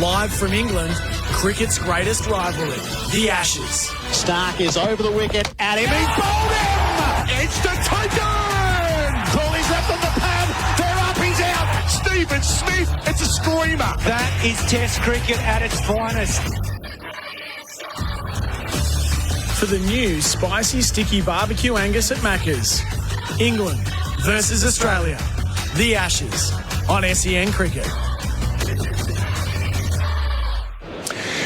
live from England, cricket's greatest rivalry, the Ashes. Stark is over the wicket, and him, he's bowled him! It's the taken! Crawley's left on the pad, they're up, he's out! Stephen Smith, it's a screamer! That is Test cricket at its finest. For the new spicy sticky barbecue Angus at Macca's. England versus Australia. The Ashes on SEN Cricket.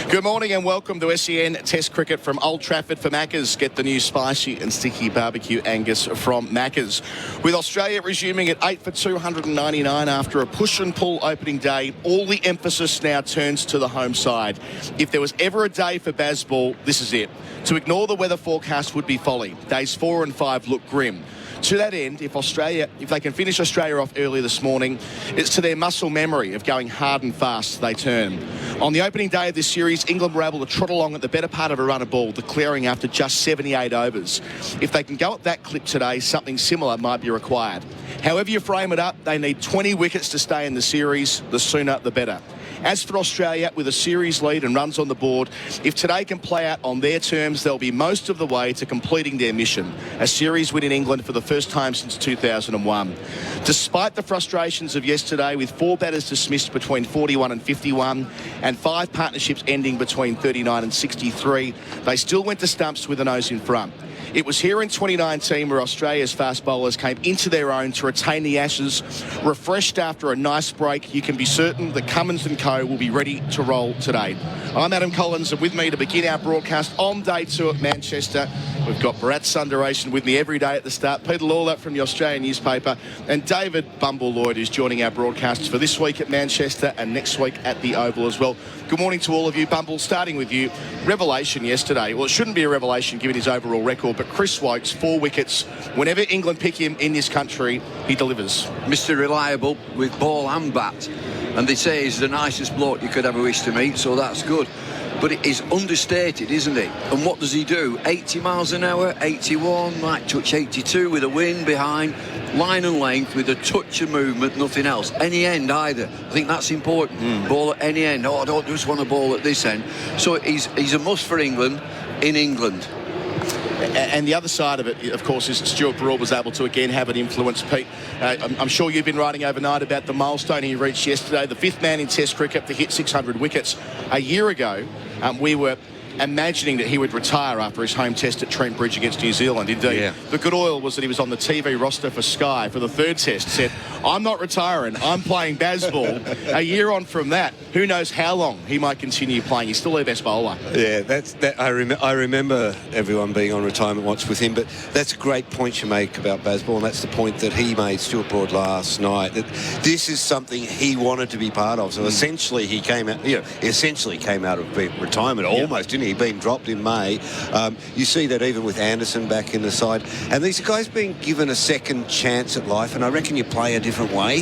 Good morning and welcome to SEN Test Cricket from Old Trafford for Macca's. Get the new spicy and sticky barbecue Angus from Macca's. With Australia resuming at 8 for 299 after a push and pull opening day, all the emphasis now turns to the home side. If there was ever a day for Bazball, this is it. To ignore the weather forecast would be folly. Days 4 and 5 look grim. To that end, if they can finish Australia off early this morning, it's to their muscle memory of going hard and fast they turn. On the opening day of this series, England were able to trot along at the better part of a run of ball, declaring after just 78 overs. If they can go at that clip today, something similar might be required. However you frame it up, they need 20 wickets to stay in the series. The sooner, the better. As for Australia, with a series lead and runs on the board, if today can play out on their terms, they'll be most of the way to completing their mission. A series win in England for the first time since 2001. Despite the frustrations of yesterday, with 4 batters dismissed between 41 and 51 and 5 partnerships ending between 39 and 63, they still went to stumps with a nose in front. It was here in 2019 where Australia's fast bowlers came into their own to retain the Ashes. Refreshed after a nice break, you can be certain that Cummins and co will be ready to roll today. I'm Adam Collins, and with me to begin our broadcast on day 2 at Manchester, we've got Bharat Sundaresan with me every day at the start, Peter Lalor from the Australian newspaper, and David Bumble Lloyd, who's joining our broadcasts for this week at Manchester and next week at the Oval as well. Good morning to all of you. Bumble, starting with you. Revelation yesterday. Well, it shouldn't be a revelation given his overall record, but Chris Woakes, 4 wickets. Whenever England pick him in this country, he delivers. Mr. Reliable with ball and bat. And they say he's the nicest bloke you could ever wish to meet, so that's good. But it is understated, isn't it? And what does he do? 80 miles an hour, 81, might touch 82 with a wind behind, line and length with a touch of movement, nothing else. Any end either. I think that's important. Ball at any end. Oh, I don't just want a ball at this end. So he's a must for England in England. And the other side of it, of course, is Stuart Broad was able to again have an influence. Pete, I'm sure you've been writing overnight about the milestone he reached yesterday, the 5th man in Test cricket to hit 600 wickets. A year ago, we were imagining that he would retire after his home test at Trent Bridge against New Zealand. Indeed, yeah. The good oil was that he was on the TV roster for Sky for the 3rd test. Said, I'm not retiring, I'm playing Bazball. A year on from that, who knows how long he might continue playing. He's still their best bowler. Yeah, I remember everyone being on retirement watch with him, but that's a great point you make about Bazball, and that's the point that he made, Stuart Broad, last night, that this is something he wanted to be part of. So essentially he came out, of retirement almost, didn't he? Being dropped in May. You see that even with Anderson back in the side. And these guys being given a second chance at life, and I reckon you play a different way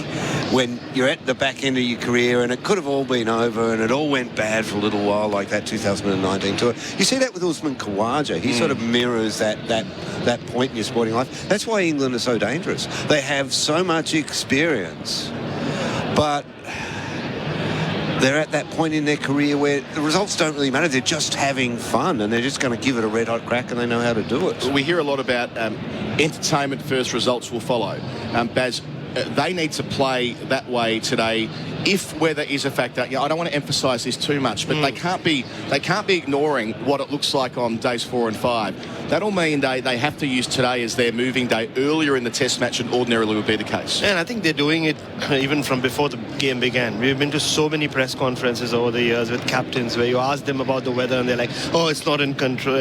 when you're at the back end of your career and it could have all been over and it all went bad for a little while, like that 2019 tour. You see that with Usman Khawaja. He sort of mirrors that point in your sporting life. That's why England are so dangerous. They have so much experience, but they're at that point in their career where the results don't really matter. They're just having fun and they're just going to give it a red-hot crack, and they know how to do it. We hear a lot about entertainment first, results will follow. Baz, they need to play that way today if weather is a factor. I don't want to emphasise this too much, but they can't be ignoring what it looks like on days 4 and 5. That'll mean they have to use today as their moving day earlier in the test match than ordinarily would be the case. And I think they're doing it even from before the game began. We've been to so many press conferences over the years with captains where you ask them about the weather and they're like, oh, it's not in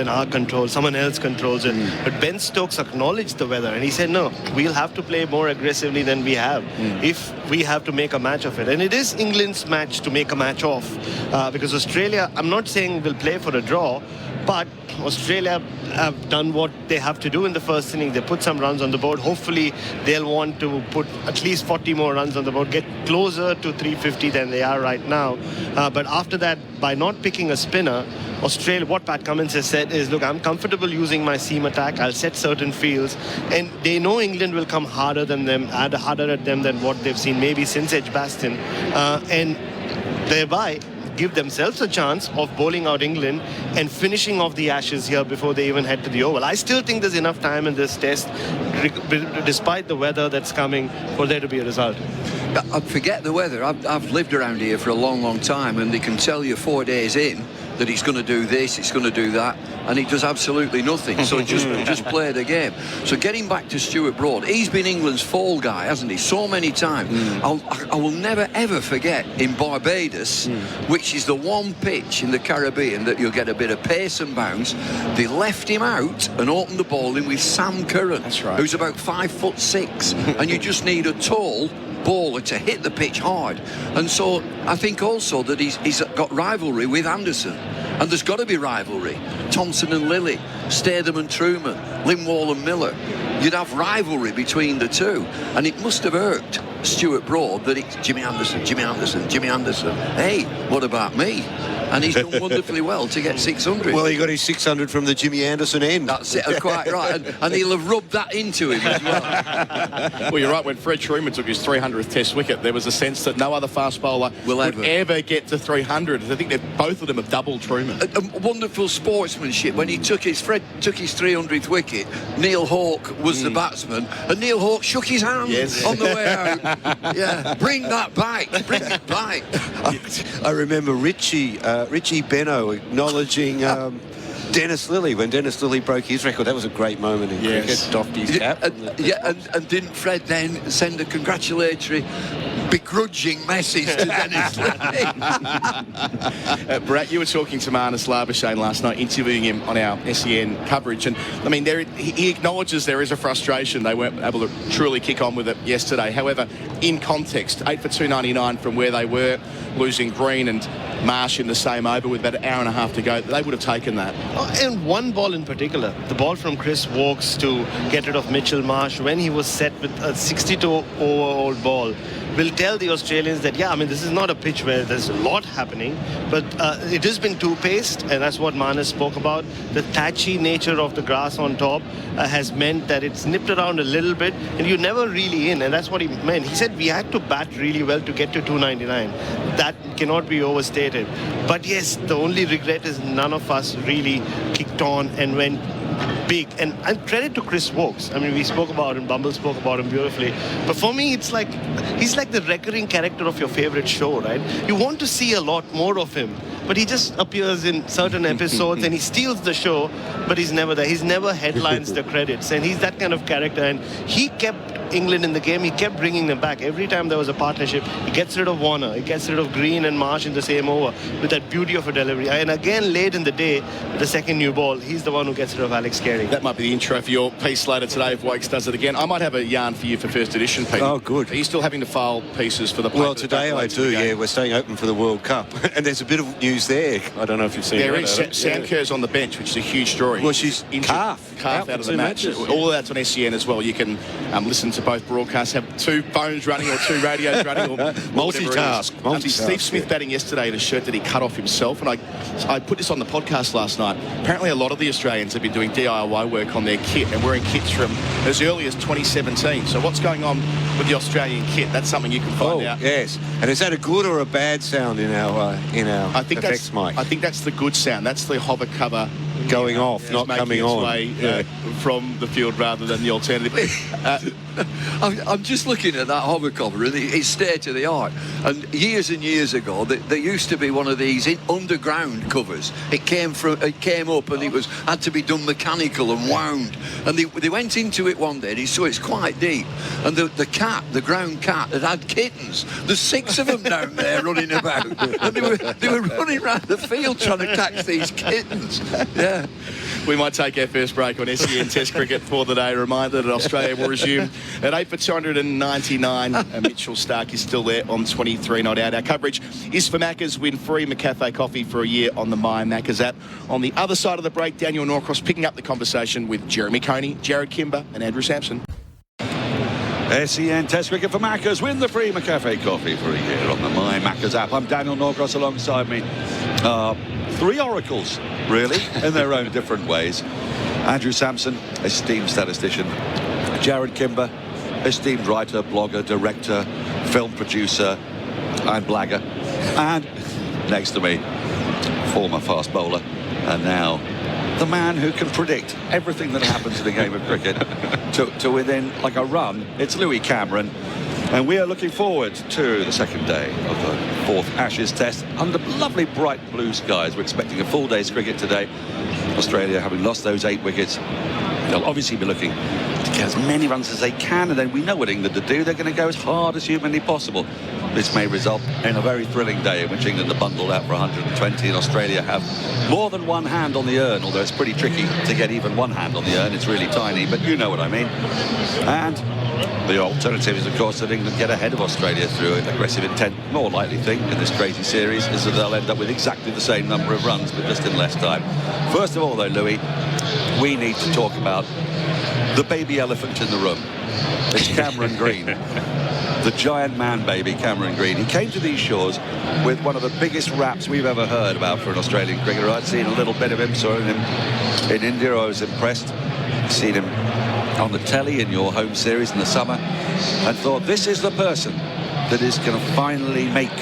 our control, someone else controls it. But Ben Stokes acknowledged the weather and he said, no, we'll have to play more aggressively than we have if we have to make a match of it. And it is England's match to make a match of because Australia, I'm not saying will play for a draw, but Australia have done what they have to do in the first inning. They put some runs on the board. Hopefully they'll want to put at least 40 more runs on the board, get closer to 350 than they are right now. But after that, by not picking a spinner, Australia, what Pat Cummins has said is, look, I'm comfortable using my seam attack. I'll set certain fields. And they know England will come harder than them, harder at them than what they've seen maybe since Edgbaston. And thereby give themselves a chance of bowling out England and finishing off the Ashes here before they even head to the Oval. I still think there's enough time in this test, despite the weather that's coming, for there to be a result. Forget the weather. I've lived around here for a long, long time, and they can tell you 4 days in that he's going to do this, he's going to do that, and he does absolutely nothing. So just play the game. So getting back to Stuart Broad, he's been England's fall guy, hasn't he? So many times. I will never ever forget in Barbados, which is the one pitch in the Caribbean that you'll get a bit of pace and bounce. They left him out and opened the ball in with Sam Curran, that's right, who's about 5'6", and you just need a tall bowler to hit the pitch hard. And so I think also that he's got rivalry with Anderson, and there's got to be rivalry. Thompson and Lilly, Statham and Truman, Lindwall and Miller. You'd have rivalry between the two, and it must have irked Stuart Broad that it's Jimmy Anderson. Hey, what about me? And he's done wonderfully well to get 600. Well, he got his 600 from the Jimmy Anderson end. That's it, quite right. And he'll have rubbed that into him as well. Well, you're right. When Fred Truman took his 300th Test wicket, there was a sense that no other fast bowler would ever get to 300. I think both of them have doubled Truman. A wonderful sportsmanship. When Fred took his 300th wicket, Neil Hawke was the batsman, and Neil Hawke shook his hand on the way out. Yeah, bring that back. Bring it back. I remember Richie Benno acknowledging Dennis Lilly when Dennis Lilly broke his record. That was a great moment in cricket. Doffed his cap. And didn't Fred then send a congratulatory, begrudging message to Dennis Lilly? Bharat, you were talking to Marnus Labuschagne last night, interviewing him on our SEN coverage, and I mean, he acknowledges there is a frustration. They weren't able to truly kick on with it yesterday. However, in context, 8 for 299 from where they were, losing Green and Marsh in the same over with about an hour and a half to go, they would have taken that. And one ball in particular, the ball from Chris Wokes to get rid of Mitchell Marsh when he was set with a 62-over-old ball, will tell the Australians that, yeah, I mean, this is not a pitch where there's a lot happening, but it has been two-paced, and that's what Marnus spoke about. The thatchy nature of the grass on top has meant that it's nipped around a little bit, and you're never really in, and that's what he meant. He said we had to bat really well to get to 299. That cannot be overstated. But yes, the only regret is none of us really kicked on and went big. And credit to Chris Wokes. I mean, we spoke about him, Bumble spoke about him beautifully. But for me, it's like he's like the recurring character of your favorite show, right? You want to see a lot more of him, but he just appears in certain episodes and he steals the show, but he's never there. He's never headlines the credits, and he's that kind of character. And he kept England in the game. He kept bringing them back. Every time there was a partnership, he gets rid of Warner, he gets rid of Green and Marsh in the same over with that beauty of a delivery. And again, late in the day, the second new ball, he's the one who gets rid of Alex Carey. That might be the intro for your piece later today if Wokes does it again. I might have a yarn for you for first edition, Pete. Oh, good. Are you still having to file pieces for the paper? Well, today I do, yeah. We're staying open for the World Cup. And there's a bit of news there. I don't know if you've seen there that. There is. Sam Kerr's on the bench, which is a huge story. Well, she's calf out of the match. Matches. All of that's on SEN as well. You can listen to both broadcasts, have two phones running or two radios running, or multitask. Steve Smith batting yesterday in a shirt that he cut off himself, and I put this on the podcast last night. Apparently, a lot of the Australians have been doing DIY work on their kit and wearing kits from as early as 2017. So what's going on with the Australian kit? That's something you can find out. Yes. And is that a good or a bad sound in our effects mic? I think that's the good sound. That's the hover cover going off, not coming on. Way, from the field rather than the alternative. I'm just looking at that hover cover, and it's state of the art. And years ago, there used to be one of these underground covers. It came up, and it had to be done mechanical and wound. And they went into it one day, so it's quite deep. And the ground cat had kittens. There's 6 of them down there running about, and they were running around the field trying to catch these kittens. Yeah. We might take our first break on SEN Test Cricket for the day. Reminder that Australia will resume at 8 for 299. Mitchell Starc is still there on 23 not out. Our coverage is for Macca's. Win free McCafe coffee for a year on the My Macca's app. On the other side of the break, Daniel Norcross picking up the conversation with Jeremy Coney, Jarrod, Kimber and Andrew Sampson. SEN Test Cricket for Macca's. Win the free McCafe coffee for a year on the My Macca's app. I'm Daniel Norcross. Alongside me, 3 oracles, really, in their own different ways. Andrew Sampson, esteemed statistician. Jarrod Kimber, esteemed writer, blogger, director, film producer and blagger. And next to me, former fast bowler, and now the man who can predict everything that happens in a game of cricket to within like a run. It's Louis Cameron, and we are looking forward to the second day of the 4th Ashes Test under lovely bright blue skies. We're expecting a full day's cricket today. Australia, having lost those 8 wickets, they'll obviously be looking to get as many runs as they can, and then we know what England to do. They're going to go as hard as humanly possible. This may result in a very thrilling day in which England are bundled out for 120 and Australia have more than one hand on the urn, although it's pretty tricky to get even one hand on the urn. It's really tiny, but you know what I mean. And the alternative is, of course, that England get ahead of Australia through aggressive intent. More likely thing in this crazy series is that they'll end up with exactly the same number of runs, but just in less time. First of all, though, Louis, we need to talk about the baby elephant in the room. It's Cameron Green. The giant man baby, Cameron Green. He came to these shores with one of the biggest raps we've ever heard about for an Australian cricketer. I'd seen a little bit of him, saw him in India. I was impressed. I've seen him on the telly in your home series in the summer and thought, this is the person that is going to finally make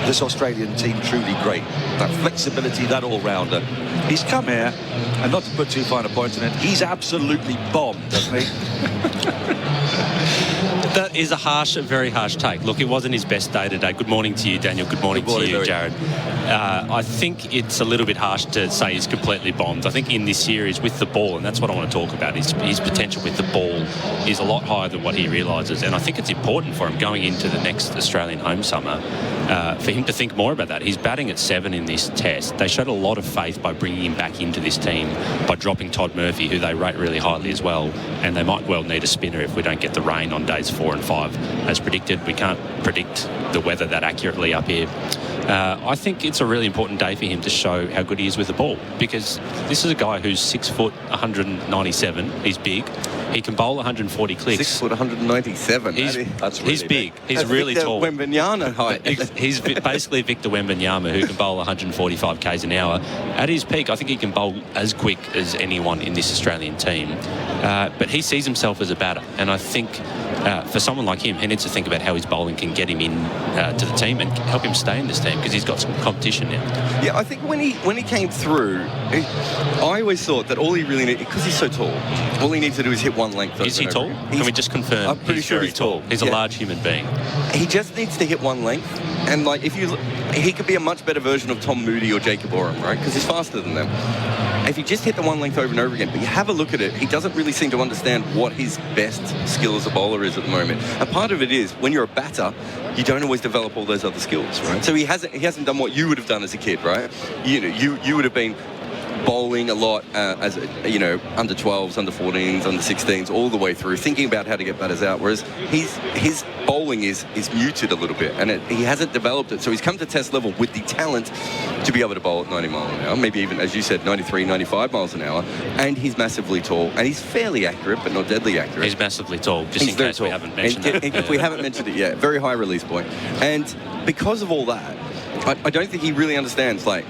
this Australian team truly great. That flexibility, that all-rounder. He's come here, and not to put too fine a point on it, he's absolutely bombed, doesn't he? That is a harsh, very harsh take. Look, it wasn't his best day today. Good morning to you, Daniel. Good morning to you, Jarrod. I think it's a little bit harsh to say he's completely bombed. I think in this series with the ball, and that's what I want to talk about, his potential with the ball is a lot higher than what he realises. And I think it's important for him going into the next Australian home summer for him to think more about that. He's batting at 7 in this test. They showed a lot of faith by bringing him back into this team, by dropping Todd Murphy, who they rate really highly as well. And they might well need a spinner if we don't get the rain on days 4 and 5 as predicted. We can't predict the weather that accurately up here. I think it's a really important day for him to show how good he is with the ball, because this is a guy who's 6 foot 197. He's big. He can bowl 140 clicks. 6 foot 197. He's really big. He's really Victor tall. Wembanyama height. He's basically Victor Wembanyama, who can bowl 145 k's an hour. At his peak, I think he can bowl as quick as anyone in this Australian team. But he sees himself as a batter, and I think for someone like him, he needs to think about how his bowling can get him in to the team and help him stay in this team, because he's got some competition now. Yeah, I think when he came through, I always thought that all he really needed, because he's so tall, all he needs to do is hit one length. Is he tall? Can we just confirm? I'm pretty sure he's tall. He's a large human being. He just needs to hit one length, and like he could be a much better version of Tom Moody or Jacob Oram, right? Because he's faster than them. If you just hit the one length over and over again, but you have a look at it, he doesn't really seem to understand what his best skill as a bowler is at the moment. And part of it is, when you're a batter, you don't always develop all those other skills, right? So he hasn't done what you would have done as a kid, right? You would have been bowling a lot as under 12s, under 14s, under 16s, all the way through, thinking about how to get batters out, whereas his bowling is muted a little bit, and he hasn't developed it. So he's come to test level with the talent to be able to bowl at 90 miles an hour, maybe even, as you said, 93, 95 miles an hour, and he's massively tall, and he's fairly accurate, but not deadly accurate. He's massively tall, just in case we haven't mentioned that. If we haven't mentioned it yet, very high release point. And because of all that, I don't think he really understands, like,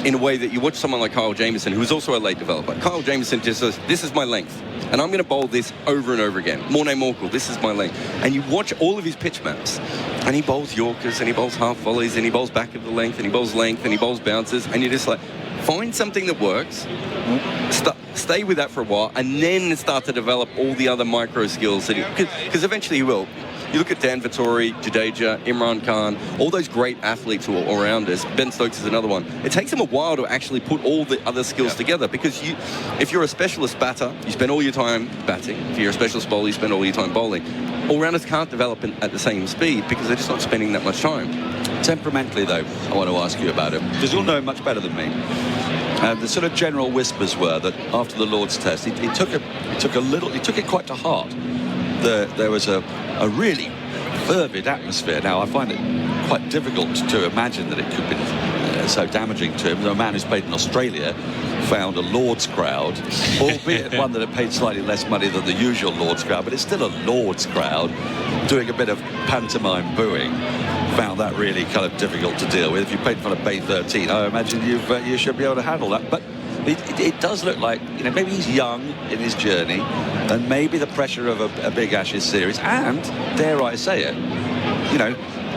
in a way that you watch someone like Kyle Jamieson, who is also a late developer. Kyle Jamieson just says, this is my length, and I'm going to bowl this over and over again. Morne Morkel, this is my length. And you watch all of his pitch maps, and he bowls Yorkers, and he bowls half volleys, and he bowls back of the length, and he bowls length, and he bowls bounces, and you're just like, find something that works, stay with that for a while, and then start to develop all the other micro skills, because eventually he will. You look at Dan Vettori, Jadeja, Imran Khan, all those great athletes who are all around us. Ben Stokes is another one. It takes them a while to actually put all the other skills together, because if you're a specialist batter, you spend all your time batting. If you're a specialist bowler, you spend all your time bowling. All-rounders can't develop at the same speed because they're just not spending that much time. Temperamentally, though, I want to ask you about him, because you'll know him much better than me. The sort of general whispers were that after the Lord's Test, he took it quite to heart. There was a really fervid atmosphere. Now, I find it quite difficult to imagine that it could be so damaging to him. A man who's played in Australia found a Lord's crowd, albeit one that had paid slightly less money than the usual Lord's crowd, but it's still a Lord's crowd doing a bit of pantomime booing. Found that really kind of difficult to deal with. If you played in front of Bay 13, I imagine you should be able to handle that. But it does look like, maybe he's young in his journey, and maybe the pressure of a big Ashes series, and, dare I say it,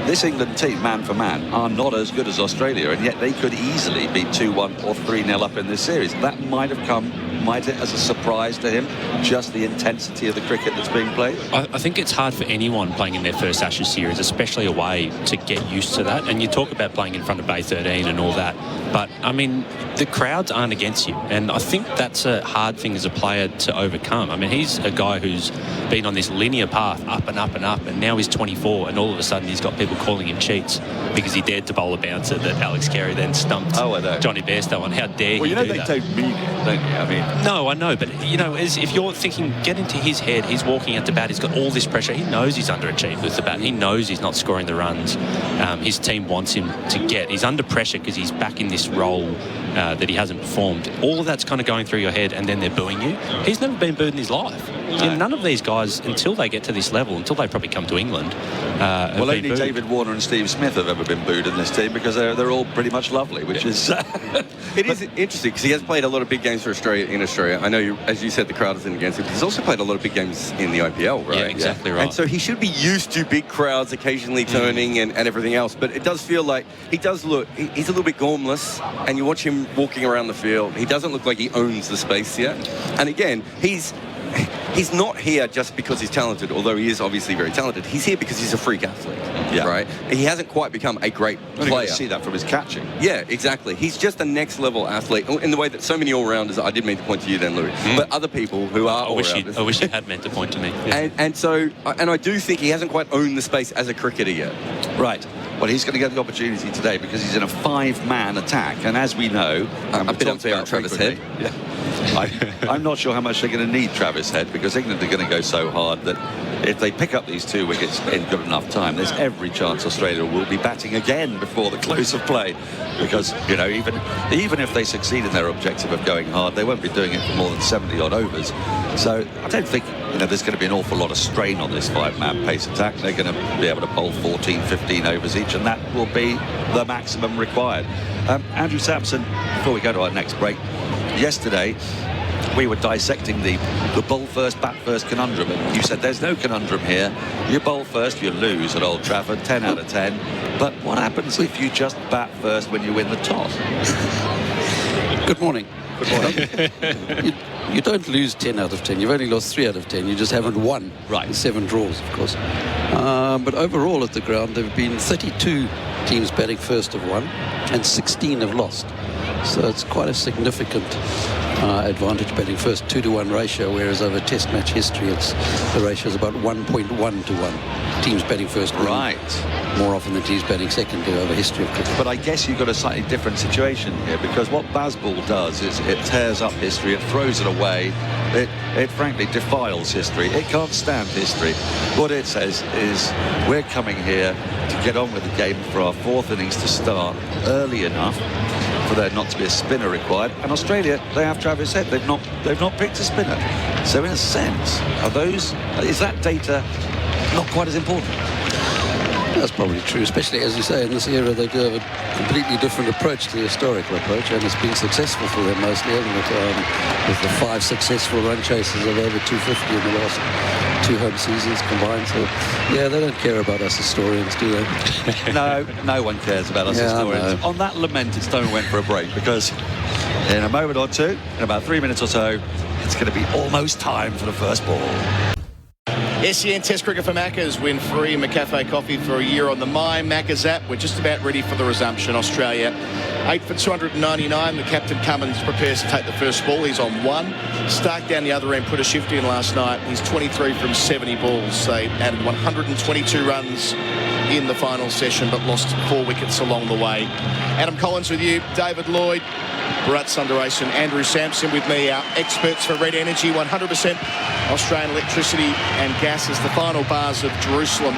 this England team, man for man, are not as good as Australia, and yet they could easily be 2-1 or 3-0 up in this series. That might have come, might it, as a surprise to him, just the intensity of the cricket that's being played? I think it's hard for anyone playing in their first Ashes series, especially away, to get used to that. And you talk about playing in front of Bay 13 and all that, but I mean, the crowds aren't against you, and I think that's a hard thing as a player to overcome. I mean, he's a guy who's been on this linear path, up and up and up, and now he's 24, and all of a sudden he's got people calling him cheats because he dared to bowl a bouncer that Alex Carey then stumped Johnny Bairstow on. How dare he do that? Well, you know, they don't mean it, don't you? I mean... No, I know, but, you know, if you're thinking, get into his head, he's walking out to bat, he's got all this pressure, he knows he's underachieved with the bat, he knows he's not scoring the runs his team wants him to get. He's under pressure because he's back in this role that he hasn't performed. All of that's kind of going through your head, and then they're booing you. He's never been booed in his life. No. None of these guys, until they get to this level, until they probably come to England, well, only David Warner and Steve Smith have ever been booed in this team because they're all pretty much lovely, which is... It is interesting because he has played a lot of big games for Australia in Australia. I know, as you said, the crowd isn't against him. He's also played a lot of big games in the IPL, right? Yeah, exactly right. And so he should be used to big crowds occasionally turning and everything else. But it does feel like he does look... He's a little bit gormless, and you watch him walking around the field. He doesn't look like he owns the space yet. And again, he's not here just because he's talented, although he is obviously very talented. He's here because he's a freak athlete, right? He hasn't quite become a great player. You see that from his catching. Yeah, exactly. He's just a next-level athlete in the way that so many all-rounders... I did mean to point to you then, Louis. But other people who are all-rounders... I wish you had meant to point to me. Yeah. And so I do think he hasn't quite owned the space as a cricketer yet. Right. Well, he's going to get the opportunity today because he's in a 5-man attack. And as we know... a bit unfair on Travis Head. Yeah. I'm not sure how much they're going to need Travis Head because England are going to go so hard that if they pick up these 2 wickets in good enough time, there's every chance Australia will be batting again before the close of play because, you know, even if they succeed in their objective of going hard, they won't be doing it for more than 70-odd overs. So I don't think, you know, there's going to be an awful lot of strain on this 5-man pace attack. They're going to be able to bowl 14, 15 overs each, and that will be the maximum required. Andrew Sampson, before we go to our next break, yesterday we were dissecting the bowl first, bat first conundrum, and you said there's no conundrum here. You bowl first, you lose at Old Trafford, 10 out of 10. But what happens if you just bat first when you win the toss? Good morning. Good morning. You don't lose 10 out of 10. You've only lost 3 out of 10. You just haven't won. Right. 7 draws, of course. But overall at the ground, there have been 32 teams batting first have won, and 16 have lost. So it's quite a significant advantage batting first, 2-to-1 ratio, whereas over Test match history, the ratio is about 1.1 to 1. Teams batting first win more often than teams batting second do over history of cricket. But I guess you've got a slightly different situation here because what Bazball does is it tears up history, it throws it away, it frankly defiles history. It can't stand history. What it says is we're coming here to get on with the game for our 4th innings to start early enough for there not to be a spinner required. And Australia, they have Travis Head. They've not picked a spinner. So in a sense, is that data not quite as important? That's probably true, especially, as you say, in this era they do have a completely different approach to the historical approach, and it's been successful for them mostly, hasn't it? With the 5 successful run chases of over 250 in the last 2 home seasons combined. So, yeah, they don't care about us historians, do they? No one cares about us historians. On that lament, it's time we went for a break, because in a moment or two, in about 3 minutes or so, it's going to be almost time for the first ball. SEN Test Cricket for Maccas win free McCafe coffee for a year on the My Maccas app. We're just about ready for the resumption. Australia 8 for 299. The captain Cummins prepares to take the first ball. He's on 1. Stark down the other end put a shift in last night. He's 23 from 70 balls. They added 122 runs in the final session but lost 4 wickets along the way. Adam Collins with you. David Lloyd, Bharat, Sundaresan, Andrew Sampson with me, our experts for Red Energy. 100% Australian electricity and gas as the final bars of Jerusalem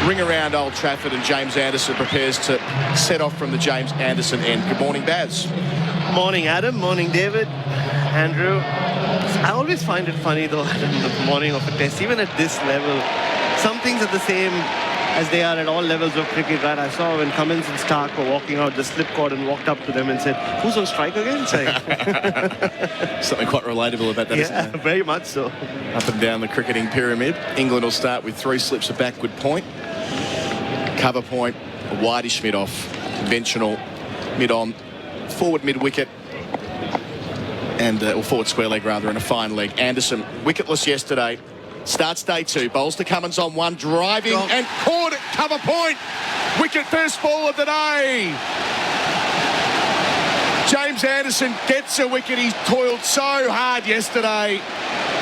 ring around Old Trafford, and James Anderson prepares to set off from the James Anderson end. Good morning, Baz. Morning, Adam. Morning, David. Andrew. I always find it funny, though, in the morning of a test, even at this level, some things are the same as they are at all levels of cricket, right? I saw when Cummins and Stark were walking out the slipcord and walked up to them and said, "Who's on strike again?" Something quite relatable about that, isn't there? Very much so. Up and down the cricketing pyramid. England will start with 3 slips of backward point. Cover point, a wideish mid-off, conventional mid-on, forward mid-wicket, and or forward square leg rather, and a fine leg. Anderson, wicketless yesterday. Starts day 2, bowls to Cummins on 1, driving and caught at cover point. Wicket first ball of the day. James Anderson gets a wicket. He's toiled so hard yesterday,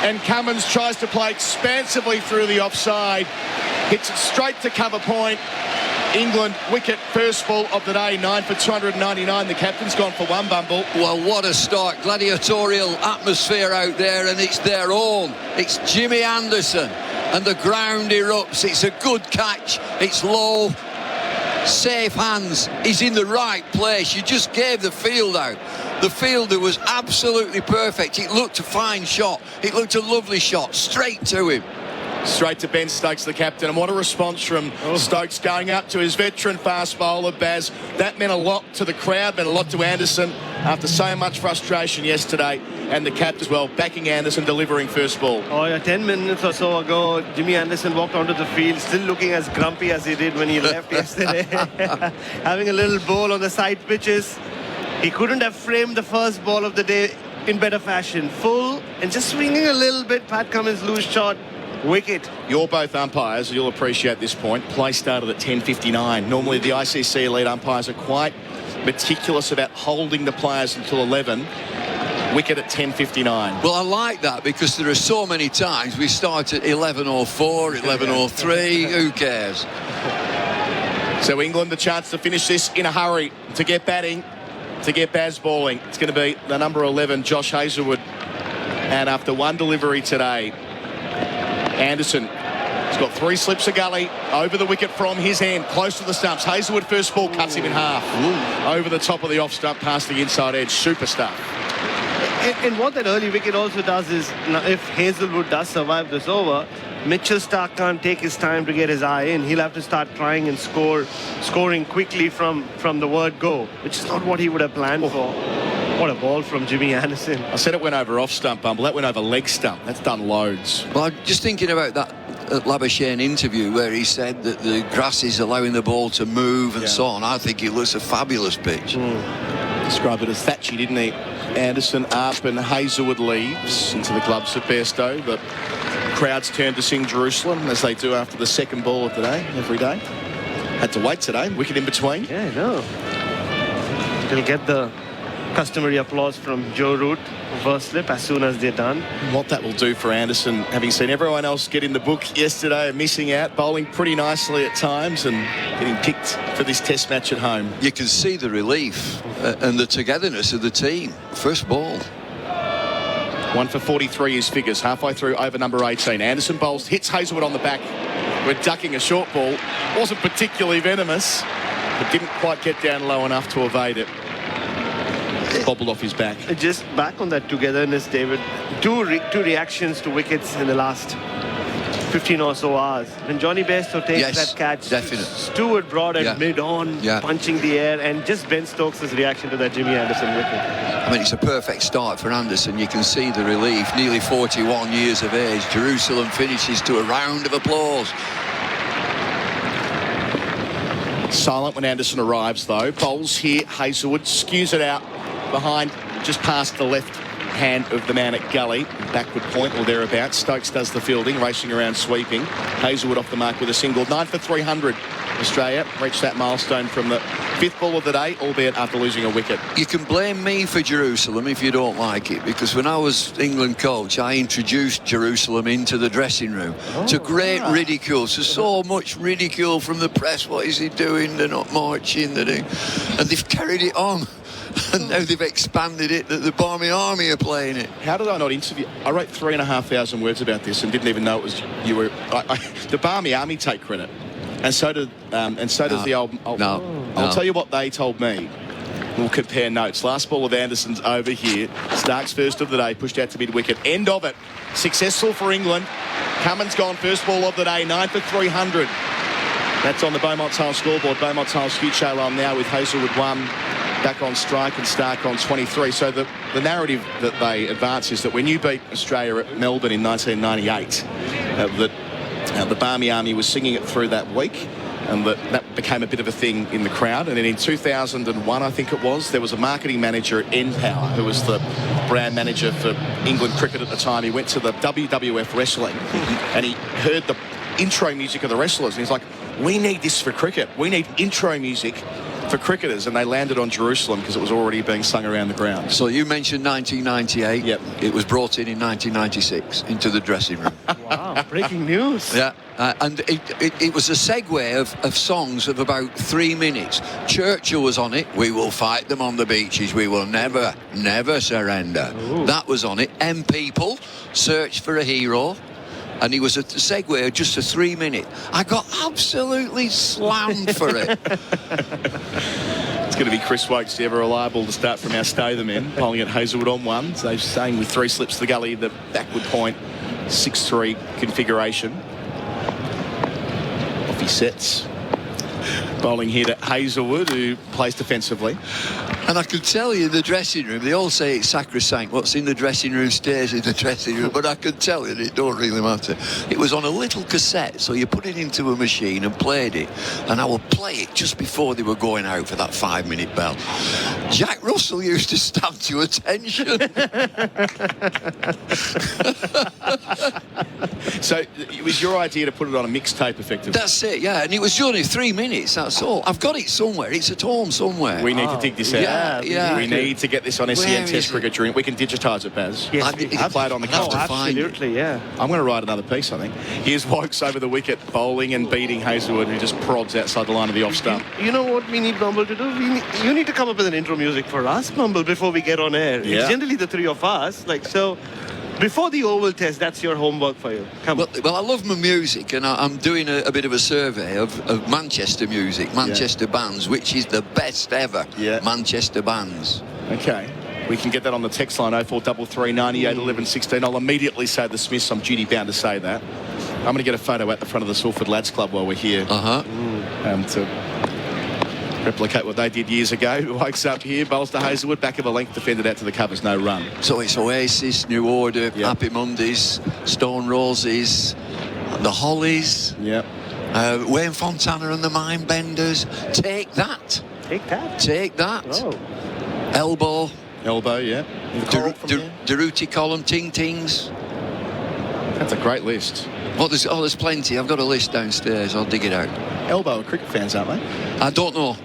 and Cummins tries to play expansively through the offside. Hits it straight to cover point. England wicket first ball of the day, 9 for 299. The captain's gone for 1 bumble. Well, what a start. Gladiatorial atmosphere out there, and it's their own. It's Jimmy Anderson, and the ground erupts. It's a good catch. It's low. Safe hands. He's in the right place. You just gave the field out. The fielder was absolutely perfect. It looked a fine shot. It looked a lovely shot. Straight to him. Straight to Ben Stokes, the captain, and what a response from Stokes going up to his veteran fast bowler, Baz. That meant a lot to the crowd, meant a lot to Anderson after so much frustration yesterday, and the captain as well, backing Anderson, delivering first ball. Oh yeah, 10 minutes or so ago, Jimmy Anderson walked onto the field, still looking as grumpy as he did when he left yesterday. Having a little bowl on the side pitches. He couldn't have framed the first ball of the day in better fashion. Full, and just swinging a little bit, Pat Cummins' loose shot. Wicket. You're both umpires, you'll appreciate this point. Play started at 10:59. Normally the ICC elite umpires are quite meticulous about holding the players until 11. Wicket at 10:59. Well, I like that because there are so many times we start at 11:04, 11:03. Who cares? So England the chance to finish this in a hurry, to get batting, to get Baz bowling. It's going to be the number 11, Josh Hazlewood. And after 1 delivery today, Anderson has got 3 slips of gully over the wicket from his end, close to the stumps. Hazlewood first ball cuts him in half. Over the top of the off stump, past the inside edge. Super stuff. And what that early wicket also does is, if Hazlewood does survive this over, Mitchell Starc can't take his time to get his eye in. He'll have to start trying and scoring quickly from the word go, which is not what he would have planned for. What a ball from Jimmy Anderson. I said it went over off stump, Bumble. That went over leg stump. That's done loads. Well, I'm just thinking about that Labuschagne interview where he said that the grass is allowing the ball to move and so on. I think it looks a fabulous pitch. Described it as thatchy, didn't he? Anderson up and Hazlewood leaves into the gloves of Bairstow. The crowds turn to sing Jerusalem, as they do after the second ball of the day, every day. Had to wait today, wicket in between. Yeah, no. They'll get the customary applause from Joe Root, first slip, as soon as they're done. What that will do for Anderson, having seen everyone else get in the book yesterday, missing out, bowling pretty nicely at times and getting picked for this test match at home. You can see the relief and the togetherness of the team. First ball. 1 for 43 is figures, halfway through over number 18. Anderson bowls, hits Hazlewood on the back. We're ducking a short ball. Wasn't particularly venomous, but didn't quite get down low enough to evade it. Bobbled off his back. Just back on that togetherness, David. Two reactions to wickets in the last 15 or so hours. When Johnny Bairstow takes that catch, definite. Stewart Broad at mid-on, punching the air, and just Ben Stokes' reaction to that Jimmy Anderson wicket. I mean, it's a perfect start for Anderson. You can see the relief. Nearly 41 years of age. Jerusalem finishes to a round of applause. Silent when Anderson arrives, though. Bowls here. Hazlewood skews it out behind, just past the left hand of the man at gully, backward point or thereabouts. Stokes does the fielding, racing around, sweeping. Hazlewood off the mark with a single. 9 for 300. Australia reached that milestone from the 5th ball of the day, albeit after losing a wicket. You can blame me for Jerusalem if you don't like it, because when I was England coach, I introduced Jerusalem into the dressing room to great ridicule. So much ridicule from the press. What is he doing? They're not marching. And they've carried it on. And now they've expanded it that the Barmy Army are playing it. How did I not interview? I wrote 3,500 words about this and didn't even know it was you were. The Barmy Army take credit, and so does the old. I'll tell you what they told me. We'll compare notes. Last ball of Anderson's over here. Stark's first of the day, pushed out to mid-wicket. End of it. Successful for England. Cummins gone first ball of the day, 9 for 300. That's on the Beaumont Tiles scoreboard. Beaumont Tiles huge show on now with Hazlewood 1. Back on strike and Stark on 23. So the narrative that they advance is that when you beat Australia at Melbourne in 1998, that the Barmy Army was singing it through that week. and that became a bit of a thing in the crowd. And then in 2001, I think it was, there was a marketing manager at N-Power who was the brand manager for England cricket at the time. He went to the WWF wrestling and he heard the intro music of the wrestlers and he's like, we need this for cricket. We need intro music for cricketers, and they landed on Jerusalem because it was already being sung around the ground. So you mentioned 1998. Yep. It was brought in 1996 into the dressing room. Wow, breaking news. Yeah, and it was a segue of songs of about 3 minutes. Churchill was on it. We will fight them on the beaches. We will never, never surrender. Ooh. That was on it. M People, Search for a Hero. And he was a segue of just a 3 minute. I got absolutely slammed for it. It's going to be Chris Wokes, the ever reliable to start from our Stay Them In, bowling at Hazelwood on 1. So staying with 3 slips to the gully, the backward point, 6-3 configuration. Off he sets. Bowling here to Hazelwood, who plays defensively. And I could tell you in the dressing room, they all say it's sacrosanct. What's in the dressing room stays in the dressing room. But I could tell you it don't really matter. It was on a little cassette, so you put it into a machine and played it. And I would play it just before they were going out for that 5-minute bell. Jack Russell used to stand to attention. So it was your idea to put it on a mixtape, effectively? That's it, yeah. And it was only 3 minutes, that's all. I've got it somewhere. It's at home somewhere. We need to dig this out. Yeah. We need to get this on SEN Test Cricket during. We can digitise it, Baz. Yes, play it on the cover. Absolutely, yeah. I'm going to write another piece, I think. Here's Wokes over the wicket, bowling and beating Hazelwood, who just prods outside the line of the off stump. You know what we need Mumble to do? You need to come up with an intro music for us, Mumble, before we get on air. Yeah. It's generally the 3 of us. So before the Oval Test, that's your homework for you. Come on. Well, I love my music, and I'm doing a bit of a survey of Manchester music, Manchester bands, which is the best ever Manchester bands. Okay. We can get that on the text line 0433 98 11 16. I'll immediately say the Smiths. I'm duty bound to say that. I'm going to get a photo at the front of the Salford Lads Club while we're here. To replicate what they did years ago. Wakes up here, bowls to Hazelwood, back of the length, defended out to the covers, no run. So it's Oasis, New Order, Happy Mondays, Stone Roses, the Hollies, Wayne Fontana and the Mindbenders. Take that. Take that. Take that. Oh. Elbow, yeah. Durutti Column, Ting Tings. That's a great list. Well, there's plenty. I've got a list downstairs. I'll dig it out. Elbow are cricket fans, aren't they? I don't know.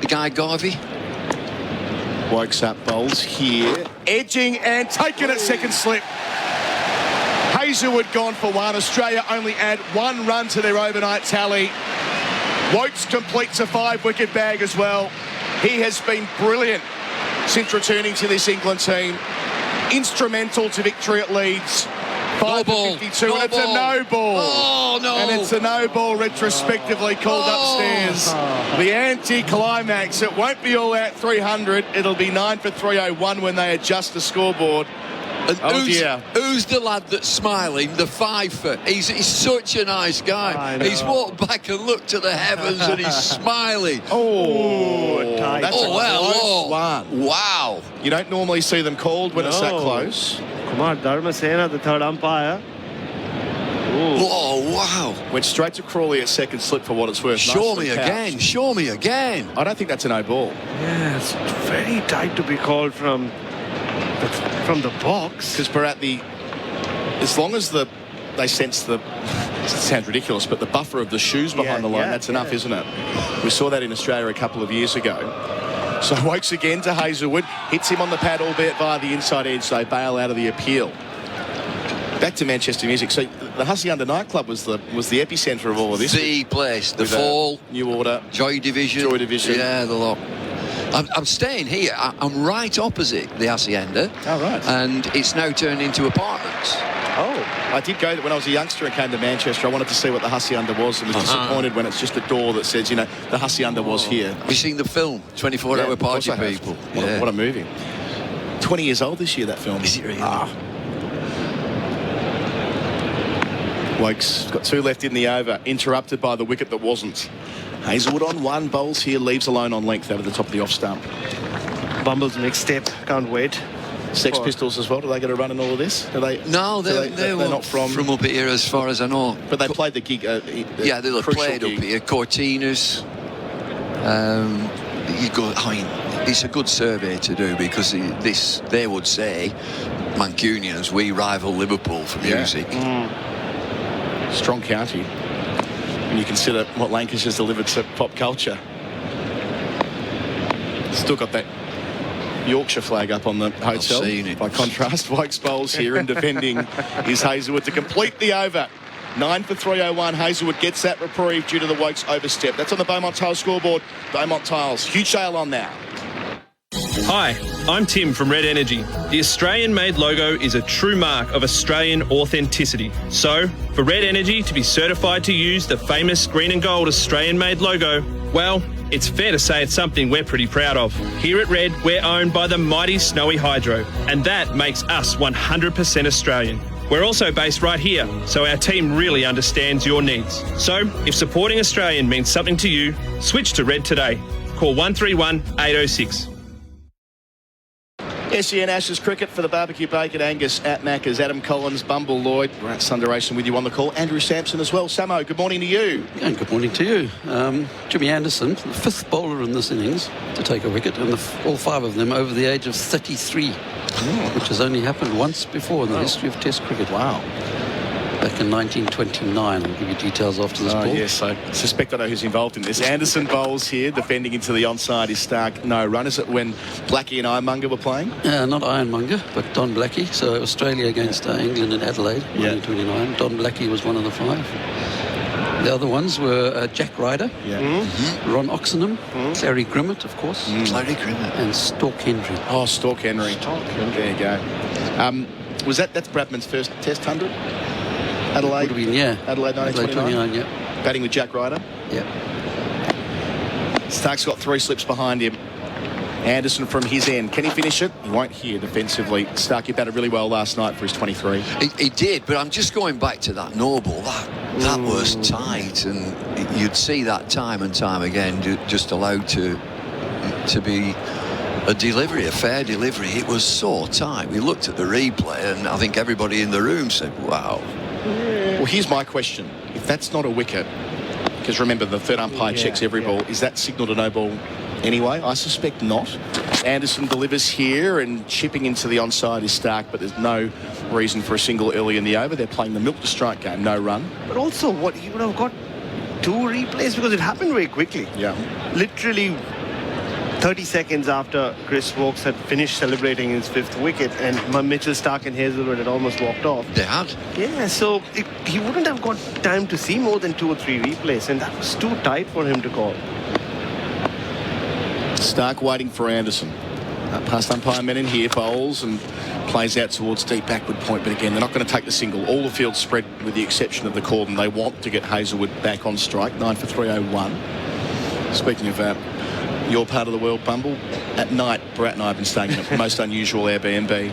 Guy Garvey. Wokes up, bowls here. Edging and taken at second slip. Hazelwood gone for 1. Australia only add 1 run to their overnight tally. Wokes completes a 5-wicket bag as well. He has been brilliant since returning to this England team. Instrumental to victory at Leeds. 5 for 52, and it's a no ball. Oh, no. And it's a no ball retrospectively called upstairs. The anti-climax. It won't be all out 300. It'll be 9 for 301 when they adjust the scoreboard. And dear. Who's the lad that's smiling? The fifer. He's such a nice guy. He's walked back and looked to the heavens and he's smiling. That's a close one. Wow. You don't normally see them called when it's that close. Kumar Dharmasena, the third umpire. Oh, wow. Went straight to Crawley at second slip for what it's worth. Show me again. Show me again. I don't think that's a no ball. Yeah, it's very tight to be called from the box. Because Bharat, as long as they sense it sounds ridiculous, but the buffer of the shoes behind the line, that's enough, isn't it? We saw that in Australia a couple of years ago. So Wokes again to Hazelwood, hits him on the pad, albeit via the inside edge. They bail out of the appeal. Back to Manchester music. So the Hacienda nightclub was the epicentre of all of this. The place, the Fall, New Order, Joy Division. Yeah, the lot. I'm staying here. I'm right opposite the Hacienda. Oh, right. And it's now turned into apartments. Oh, I did go when I was a youngster and came to Manchester. I wanted to see what the Hacienda was and was disappointed when it's just a door that says, the Hacienda was here. Have you seen the film, 24-Hour Party People? What a movie. 20 years old this year, that film. Is it really? Wokes got 2 left in the over, interrupted by the wicket that wasn't. Hazelwood on 1, bowls here, leaves alone on length over the top of the off stump. Bumble's next step, can't wait. Sex Pistols as well. Do they get a run in all of this? No, they're not from up here, as far as I know. But they played the gig. Yeah, they played up here. Cortinas. It's a good survey to do, because they would say, Mancunians, we rival Liverpool for music. Strong county when you consider what Lancashire's delivered to pop culture. Still got that Yorkshire flag up on the hotel. I've seen it. By contrast, Wokes bowls here, and defending is Hazelwood to complete the over. 9 for 301. Hazelwood gets that reprieve due to the Wokes overstep. That's on the Beaumont Tiles scoreboard. Beaumont Tiles, huge sale on now. Hi, I'm Tim from Red Energy. The Australian-made logo is a true mark of Australian authenticity. So, for Red Energy to be certified to use the famous green and gold Australian-made logo, well, it's fair to say it's something we're pretty proud of. Here at Red, we're owned by the mighty Snowy Hydro, and that makes us 100% Australian. We're also based right here, so our team really understands your needs. So, if supporting Australian means something to you, switch to Red today. Call 131 806. SEN Ashes cricket for the barbecue bacon Angus at Macca's. Adam Collins, Bumble, Lloyd. We're at Sundaresan with you on the call. Andrew Sampson as well. Samo, good morning to you. And good morning to you. Jimmy Anderson, the fifth bowler in this innings to take a wicket, and all five of them over the age of 33, which has only happened once before in the history of Test cricket. Wow. Back in 1929. I'll give you details after this ball. Yes, I suspect I know who's involved in this. Anderson bowls here, defending into the onside is Stark. No run. Is it when Blackie and Ironmonger were playing? Not Ironmonger, but Don Blackie. So Australia against England in Adelaide, 1929. Don Blackie was one of the five. The other ones were Jack Ryder, Ron Oxenham, Clary Grimmett, of course. Clary Grimmett. And Stork Henry. Oh, Stork Henry. There you go. That's Bradman's first Test 100? Adelaide? Would have been, Adelaide 1929? Yeah. Batting with Jack Ryder? Yeah. Stark's got 3 slips behind him. Anderson from his end. Can he finish it? He won't here defensively. Stark, he batted really well last night for his 23. He did, but I'm just going back to that no ball. That was tight, and you'd see that time and time again, just allowed to be a delivery, a fair delivery. It was so tight. We looked at the replay, and I think everybody in the room said, wow. Well, here's my question. If that's not a wicket, because remember, the third umpire checks every ball, is that signal to no ball anyway? I suspect not. Anderson delivers here, and chipping into the onside is Stark, but there's no reason for a single early in the over. They're playing the milk to strike game, no run. But also, what he would have got 2 replays, because it happened very quickly. Yeah. Literally 30 seconds after Chris Wokes had finished celebrating his 5th wicket, and Mitchell Stark and Hazelwood had almost walked off. They had. Yeah, so he wouldn't have got time to see more than 2 or 3 replays, and that was too tight for him to call. Stark waiting for Anderson. Past umpire men in here, bowls and plays out towards deep backward point, but again, they're not going to take the single. All the field spread with the exception of the Corden. They want to get Hazelwood back on strike. 9 for 301. Speaking of your part of the world, Bumble, at night, Bharat and I have been staying in a most unusual Airbnb,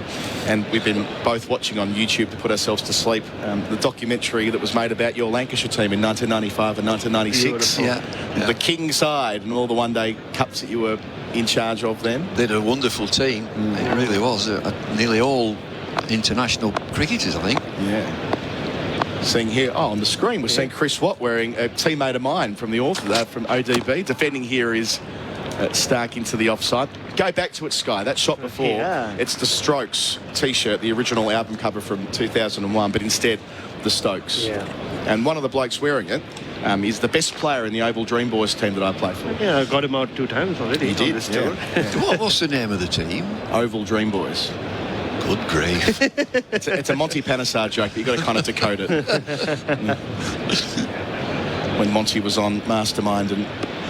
and we've been both watching on YouTube to put ourselves to sleep the documentary that was made about your Lancashire team in 1995 and 1996. Yeah. The king side and all the one-day cups that you were in charge of then. They had a wonderful team. It really was. Nearly all international cricketers, I think. Yeah. Seeing here, on the screen, we're seeing Chris Watt wearing a teammate of mine from the author, from ODB. Defending here is Stark into the offside. Go back to it, Sky. That shot before, it's the Strokes T-shirt, the original album cover from 2001, but instead the Stokes. Yeah. And one of the blokes wearing it is the best player in the Oval Dream Boys team that I played for. Yeah, I got him out 2 times already. He did. This tour. What's the name of the team? Oval Dream Boys. Good grief. It's a Monty Panesar joke, but you've got to kind of decode it. When Monty was on Mastermind and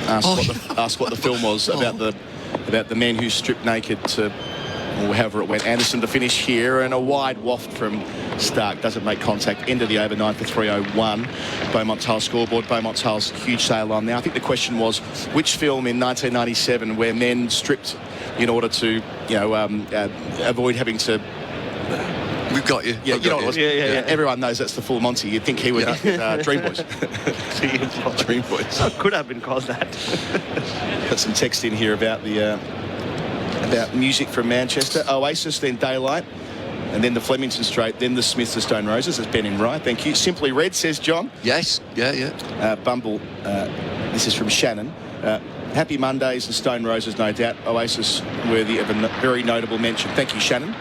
asked what the film was about the men who stripped naked to, or however it went. Anderson to finish here, and a wide waft from Stark doesn't make contact. End of the over, 9 for 301. Beaumont Tiles scoreboard. Beaumont Tiles huge sale on now. I think the question was which film in 1997 where men stripped in order to avoid having to. We've got you. Yeah, you know what it was. Yeah. Everyone knows that's the full Monty. You'd think he would. Dream Boys. Dream Boys. Could have been called that. Got some text in here about the about music from Manchester. Oasis, then Daylight, and then the Flemington Straight, then the Smiths, the Stone Roses. That's Ben in right. Thank you. Simply Red, says John. Yes, yeah. Bumble, this is from Shannon. Happy Mondays and Stone Roses, no doubt. Oasis worthy of a very notable mention. Thank you, Shannon.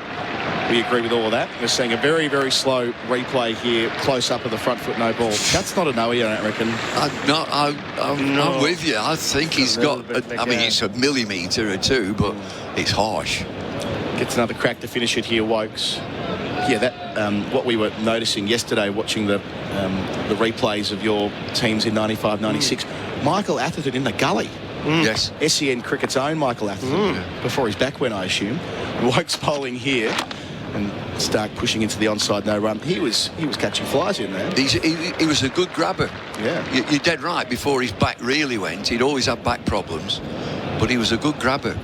We agree with all of that. We're seeing a very, very slow replay here, close up of the front foot, no ball. That's not a no, I don't reckon. I'm with you. I think he's got, it's a millimetre or two, but it's harsh. Gets another crack to finish it here, Wokes. Yeah, that what we were noticing yesterday, watching the replays of your teams in 95, 96. Michael Atherton in the gully. Yes. SEN Cricket's own Michael Atherton. Before his back went, I assume. Wokes bowling here. And Stark pushing into the onside no run. He was catching flies in there. He was a good grabber. Yeah. You're dead right. Before his back really went, he'd always had back problems, but he was a good grabber.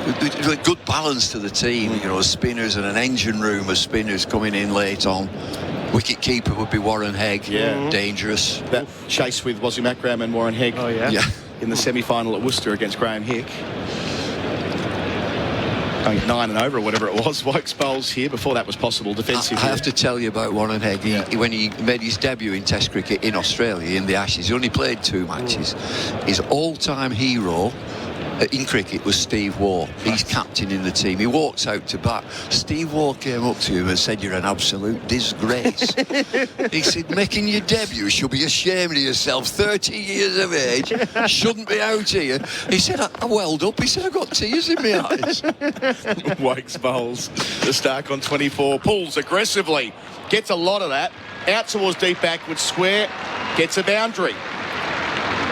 With good balance to the team, you know, spinners and an engine room of spinners coming in late on. Wicket keeper would be Warren Hegg. Yeah. Dangerous. That chase with Wasim Akram and Warren Hegg. Oh, yeah. In the semi-final at Worcester against Graham Hick. Going 9 and over or whatever it was. Wokes bowls here. Before that was possible defensively. I have to tell you about Warren Hegg. When he made his debut in Test cricket in Australia in the Ashes, he only played 2 matches. His all-time hero in cricket was Steve Waugh. He's captain in the team. He walks out to bat. Steve Waugh came up to him and said, "You're an absolute disgrace." He said, "Making your debut, you should be ashamed of yourself. 30 years of age, shouldn't be out here." He said, I welled up. He said, "I got tears in my eyes." Wokes bowls. The Stark on 24. Pulls aggressively. Gets a lot of that. Out towards deep backward square. Gets a boundary.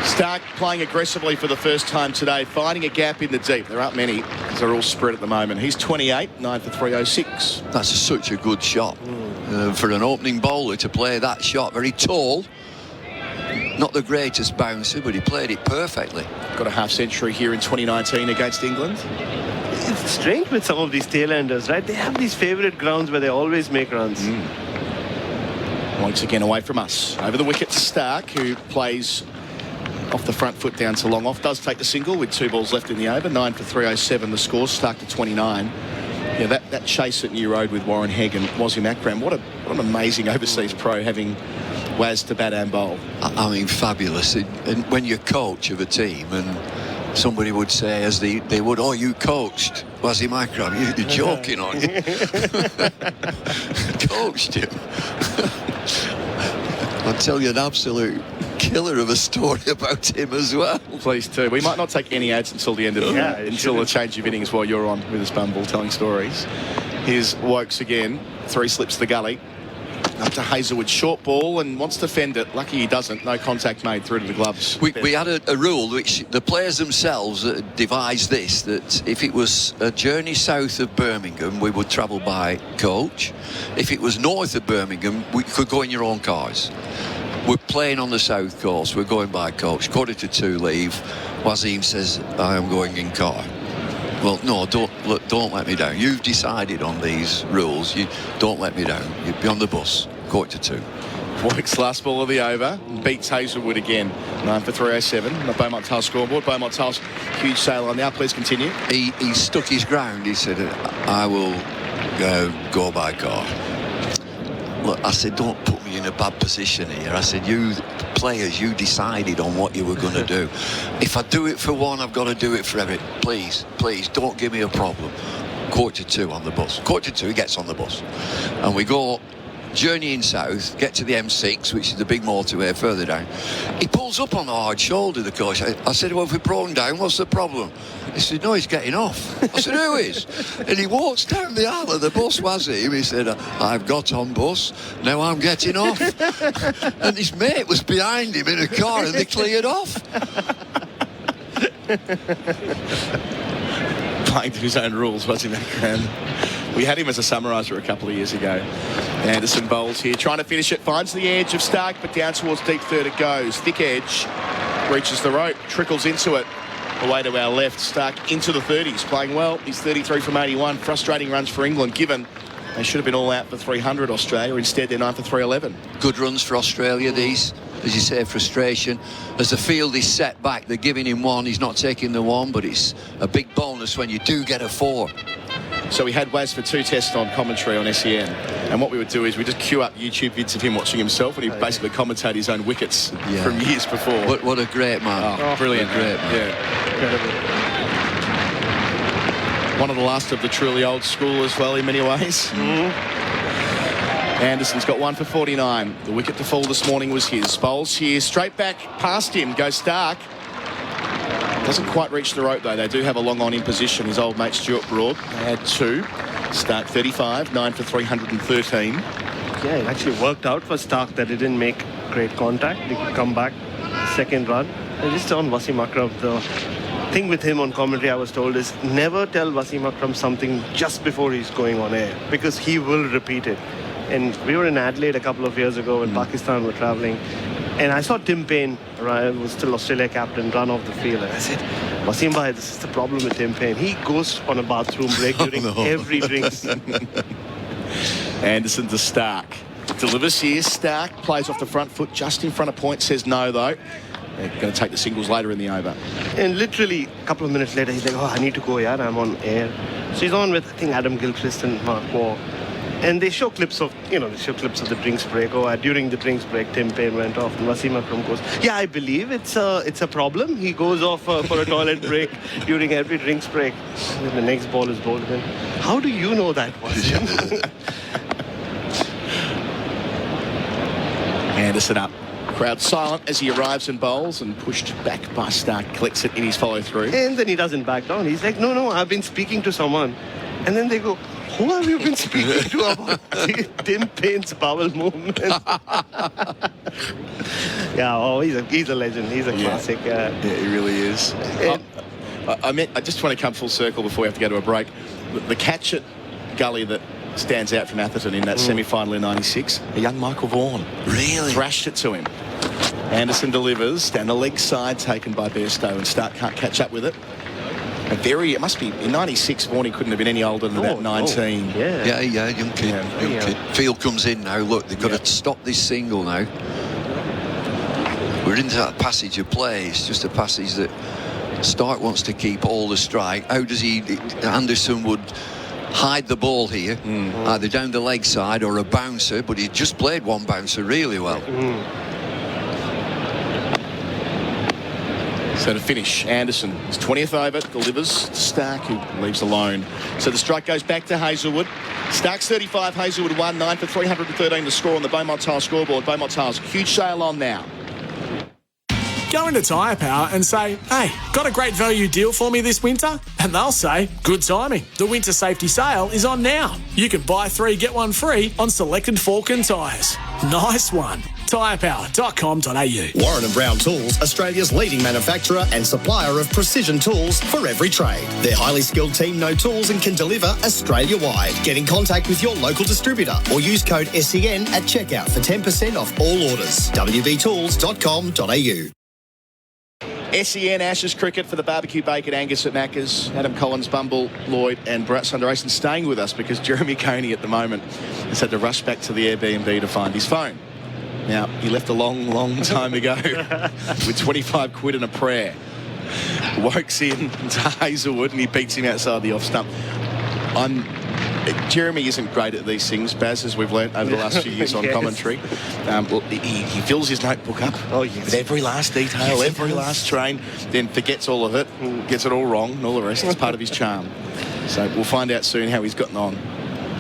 Stark playing aggressively for the first time today, finding a gap in the deep. There aren't many, because they're all spread at the moment. He's 28, 9 for 306. That's such a good shot for an opening bowler to play that shot. Very tall. Not the greatest bouncer, but he played it perfectly. Got a half-century here in 2019 against England. It's strange with some of these tail-enders, right? They have these favourite grounds where they always make runs. Once again away from us. Over the wicket to Stark, who plays off the front foot down to long off. Does take the single with 2 balls left in the over. 9 for 307 the score. Stark to 29. Yeah, that chase at New Road with Warren Hegg and Wasim Akram. What an amazing overseas pro, having Waz to bat and bowl. I mean, fabulous. And when you're coach of a team and somebody would say, as they would, "Oh, you coached Wasim Akram." You're joking, aren't you? Coached him. I'll tell you an absolute killer of a story about him as well. Please do. We might not take any ads until the end of until the change of innings while you're on with us, Bumble, telling stories. Here's Wokes again. 3 slips the gully. Up to Hazelwood, short ball, and wants to fend it. Lucky he doesn't. No contact made through to the gloves. We had a rule which the players themselves devised this, that if it was a journey south of Birmingham, we would travel by coach. If it was north of Birmingham, we could go in your own cars. We're playing on the south coast. We're going by coach. 1:45 leave. Wasim says, "I am going in car." Well, no, don't let me down. You've decided on these rules. You don't let me down. You'll be on the bus. 1:45. Wokes last ball of the over. Beats Hazelwood again. 9 for 307. The Beaumont Tile scoreboard. Beaumont Tile's huge sail on now. Please continue. He stuck his ground. He said, "I will go by car." Look, I said, "Don't put me in a bad position here." I said, "You players, you decided on what you were going to do. If I do it for one, I've got to do it for every. Please, don't give me a problem." 1:45 on the bus. 1:45, he gets on the bus. And we go journeying south, get to the M6, which is the big motorway further down. He pulls up on the hard shoulder, the coach. I said, "Well, if we're broken down, what's the problem?" He said, "No, he's getting off." I said, "Who is?" And he walks down the aisle of the bus, was him. He said, "I've got on bus, now I'm getting off." And his mate was behind him in a car and they cleared off. Playing to his own rules, wasn't he? We had him as a summariser a couple of years ago. Anderson bowls here, trying to finish it. Finds the edge of Stark, but down towards deep third it goes. Thick edge, reaches the rope, trickles into it. Away to our left, Stark into the 30s, playing well. He's 33 from 81. Frustrating runs for England, given they should have been all out for 300 Australia. Instead, they're 9 for 311. Good runs for Australia, these. as you say, frustration. As the field is set back, they're giving him one. He's not taking the one, but it's a big bonus when you do get a 4. So we had Waz for 2 tests on commentary on SEN, and what we would do is we just queue up YouTube vids of him watching himself, and he'd basically commentate his own wickets from years before. What a great man. Oh, brilliant. Great man. Yeah. Incredible. One of the last of the truly old school as well in many ways. Anderson's got 1 for 49. The wicket to fall this morning was his. Bowls here, straight back past him, goes Stark. Doesn't quite reach the rope though. They do have a long on in position. His old mate Stuart Broad. They had 2. Stark 35, 9 for 313. Yeah, it actually worked out for Stark that he didn't make great contact. He could come back, second run. And just on Wasim Akram, the thing with him on commentary, I was told, is never tell Wasim Akram something just before he's going on air, because he will repeat it. And we were in Adelaide a couple of years ago when Pakistan were travelling, and I saw Tim Payne, who was still Australia captain, run off the field, and I said, Wasim bhai, this is the problem with Tim Payne. He goes on a bathroom break during every drinks. Anderson to Stark. Delivers here. Stark plays off the front foot just in front of point. Says no, though. They're going to take the singles later in the over. And literally a couple of minutes later, he's like, oh, I need to go, yeah, I'm on air. So he's on with, I think, Adam Gilchrist and Mark Waugh. And they show clips of, the drinks break. Oh, during the drinks break, Tim Payne went off. And Wasim Akram goes, yeah, I believe it's a problem. He goes off for a toilet break during every drinks break. And then the next ball is bowled in. How do you know that, Wasim? Anderson up. Crowd silent as he arrives and bowls, and pushed back by Stark. Collects it in his follow-through. And then he doesn't back down. He's like, no, I've been speaking to someone. And then they go, who have you been speaking to about Tim Payne's bowel movement? He's a legend. He's a classic. Yeah, he really is. I just want to come full circle before we have to go to a break. The catch at Gully that stands out from Atherton in that semi-final in 96, a young Michael Vaughan. Really? Thrashed it to him. Anderson delivers down the leg side, taken by Bairstow, and Stark can't catch up with it. It must be, in 96, Vaughan couldn't have been any older than about 19. Yeah, young kid. Field comes in now. Look, they've got to stop this single now. We're into that passage of play. It's just a passage that Stark wants to keep all the strike. How does he? Anderson would hide the ball here, either down the leg side or a bouncer, but he just played one bouncer really well. So to finish, Anderson, his 20th over, delivers Stark, who leaves alone. So the strike goes back to Hazelwood. Stark's 35, Hazelwood 1, 9 for 313 to score on the Beaumont Tile scoreboard. Beaumont Tile's huge sale on now. Go into Tyre Power and say, hey, got a great value deal for me this winter? And they'll say, good timing. The winter safety sale is on now. You can buy 3, get 1 free on selected Falcon tyres. Nice one. Tyrepower.com.au. Warren & Brown Tools, Australia's leading manufacturer and supplier of precision tools for every trade. Their highly skilled team know tools and can deliver Australia-wide. Get in contact with your local distributor or use code SEN at checkout for 10% off all orders. wbtools.com.au. SEN Ashes cricket for the barbecue bacon Angus at Macca's. Adam Collins, Bumble, Lloyd and Bharat Sundaresan staying with us because Jeremy Coney at the moment has had to rush back to the Airbnb to find his phone. Now, he left a long time ago with 25 quid and a prayer. Wokes in to Hazelwood and he beats him outside the off stump. Jeremy isn't great at these things, Baz, as we've learnt over the last few years on commentary. He fills his notebook up with every last detail, every last train, then forgets all of it, gets it all wrong, and all the rest. It's part of his charm. So we'll find out soon how he's gotten on.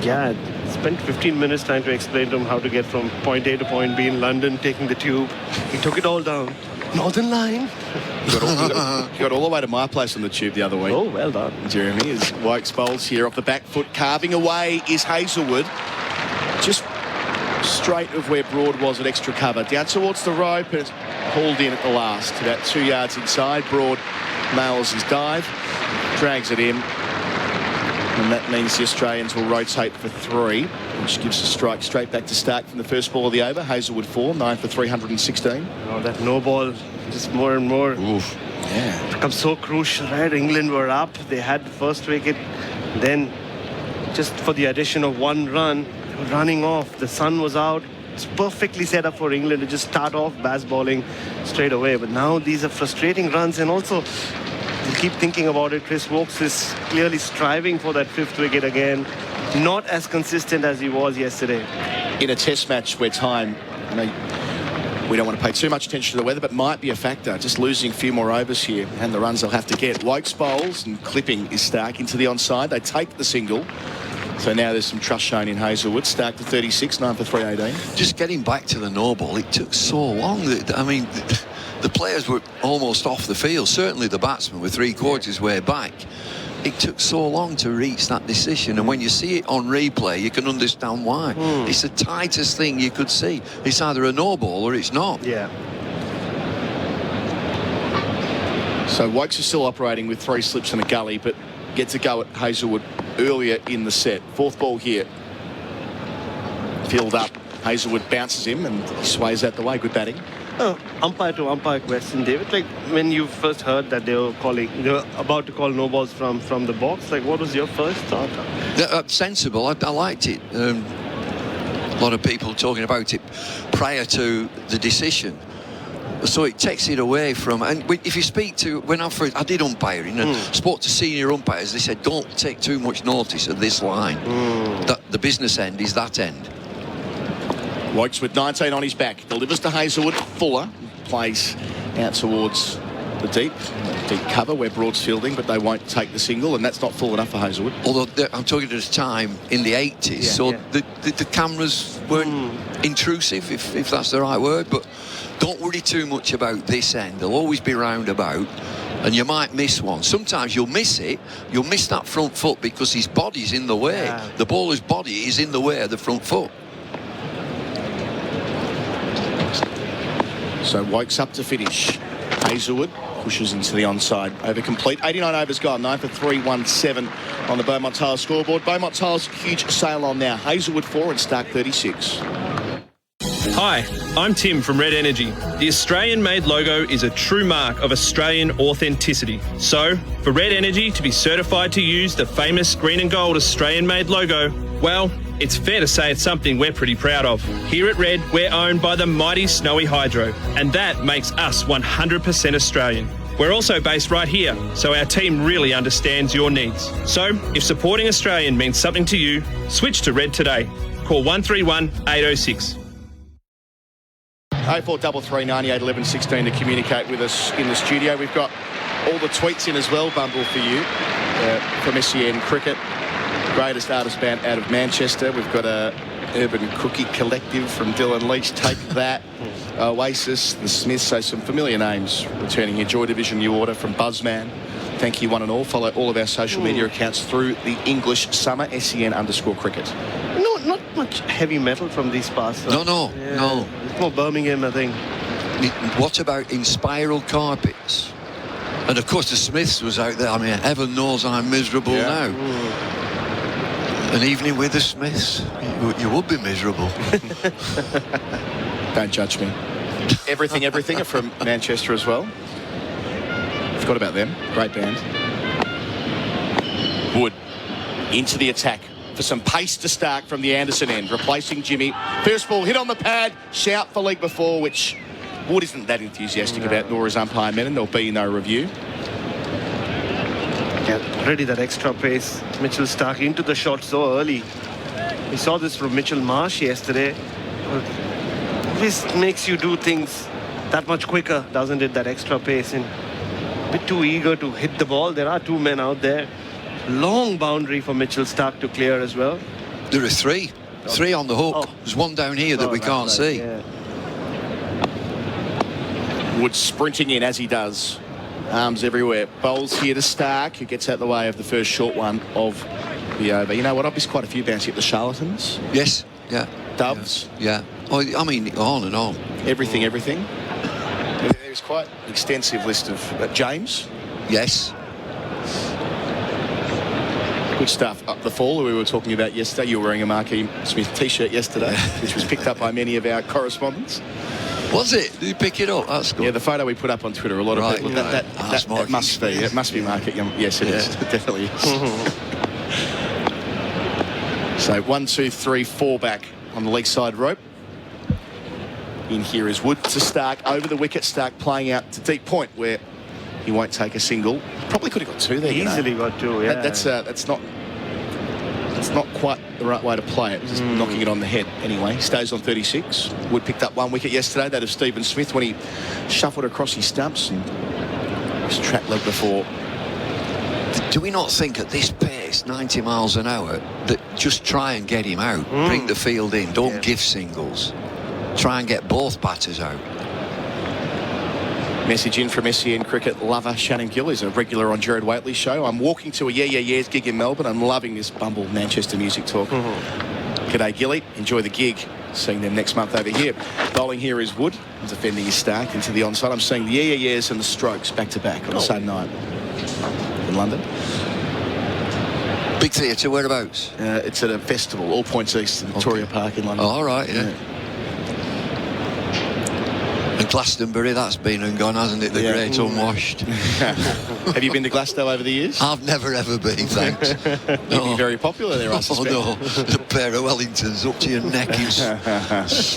Yeah, spent 15 minutes trying to explain to him how to get from point A to point B in London, taking the tube. He took it all down. Northern Line. He got all the way to my place on the tube the other week. Oh, well done. Jeremy, as Wokes bowls here off the back foot. Carving away is Hazelwood. Just straight of where Broad was at extra cover. Down towards the rope and it's hauled in at the last. About 2 yards inside. Broad nails his dive. Drags it in. And that means the Australians will rotate for 3, which gives a strike straight back to Stark from the first ball of the over. Hazelwood 4, 9 for 316. Oh, that no ball, just more and more. Oof. Yeah. It becomes so crucial, right? England were up. They had the first wicket. Then, just for the addition of 1 run, running off. The sun was out. it's perfectly set up for England to just start off bowling straight away. But now these are frustrating runs, and also you keep thinking about it. Chris Woakes is clearly striving for that 5th wicket again. Not as consistent as he was yesterday. In a test match where time, we don't want to pay too much attention to the weather, but might be a factor. Just losing a few more overs here and the runs they'll have to get. Woakes bowls and clipping is Stark into the onside. They take the single. So now there's some trust shown in Hazelwood. Stark to 36, 9 for 318. Just getting back to the no ball, it took so long. The players were almost off the field. Certainly the batsmen were 3/4 way back. It took so long to reach that decision, and when you see it on replay, you can understand why. It's the tightest thing you could see. It's either a no ball or it's not. Yeah. So Woakes is still operating with 3 slips and a gully, but gets a go at Hazelwood earlier in the set. 4th ball here. Field up. Hazelwood bounces him and sways out the way. Good batting. Umpire to umpire question, David. Like, when you first heard that they were about to call no balls from the box, like, what was your first thought? Sensible. I liked it. A lot of people talking about it prior to the decision. So it takes it away from, and if you speak to, when I did umpiring and spoke to senior umpires, they said don't take too much notice of this line. That the business end is that end. Woakes with 19 on his back. Delivers to Hazelwood. Fuller plays out towards the deep cover where Broad's fielding, but they won't take the single, and that's not full enough for Hazelwood. Although I'm talking at a time in the 80s, the cameras weren't intrusive, if that's the right word, but don't worry too much about this end. They'll always be roundabout, and you might miss one. Sometimes you'll miss it. You'll miss that front foot because his body's in the way. Yeah. The bowler's body is in the way of the front foot. So Woakes up to finish. Hazelwood pushes into the onside. Over complete. 89 overs gone. 9 for 317 on the Beaumont Tiles scoreboard. Beaumont Tiles huge sale on now. Hazelwood 4 and Stark 36. Hi, I'm Tim from Red Energy. The Australian-made logo is a true mark of Australian authenticity. So, for Red Energy to be certified to use the famous green and gold Australian-made logo, well, it's fair to say it's something we're pretty proud of. Here at Red, we're owned by the mighty Snowy Hydro, and that makes us 100% Australian. We're also based right here, so our team really understands your needs. So, if supporting Australian means something to you, switch to Red today. Call 131 806. 0433 98 11 16 to communicate with us in the studio. We've got all the tweets in as well, Bumble, for you from SEN Cricket. Greatest artist band out of Manchester. We've got a Urban Cookie Collective from Dylan Leach. Take that. Oasis, the Smiths, so some familiar names returning here. Joy Division New Order from Buzzman. Thank you, one and all. Follow all of our social media accounts through the English Summer, SEN_cricket. No, not much heavy metal from these parts. No. It's more Birmingham, I think. What about in spiral carpets? And of course the Smiths was out there. I mean, heaven knows I'm miserable now. An evening with the Smiths, you would be miserable. Don't judge me. Everything are from Manchester as well. Forgot about them. Great band. Wood into the attack for some pace to Stark from the Anderson end, replacing Jimmy. First ball hit on the pad, shout for leg before, which Wood isn't that enthusiastic about, nor is umpire Menon. There'll be no review. Yeah, already that extra pace. Mitchell Stark into the shot so early. We saw this from Mitchell Marsh yesterday. This makes you do things that much quicker, doesn't it? That extra pace, and a bit too eager to hit the ball. There are 2 men out there. Long boundary for Mitchell Stark to clear as well. There are 3 on the hook. There's one down here that we can't see. Yeah. Wood sprinting in as he does. Arms everywhere. Bowls here to Stark, who gets out the way of the first short one of the over. You know what? I've missed quite a few bounces at the Charlatans. Yes. Yeah. Dubs. Yeah. Oh, I mean, on and on. Everything. There's quite an extensive list of James. Yes. Good stuff. Up the fall, who we were talking about yesterday. You were wearing a Marquis Smith t-shirt yesterday, which was picked up by many of our correspondents. Was it? Did you pick it up? That's good. Yeah, the photo we put up on Twitter, a lot of people. That must be. It must be Market Young. Yes, it is. It definitely is. So 1, 2, 3, 4 back on the leg side rope. in here is Wood to Stark over the wicket. Stark playing out to deep point where he won't take a single. Probably could have got two there. Easily got two. Yeah. That's not quite the right way to play it. Just knocking it on the head anyway. Stays on 36. Wood picked up one wicket yesterday, that of Stephen Smith, when he shuffled across his stumps and was track leg before. Do we not think at this pace, 90 miles an hour, that just try and get him out, bring the field in, don't give singles, try and get both batters out? Message in from SEN cricket lover Shannon Gill, is a regular on Jarrod Waitley's show. I'm walking to a Yeahs gig in Melbourne. I'm loving this Bumble Manchester music talk. G'day Gilly, enjoy the gig. Seeing them next month over here. Bowling here is Wood, defending is Stark into the onside. I'm seeing the Yeahs and the Strokes back to back on the same night in London. Big theatre, whereabouts? It's at a festival, All Points East in Victoria Park in London. Oh, all right, yeah. And Glastonbury, that's been and gone, hasn't it? The great unwashed. Have you been to Glasgow over the years? I've never ever been, thanks. You'd be very popular there, I suspect. Oh, no. The pair of Wellingtons up to your neck is...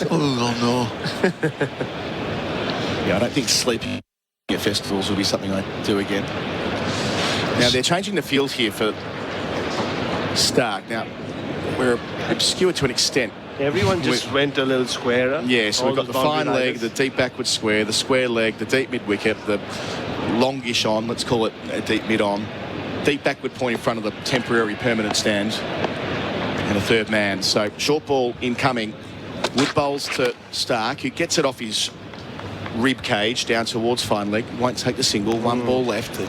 oh, no. Yeah, I don't think sleeping at festivals will be something I do again. Now, they're changing the field here for Stark. Now, we're obscure to an extent. Everyone just went a little squarer. Yeah, so we've got the fine leg, the deep backward square, the square leg, the deep mid-wicket, the longish on, let's call it a deep mid-on, deep backward point in front of the temporary permanent stand, and a third man. So short ball incoming. Wood bowls to Stark, who gets it off his rib cage down towards fine leg. Won't take the single. One ball left. They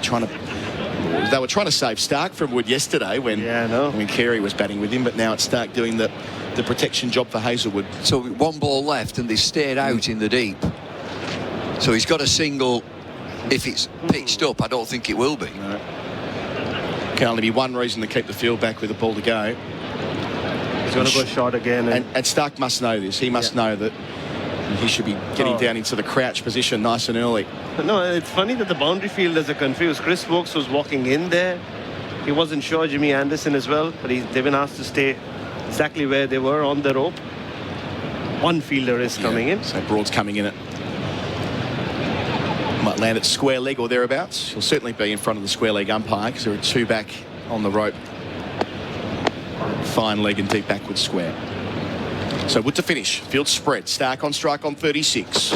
were trying to save Stark from Wood yesterday when Carey was batting with him, but now it's Stark doing the protection job for Hazelwood. So one ball left and they stayed out in the deep. So he's got a single. If it's pitched up, I don't think it will be. No. Can only be one reason to keep the field back with the ball to go. He's going to go short again. And Stark must know this. He must know that he should be getting down into the crouch position nice and early. No, it's funny that the boundary fielders are confused. Chris Wokes was walking in there. He wasn't sure. Jimmy Anderson as well. But they've been asked to stay exactly where they were on the rope. One fielder is coming in. So Broad's coming in. Might land at square leg or thereabouts. He'll certainly be in front of the square leg umpire because there are two back on the rope. Fine leg and deep backward square. So Wood to finish. Field spread. Stark on strike on 36.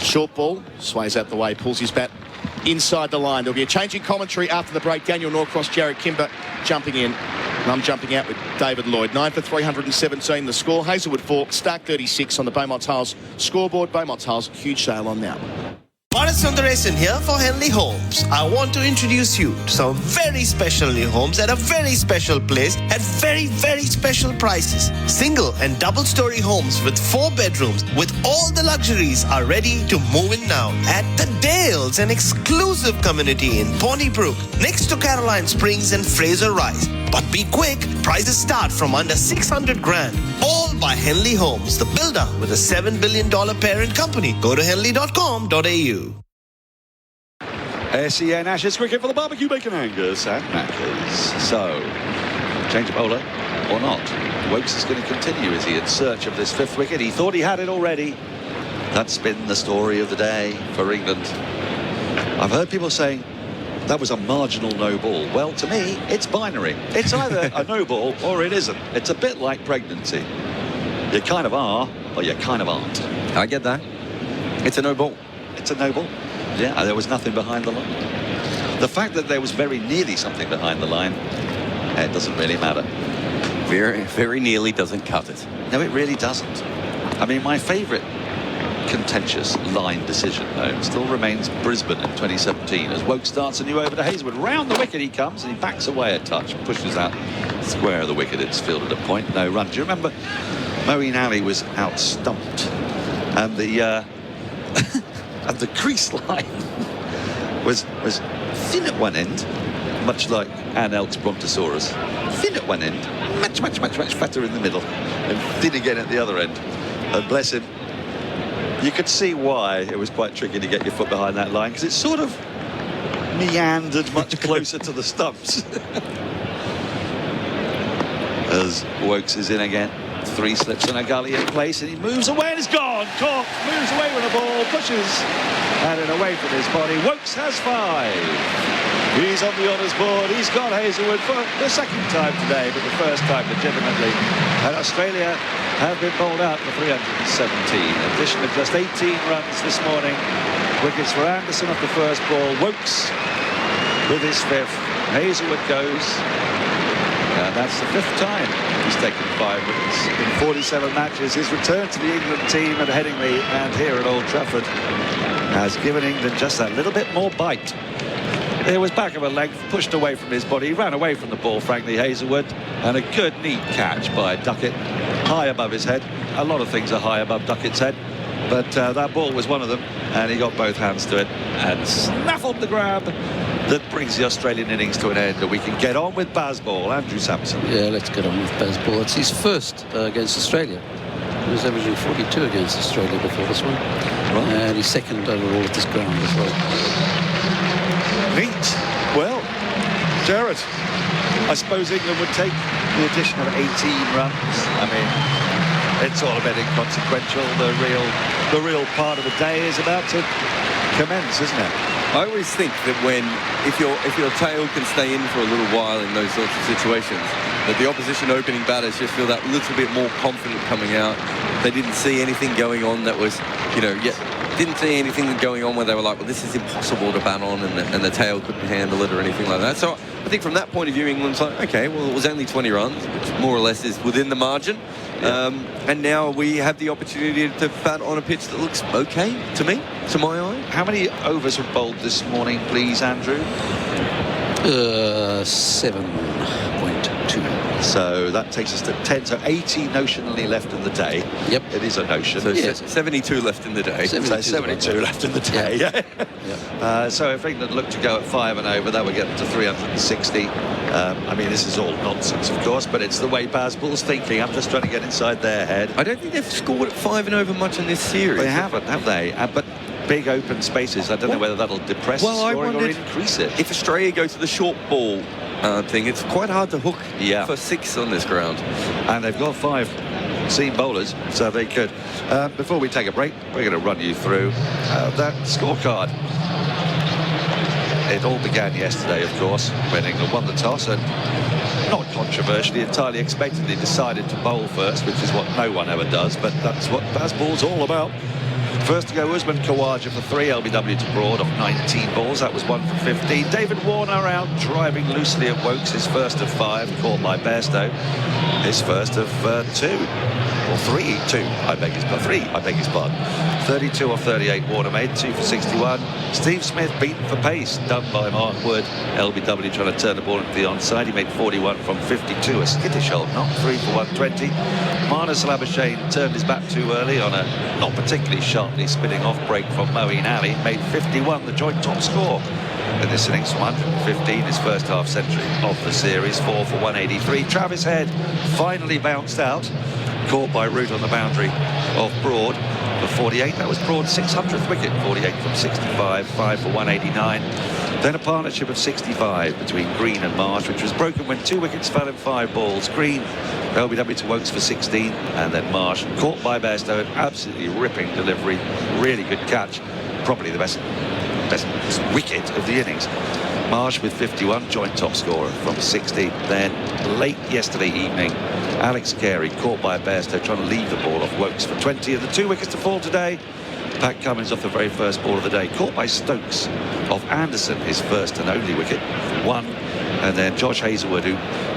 Short ball. Sways out the way. Pulls his bat inside the line. There'll be a change in commentary after the break. Daniel Norcross, Jarrod Kimber jumping in. And I'm jumping out with David Lloyd. 9 for 317 the score. Hazelwood 4, Stark 36 on the Beaumont Tiles scoreboard. Beaumont Tiles, huge sale on now. Bharat Sundaresan here for Henley Homes. I want to introduce you to some very special new homes at a very special place at very, very special prices. Single and double-story homes with 4 bedrooms with all the luxuries are ready to move in now at The Dales, an exclusive community in Ponnybrook, next to Caroline Springs and Fraser Rise. But be quick, prices start from under 600 grand. All by Henley Homes, the builder with a $7 billion parent company. Go to henley.com.au. SEN Ashes cricket for the barbecue, bacon, Angus and Maccas. So, change of bowler or not? Wokes is going to continue. Is he in search of this 5th wicket? He thought he had it already. That's been the story of the day for England. I've heard people saying that was a marginal no ball. Well, to me, it's binary. It's either a no ball or it isn't. It's a bit like pregnancy. You kind of are or you kind of aren't. I get that. It's a no ball. It's a no ball. Yeah, there was nothing behind the line. The fact that there was very nearly something behind the line, it doesn't really matter. Very, very nearly doesn't cut it. No, it really doesn't. I mean, my favourite contentious line decision, though, still remains Brisbane in 2017 as Woke starts a new over to Hazelwood. Round the wicket he comes and he backs away a touch, pushes out square of the wicket. It's fielded a point, no run. Do you remember Moeen Ali was out-stumped and the and the crease line was thin at one end, much like Anne Elk's Brontosaurus. Thin at one end, much fatter in the middle, and thin again at the other end. And bless him, you could see why it was quite tricky to get your foot behind that line, because it sort of meandered much closer to the stumps. As Wokes is in again. 3 slips in a gully in place, and he moves away and it's gone. Cork moves away with the ball, pushes and it away from his body. Wokes has 5. He's on the honours board. He's got Hazelwood for the second time today, but the first time legitimately. And Australia have been bowled out for 317. Addition of just 18 runs this morning. Wickets for Anderson off the first ball. Wokes with his 5th. Hazelwood goes. And that's the 5th time he's taken 5 wickets in 47 matches. His return to the England team at Headingley and here at Old Trafford has given England just that little bit more bite. It was back of a length, pushed away from his body. He ran away from the ball, frankly, Hazelwood. And a good, neat catch by Duckett, high above his head. A lot of things are high above Duckett's head. But that ball was one of them. And he got both hands to it and snaffled the grab that brings the Australian innings to an end. And we can get on with Bazball. Andrew Sampson. Yeah, let's get on with Bazball. It's his first against Australia. He was averaging 42 against Australia before this one. Right. And he's second overall at this ground as well. Neat. Well, Jarrod, I suppose England would take the addition of 18 runs. I mean, it's all a bit inconsequential. The real part of the day is about to commence, isn't it? I always think that if your tail can stay in for a little while in those sorts of situations, that the opposition opening batters just feel that little bit more confident coming out. They didn't see anything going on that was, didn't see anything going on where they were like, well, this is impossible to bat on, and the tail couldn't handle it or anything like that. So I think from that point of view, England's like, okay, well, it was only 20 runs, which more or less is within the margin. Yeah. And now we have the opportunity to bat on a pitch that looks okay to me, to my eye. How many overs were bowled this morning, please, Andrew? 7.2. So that takes us to 10. So 80 notionally left in the day. Yep. It is a notion. So 72 left in the day. 72 left in the day. Yeah. Yeah. So if England look to go at 5 and over, that would get them to 360. I mean, this is all nonsense, of course, but it's the way Bazball's thinking. I'm just trying to get inside their head. I don't think they've scored at 5 and over much in this series. They haven't, have they? But big open spaces. I don't know whether that'll depress scoring or increase it. If Australia go to the short ball thing, it's quite hard to hook for 6 on this ground. And they've got 5 seam bowlers, so they could. Before we take a break, we're going to run you through that scorecard. It all began yesterday, of course, when England won the toss and, not controversially, entirely expectedly decided to bowl first, which is what no one ever does, but that's what Bazball's all about. First to go, Usman Khawaja for 3, LBW to Broad off 19 balls. That was 1 for 15. David Warner out driving loosely at Wokes, his first of 5, caught by Bairstow, his first of 2. Or 3, I beg his pardon. 32 off 38, Warner made 2 for 61. Steve Smith beaten for pace, done by Mark Wood. LBW trying to turn the ball into the onside. He made 41 from 52, a skittish old knock, 3 for 120. Marnus Labuschagne turned his bat too early on a not particularly sharply spinning off break from Moeen Ali. Made 51, the joint top score in this innings, 115, his first half century of the series. 4 for 183. Travis Head finally bounced out, caught by Root on the boundary of Broad for 48. That was Broad's 600th wicket, 48 from 65, 5 for 189. Then a partnership of 65 between Green and Marsh, which was broken when 2 wickets fell in 5 balls. Green, LBW to Wokes for 16, and then Marsh, caught by Bairstow, an absolutely ripping delivery, really good catch, probably the best wicket of the innings. Marsh with 51, joint top scorer from 60. Then late yesterday evening, Alex Carey caught by Bairstow trying to leave the ball off Wokes for 20. And the 2 wickets to fall today, Pat Cummins off the very first ball of the day, caught by Stokes off Anderson, his first and only wicket, 1. And then Josh Hazelwood, who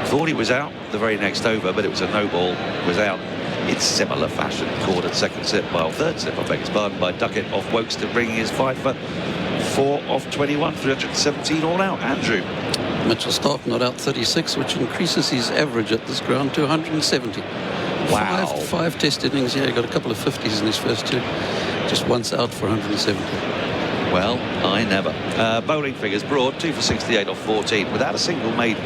thought he was out the very next over, but it was a no ball, was out in similar fashion, caught at third slip, I beg his pardon, by Duckett off Wokes to bring his 5 for 4 off 21, 317 all out. Andrew. Mitchell Stark not out 36, which increases his average at this ground to 170. Wow. 5 test innings. Yeah, he got a couple of 50s in his first 2. Just once out for 170. Well, I never. Bowling figures, Broad 2 for 68 off 14 without a single maiden.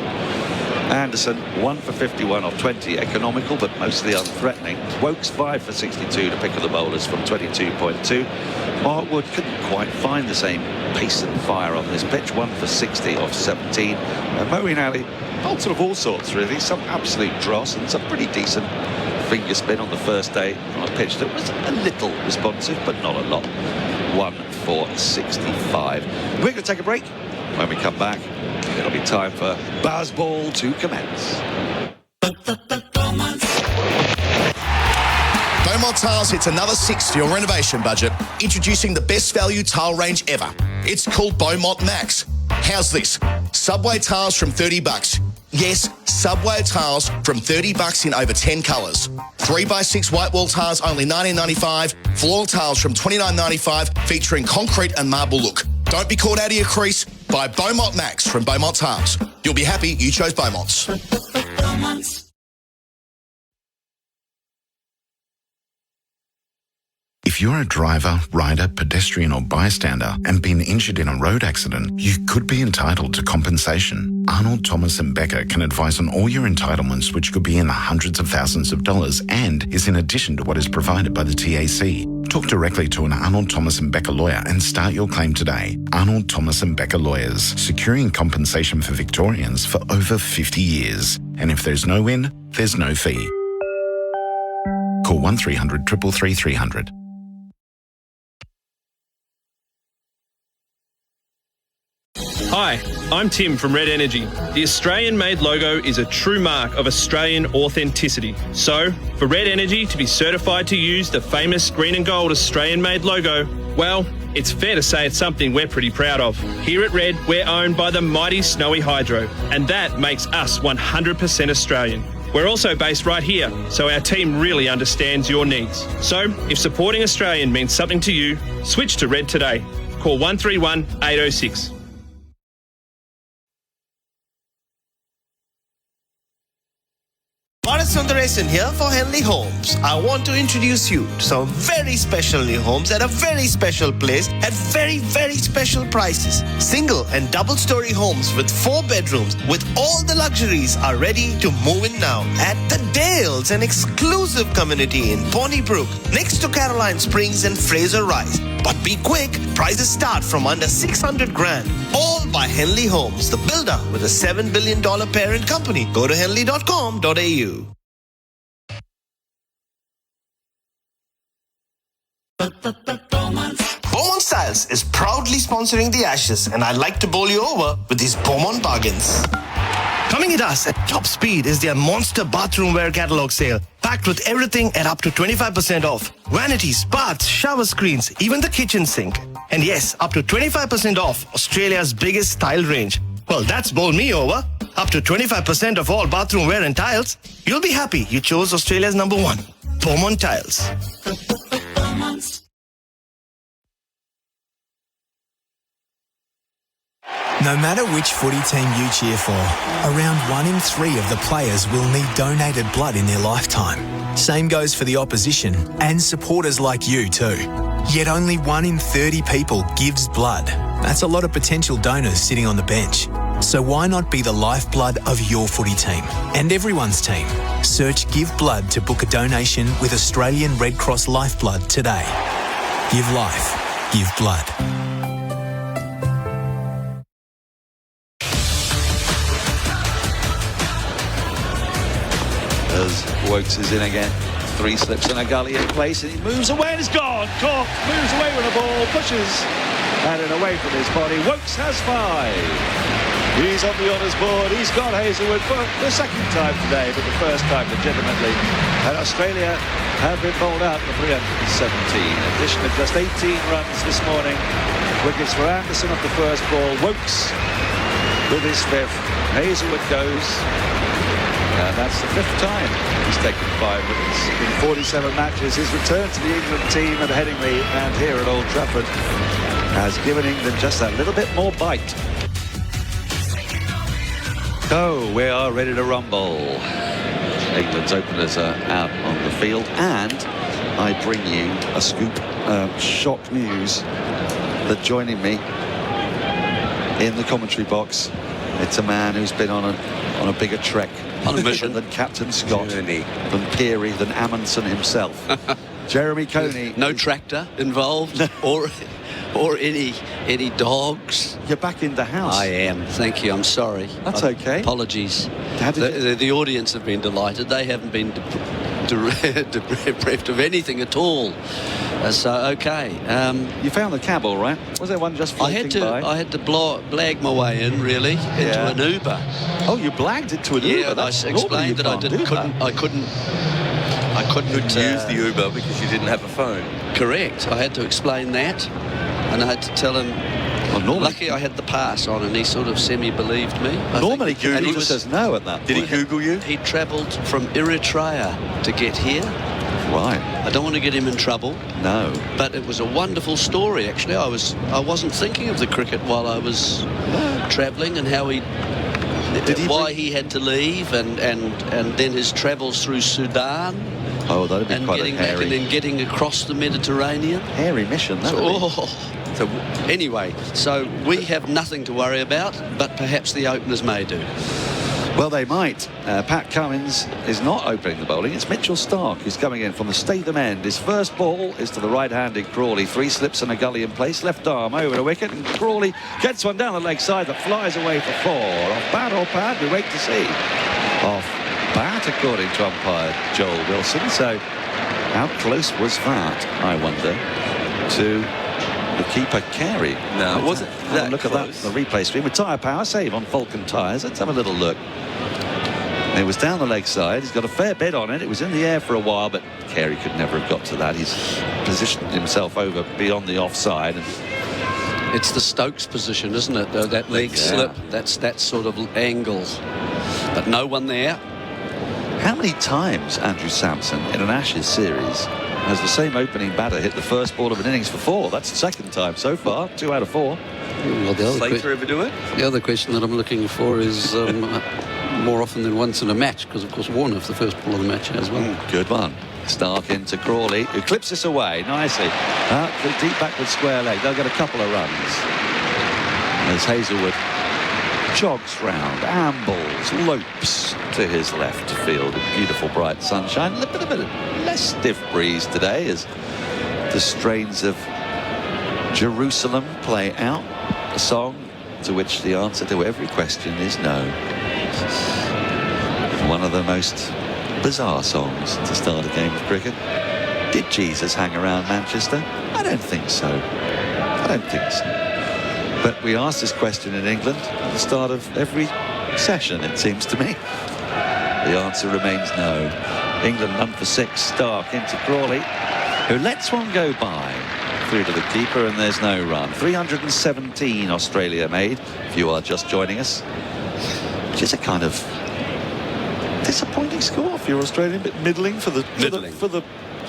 Anderson 1 for 51 off 20, economical but mostly unthreatening. Wokes 5 for 62 to pick of the bowlers from 22.2. Mark Wood couldn't quite find the same pace and fire on this pitch, 1 for 60 off 17. And Moeen Ali, sort of all sorts really, some absolute dross and some pretty decent finger spin on the first day on a pitch that was a little responsive, but not a lot. 1 for 65. We're going to take a break. When we come back, it'll be time for Bazball to commence. Beaumont Tiles hits another 6 for your renovation budget, introducing the best value tile range ever. It's called Beaumont Max. How's this? Subway tiles from $30. Yes, Subway tiles from $30 in over 10 colours. 3x6 white wall tiles only $19.95. Floor tiles from $29.95 featuring concrete and marble look. Don't be caught out of your crease. Buy Beaumont Max from Beaumont Tiles. You'll be happy you chose Beaumont's. If you're a driver, rider, pedestrian or bystander and been injured in a road accident, you could be entitled to compensation. Arnold, Thomas and Becker can advise on all your entitlements, which could be in the hundreds of thousands of dollars and is in addition to what is provided by the TAC. Talk directly to an Arnold, Thomas and Becker lawyer and start your claim today. Arnold, Thomas and Becker Lawyers, securing compensation for Victorians for over 50 years. And if there's no win, there's no fee. Call 1300 333 300. Hi, I'm Tim from Red Energy. The Australian-made logo is a true mark of Australian authenticity. So, for Red Energy to be certified to use the famous green and gold Australian-made logo, well, it's fair to say it's something we're pretty proud of. Here at Red, we're owned by the mighty Snowy Hydro, and that makes us 100% Australian. We're also based right here, so our team really understands your needs. So, if supporting Australian means something to you, switch to Red today. Call 131 806. Bharat Sundaresan here for Henley Homes. I want to introduce you to some very special new homes at a very special place at very, very special prices. Single and double-story homes with 4 bedrooms with all the luxuries are ready to move in now at The Dales, an exclusive community in Ponnybrook next to Caroline Springs and Fraser Rise. But be quick, prices start from under 600 grand. All by Henley Homes, the builder with a $7 billion parent company. Go to henley.com.au. Beaumont Styles is proudly sponsoring the Ashes, and I'd like to bowl you over with these Beaumont bargains. Coming at us at top speed is their monster bathroom wear catalog sale, packed with everything at up to 25% off. Vanities, baths, shower screens, even the kitchen sink. And yes, up to 25% off Australia's biggest tile range. Well, that's bowled me over. Up to 25% of all bathroom wear and tiles. You'll be happy you chose Australia's #1, Beaumont Tiles. No matter which footy team you cheer for, around 1 in 3 of the players will need donated blood in their lifetime. Same goes for the opposition and supporters like you too. Yet only 1 in 30 people gives blood. That's a lot of potential donors sitting on the bench. So why not be the lifeblood of your footy team and everyone's team? Search Give Blood to book a donation with Australian Red Cross Lifeblood today. Give life. Give blood. As Wokes is in again. 3 slips in a gully in place and he moves away and it's gone. Cork moves away with the ball, pushes and away from his body. Wokes has 5. He's on the honours board. He's got Hazelwood for the second time today, but the first time legitimately. And Australia have been bowled out for 317. Addition of just 18 runs this morning. Wickets for Anderson off the first ball. Wokes with his 5th. Hazelwood goes. And that's the 5th time he's taken 5 wickets in 47 matches. His return to the England team at Headingley and here at Old Trafford has given England just that little bit more bite. So we are ready to rumble. England's openers are out on the field, and I bring you a scoop, shock news that joining me in the commentary box. It's a man who's been on a bigger trek, on a mission than Captain Scott, than Peary, than Amundsen himself. Jeremy Coney. No tractor involved, or any dogs. You're back in the house. I am. Thank you. I'm sorry. That's okay. Apologies. The audience have been delighted. They haven't been bereft of anything at all. So okay. You found the cab all right? Was there one just floating by? I had to blag my way in really into an Uber. Oh, you blagged into an Uber? Yeah, and I explained that I couldn't use the Uber because you didn't have a phone. Correct. I had to explain that, and I had to tell him. Lucky I had the pass on, and he sort of semi-believed me. Normally Google just says no at that point. Did he Google you? He travelled from Eritrea to get here. Right. I don't want to get him in trouble. No. But it was a wonderful story, actually. I wasn't thinking of the cricket while I was travelling, and how why he had to leave, and then his travels through Sudan. Oh, that'd be quite getting a hairy... back and then getting across the Mediterranean. Hairy mission, that would be. So anyway, so we have nothing to worry about, but perhaps the openers may do. Well, they might. Pat Cummins is not opening the bowling. It's Mitchell Stark who's coming in from the Statham end. His first ball is to the right-handed Crawley. 3 slips and a gully in place. Left arm over the wicket, and Crawley gets one down the leg side that flies away for 4. Off bat or pad, we wait to see. Off bat, according to umpire Joel Wilson. So how close was that, I wonder, to the keeper Carey? No, it wasn't that look close. at that, the replay screen with tyre power save on Falcon tyres. Let's have a little look. It was down the leg side. He's got a fair bit on it. It was in the air for a while, but Carey could never have got to that. He's positioned himself over beyond the offside. And it's the Stokes position, isn't it? That leg slip. That's that sort of angle. But no one there. How many times, Andrew Sampson, in an Ashes series, has the same opening batter hit the first ball of an innings for 4? That's the second time so far. 2 out of 4. Well, Slater ever do it? The other question that I'm looking for is more often than once in a match, because of course Warner for the first ball of the match as well. Good one. Stark into Crawley, who clips this away nicely. Deep backward square leg. They'll get a couple of runs. As Hazelwood jogs round, ambles, lopes to his left field. Beautiful bright sunshine. A bit less stiff breeze today as the strains of Jerusalem play out. A song to which the answer to every question is no. One of the most bizarre songs to start a game of cricket. Did Jesus hang around Manchester? I don't think so. I don't think so. But we ask this question in England at the start of every session, it seems to me. The answer remains no. England none for 6. Stark into Crawley, who lets one go by. Through to the keeper, and there's no run. 317 Australia made, if you are just joining us. Which is a kind of disappointing score for your Australian, a bit middling for the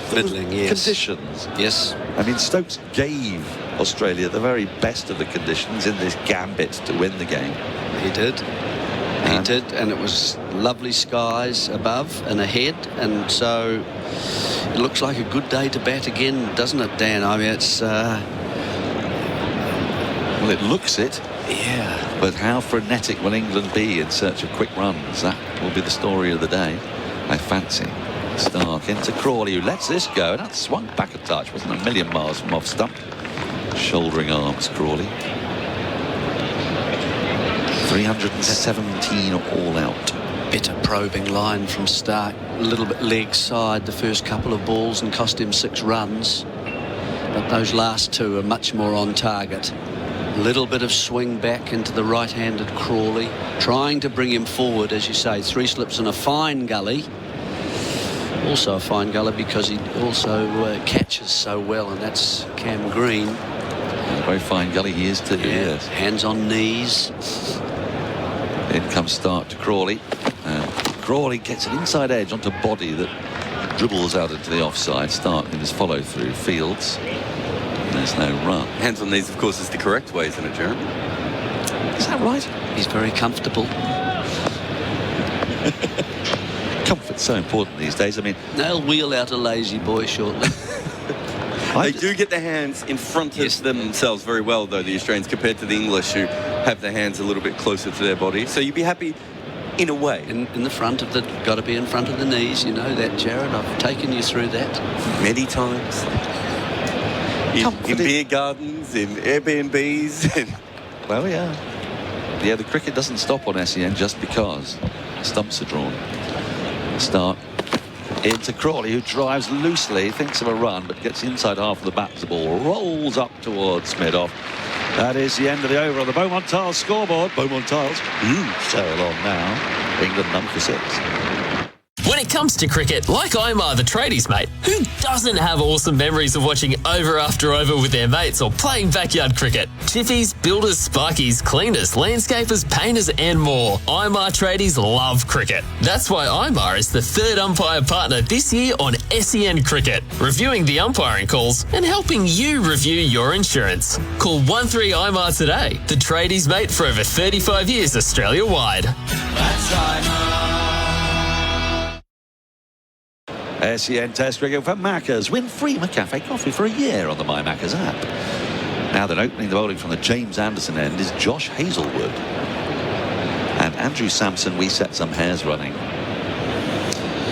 conditions. Yes. I mean, Stokes gave Australia the very best of the conditions in this gambit to win the game. He did. He did, and it was lovely skies above and ahead, and so it looks like a good day to bat again, doesn't it, Dan? I mean, it's... Well, it looks it. Yeah. But how frenetic will England be in search of quick runs? That will be the story of the day, I fancy. Stark into Crawley, who lets this go, and that swung back a touch. Wasn't a million miles from off stump. Shouldering arms, Crawley. 317 all out. Better probing line from Stark. A little bit leg side the first couple of balls and cost him 6 runs. But those last 2 are much more on target. A little bit of swing back into the right-handed Crawley, trying to bring him forward, as you say. 3 slips and a fine gully. Also a fine gully because he also catches so well, and that's Cam Green. A very fine gully he is too, yes. Hands on knees. In comes Stark to Crawley. Crawley gets an inside edge onto body that dribbles out into the offside. Stark in his follow-through fields. There's no run. Hands on knees, of course, is the correct way, isn't it, Jarrod? Is that right? He's very comfortable. Comfort's so important these days. I mean, they'll wheel out a lazy boy shortly. They do get their hands in front of themselves very well, though, the Australians, compared to the English, who have their hands a little bit closer to their body. So you'd be happy in a way. In the front of the... Got to be in front of the knees, you know that, Jarrod. I've taken you through that. Many times. In beer gardens, in Airbnbs. Well, yeah. Yeah, the cricket doesn't stop on SEN just because stumps are drawn. Stark into Crawley, who drives loosely, thinks of a run, but gets inside half of the back of the ball, rolls up towards mid-off. That is the end of the over on the Beaumont Tiles scoreboard. Beaumont Tiles, sail on now. England none for 6. When it comes to cricket, like Imar, the tradies mate, who doesn't have awesome memories of watching over after over with their mates or playing backyard cricket? Chippies, builders, sparkies, cleaners, landscapers, painters and more. Imar tradies love cricket. That's why Imar is the 3rd umpire partner this year on SEN Cricket, reviewing the umpiring calls and helping you review your insurance. Call 13-IMAR today, the tradies mate for over 35 years Australia-wide. That's Imar. SEN Test Cricket for Maccas. Win free McCafe coffee for a year on the My Maccas app. Now then, opening the bowling from the James Anderson end is Josh Hazlewood. And Andrew Sampson, we set some hairs running.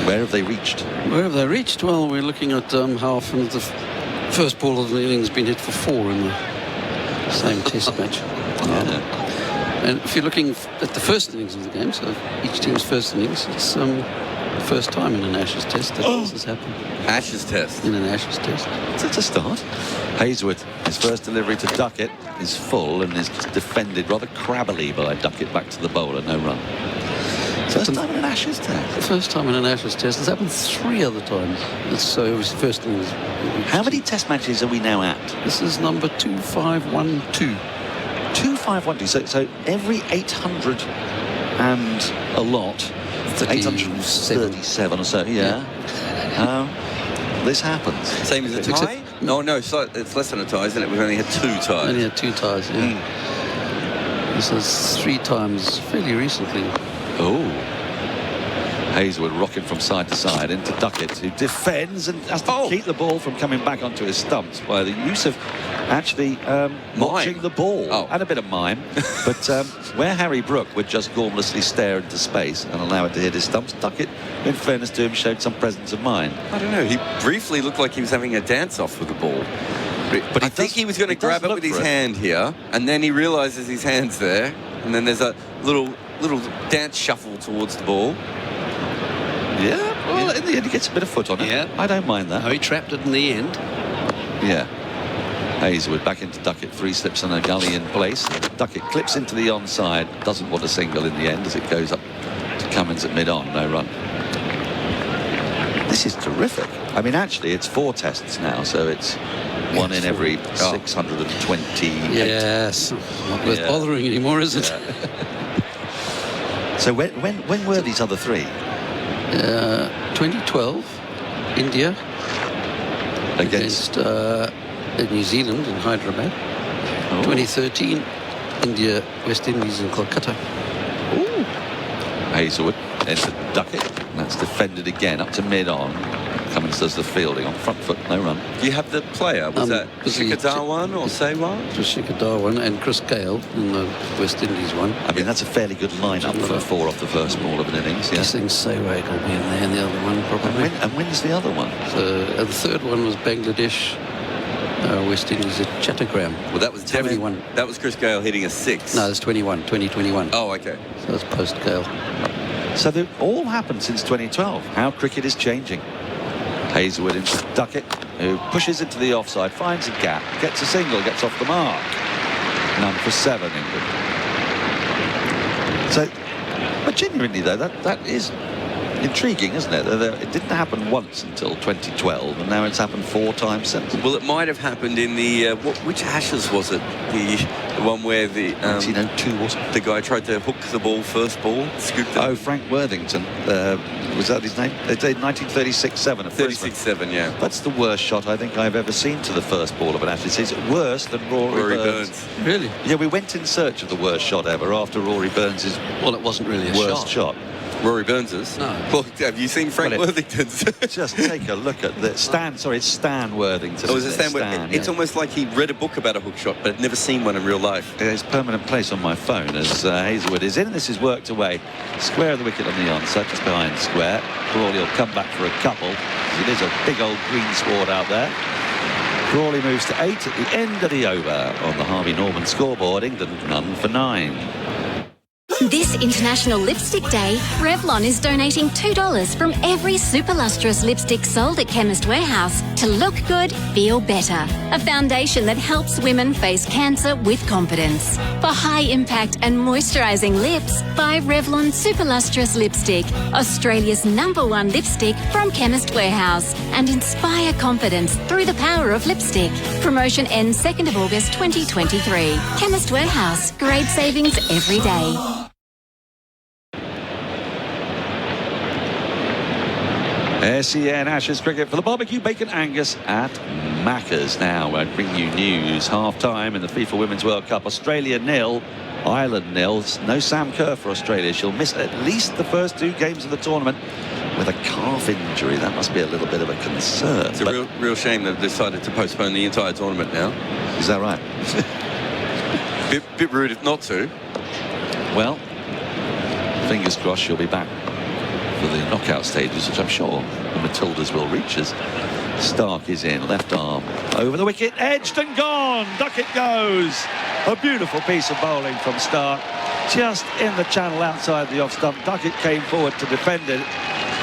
Where have they reached? Where have they reached? Well, we're looking at how often the first ball of the innings has been hit for 4 in the same Test match. And if you're looking at the first innings of the game, so each team's first innings, it's the first time in an Ashes Test that this has happened. Ashes Test? In an Ashes Test. It's a start. Hazlewood, his first delivery to Duckett is full and is defended rather crabbily by Duckett back to the bowler, no run. First time in an Ashes Test? The first time in an Ashes Test. It's happened 3 other times. So it was the first thing. How many Test matches are we now at? This is number 2512. 2512. So every 800 and a lot. 837 or so, yeah. This happens. Same as a tie? No, so it's less than a tie, isn't it? We've only had 2 ties. Only had 2 ties, yeah. This is 3 times fairly recently. Oh. Hazlewood rocking from side to side into Duckett, who defends and has to keep the ball from coming back onto his stumps by the use of actually watching the ball. And a bit of mime. But where Harry Brook would just gormlessly stare into space and allow it to hit his stumps, Duckett, in fairness to him, showed some presence of mind. I don't know. He briefly looked like he was having a dance-off with the ball. But I think he was going to grab it with his hand here, and then he realises his hand's there, and then there's a little dance shuffle towards the ball. Yeah, well, in the end, he gets a bit of foot on it. Yeah. I don't mind that. Oh, he trapped it in the end. Yeah. Hazlewood back into Duckett, 3 slips and a gully in place. Duckett clips into the onside, doesn't want a single in the end as it goes up to Cummins at mid-on, no run. This is terrific. I mean, actually, it's 4 tests now, so it's 1 in every 628. Yes, not worth bothering anymore, is it? Yeah. So when were these other 3? 2012, India against New Zealand in Hyderabad. 2013, India, West Indies in Kolkata. Hazlewood into Duckett. That's defended again up to mid-on. Cummins does the fielding on front foot, no run. Do you have the player? Was that Shikhar Dhawan or Sehwag? It was Shikhar Dhawan and Chris Gale in the West Indies one. I mean, that's a fairly good line-up for 4 off the first ball of an innings. I think Sehwag will be in there, and the other one probably. And when's the other one? And the third one was Bangladesh, West Indies at Chattogram. Well, that was 21. That was Chris Gale hitting a 6. No, it's 2021. Oh, okay. So it's post-Gale. So they've all happened since 2012. How cricket is changing. Hazlewood into Duckett, who pushes into the offside, finds a gap, gets a single, gets off the mark. None for 7, England. So, but genuinely though, that is intriguing, isn't it? It didn't happen once until 2012, and now it's happened 4 times since. Well, it might have happened in the which Ashes was it? The one where the 1902 was it? The guy tried to hook the ball first ball, scooped it. Oh, Frank Worthington. Was that his name? They did 1936-7 at 36-7, yeah. That's the worst shot I think I've ever seen to the first ball of an Ashes. It's worse than Rory Burns. Really? Yeah, we went in search of the worst shot ever after Rory Burns' Well, it wasn't really a worst shot. Rory Burns's? No. Well, have you seen Frank Worthington's? Just take a look at the Stan. Sorry, it's Stan Worthington. Oh, is it Stan? It's almost like he read a book about a hook shot, but had never seen one in real life. It's permanent place on my phone as Hazlewood is in. This is worked away. Square of the wicket on the onside, just behind square. Crawley will come back for a couple. It is a big old green sward out there. Crawley moves to 8 at the end of the over on the Harvey Norman scoreboard. England none for 9. This International Lipstick Day, Revlon is donating $2 from every super lustrous lipstick sold at Chemist Warehouse to look good, feel better. A foundation that helps women face cancer with confidence. For high impact and moisturising lips, buy Revlon Super Lustrous Lipstick, Australia's #1 lipstick from Chemist Warehouse, and inspire confidence through the power of lipstick. Promotion ends 2nd of August 2023. Chemist Warehouse, great savings every day. SEN Ashes cricket for the barbecue bacon Angus at Macca's. Now I bring you news. Half-time in the FIFA Women's World Cup. Australia 0, Ireland 0. No Sam Kerr for Australia. She'll miss at least the first 2 games of the tournament with a calf injury. That must be a little bit of a concern. It's a real shame they've decided to postpone the entire tournament now. Is that right? bit rude if not to. Well, fingers crossed she'll be back for the knockout stages, which I'm sure the Matildas will reach us. Stark is in, left arm over the wicket, edged and gone. Duckett goes. A beautiful piece of bowling from Stark, just in the channel outside the off stump. Duckett came forward to defend it,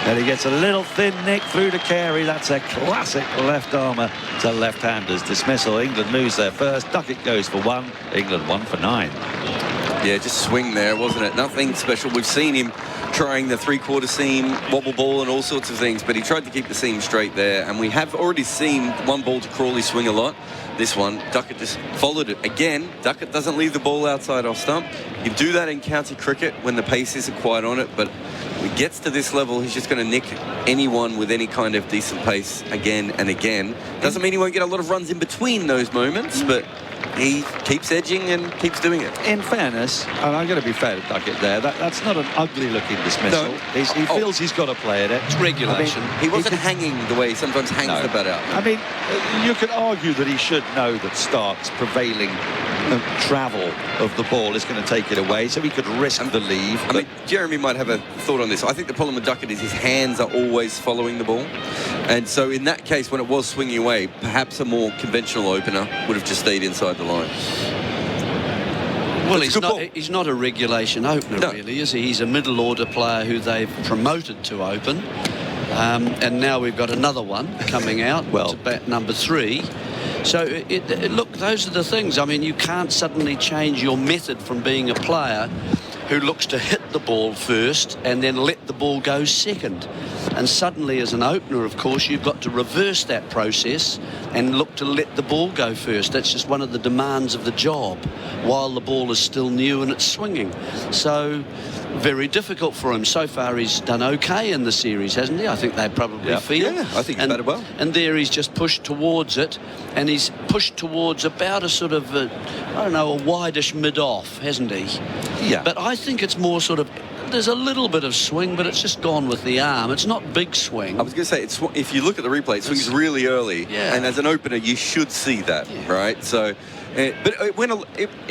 and he gets a little thin nick through to Carey. That's a classic left armour to left-handers. Dismissal. England lose their first. Duckett goes for 1. England 1 for 9. Yeah, just swing there, wasn't it? Nothing special. We've seen him trying the three-quarter seam, wobble ball and all sorts of things, but he tried to keep the seam straight there, and we have already seen one ball to Crawley swing a lot. This one, Duckett just followed it. Again, Duckett doesn't leave the ball outside off stump. You do that in county cricket when the pace isn't quite on it, but when he gets to this level, he's just going to nick anyone with any kind of decent pace again and again. Doesn't mean he won't get a lot of runs in between those moments, but he keeps edging and keeps doing it. In fairness, and I'm going to be fair to Duckett there, that's not an ugly-looking dismissal. No. He feels he's got to play it. It's regulation. I mean, he wasn't hanging the way he sometimes hangs the bat out. I mean, you could argue that he should know that Stark's prevailing travel of the ball is going to take it away, so he could risk the leave. I mean, Jeremy might have a thought on this. I think the problem with Duckett is his hands are always following the ball. And so in that case, when it was swinging away, perhaps a more conventional opener would have just stayed inside the line. Well, he's not a regulation opener, really, is he? He's a middle order player who they've promoted to open. And now we've got another one coming out to bat number 3. So, look, those are the things. I mean, you can't suddenly change your method from being a player who looks to hit the ball first and then let the ball go second. And suddenly, as an opener, of course, you've got to reverse that process and look to let the ball go first. That's just one of the demands of the job while the ball is still new and it's swinging. So, very difficult for him. So far, he's done okay in the series, hasn't he? I think they probably feel. Yeah, I think he's batted well. And there he's just pushed towards it, and he's pushed towards about a sort of, a wideish mid-off, hasn't he? Yeah. But I think it's more sort of, there's a little bit of swing, but it's just gone with the arm. It's not big swing. I was going to say, if you look at the replay, it swings really early. Yeah. And as an opener, you should see that, right? So, but when,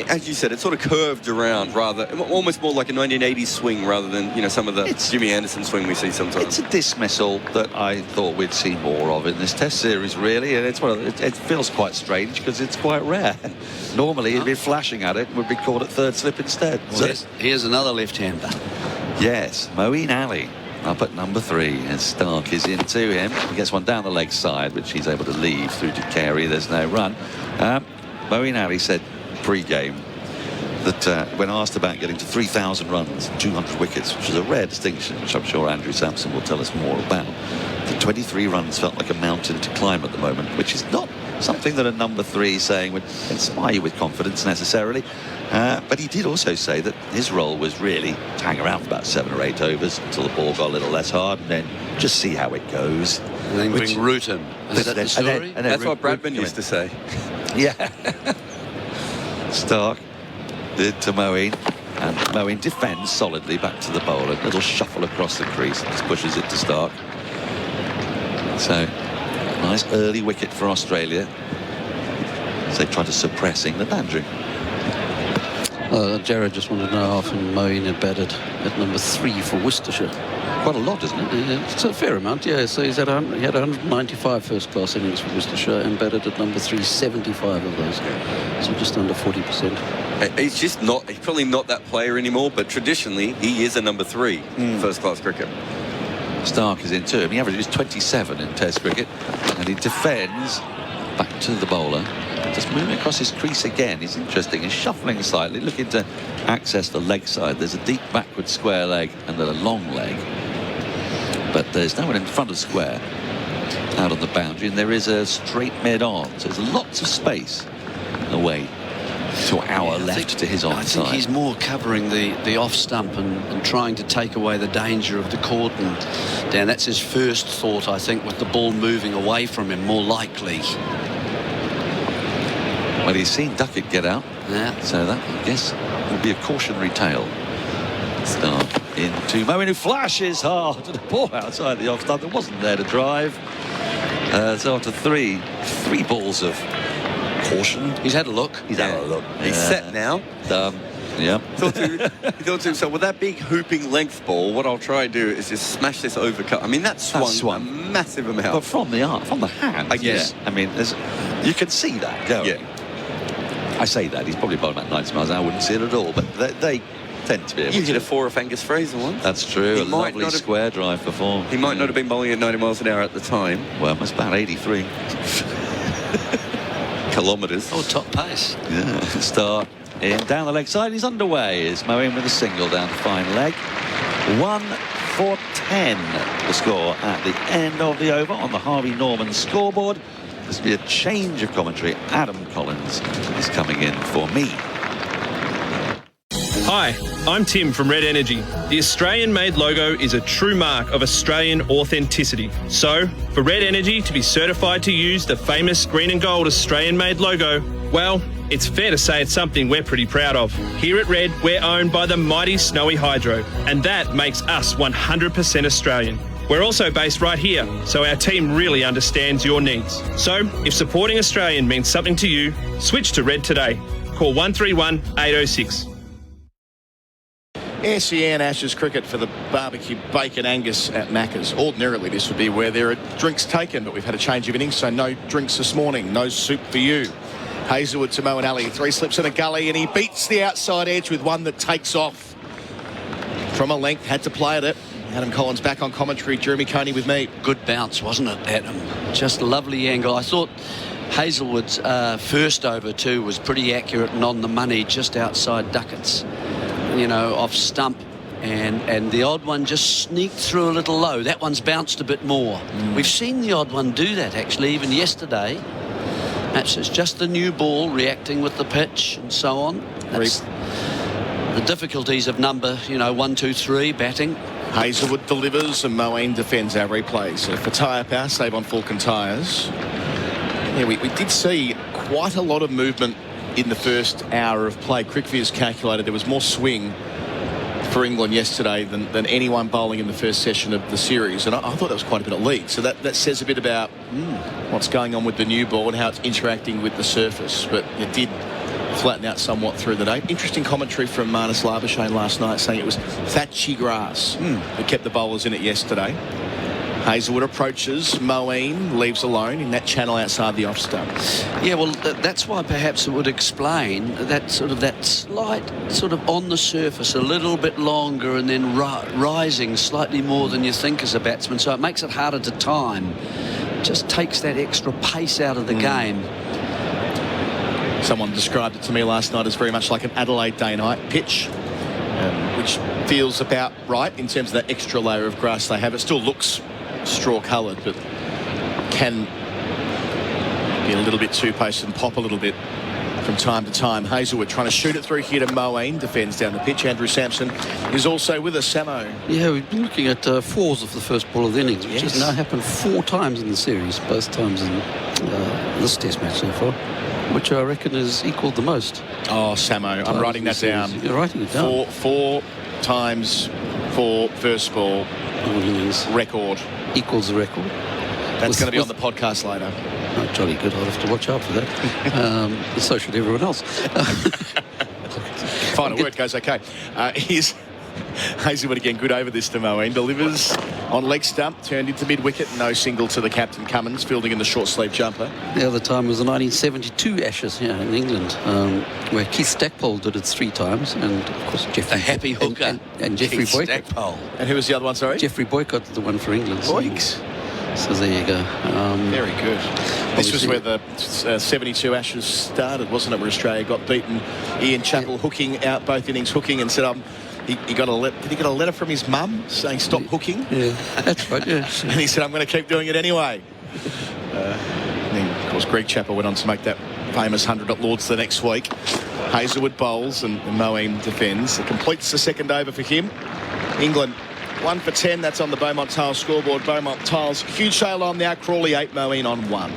as you said, it sort of curved around almost more like a 1980s swing rather than, some of the Jimmy Anderson swing we see sometimes. It's a dismissal that I thought we'd see more of in this Test series, really, and it feels quite strange because it's quite rare. Normally, he'd be flashing at it and would be caught at third slip instead. Well, here's another left-hander. Yes, Moeen Ali up at number 3, and Stark is into him. He gets one down the leg side, which he's able to leave through to Carey. There's no run. Moeen Ali said pre-game that when asked about getting to 3,000 runs, 200 wickets, which is a rare distinction, which I'm sure Andrew Sampson will tell us more about, the 23 runs felt like a mountain to climb at the moment, which is not something that a number 3 saying would inspire you with confidence necessarily. But he did also say that his role was really to hang around for about 7 or 8 overs until the ball got a little less hard, and then just see how it goes. And then bring Root in. Is that the story? And that's what Bradman used to say. Yeah. Stark did to Moeen, and Moeen defends solidly back to the bowler. A little shuffle across the crease, just pushes it to Stark. So, nice early wicket for Australia. So they try to suppress England. Andrew. Jarrod just wanted to know how often Moeen had batted at number 3 for Worcestershire. Quite a lot, isn't it? Yeah, it's a fair amount, yeah. So he had 195 first-class innings for Worcestershire and batted at number 3, 75 of those. So just under 40%. He's just not, he's probably not that player anymore, but traditionally he is a number 3 first-class cricket. Stark is in too. He averages 27 in Test cricket, and he defends back to the bowler. Just moving across his crease again. He's interesting. He's shuffling slightly, looking to access the leg side. There's a deep backward square leg and then a long leg, but there's no one in front of square out on the boundary, and there is a straight mid-on, so there's lots of space away to our left to his onside. I think he's more covering the off stump and trying to take away the danger of the cordon. Dan, that's his first thought, I think, with the ball moving away from him, more likely. Well, he's seen Duckett get out, so that, I guess, will be a cautionary tale. Start into Moeen, who flashes hard to the ball outside the off stump. It wasn't there to drive. So after three balls of caution. He's had a look. He's set now. Yeah. He thought to himself, with that big hooping length ball, what I'll try and do is just smash this overcut. I mean, that swung a massive amount. But from the hand. I guess. Yeah. I mean, you can see that going. Yeah. I say that. He's probably about 90 miles an hour. I wouldn't see it at all. But they tend to be able to. You hit a 4 off Angus Fraser once. That's true. A lovely square drive for 4. He might not have been bowling at 90 miles an hour at the time. Well, it was about 83. Kilometres. Oh, top pace. Yeah. Start in down the leg side. He's underway. Is Moeen with a single down the fine leg. 1 for 10 the score at the end of the over on the Harvey Norman scoreboard. This will be a change of commentary. Adam Collins is coming in for me. Hi, I'm Tim from Red Energy. The Australian-made logo is a true mark of Australian authenticity. So, for Red Energy to be certified to use the famous green and gold Australian-made logo, well, it's fair to say it's something we're pretty proud of. Here at Red, we're owned by the mighty Snowy Hydro, and that makes us 100% Australian. We're also based right here, so our team really understands your needs. So, if supporting Australian means something to you, switch to Red today. Call 131 806. SEN Ashes cricket for the barbecue bacon Angus at Macca's. Ordinarily this would be where there are drinks taken, but we've had a change of innings, so no drinks this morning. No soup for you. Hazelwood to Moeen Ali. 3 slips in a gully, and he beats the outside edge with one that takes off from a length. Had to play at it. Adam Collins back on commentary. Jeremy Coney with me. Good bounce, wasn't it, Adam? Just a lovely angle. I thought Hazelwood's first over too was pretty accurate and on the money, just outside Duckett's, off stump, and the odd one just sneaked through a little low. That one's bounced a bit more. We've seen the odd one do that actually, even yesterday. Perhaps it's just the new ball reacting with the pitch and so on. That's the difficulties of number 1, 2, 3 batting. Hazelwood delivers and Moeen defends our replays. So for tyre power, save on Falcon tyres. Yeah, we did see quite a lot of movement in the first hour of play. Crickviz calculated there was more swing for England yesterday than anyone bowling in the first session of the series, and I thought that was quite a bit of lead. So that says a bit about what's going on with the new ball and how it's interacting with the surface. But it did flatten out somewhat through the day. Interesting commentary from Marnus Labuschagne last night saying it was thatchy grass that kept the bowlers in it yesterday. Hazelwood approaches, Moeen leaves alone in that channel outside the off stump. Yeah, well, that's why perhaps it would explain that slight on the surface, a little bit longer and then rising slightly more than you think as a batsman, so it makes it harder to time. Just takes that extra pace out of the game. Someone described it to me last night as very much like an Adelaide day-night pitch, which feels about right in terms of that extra layer of grass they have. It still looks straw-coloured, but can be a little bit too paced and pop a little bit from time to time. Hazelwood trying to shoot it through here to Moeen, defends down the pitch. Andrew Sampson is also with us. Samo. Yeah, we've been looking at 4s of the first ball of the innings, which has now happened 4 times in the series, both times in this test match so far, which I reckon has equaled the most. Oh, Samo, I'm writing that down. You're writing it down. 4 times for first ball record. Equals the record. That's going to be on the podcast later. Oh, jolly good. I'll have to watch out for that. So should everyone else. Final word goes okay. Here's Hazelwood again, good over this to Moeen. Delivers on leg stump, turned into mid-wicket. No single to the captain, Cummins, fielding in the short sleeve jumper. The other time was the 1972 Ashes here in England, where Keith Stackpole did it 3 times, and of course Jeffrey. A happy hooker. And Jeffrey Keith Boycott. Stackpole. And who was the other one, sorry? Jeffrey Boycott, the one for England. Boyks. So there you go. Very good. This was where the 72 Ashes started, wasn't it? Where Australia got beaten. Ian Chappell hooking out both innings, hooking, and said, he got did he get a letter from his mum saying stop hooking? Yeah, that's right, yeah. And he said, I'm going to keep doing it anyway. And then, of course, Greg Chappell went on to make that famous 100 at Lords the next week. Hazelwood bowls and Moeen defends. It completes the second over for him. England 1 for 10. That's on the Beaumont Tiles scoreboard. Beaumont Tiles, huge sale on now. Crawley 8, Moeen on 1.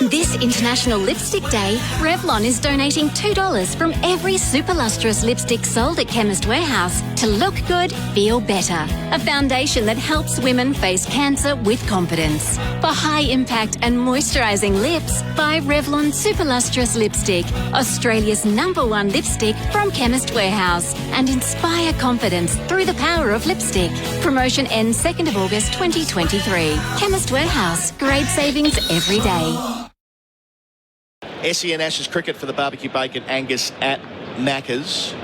This International Lipstick Day, Revlon is donating $2 from every super lustrous lipstick sold at Chemist Warehouse to look good, feel better. A foundation that helps women face cancer with confidence. For high-impact and moisturising lips, buy Revlon Super Lustrous Lipstick, Australia's #1 lipstick from Chemist Warehouse, and inspire confidence through the power of lipstick. Promotion ends 2nd of August 2023. Chemist Warehouse, great savings every day. SEN Ashes cricket for the barbecue bacon Angus at Macca's.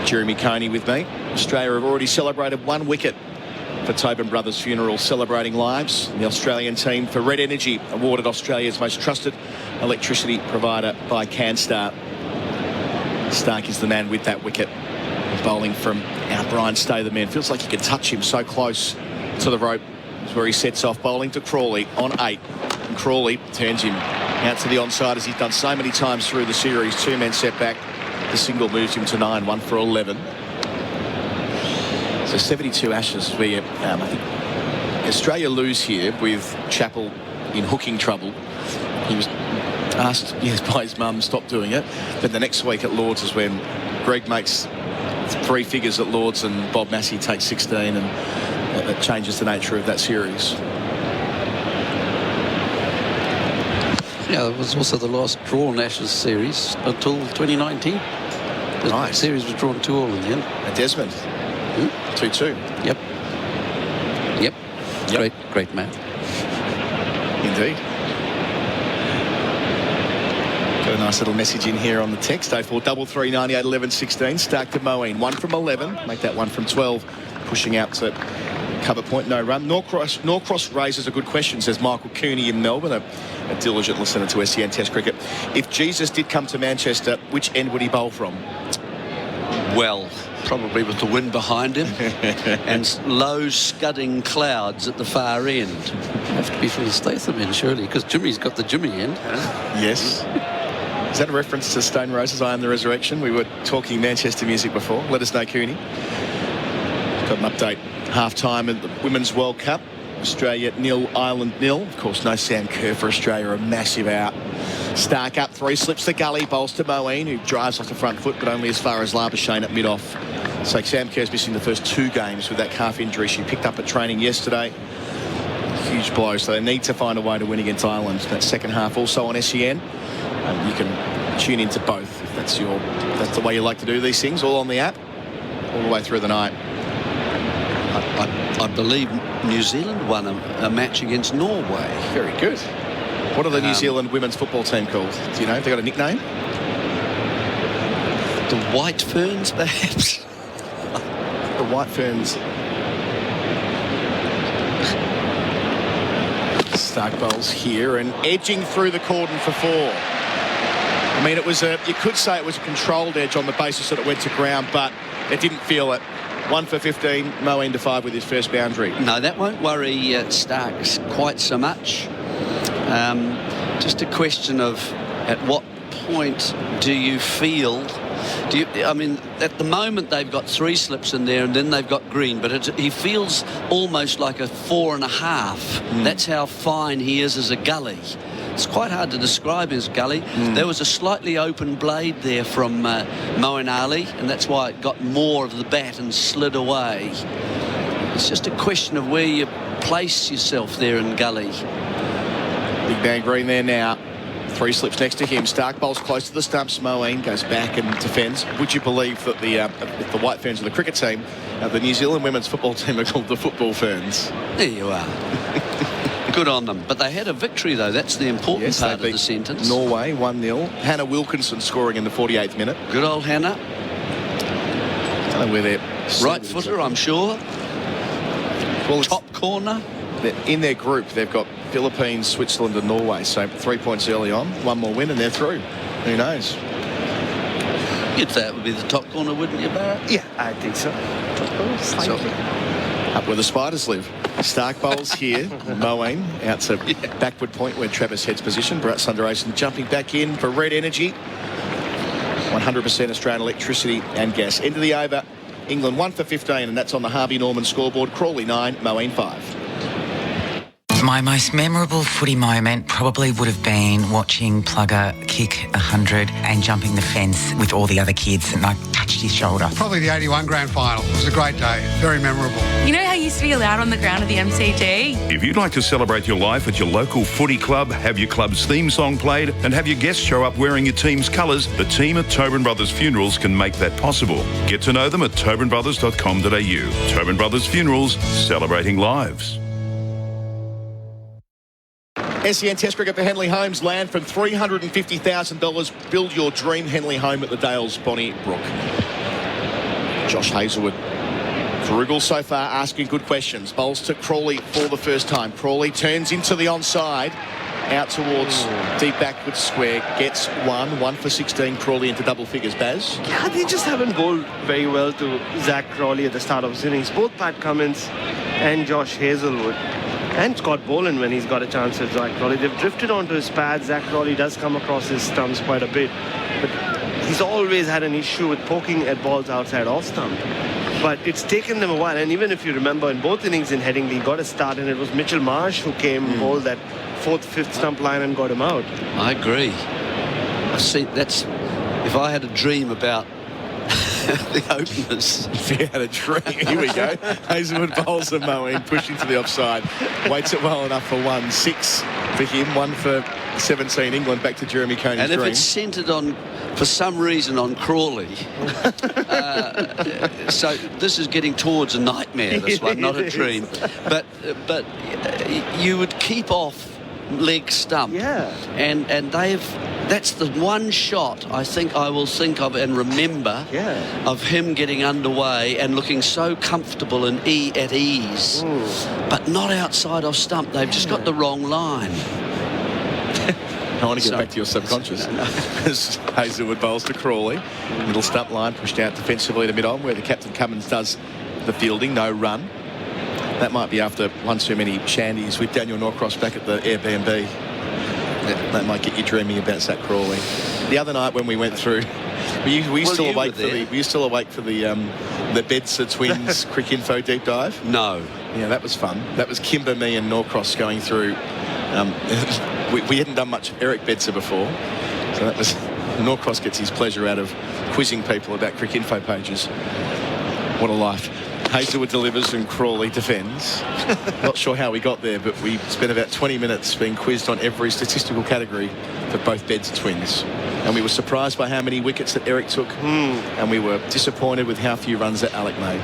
Jeremy Coney with me. Australia have already celebrated 1 wicket for Tobin Brothers' funeral, celebrating lives. And the Australian team for Red Energy awarded Australia's most trusted electricity provider by CanStar. Stark is the man with that wicket. Bowling from out Brian Stay, the man. Feels like you can touch him so close to the rope. That's where he sets off, bowling to Crawley on 8. And Crawley turns him out to the onside, as he's done so many times through the series. 2 men set back. The single moves him to 9, 1 for 11. So 72 Ashes where I think Australia lose here with Chappell in hooking trouble. He was asked by his mum, stop doing it. But the next week at Lords is when Greg makes 3 figures at Lords and Bob Massey takes 16, and that changes the nature of that series. Yeah, it was also the last drawn Ashes series until 2019. The series was drawn 2-all in the end. At Desmond. 2-2. Yep. Great man. Indeed. Got a nice little message in here on the text. 0433 98 11 16. Stark to Moeen. 1 from 11. Make that 1 from 12. Pushing out to cover point, no run. Norcross raises a good question, says Michael Coney in Melbourne, a diligent listener to SEN Test cricket. If Jesus did come to Manchester, which end would he bowl from? Well, probably with the wind behind him and low scudding clouds at the far end. Have to be from the Statham end, surely, because Jimmy's got the Jimmy end. Yes. Is that a reference to Stone Roses, I Am the Resurrection? We were talking Manchester music before. Let us know, Coney. Got an update. Half-time at the Women's World Cup. Australia 0, Ireland 0. Of course, no Sam Kerr for Australia. A massive out. Stark up 3, slips the gully, bowls to Moeen, who drives off the front foot, but only as far as Labuschagne at mid-off. So Sam Kerr's missing the first 2 games with that calf injury she picked up at training yesterday. Huge blow, so they need to find a way to win against Ireland. That second half also on SEN. You can tune into both if that's the way you like to do these things, all on the app, all the way through the night. I believe New Zealand won a match against Norway. Very good. What are the New Zealand women's football team called? Do you know? Have they got a nickname? The White Ferns, perhaps? The White Ferns. Stark bowls here and edging through the cordon for 4. I mean, you could say it was a controlled edge on the basis that it went to ground, but it didn't feel it. 1 for 15, Moeen to 5 with his first boundary. No, that won't worry Starks quite so much. Just a question of at what point do you feel... I mean, at the moment they've got 3 slips in there and then they've got green, but he feels almost like a 4.5. That's how fine he is as a gully. It's quite hard to describe his gully. There was a slightly open blade there from Moeen Ali, and that's why it got more of the bat and slid away. It's just a question of where you place yourself there in gully. Big bang green there now. Three slips next to him. Stark bowls close to the stumps. Moeen goes back and defends. Would you believe that the white ferns of the cricket team, the New Zealand women's football team, are called the football ferns? There you are. Good on them. But they had a victory, though. That's the important part of the sentence. Norway 1-0. Hannah Wilkinson scoring in the 48th minute. Good old Hannah. Don't know where they're... Right footer, I'm sure. Well, top corner. In their group, they've got Philippines, Switzerland and Norway. So 3 points early on. One more win and they're through. Who knows? You'd say it would be the top corner, wouldn't you, Bharat? Yeah, I think so. Slightly. Up where the Spiders live. Stark bowls here. Moeen out to backward point where Travis heads position. Bharat Sundaresan jumping back in for Red Energy. 100% Australian electricity and gas. End of the over. England 1 for 15, and that's on the Harvey Norman scoreboard. Crawley 9, Moeen 5. My most memorable footy moment probably would have been watching Plugger kick 100 and jumping the fence with all the other kids, and I touched his shoulder. Probably the 81 grand final. It was a great day. Very memorable. You know how you used to be allowed on the ground at the MCG? If you'd like to celebrate your life at your local footy club, have your club's theme song played and have your guests show up wearing your team's colours, the team at Tobin Brothers Funerals can make that possible. Get to know them at tobinbrothers.com.au. Tobin Brothers Funerals, celebrating lives. SEN Test Cricket for Henley Homes. Land from $350,000. Build your dream Henley home at the Dales Bonnie Brook. Josh Hazlewood. Frugal so far, asking good questions. Bowls to Crawley for the first time. Crawley turns into the onside. Out towards deep backward square. Gets 1 for 16. Crawley into double figures. Baz? Yeah, they just haven't bowled very well to Zach Crawley at the start of his innings. Both Pat Cummins and Josh Hazlewood. And Scott Boland when he's got a chance with Zach Crawley. They've drifted onto his pads. Zach Crawley does come across his stumps quite a bit. But he's always had an issue with poking at balls outside off stump. But it's taken them a while. And even if you remember, in both innings in Headingley, he got a start, and it was Mitchell Marsh who came bowled that 4th, 5th stump line and got him out. I agree. That's... If I had a dream about the openers. If you had a dream. Here we go. Hazlewood bowls a Moeen, pushing to the offside. Waits it well enough for 1. 6 for him, 1 for 17 England. Back to Jeremy Coney's And if dream. it's centred on, for some reason, on Crawley, so this is getting towards a nightmare, this one, not a dream. But you would keep off leg stump. Yeah. And that's the one shot I think I will think of and remember of him getting underway and looking so comfortable and at ease, but not outside off stump. They've just got the wrong line. I want to get back to your subconscious. As Hazlewood bowls to Crawley. Middle stump line pushed out defensively to mid-on where the captain Cummins does the fielding. No run. That might be after one too many shandies with Daniel Norcross back at the Airbnb. That might get you dreaming about Zach Crawley. The other night when we went through, were you still awake for the Bedser Twins Crick Info deep dive? No. Yeah, that was fun. That was Kimber, me and Norcross going through. We hadn't done much Eric Bedser before, so that was Norcross gets his pleasure out of quizzing people about Crick Info pages. What a life. Hazlewood delivers and Crawley defends. Not sure how we got there, but we spent about 20 minutes being quizzed on every statistical category for both Bedser Twins. And we were surprised by how many wickets that Eric took, and we were disappointed with how few runs that Alec made.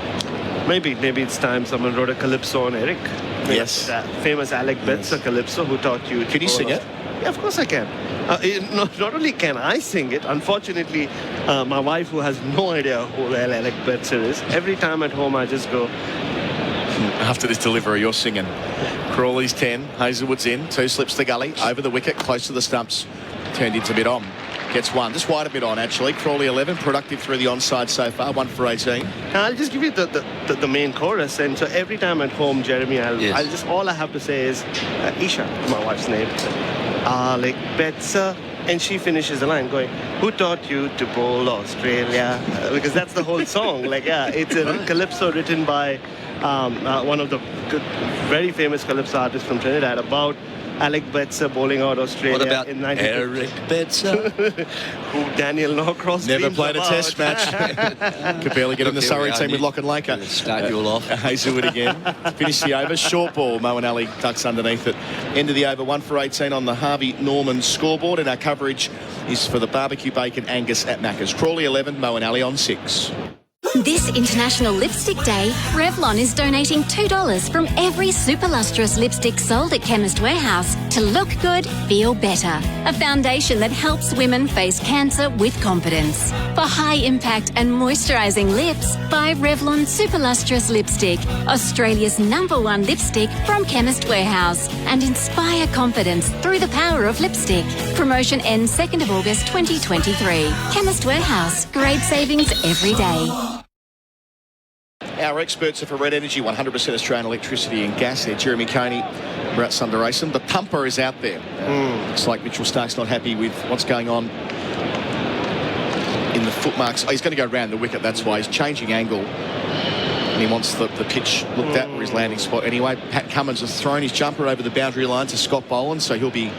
Maybe it's time someone wrote a calypso on Eric. Yes. That famous Alec Bedser calypso who taught you. Can you sing it? Yeah, of course I can. Not only can I sing it, unfortunately, my wife, who has no idea who the hell Alec Bedser is, every time at home I just go... After this delivery, you're singing. Crawley's 10, Hazlewood's in, 2 slips the gully, over the wicket, close to the stumps, turned into mid-on. Gets 1, just wide of mid-on actually. Crawley 11, productive through the onside so far, 1 for 18. I'll just give you the main chorus, and so every time at home, Jeremy, all I have to say is Isha, my wife's name. Alec Bedser, and she finishes the line going, who taught you to bowl Australia? Because that's the whole song. It's a calypso written by one of the very famous calypso artists from Trinidad, about Alec Betzer bowling out Australia. What about in 1950. Eric Betzer? Who Daniel Norcross never dreams played about. a test match. Could barely get in the Surrey team with Lock and Laker. Start you all off. Hazelwood again. Finish the over. Short ball. Mo and Ali ducks underneath it. End of the over. 1 for 18 on the Harvey Norman scoreboard. And our coverage is for the barbecue bacon Angus at Macca's. Crawley 11. Mo and Ali on 6. This International Lipstick Day, Revlon is donating $2 from every super lustrous lipstick sold at Chemist Warehouse to look good, feel better. A foundation that helps women face cancer with confidence. For high impact and moisturising lips, buy Revlon Super Lustrous Lipstick, Australia's #1 lipstick from Chemist Warehouse, and inspire confidence through the power of lipstick. Promotion ends 2nd of August 2023. Chemist Warehouse, great savings every day. Our experts are for Red Energy, 100% Australian electricity and gas. They're Jeremy Coney, Bharat Sundaresan. The pumper is out there. Looks like Mitchell Stark's not happy with what's going on in the footmarks. Oh, he's going to go round the wicket, that's why. He's changing angle. And he wants the pitch looked at for his landing spot anyway. Pat Cummins has thrown his jumper over the boundary line to Scott Boland, so he'll be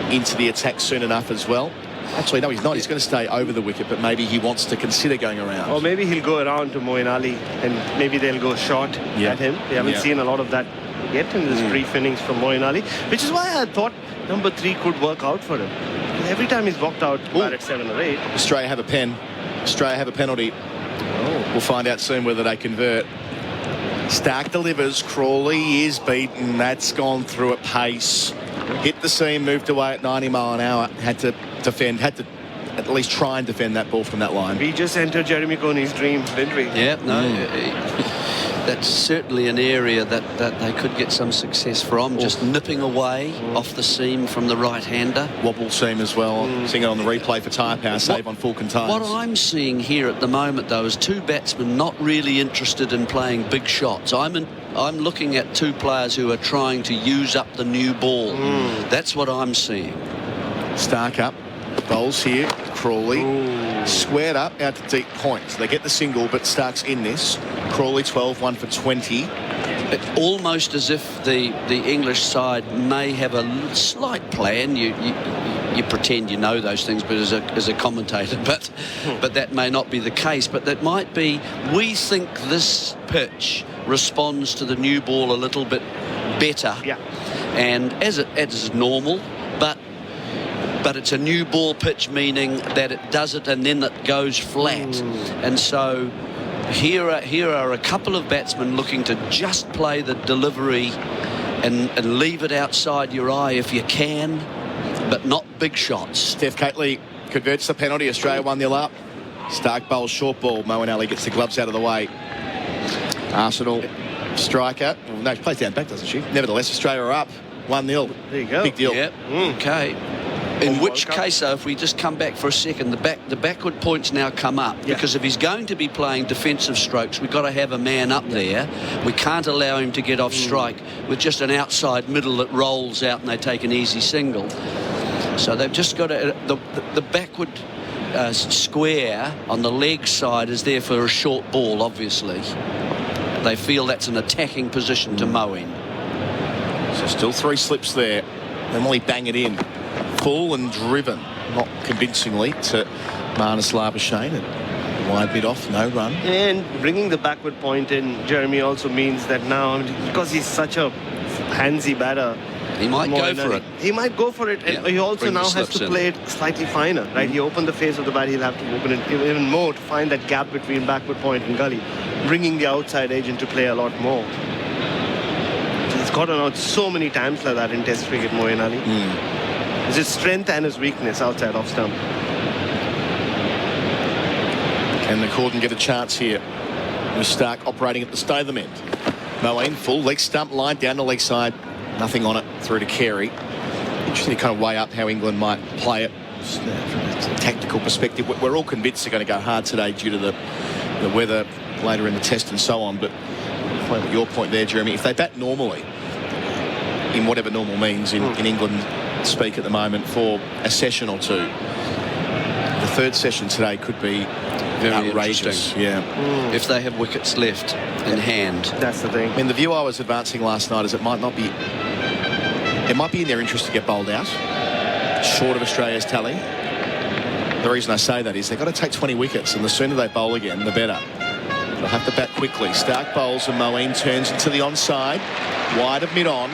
into the attack soon enough as well. Actually, no, he's not. He's going to stay over the wicket, but maybe he wants to consider going around. Or maybe he'll go around to Moeen Ali and maybe they'll go short at him. We haven't seen a lot of that yet in this brief innings from Moeen Ali, which is why I thought number 3 could work out for him. Every time he's walked out at 7 or 8. Australia have a pen. Australia have a penalty. We'll find out soon whether they convert. Stark delivers. Crawley is beaten. That's gone through at pace. Hit the seam, moved away at 90 mile an hour. Had to defend, had to at least try and defend that ball from that line. We just entered Jeremy Coney's dream, didn't we? Yeah, no. That's certainly an area that they could get some success from. Just nipping away off the seam from the right-hander. Wobble seam as well. Seeing it on the replay for tyre power, save on full containers. What I'm seeing here at the moment, though, is 2 batsmen not really interested in playing big shots. I'm looking at 2 players who are trying to use up the new ball. That's what I'm seeing. Stark up. Bowls here. Crawley. Squared up out to deep point. So they get the single, but Stark's in this. Crawley 12, 1 for 20. Almost as if the English side may have a slight plan. You pretend you know those things, but as a commentator, but that may not be the case. But that might be. We think this pitch responds to the new ball a little bit better, and as is normal, but it's a new ball pitch, meaning that it does it and then it goes flat. And so here are a couple of batsmen looking to just play the delivery and leave it outside your eye if you can, but not big shots. Steph Catley converts the penalty. Australia 1-0 up. Stark bowls short ball. Moeen Ali gets the gloves out of the way. Arsenal striker. Well, no, she plays down back, doesn't she? Nevertheless, Australia are up 1-0. There you go. Big deal. Yep. Okay. In which case, though, if we just come back for a second, the backward points now come up, because if he's going to be playing defensive strokes, we've got to have a man up there. We can't allow him to get off strike with just an outside middle that rolls out and they take an easy single. So they've just got to... The backward square on the leg side is there for a short ball, obviously. They feel that's an attacking position to mow in. So still 3 slips there. Then will he bang it in? Full and driven, not convincingly, to Marnus Labuschagne. And wide bit off, no run. And bringing the backward point in, Jeremy, also means that now, because he's such a handsy batter, he might go for it. He might go for it, and he also now has to play it slightly finer, right? He opened the face of the bat, he'll have to open it even more to find that gap between backward point and gully, bringing the outside edge into play a lot more. He's gotten out so many times like that in Test cricket, Moeen Ali. It's his strength and his weakness outside off stump. Can the Corden get a chance here? With Stark operating at the Statham end. Moeen, full leg stump, line down the leg side. Nothing on it, through to Carey. Interesting to kind of weigh up how England might play it from a tactical perspective. We're all convinced they're going to go hard today due to the weather later in the test and so on. But your point there, Jeremy, if they bat normally, in whatever normal means in England speak at the moment, for a session or 2, the third session today could be Very outrageous. interesting. Yeah. If they have wickets left in hand. That's the thing. I mean, the view I was advancing last night is it might be in their interest to get bowled out, short of Australia's tally. The reason I say that is they've got to take 20 wickets, and the sooner they bowl again, the better. They'll have to bat quickly. Stark bowls and Moeen turns into the onside, wide of mid-on,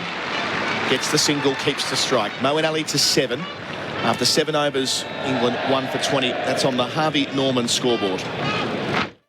gets the single, keeps the strike. Moeen Ali to 7. After 7 overs, England 1 for 20. That's on the Harvey Norman scoreboard.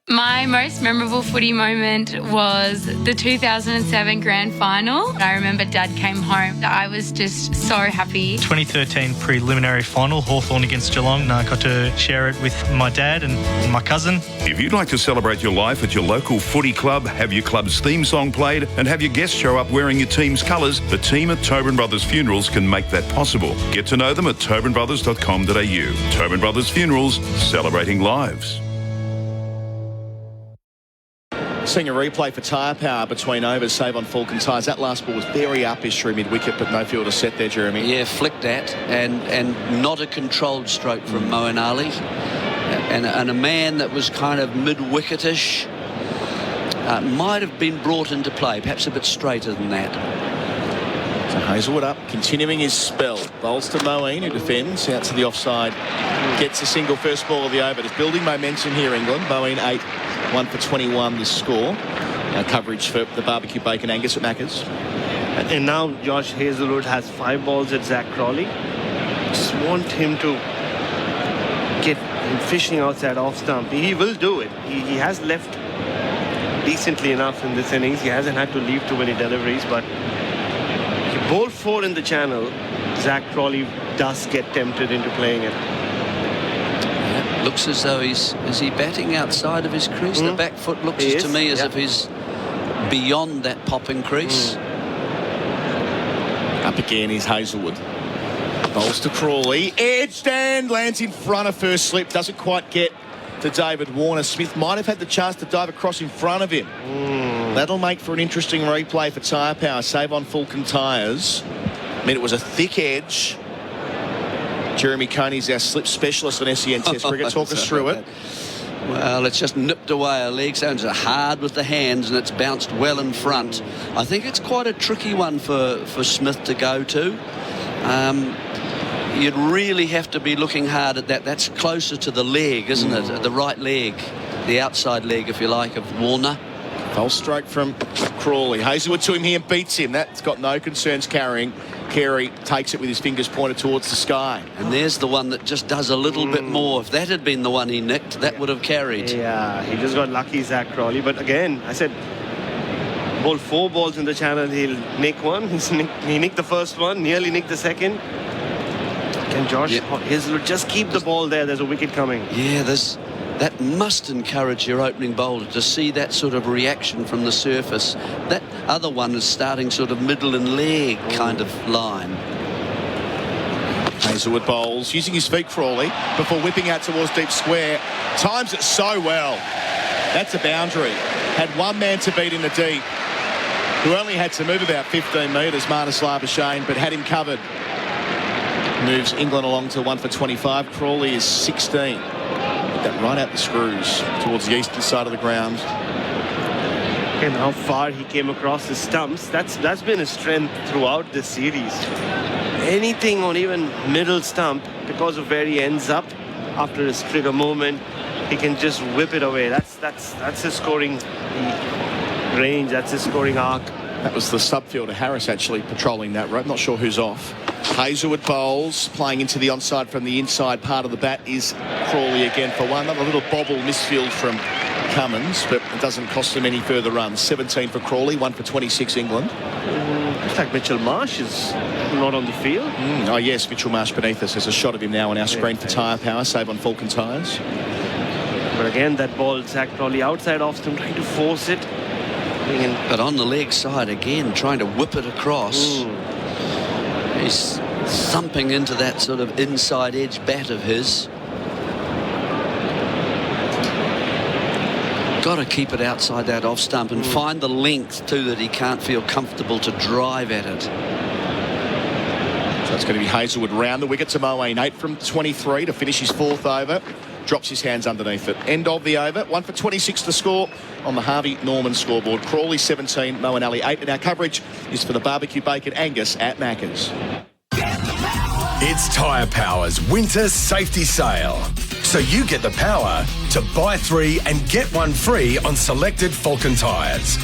My most memorable footy moment was the 2007 grand final. I remember Dad came home. I was just so happy. 2013 preliminary final, Hawthorn against Geelong, and I got to share it with my dad and my cousin. If you'd like to celebrate your life at your local footy club, have your club's theme song played, and have your guests show up wearing your team's colours, the team at Tobin Brothers Funerals can make that possible. Get to know them at tobinbrothers.com.au. Tobin Brothers Funerals, celebrating lives. Seeing a replay for tyre power between overs, save on Falcon tyres. That last ball was very uppish through mid-wicket, but no fielder set there, Jeremy. Yeah, flicked that, and not a controlled stroke from Moeen Ali. And a man that was kind of mid-wicketish might have been brought into play, perhaps a bit straighter than that. So Hazlewood up, continuing his spell. Bowls to Moeen, who defends, out to the offside. Gets a single first ball of the over. It's building momentum here, England. Moeen 8, 1 for 21 the score. Coverage for the barbecue bacon Angus at Macca's. And now Josh Hazlewood has 5 balls at Zach Crawley. Just want him to get him fishing outside off stump. He will do it. He has left decently enough in this innings. He hasn't had to leave too many deliveries, but he bowled 4 in the channel. Zach Crawley does get tempted into playing it. Looks as though is he batting outside of his crease? The back foot looks to me as if he's beyond that popping crease. Up again is Hazlewood. Bowls to Crawley. Edged and lands in front of first slip. Doesn't quite get to David Warner. Smith might have had the chance to dive across in front of him. That'll make for an interesting replay for tyre power. Save on Falcon tyres. I mean, it was a thick edge. Jeremy Coney's our slip specialist on SEN Test Cricket. Talk us through it. Well, it's just nipped away a leg. Sounds hard with the hands, and it's bounced well in front. I think it's quite a tricky one for Smith to go to. You'd really have to be looking hard at that. That's closer to the leg, isn't it? The right leg, the outside leg, if you like, of Warner. False stroke from Crawley. Hazlewood to him here and beats him. That's got no concerns carrying. Carey takes it with his fingers pointed towards the sky. And there's the one that just does a little bit more. If that had been the one he nicked, that would have carried. Yeah, he just got lucky, Zach Crawley. But again, I said, bowled 4 balls in the channel, he'll nick one. He nicked the first one, nearly nicked the second. Can Josh Hazlewood just keep the ball there? There's a wicket coming. Yeah, that must encourage your opening bowler to see that sort of reaction from the surface. That other one is starting sort of middle and leg kind of line. Hazlewood bowls, using his feet, Crawley, before whipping out towards deep square. Times it so well. That's a boundary. Had one man to beat in the deep, who only had to move about 15 metres, Marnus Labuschagne, but had him covered. Moves England along to 1 for 25. Crawley is 16. That right out the screws towards the eastern side of the ground. And how far he came across the stumps, that's been his strength throughout this series. Anything on even middle stump, because of where he ends up after his trigger movement, he can just whip it away. That's his scoring range, that's his scoring arc. That was the subfielder Harris actually patrolling that rope. Not sure who's off. Hazlewood bowls, playing into the onside from the inside part of the bat is Crawley again for one. Another little bobble misfield from Cummins, but it doesn't cost him any further runs. 17 for Crawley, 1 for 26 England. Looks like Mitchell Marsh is not on the field. Oh yes, Mitchell Marsh beneath us. There's a shot of him now on our screen for tyre power. Save on Falcon tyres. But again, that ball, Zach Crawley outside off stump, trying to force it. But on the leg side again, trying to whip it across. He's thumping into that sort of inside edge bat of his. Got to keep it outside that off stump and find the length too that he can't feel comfortable to drive at it. So So it's going to be Hazelwood round the wicket to Moeen. 8 from 23 to finish his 4th over. Drops his hands underneath it. End of the over. 1 for 26 to score on the Harvey Norman scoreboard. Crawley 17, Moeen 8. And our coverage is for the barbecue bacon Angus at Macca's. It's Tyre Power's winter safety sale. So you get the power to buy 3 and get 1 free on selected Falcon tyres.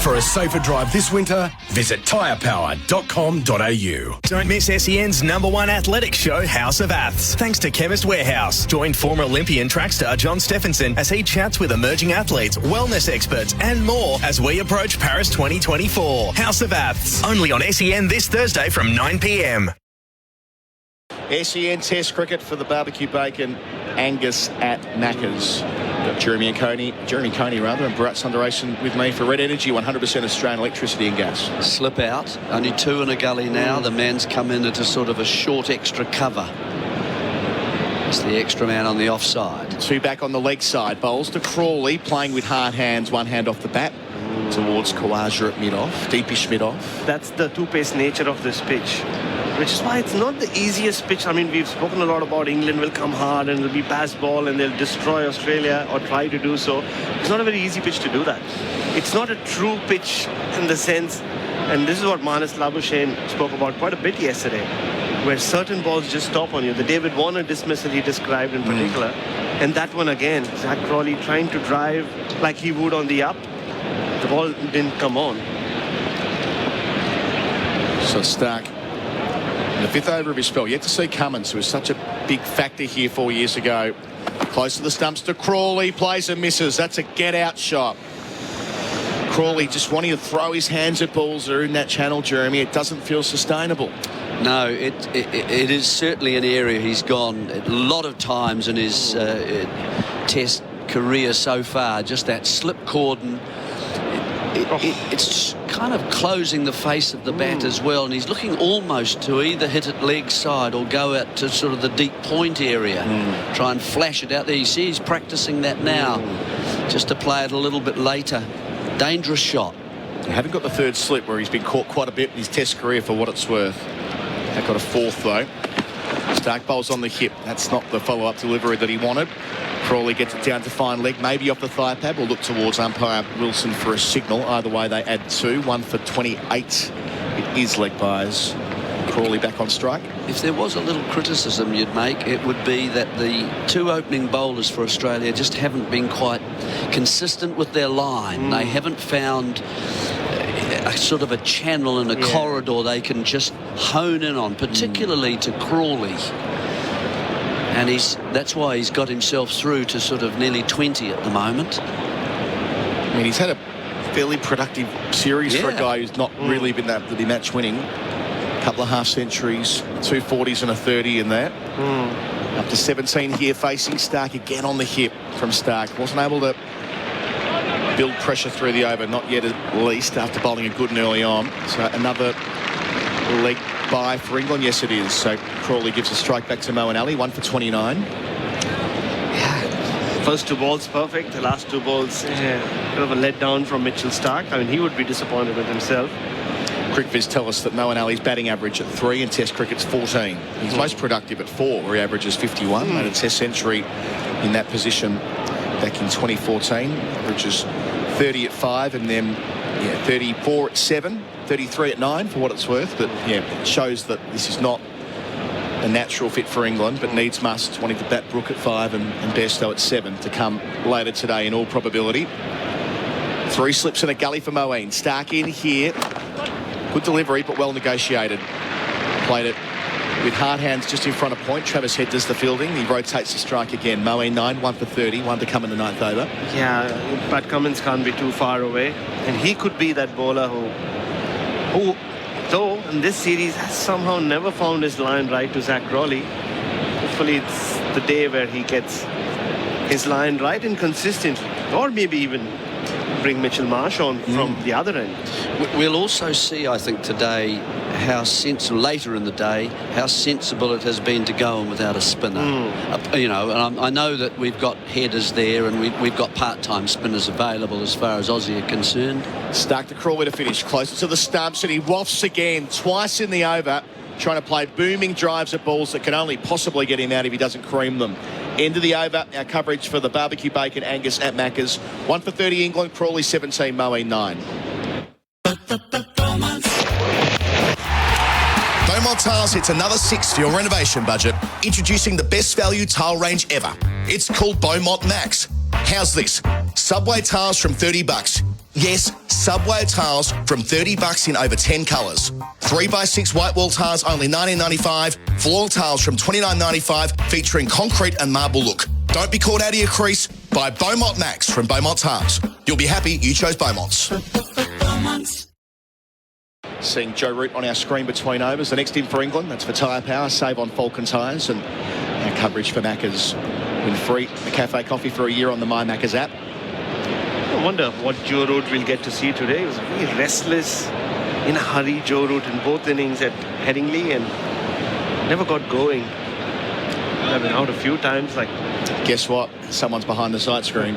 For a safer drive this winter, visit tyrepower.com.au. Don't miss SEN's #1 athletics show, House of Aths. Thanks to Chemist Warehouse. Join former Olympian track star John Stephenson as he chats with emerging athletes, wellness experts and more as we approach Paris 2024. House of Aths. Only on SEN this Thursday from 9 p.m. SEN Test cricket for the barbecue bacon Angus at Macca's. Got Jeremy Coney, and Bharat Sundaresan with me for Red Energy, 100% Australian electricity and gas. Slip out, only 2 in a gully now. The man's come in into sort of a short extra cover. It's the extra man on the offside. 2 back on the leg side. Bowls to Crawley, playing with hard hands, 1 hand off the bat. Towards Kawaja at mid-off, deepish mid-off. That's the two-pace nature of this pitch, which is why it's not the easiest pitch. I mean, we've spoken a lot about England will come hard and it'll be pass ball and they'll destroy Australia or try to do so. It's not a very easy pitch to do that. It's not a true pitch in the sense, and this is what Manas Labuschagne spoke about quite a bit yesterday, where certain balls just stop on you. The David Warner dismissal he described in particular, and that one again, Zach Crawley trying to drive like he would on the up. The ball didn't come on. So Stark, in the 5th over of his spell, yet to see Cummins, who was such a big factor here 4 years ago. Close to the stumps to Crawley, plays and misses. That's a get-out shot. Crawley just wanting to throw his hands at balls that are in that channel, Jeremy. It doesn't feel sustainable. No, it is certainly an area he's gone a lot of times in his Test career so far. Just that slip cordon. It's kind of closing the face of the bat as well, and he's looking almost to either hit it leg side or go out to sort of the deep point area, try and flash it out there. You see he's practicing that now, just to play it a little bit later. Dangerous shot. You haven't got the 3rd slip where he's been caught quite a bit in his Test career for what it's worth. That got a 4th though. Stark bowls on the hip. That's not the follow-up delivery that he wanted. Crawley gets it down to fine leg, maybe off the thigh pad. We'll look towards umpire Wilson for a signal. Either way, they add 2. 1 for 28. It is leg byes. Crawley back on strike. If there was a little criticism you'd make, it would be that the 2 opening bowlers for Australia just haven't been quite consistent with their line. They haven't found a sort of a channel and a corridor they can just hone in on, particularly to Crawley. And that's why he's got himself through to sort of nearly 20 at the moment. I mean, he's had a fairly productive series for a guy who's not really been able to be match winning. A couple of half centuries, 2 40s and a 30 in that. Up to 17 here, facing Stark again on the hip from Stark. Wasn't able to build pressure through the over, not yet at least, after bowling a good and early on. So another leg bye for England. Yes, it is. So Crawley gives a strike back to Moeen. 1 for 29. First 2 balls perfect. The last 2 balls, bit of a letdown from Mitchell Stark. I mean, he would be disappointed with himself. CricViz tell us that Moeen batting average at 3 and Test cricket's 14. He's most productive at 4, where he averages 51. Made a Test century in that position back in 2014. Averages 30 at 5 and then 34 at 7. 33 at 9 for what it's worth, but it shows that this is not a natural fit for England, but needs must, wanting to bat Brook at 5 and Bairstow at 7 to come later today in all probability. 3 slips and a gully for Moeen. Stark in here. Good delivery, but well negotiated. Played it with hard hands just in front of point. Travis Head does the fielding. He rotates the strike again. Moeen 9, 1 for 30, 1 to come in the 9th over. Yeah, Pat Cummins can't be too far away, and he could be that bowler who though in this series has somehow never found his line right to Zach Crawley. Hopefully it's the day where he gets his line right and consistently, or maybe even bring Mitchell Marsh on from the other end. We'll also see, I think, today later in the day, how sensible it has been to go on without a spinner. You know, and I know that we've got headers there and we've got part-time spinners available as far as Aussie are concerned. Stark to Crawley to finish, closer to the stumps, and he wafts again, twice in the over. trying to play booming drives at balls that can only possibly get him out if he doesn't cream them. End of the over. Our coverage for the barbecue bacon Angus at Macca's. 1 for 30 England, Crawley 17, Moeen 9. Beaumont Tiles hits another 6 for your renovation budget, introducing the best value tile range ever. It's called Beaumont Max. How's this? Subway tiles from $30. Yes, Subway tiles from $30 in over 10 colours. 3x6 white wall tiles only $19.95. Floor tiles from $29.95 featuring concrete and marble look. Don't be caught out of your crease. Buy Beaumont Max from Beaumont Tiles. You'll be happy you chose Beaumont's. Seeing Joe Root on our screen between overs. The next in for England, that's for Tyre Power. Save on Falcon tyres. And our coverage for Macca's. Win free a cafe coffee for a year on the My Macca's app. I wonder what Joe Root will get to see today. He was very restless, in a hurry, Joe Root, in both innings at Headingley, and never got going. I've been out a few times. Guess what? Someone's behind the sight screen.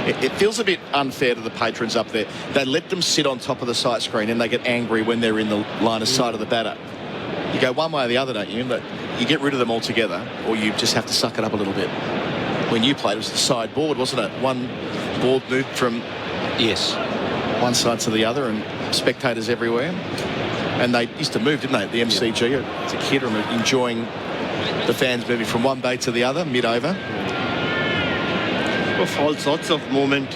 It feels a bit unfair to the patrons up there. They let them sit on top of the sight screen and they get angry when they're in the line of sight of the batter. You go one way or the other, don't you? But you get rid of them altogether, or you just have to suck it up a little bit. When you played, it was the side board, wasn't it? One board moved from one side to the other, and spectators everywhere. And they used to move, didn't they, at the MCG as a kid, enjoying the fans moving from one bay to the other, mid-over. All sorts of movement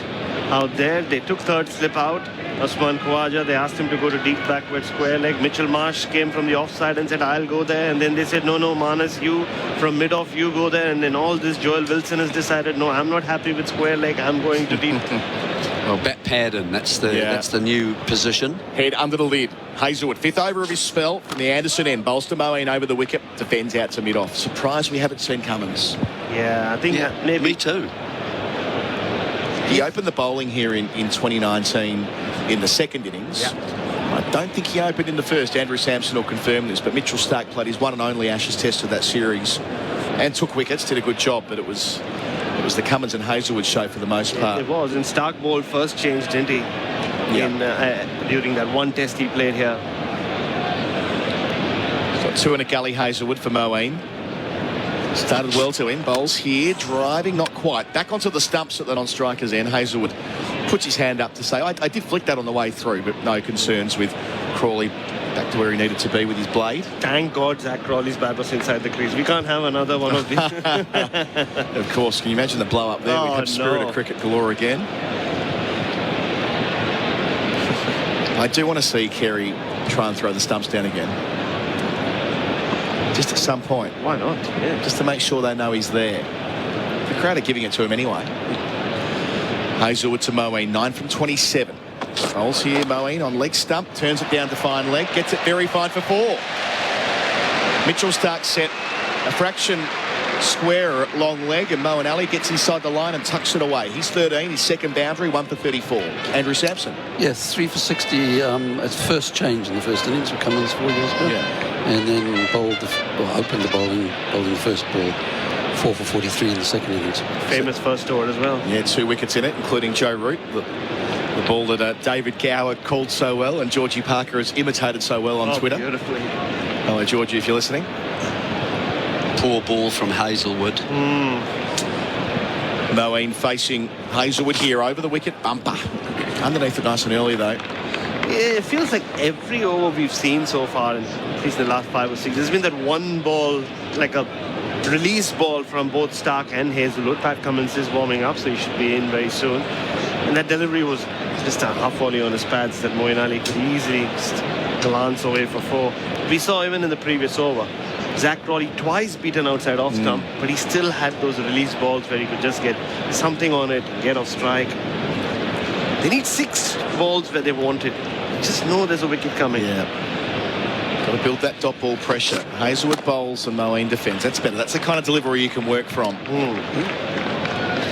out there. They took third slip out. Usman Khawaja, they asked him to go to deep backward square leg. Mitchell Marsh came from the offside and said, I'll go there. And then they said, no, Manas, you from mid-off, you go there. And then all this, Joel Wilson has decided, no, I'm not happy with square leg. I'm going to deep. Well, bat pad in, that's the new position. Head under the lid. Hazelwood, 5th over of his spell from the Anderson end. Bolster Moeen over the wicket, defends out to mid-off. Surprised we haven't seen Cummins. Yeah, I think maybe. Me too. He opened the bowling here in 2019 in the second innings. I don't think he opened in the first. Andrew Sampson will confirm this, but Mitchell Stark played his one and only Ashes test of that series and took wickets, did a good job, but it was the Cummins and Hazelwood show for the most part. It was, and Stark bowled first change, didn't he? During that one test he played here. Got 2 in a gully, Hazelwood for Moeen. Started well to end. Bowls here, driving, not quite. Back onto the stumps at the non-striker's end. Hazelwood puts his hand up to say, I did flick that on the way through, but no concerns with Crawley back to where he needed to be with his blade. Thank God Zach Crawley's bat was inside the crease. We can't have another one of these. Of course. Can you imagine the blow up there? We'd have spirit of cricket galore again. I do want to see Carey try and throw the stumps down again. Just at some point. Why not? Yeah. Just to make sure they know he's there. The crowd are giving it to him anyway. Hazelwood to Moeen, 9 from 27. Bowls here, Moeen on leg stump, turns it down to fine leg, gets it very fine for 4. Mitchell Stark set a fraction square at long leg, and Moeen Ali gets inside the line and tucks it away. He's 13, his second boundary, 1 for 34. Andrew Sampson. Yes, 3 for 60. It's first change in the first innings for Cummins 4 years ago. And then opened the bowling the first ball. 4 for 43 in the second innings. Famous first over as well. Yeah, 2 wickets in it, including Joe Root. The ball that David Gower called so well and Georgie Parker has imitated so well on Twitter. Beautifully. Hello, Georgie, if you're listening. Poor ball from Hazelwood. Moeen facing Hazelwood here over the wicket. Bumper. Underneath it nice and early, though. Yeah, it feels like every over we've seen so far, at least the last 5 or 6, there's been that one ball, like a release ball from both Stark and Hazelwood. Pat Cummins is warming up, so he should be in very soon. And that delivery was just a half volley on his pads that Moeen Ali could easily just glance away for 4. We saw even in the previous over, Zach Crawley twice beaten outside off stump, but he still had those release balls where he could just get something on it, get off strike. They need 6 balls where they want it. Just know there's a wicket coming. Yeah. Got to build that dot ball pressure. Hazelwood bowls and Moeen defends. That's better. That's the kind of delivery you can work from.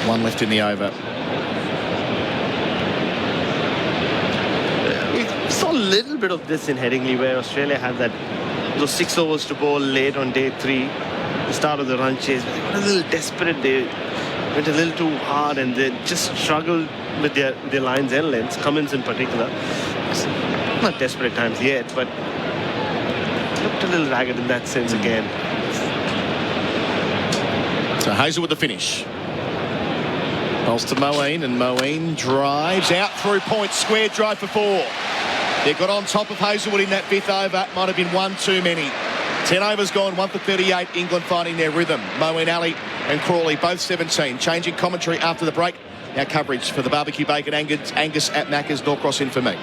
1 left in the over. We saw a little bit of this in Headingley, where Australia had those 6 overs to bowl late on day 3, the start of the run chase. But they got a little desperate. They went a little too hard and they just struggled with their lines and lengths, Cummins in particular. Not desperate times yet, but looked a little ragged in that sense again. So Hazel with the finish. Rolls to Moeen, and Moeen drives out through point, square drive for 4. They got on top of Hazelwood in that 5th over. Might have been one too many. 10 overs gone, 1 for 38. England finding their rhythm. Moeen, Ali and Crawley, both 17. Changing commentary after the break. Now coverage for the barbecue bacon Angus at Macca's. Norcross in for me.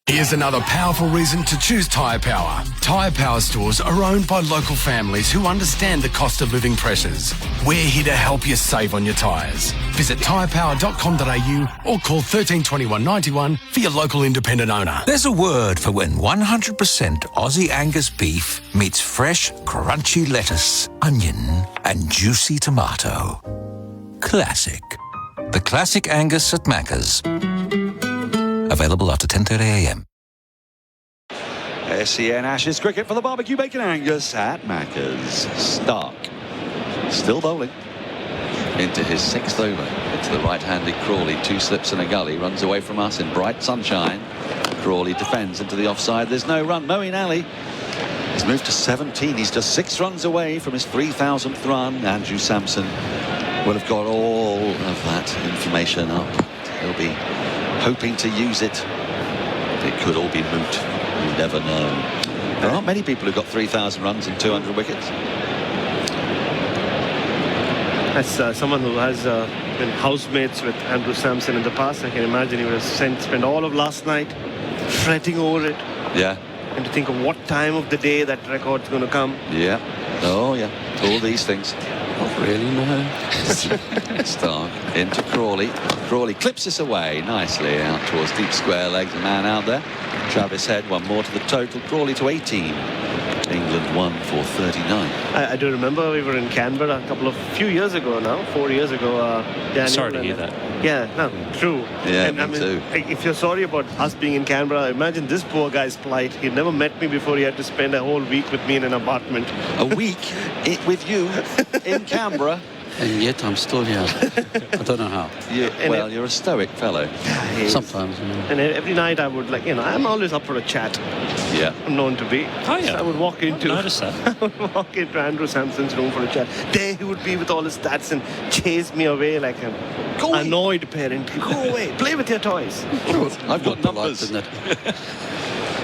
Here's another powerful reason to choose Tyre Power. Tyre Power stores are owned by local families who understand the cost of living pressures. We're here to help you save on your tyres. Visit tyrepower.com.au or call 1321 91 for your local independent owner. There's a word for when 100% Aussie Angus beef meets fresh, crunchy lettuce, onion and juicy tomato. Classic. The Classic Angus at Macca's. Available after 10:30am. SEN Ashes cricket for the barbecue bacon Angus at Macca's. Stark still bowling Into his 6th over. It's the right-handed Crawley. 2 slips and a gully. Runs away from us in bright sunshine. Crawley defends into the offside. There's no run. Moeen Ali has moved to 17. He's just 6 runs away from his 3,000th run. Andrew Sampson will have got all of that information up. He'll be hoping to use it. It could all be moot. You never know. There aren't many people who've got 3,000 runs and 200 wickets. As someone who has been housemates with Andrew Sampson in the past, I can imagine he would have spent all of last night fretting over it. Yeah. And to think of what time of the day that record's going to come. Yeah. Oh, yeah. All these things. Not really, no. Stark into Crawley. Crawley clips this away nicely out towards deep square legs. A man out there. Travis Head, 1 more to the total. Crawley to 18. England 1 for 39. I do remember we were in Canberra a few years ago now, 4 years ago. Daniel, sorry to hear that. Yeah, no, true. Yeah, and, me too. If you're sorry about us being in Canberra, imagine this poor guy's plight. He never met me before. He had to spend a whole week with me in an apartment. A week with you in Canberra? And yet I'm still here. I don't know how. Well, you're a stoic fellow. Sometimes. And every night I would I'm always up for a chat. Yeah. I'm known to be. Oh, yeah. So I would walk into Andrew Sampson's room for a chat. There he would be with all his stats and chase me away like an annoyed parent. Go away. Play with your toys. I've got numbers.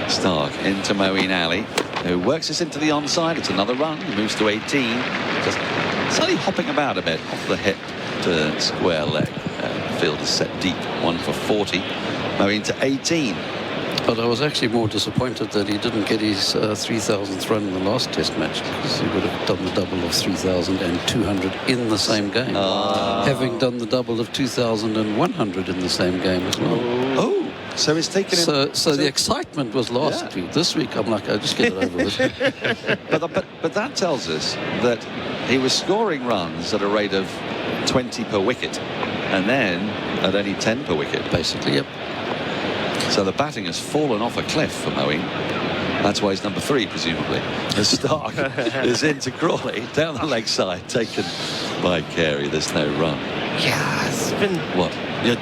Stark into Moeen Ali, who works us into the onside. It's another run. He moves to 18. Just slightly hopping about a bit off the hip to square leg. The field is set deep. 1 for 40. Moeen to 18. But I was actually more disappointed that he didn't get his 3,000th run in the last Test match, because he would have done the double of 3,000 and 200 in the same game, having done the double of 2,100 in the same game as well. Oh, so it's taken him... So the excitement was last week. This week, I'm like, I'll just get it over with. But that tells us that he was scoring runs at a rate of 20 per wicket, and then at only 10 per wicket. Basically, yep. So the batting has fallen off a cliff for Moeen. That's why he's number 3, presumably. The Stark is into Crawley, down the leg side, taken by Carey. There's no run. Yeah, it's been... What?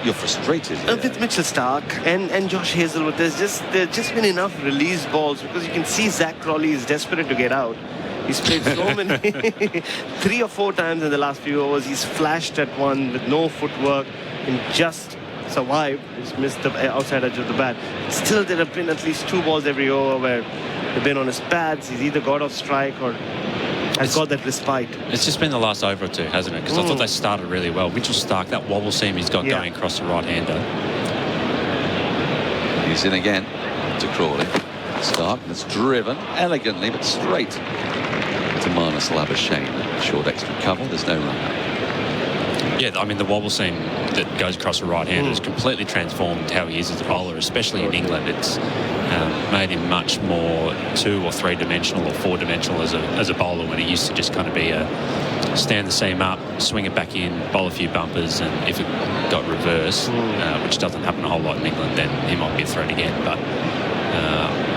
You're frustrated here. With Mitchell Stark and Josh Hazlewood, there's just been enough release balls, because you can see Zach Crawley is desperate to get out. He's played so many, 3 or 4 times in the last few overs. He's flashed at one with no footwork and just survived. He's missed the outside edge of the bat. Still, there have been at least 2 balls every over where they've been on his pads. He's either got off strike or has got that respite. It's just been the last over or 2, hasn't it? Because I thought they started really well. Mitchell Stark, that wobble seam he's got going across the right-hander. He's in again to Crawley. Stark that's driven elegantly but straight to Marnus Labuschagne. Short extra cover. There's no run. Yeah, I mean, the wobble seam that goes across the right hand has completely transformed how he is as a bowler, especially in England. It's made him much more 2 or 3 dimensional or 4 dimensional as a bowler, when he used to just kind of be a stand the seam up, swing it back in, bowl a few bumpers, and if it got reversed, which doesn't happen a whole lot in England, then he might be a threat again. But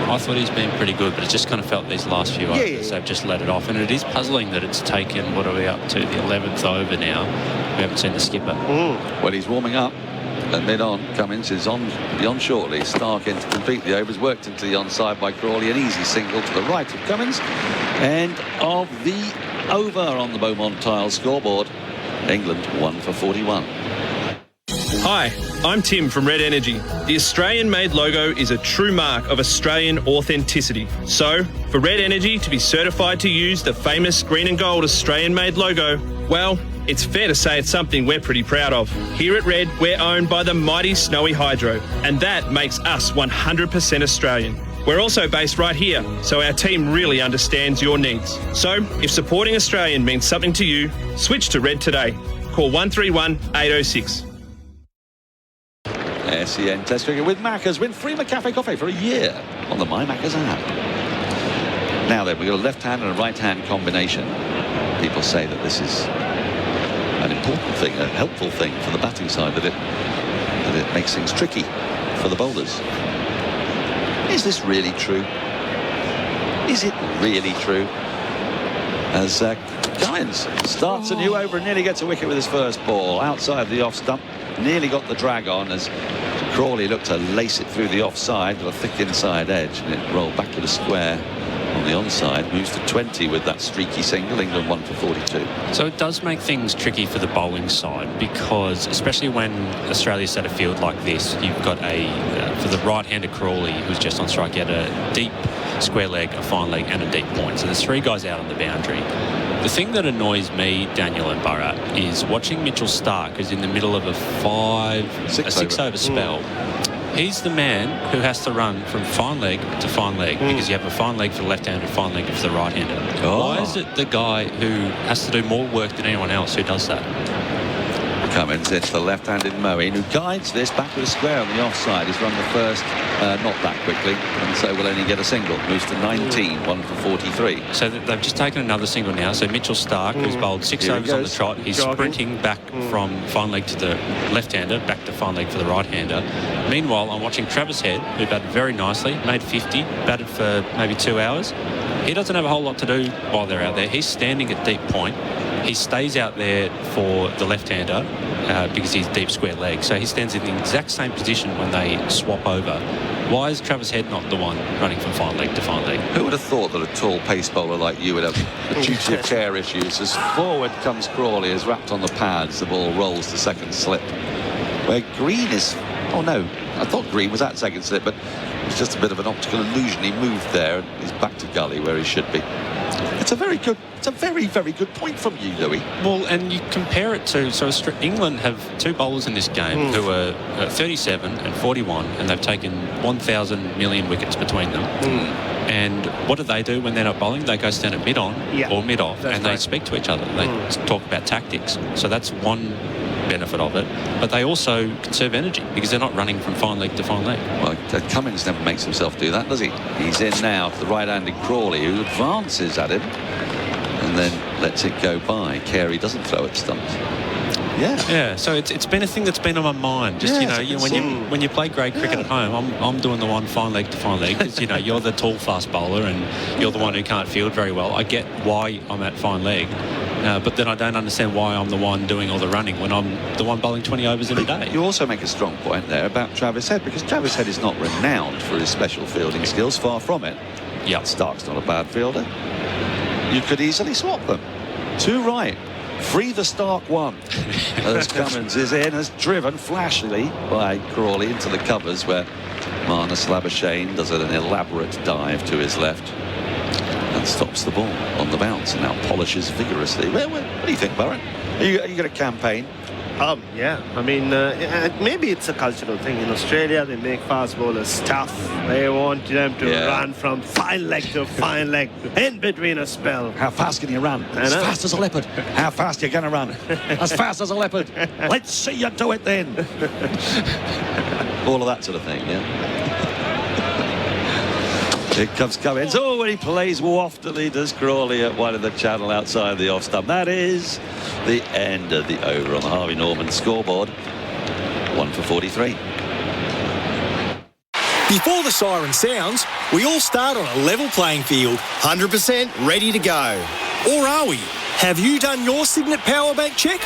I thought he's been pretty good, but it's just kind of felt these last few overs they've just let it off, and it is puzzling that it's taken, what are we up to, the 11th over now. We haven't seen the skipper. Well, he's warming up. And mid-on, Cummins is on beyond shortly. Stark in to complete the overs, worked into the onside by Crawley. An easy single to the right of Cummins. End of the over on the Beaumont Tiles scoreboard. England 1 for 41. Hi, I'm Tim from Red Energy. The Australian-made logo is a true mark of Australian authenticity. So, for Red Energy to be certified to use the famous green and gold Australian-made logo, well, it's fair to say it's something we're pretty proud of. Here at Red, we're owned by the mighty Snowy Hydro, and that makes us 100% Australian. We're also based right here, so our team really understands your needs. So, if supporting Australian means something to you, switch to Red today. Call 131 806. SEN Test Cricket with Macca's. Win free McCafe coffee for a year on the My Macca's app. Now then, we've got a left-hand and a right-hand combination. People say that this is an important thing, a helpful thing for the batting side, that it makes things tricky for the bowlers. Is this really true? Is it really true? As Cummins starts a new over and nearly gets a wicket with his first ball outside the off stump. Nearly got the drag on as Crawley looked to lace it through the offside with a thick inside edge, and it rolled back to the square on the onside. Moves to 20 with that streaky single. England 1 for 42. So it does make things tricky for the bowling side, because especially when Australia set a field like this, you've got for the right-hander Crawley, who's just on strike, he had a deep square leg, a fine leg and a deep point. So there's 3 guys out on the boundary. The thing that annoys me, Daniel and Bharat, is watching Mitchell Starc, who's in the middle of a 6-over spell. He's the man who has to run from fine leg to fine leg, because you have a fine leg for the left-hander, fine leg for the right-hander. Why is it the guy who has to do more work than anyone else who does that? Cummins, it's the left-handed Moeen who guides this back with a square on the offside. He's run the first not that quickly, and so will only get a single. Moves to 19, 1 for 43. So they've just taken another single now. So Mitchell Starc, who's bowled 6 overs on the trot, he's sprinting back from fine leg to the left-hander, back to fine leg for the right-hander. Meanwhile, I'm watching Travis Head, who batted very nicely, made 50, batted for maybe 2 hours. He doesn't have a whole lot to do while they're out there. He's standing at deep point. He stays out there for the left-hander because he's deep square leg. So he stands in the exact same position when they swap over. Why is Travis Head not the one running from fine leg to fine leg? Who would have thought that a tall pace bowler like you would have a duty of care issues? As forward comes Crawley, is wrapped on the pads. The ball rolls to second slip, where Green is... Oh, no. I thought Green was at second slip, but it's just a bit of an optical illusion. He moved there, and he's back to gully where he should be. It's a very, very good point from you, Louis. Well, and you compare it to... So England have 2 bowlers in this game who are 37 and 41, and they've taken 1,000 million wickets between them. And what do they do when they're not bowling? They go stand at mid-on or mid-off, and they speak to each other. They talk about tactics. So that's one benefit of it, but they also conserve energy because they're not running from fine leg to fine leg. Well, Cummins never makes himself do that, does he? He's in now to the right-handed Crawley, who advances at him and then lets it go by. Carey doesn't throw at stumps. Yeah. So it's been a thing that's been on my mind. Just when you play grade cricket at home, I'm doing the one fine leg to fine leg because you're the tall fast bowler and you're the one who can't field very well. I get why I'm at fine leg. But then I don't understand why I'm the one doing all the running when I'm the one bowling 20 overs in a day. You also make a strong point there about Travis Head, because Travis Head is not renowned for his special fielding skills, far from it. Yeah, Stark's not a bad fielder. You could easily swap them. 2 right. Free the Stark one. As Cummins is in, as driven flashily by Crawley into the covers, where Marnus Labuschagne does an elaborate dive to his left and stops the ball on the bounce and now polishes vigorously. What do you think, Bharat? Are you going to campaign? Yeah. I mean, maybe it's a cultural thing. In Australia, they make fast bowlers tough. They want them to run from fine leg to fine leg in between a spell. How fast can you run? As fast as a leopard. How fast are you going to run? As fast as a leopard. Let's see you do it then. All of that sort of thing, yeah. Here comes Cummins. Oh, when he plays waftily, does Crawley at one of the channel outside the off stump. That is the end of the over on the Harvey Norman scoreboard. 1 for 43. Before the siren sounds, we all start on a level playing field. 100% ready to go. Or are we? Have you done your Signet Power Bank check?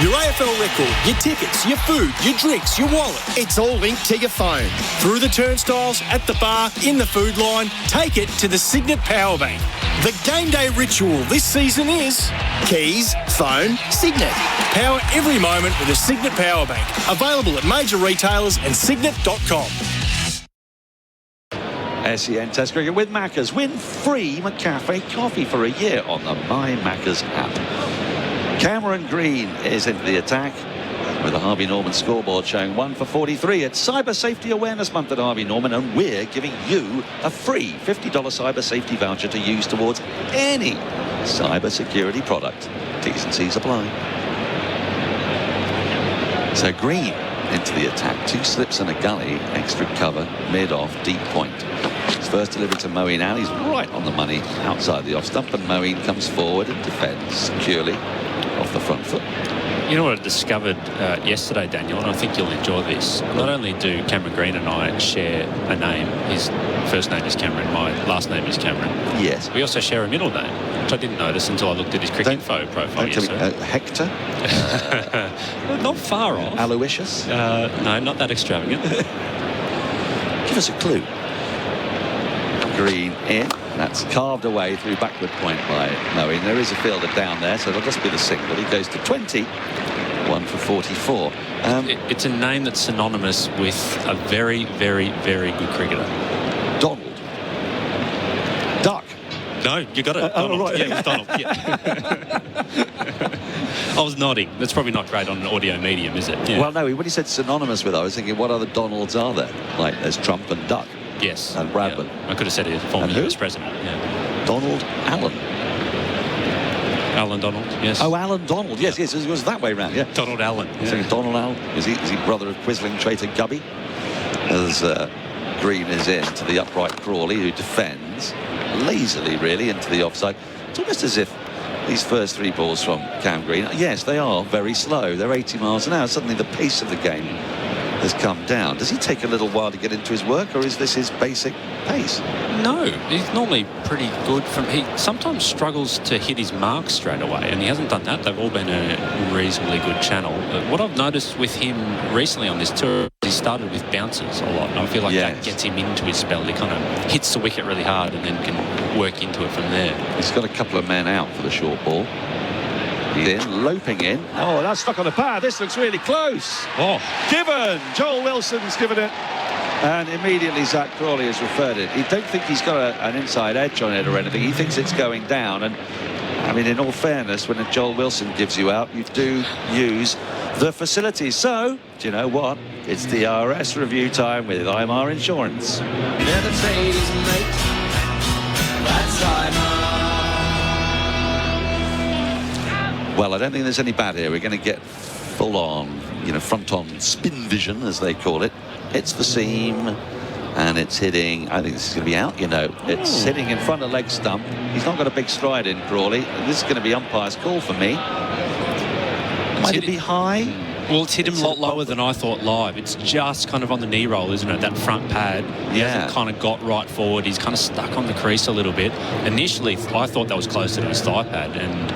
Your AFL record, your tickets, your food, your drinks, your wallet. It's all linked to your phone. Through the turnstiles, at the bar, in the food line, take it to the Signet Power Bank. The game day ritual this season is keys, phone, Signet. Power every moment with a Signet Power Bank. Available at major retailers and signet.com. SEN Test Cricket with Maccas. Win free McCafe coffee for a year on the My Maccas app. Cameron Green is into the attack with the Harvey Norman scoreboard showing 1 for 43. It's Cyber Safety Awareness Month at Harvey Norman, and we're giving you a free $50 cyber safety voucher to use towards any cyber security product. T's and C's apply. So Green into the attack. 2 slips and a gully. Extra cover, mid-off, deep point. His first delivery to Moeen Ali's right on the money outside the off stump, and Moeen comes forward and defends securely off the front foot. You know what I discovered yesterday, Daniel, and I think you'll enjoy this. Not only do Cameron Green and I share a name, his first name is Cameron, my last name is Cameron. Yes. We also share a middle name, which I didn't notice until I looked at his cricket profile yesterday. Hector? Not far off. Aloysius? No, not that extravagant. Give us a clue. Green in. That's carved away through backward point by Moeen. There is a fielder down there, so it'll just be the single. He goes to 20. 1 for 44. It's a name that's synonymous with a very, very, very good cricketer. Donald. Duck. No, you got it. Donald. Right. Yeah, it was Donald. Yeah. I was nodding. That's probably not great on an audio medium, is it? Yeah. Well, no, when he said synonymous with, I was thinking, what other Donalds are there? Like, there's Trump and Duck. Yes. And Bradman. Yeah. I could have said it former US president. Yeah. Donald Allen. Alan Donald, yes. Oh, Alan Donald. Yes, yes, it was that way round, yeah. Donald Allen. Yeah. So Donald Allen. Is he brother of Quisling traitor Gubby? As Green is in to the upright Crawley, who defends lazily, really, into the offside. It's almost as if these first 3 balls from Cam Green, yes, they are very slow. They're 80 miles an hour. Suddenly the pace of the game has come down. Does he take a little while to get into his work, or is this his basic pace? No, he's normally pretty good. He sometimes struggles to hit his mark straight away, and he hasn't done that. They've all been a reasonably good channel. What I've noticed with him recently on this tour, he started with bounces a lot, and I feel like that gets him into his spell. He kind of hits the wicket really hard and then can work into it from there. He's got a couple of men out for the short ball. In, loping in. Oh, that's stuck on the pad. This looks really close. Oh, given. Joel Wilson's given it. And immediately Zach Crawley has referred it. He don't think he's got an inside edge on it or anything. He thinks it's going down. And, I mean, in all fairness, when a Joel Wilson gives you out, you do use the facilities. So, do you know what? It's the RS review time with IMAR Insurance. Never trade is late. That's IMAR. Well, I don't think there's any bad here. We're going to get full-on, front-on spin vision, as they call it. It's the seam, and it's hitting. I think this is going to be out, It's hitting in front of leg stump. He's not got a big stride in, Crawley. This is going to be umpire's call for me. Might it be high? Well, it's hit him a lot lower than I thought live. It's just kind of on the knee roll, isn't it? That front pad. He hasn't kind of got right forward. He's kind of stuck on the crease a little bit. Initially, I thought that was closer to his thigh pad, and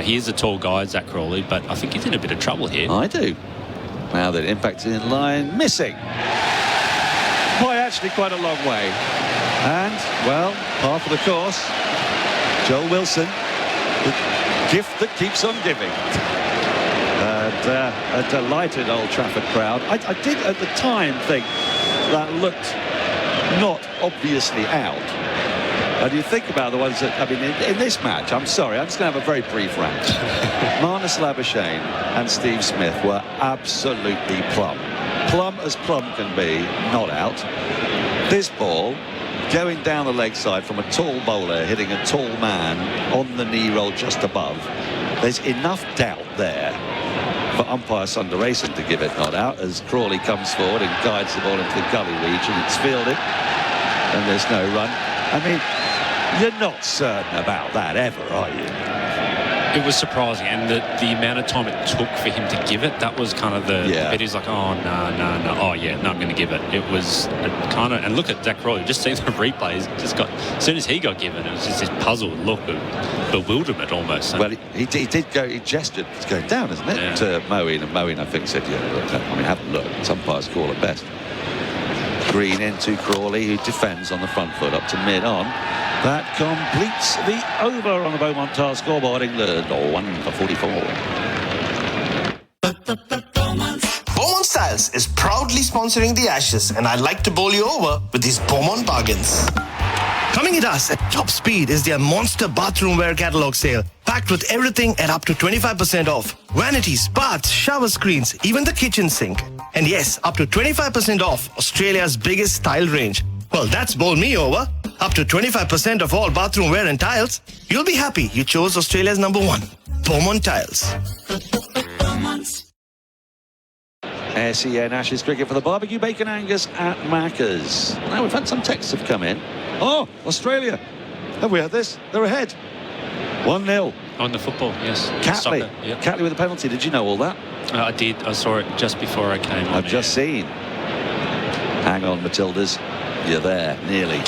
he is a tall guy, Zach Crawley, but I think he's in a bit of trouble here. I do. Now that impact in line, missing. By actually quite a long way. And, well, half of the course. Joel Wilson, the gift that keeps on giving. And a delighted Old Trafford crowd. I did at the time think that looked not obviously out. And you think about the ones that, I mean, in this match, I'm sorry, I'm just going to have a very brief rant. Marnus Labuschagne and Steve Smith were absolutely plumb. Plumb as plumb can be, not out. This ball going down the leg side from a tall bowler hitting a tall man on the knee roll just above. There's enough doubt there for umpire Sundaresan to give it not out as Crawley comes forward and guides the ball into the gully region. It's fielded and there's no run. I mean, you're not certain about that ever, are you? It was surprising, and the amount of time it took for him to give it, that was kind of the bit. He's like, oh, no. Oh, yeah, no, I'm going to give it. It was kind of, and look at Zach Roy, just seeing the replays, just got, as soon as he got given, it was just this puzzled look of bewilderment almost. Well, he did go, he gestured, it's going down, isn't it? Yeah. To Moeen, and Moeen, I think, said, look, I mean, have a look. Some umpires call it best. Green into Crawley, who defends on the front foot up to mid-on. That completes the over on the Beaumont Tile scoreboard. England 1 for 44. Beaumont Styles is proudly sponsoring the Ashes, and I'd like to bowl you over with these Beaumont bargains. Coming at us at top speed is their monster bathroom wear catalog sale, packed with everything at up to 25% off. Vanities, baths, shower screens, even the kitchen sink. And yes, up to 25% off Australia's biggest tile range. Well, that's bowled me over. Up to 25% of all bathroom wear and tiles. You'll be happy you chose Australia's number 1, Beaumont Tiles. SEN Ashes cricket for the barbecue bacon Angus at Macca's. Now we've had some texts have come in. Oh, Australia. Have we had this? They're ahead. 1-0. On the football, yes. Catley. Soccer, yep. Catley with a penalty. Did you know all that? I did. I saw it just before I came on. I've just seen. Hang on, Matildas. You're there, nearly.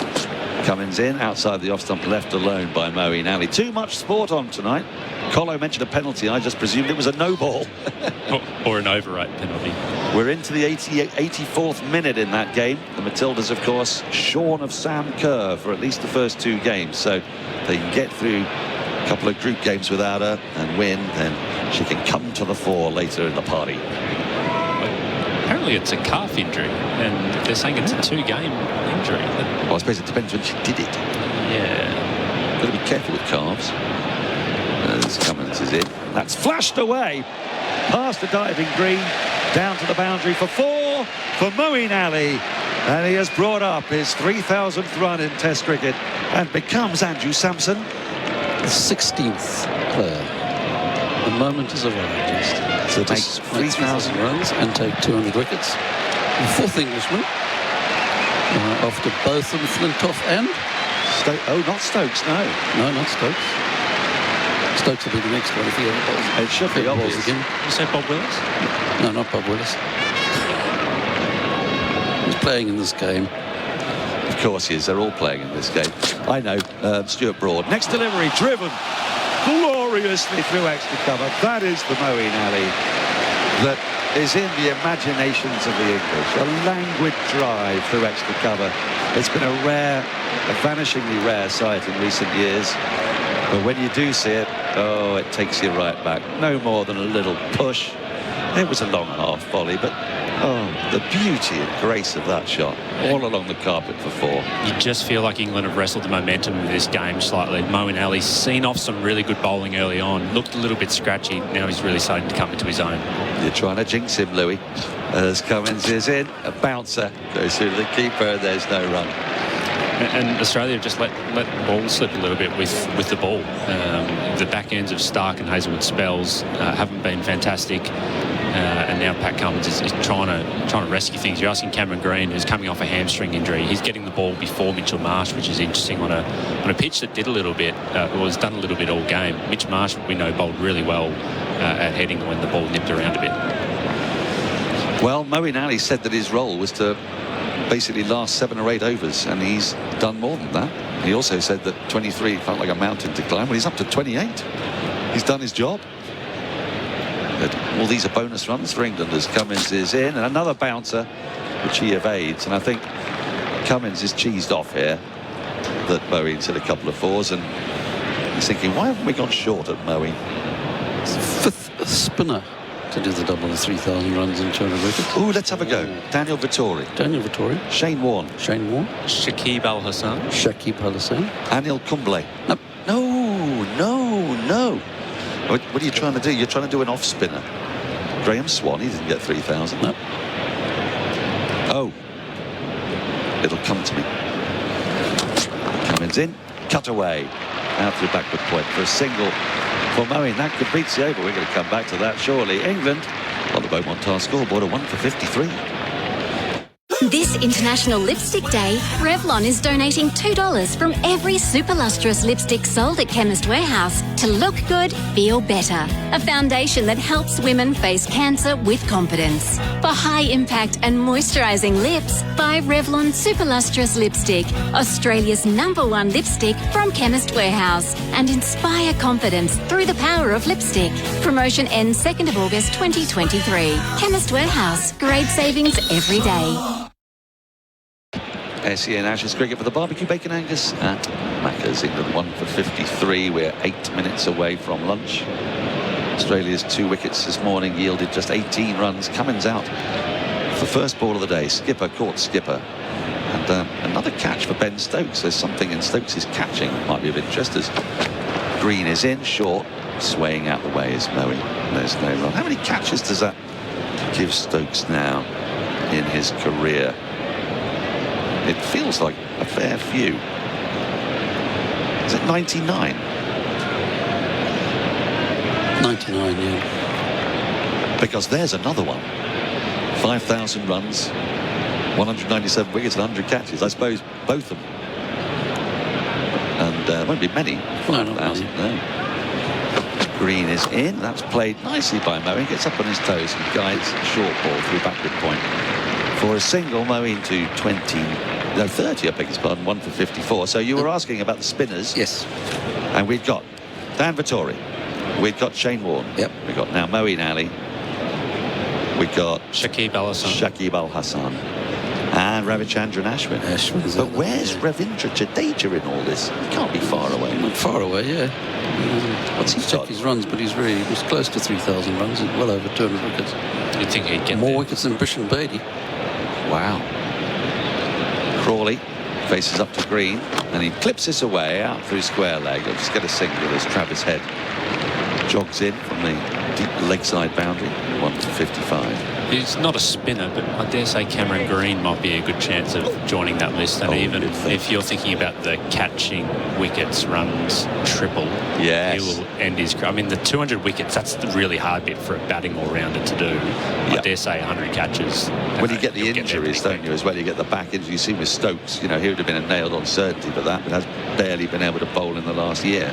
Cummins in, outside the off-stump, left alone by Moeen Ali. Too much sport on tonight. Colo mentioned a penalty. I just presumed it was a no ball. or an overrate penalty. We're into the 84th minute in that game. The Matildas, of course, shorn of Sam Kerr for at least the first 2 games. So they can get through a couple of group games without her and win, then she can come to the fore later in the party. Apparently it's a calf injury, and they're saying it's a 2-game injury. Well, I suppose it depends when she did it. Yeah. Got to be careful with calves. As Cummins is in. That's flashed away. Past the diving green. Down to the boundary for 4 for Moeen Ali. And he has brought up his 3,000th run in Test cricket and becomes Andrew Sampson the 16th player. The moment has arrived. So makes 3,000 runs and take 200 wickets. The 4th Englishman after both of Flintoff and oh, not Stokes, no. No, not Stokes. Stokes will be the next one if he ever bowls. It should be obvious. Again. You said Bob Willis? No, not Bob Willis. He's playing in this game. Of course he is. They're all playing in this game. I know. Stuart Broad. Next delivery, driven gloriously through extra cover. That is the Moeen Ali that is in the imaginations of the English. A languid drive through extra cover. It's been a vanishingly rare sight in recent years. But when you do see it, oh, it takes you right back. No more than a little push. It was a long half volley, but oh, the beauty and grace of that shot all along the carpet for 4. You just feel like England have wrestled the momentum of this game slightly. Moeen Ali's seen off some really good bowling early on, looked a little bit scratchy. Now he's really starting to come into his own. You're trying to jinx him, Louis. As Cummins is in, a bouncer goes through the keeper, and there's no run. And Australia have just let the ball slip a little bit with the ball. The back ends of Stark and Hazelwood spells haven't been fantastic. And now Pat Cummins is trying to rescue things. You're asking Cameron Green, who's coming off a hamstring injury. He's getting the ball before Mitchell Marsh, which is interesting on a pitch that did a little bit, was done a little bit all game. Mitch Marsh, we know, bowled really well at heading when the ball nipped around a bit. Well, Moeen Ali said that his role was to basically last 7 or 8 overs, and he's done more than that. He also said that 23 felt like a mountain to climb. Well, he's up to 28. He's done his job. But all these are bonus runs for England as Cummins is in, and another bouncer which he evades, and I think Cummins is cheesed off here that Moeen's hit a couple of 4s, and he's thinking, why haven't we gone short at Moeen? It's the 5th spinner to do the double of 3,000 runs and 200 wickets. Oh, let's have a go. Daniel Vittori. Shane Warne. Shakib Al Hassan. Anil Kumble. No. What are you trying to do? You're trying to do an off spinner. Graham Swan, he didn't get 3,000. No. Oh. It'll come to me. Cummins in. Cut away. Out to the backward point for a single for Moeen. That completes the over. We're going to come back to that shortly. England on the Beaumont Tile scoreboard, a 1 for 53. This International Lipstick Day, Revlon is donating $2 from every super lustrous lipstick sold at Chemist Warehouse to look good, feel better. A foundation that helps women face cancer with confidence. For high impact and moisturising lips, buy Revlon Super Lustrous Lipstick, Australia's #1 lipstick from Chemist Warehouse, and inspire confidence through the power of lipstick. Promotion ends 2nd of August 2023. Chemist Warehouse, great savings every day. SEN Ashes cricket for the barbecue bacon Angus at Macca's. England 1 for 53. We're 8 minutes away from lunch. Australia's 2 wickets this morning yielded just 18 runs. Cummins out for first ball of the day. Skipper caught Skipper. And another catch for Ben Stokes. There's something in Stokes' catching that might be of interest as Green is in, short, swaying out the way is Moe. There's no run. How many catches does that give Stokes now in his career? It feels like a fair few. Is it 99? 99, yeah. Because there's another one. 5,000 runs, 197 wickets and 100 catches. I suppose both of them. And there won't be many. 5,000, no. Green is in. That's played nicely by Moeen. Gets up on his toes and guides short ball through backward point. For a single, Moeen to 30, I beg his pardon, 1 for 54. So you were asking about the spinners. Yes. And we've got Dan Vettori. We've got Shane Warne. Yep. We've got now Moeen Ali. We've got Shakib Al Hassan. And Ravichandran Ashwin. But where's Ravindra Jadeja in all this? He can't be far away. Not far away, yeah. What's he check his runs, but he was close to 3,000 runs, well over 200 wickets. You'd think he'd get more wickets than Bishan Bedi. Wow. Crawley faces up to Green, and he clips this away out through square leg. He'll just get a single as Travis Head jogs in from the deep leg side boundary. 1 for 55. He's not a spinner, but I dare say Cameron Green might be a good chance of joining that list. And even if you're thinking about the catching wickets, runs, triple, yes, he will end his career. I mean, the 200 wickets, that's the really hard bit for a batting all-rounder to do. I dare say 100 catches. When you get the injuries, don't you, as well? You get the back injury. You see with Stokes, you know, he would have been a nailed-on certainty, but that has barely been able to bowl in the last year.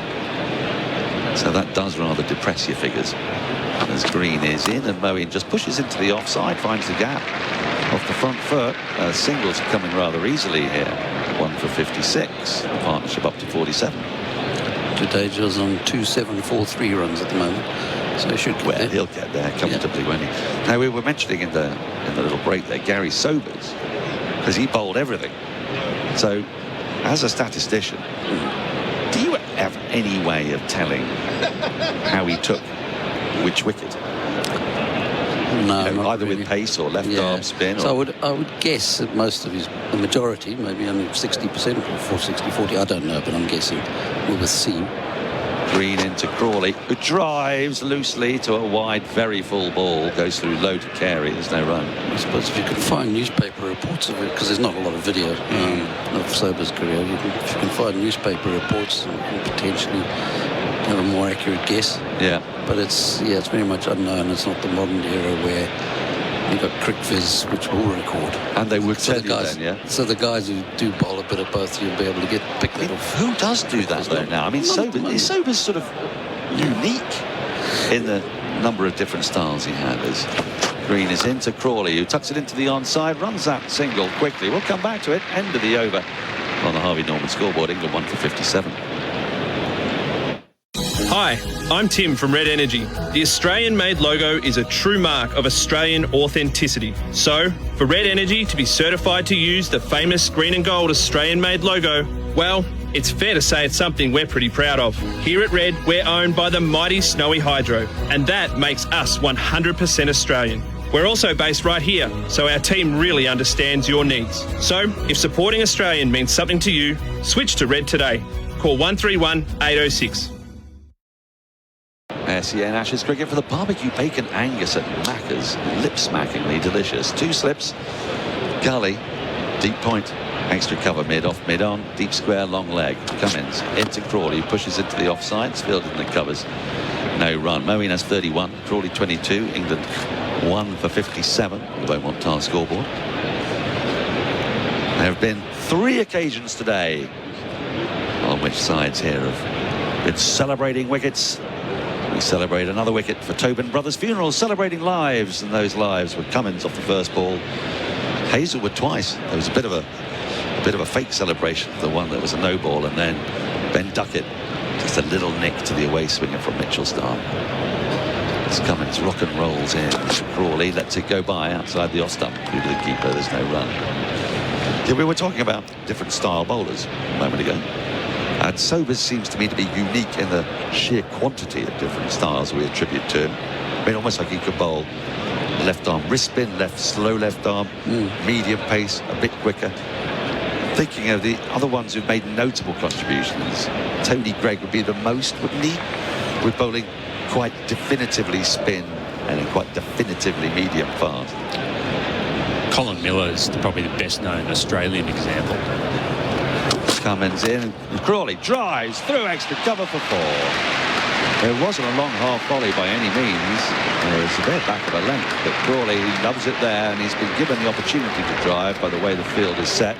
So that does rather depress your figures. As Green is in, and Moeen just pushes into the offside, finds the gap off the front foot. Singles coming rather easily here. 1 for 56. The partnership up to 47. Jadeja's on 2,743 runs at the moment, so he should get there. He'll get there comfortably, won't he? Now, we were mentioning in the little break there, Gary Sobers, because he bowled everything. So, as a statistician, do you have any way of telling how he took which wicket? No, you know, either really. with pace or left arm spin. So I would guess that most of the majority, maybe only 60% or 60-40, I don't know, but I'm guessing with a seam. Green into Crawley, who drives loosely to a wide, very full ball, goes through low to Carey. There's no run. I suppose if you can find newspaper reports of it, because there's not a lot of video of Sober's career, if you can find newspaper reports, you can potentially have a more accurate guess. Yeah. But it's very much unknown. It's not the modern era where you've got CricViz, which will record. And they would tell you then, yeah? So the guys who do bowl a bit of both, you'll be able to pick that off. Who does do that though now? I mean, Sober's sort of unique in the number of different styles he has. Green is into Crawley, who tucks it into the onside, runs that single quickly. We'll come back to it. End of the over on the Harvey Norman scoreboard. England 1 for 57. Hi, I'm Tim from Red Energy. The Australian-made logo is a true mark of Australian authenticity. So, for Red Energy to be certified to use the famous green and gold Australian-made logo, well, it's fair to say it's something we're pretty proud of. Here at Red, we're owned by the mighty Snowy Hydro, and that makes us 100% Australian. We're also based right here, so our team really understands your needs. So, if supporting Australian means something to you, switch to Red today. Call 131 806. SEN Ashes cricket for the barbecue bacon Angus at Macca's. Lip-smackingly delicious. 2 slips. Gully. Deep point. Extra cover mid-off, mid-on. Deep square, long leg. Cummins into Crawley. Pushes into the offside. It's fielded in the covers. No run. Moeen has 31. Crawley 22. England 1 for 57 on the Beaumont Tile scoreboard. There have been 3 occasions today on which sides here have been celebrating wickets. We celebrate another wicket for Tobin Brothers Funerals, celebrating lives, and those lives were Cummins off the first ball, Hazelwood twice. There was a bit of a fake celebration for the one that was a no ball, and then Ben Duckett, just a little nick to the away swinger from Mitchell Stark. As Cummins rock and rolls in, Crawley lets it go by outside the off stump due to the keeper. There's no run. Yeah, we were talking about different style bowlers a moment ago. And Sobers seems to me to be unique in the sheer quantity of different styles we attribute to him. I mean, almost like he could bowl left arm wrist spin, slow left arm, medium pace, a bit quicker. Thinking of the other ones who've made notable contributions, Tony Greig would be the most, wouldn't he? With bowling quite definitively spin and quite definitively medium fast. Colin Miller is probably the best known Australian example. Cummins in, and Crawley drives through extra cover for 4. It wasn't a long half volley by any means. It was a bit back of a length, but Crawley loves it there, and he's been given the opportunity to drive by the way the field is set.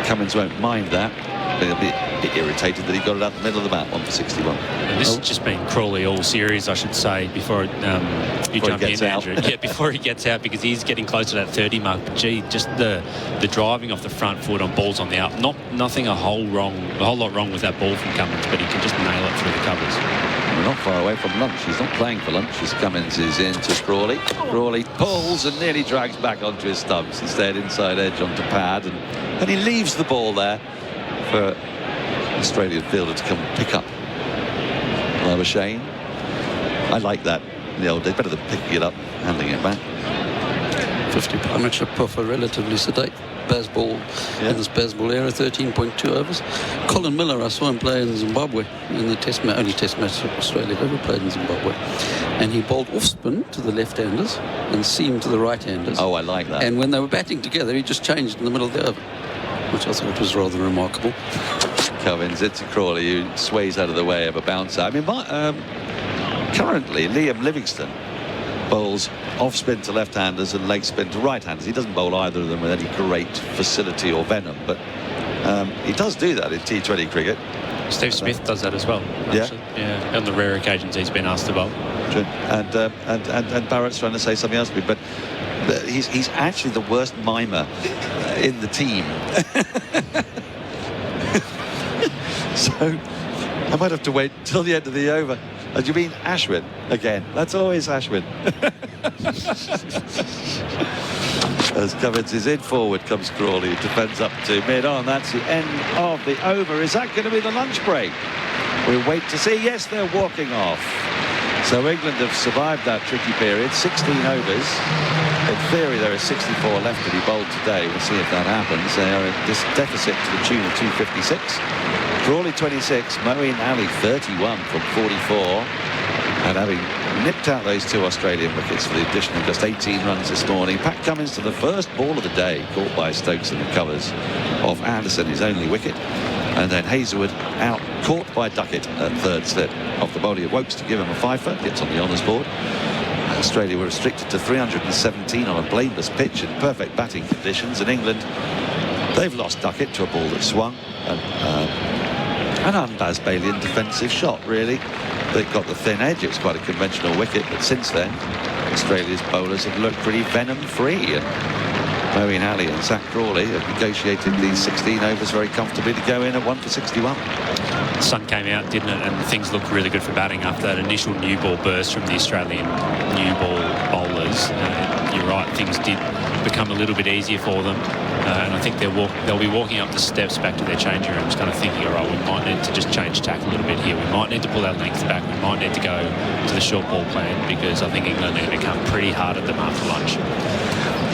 Cummins won't mind that, but he'll be a bit irritated that he got it up the middle of the bat, 1 for 61. And this has just been Crawley all series, I should say, before you jump in, Andrew. Yeah, before he gets out, because he's getting close to that 30 mark. But gee, just the driving off the front foot on balls on the out. Nothing a whole lot wrong with that ball from Cummins, but he can just nail it through the covers. We're not far away from lunch. He's not playing for lunch as Cummins is into Crawley. Crawley pulls and nearly drags back onto his stumps. Instead, inside edge onto pad, and he leaves the ball there for Australian fielder to come and pick up. Rather shame. I like that in the old days, better than picking it up, handing it back. 50 amateur for relatively sedate Bazball in this Bazball era, 13.2 overs. Colin Miller, I saw him play in Zimbabwe in the only test match Australia ever played in Zimbabwe, and he bowled off spin to the left-handers and seam to the right-handers. Oh, I like that. And when they were batting together, he just changed in the middle of the over, which I thought was rather remarkable. Cummins into Crawley, who sways out of the way of a bouncer. I mean, currently Liam Livingstone bowls off spin to left-handers and leg spin to right-handers. He doesn't bowl either of them with any great facility or venom, but he does do that in T20 cricket. Steve Smith does that as well, actually. Yeah, on the rare occasions he's been asked to bowl. True. And Bharat's trying to say something else to me, but he's actually the worst mimer in the team. So I might have to wait till the end of the over. Do you mean Ashwin again? That's always Ashwin. As Cummins is in forward, comes Crawley, defends up to mid-on. That's the end of the over. Is that going to be the lunch break? We'll wait to see. Yes, they're walking off. So England have survived that tricky period, 16 overs. In theory, there is 64 left to be bowled today. We'll see if that happens. They are at this deficit to the tune of 256. Crawley 26, Moeen Ali 31 from 44. And having nipped out those 2 Australian wickets for the addition of just 18 runs this morning, Pat Cummins to the first ball of the day, caught by Stokes in the covers of Anderson, his only wicket. And then Hazelwood out, caught by Duckett at third slip off the bowling of Wokes to give him a 5-for, gets on the honours board. Australia were restricted to 317 on a blameless pitch in perfect batting conditions. In England, they've lost Duckett to a ball that swung. An un-Bazbalian defensive shot, really. They've got the thin edge. It was quite a conventional wicket, but since then, Australia's bowlers have looked pretty venom-free. And Moeen Ali and Zach Crawley have negotiated these 16 overs very comfortably to go in at 1 for 61. The sun came out, didn't it? And things looked really good for batting after that initial new ball burst from the Australian new ball bowlers. You're right, things did become a little bit easier for them. And I think they'll be walking up the steps back to their changing rooms, kind of thinking, all right, we might need to just change tack a little bit here. We might need to pull our length back. We might need to go to the short ball plan, because I think England are going to come pretty hard at them after lunch.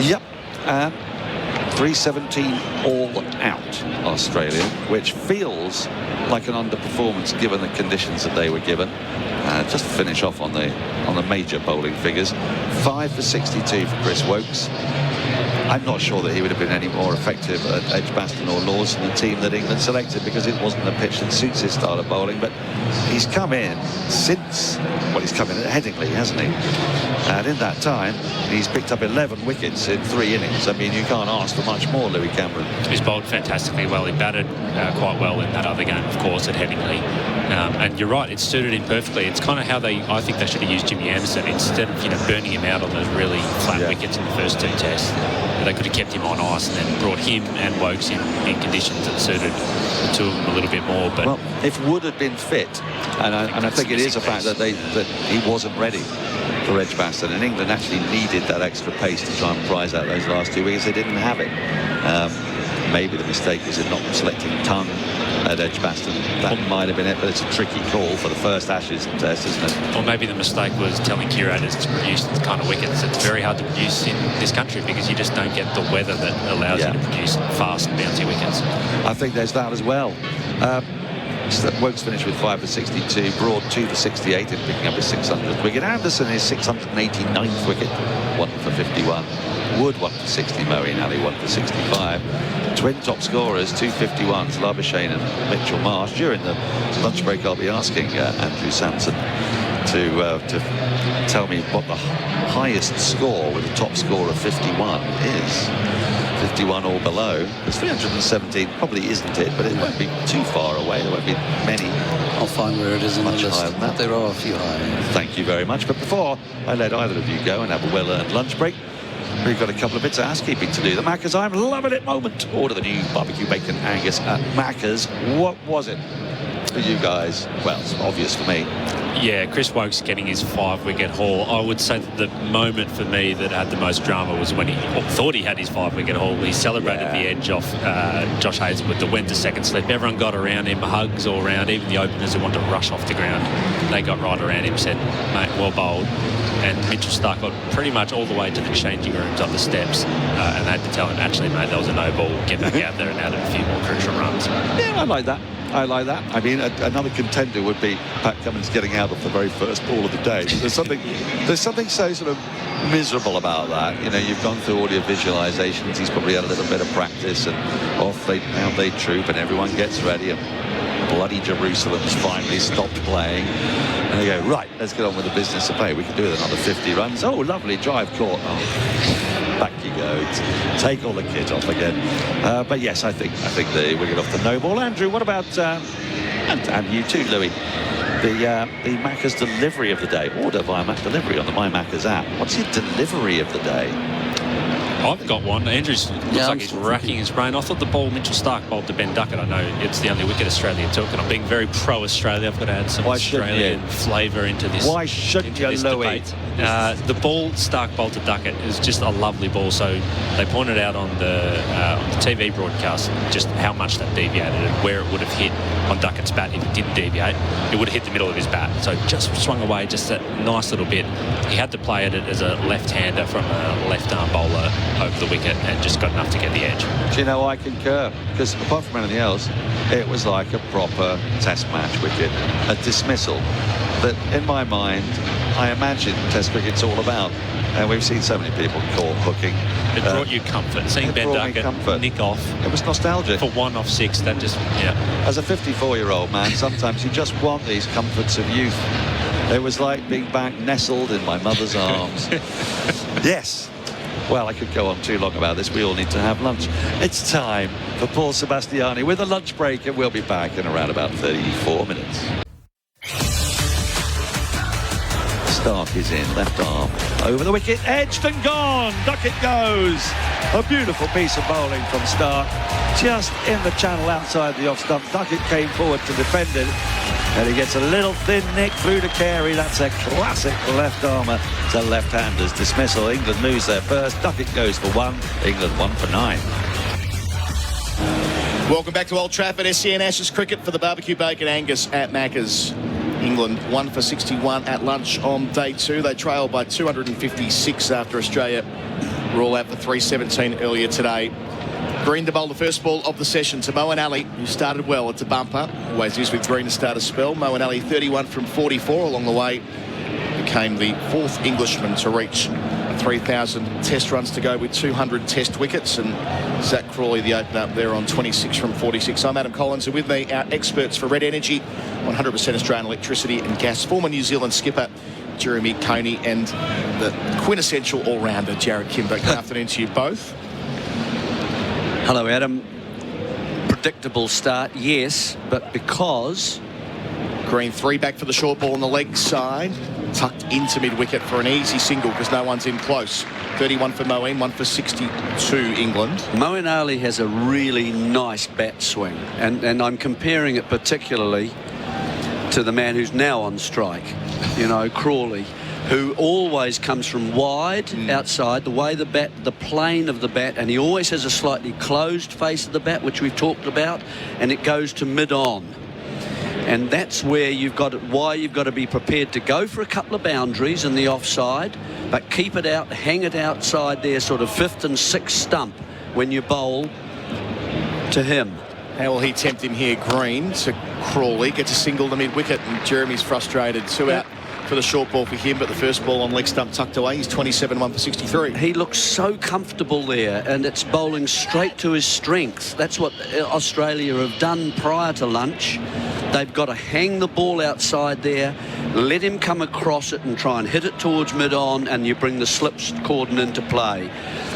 Yep. 317 all out, Australia, which feels like an underperformance given the conditions that they were given. Just to finish off on the major bowling figures, 5 for 62 for Chris Wokes. I'm not sure that he would have been any more effective at Edgbaston or Lawson, the team that England selected, because it wasn't a pitch that suits his style of bowling. But he's come in since, well, he's come in at Headingley, hasn't he? And in that time, he's picked up 11 wickets in 3 innings. I mean, you can't ask for much more, Louis Cameron. He's bowled fantastically well. He batted quite well in that other game, of course, at Headingley. And you're right, it suited him perfectly. It's kind of how I think they should have used Jimmy Anderson instead of, burning him out on those really flat wickets in the first 2 tests. They could have kept him on ice and then brought him and Wokes in conditions that suited the two of them a little bit more. But well, if Wood had been fit, and I think it is a fact that he wasn't ready for Edgbaston, and England actually needed that extra pace to try and prize out those last 2 wickets. They didn't have it. Maybe the mistake was in not selecting Tongue at Edgbaston. That might have been it, but it's a tricky call for the first Ashes test, isn't it? Or maybe the mistake was telling curators to produce the kind of wickets. It's very hard to produce in this country because you just don't get the weather that allows you to produce fast, bouncy wickets. I think there's that as well. Wokes finished with 5 for 62, Broad 2 for 68 in picking up his 600th wicket. Anderson is 689th wicket, 1 for 51. Wood 1 for 60, Moeen Ali 1 for 65. Twin top scorers, 251s, Labuschagne and Mitchell Marsh. During the lunch break, I'll be asking Andrew Sampson to tell me what the highest score with a top score of 51 is. 51 or below. It's 317, probably isn't it, but it won't be too far away. There won't be many. I'll find where it is in the list. Higher than that. There are a few higher. Thank you very much. But before I let either of you go and have a well-earned lunch break, we've got a couple of bits of housekeeping to do. The Macca's I'm loving it moment. Order the new barbecue bacon Angus at Macca's. What was it for you guys? Well, it's obvious for me. Yeah, Chris Wokes getting his 5-wicket haul. I would say that the moment for me that had the most drama was when he thought he had his 5-wicket haul. He celebrated the edge off Josh Hazlewood that went to second slip. Everyone got around him, hugs all around, even the openers who wanted to rush off the ground. They got right around him, said, mate, well bowled. And Mitchell Stark got pretty much all the way to the changing rooms up the steps. And they had to tell him, actually, mate, that was a no ball. Get back out there and add a few more crucial runs. Yeah, I like that. I like that. I mean, another contender would be Pat Cummins getting out of the very first ball of the day. There's something so sort of miserable about that. You've gone through all your visualizations. He's probably had a little bit of practice, and out they troop, and everyone gets ready, and bloody Jerusalem's finally stopped playing. And they go, right, let's get on with the business of play. We can do it another 50 runs. Oh, lovely drive caught. Oh, back you go. Take all the kit off again. But yes, I think we get off the no ball. Andrew, what about and you too, Louis? The Macca's delivery of the day. Order via Mac Delivery on the My Macca's app. What's your delivery of the day? I've got one. Andrew's looks like he's racking his brain. I thought the ball Mitchell Stark bowled to Ben Duckett. I know it's the only wicket Australia took, and I'm being very pro-Australia. I've got to add some Australian flavour into this. Why shouldn't you, Louis? The ball Stark bowled to Duckett is just a lovely ball. So they pointed out on the TV broadcast just how much that deviated and where it would have hit on Duckett's bat if it didn't deviate. It would have hit the middle of his bat. So just swung away just that nice little bit. He had to play it as a left-hander from a left-arm bowler over the wicket and just got enough to get the edge. Do you know, I concur, because apart from anything else, it was like a proper test match wicket, a dismissal that in my mind I imagine test cricket's all about, and we've seen so many people caught hooking. It brought you comfort, seeing Ben Duckett nick off. It was nostalgic. For 1 off 6, that just, As a 54-year-old man, sometimes you just want these comforts of youth. It was like being back nestled in my mother's arms. Yes. Well, I could go on too long about this. We all need to have lunch. It's time for Paul Sebastiani with a lunch break, and we'll be back in around about 34 minutes. Stark is in, left arm, over the wicket, edged and gone. Duckett goes. A beautiful piece of bowling from Stark. Just in the channel outside the off stump. Duckett came forward to defend it, and he gets a little thin nick through to Carey. That's a classic left armour to left-handers. Dismissal. England lose their first. Duckett goes for 1. England 1 for 9. Welcome back to Old Trafford. SEN Ashes cricket for the barbecue bacon Angus at Macca's. England 1 for 61 at lunch on day 2. They trailed by 256 after Australia were all out for 317 earlier today. Green to bowl the first ball of the session to Moeen Ali, who started well. It's a bumper. Always is with Green to start a spell. Moeen Ali 31 from 44 along the way. Became the 4th Englishman to reach 3,000 test runs to go with 200 test wickets, and Zach Crawley the opener up there on 26 from 46. I'm Adam Collins, and with me our experts for Red Energy, 100% Australian electricity and gas, former New Zealand skipper Jeremy Coney, and the quintessential all-rounder Jarrod Kimber. Good afternoon to you both. Hello, Adam. Predictable start, yes, but because... Green 3 back for the short ball on the leg side, tucked into mid-wicket for an easy single because no one's in close. 31 for Moeen, 1 for 62 England. Moeen Ali has a really nice bat swing, and I'm comparing it particularly to the man who's now on strike, you know, Crawley, who always comes from wide outside, the way the bat, the plane of the bat, and he always has a slightly closed face of the bat, which we've talked about, and it goes to mid-on. And that's where you've got why you've got to be prepared to go for a couple of boundaries in the offside, but keep it out, hang it outside there, sort of 5th and 6th stump when you bowl to him. How will he tempt him here? Green to Crawley, gets a single to mid-wicket, and Jeremy's frustrated. 2 out for the short ball for him, but the first ball on leg stump tucked away. He's 27, 1 for 63. He looks so comfortable there, and it's bowling straight to his strengths. That's what Australia have done prior to lunch. They've got to hang the ball outside there, let him come across it and try and hit it towards mid-on, and you bring the slips cordon into play.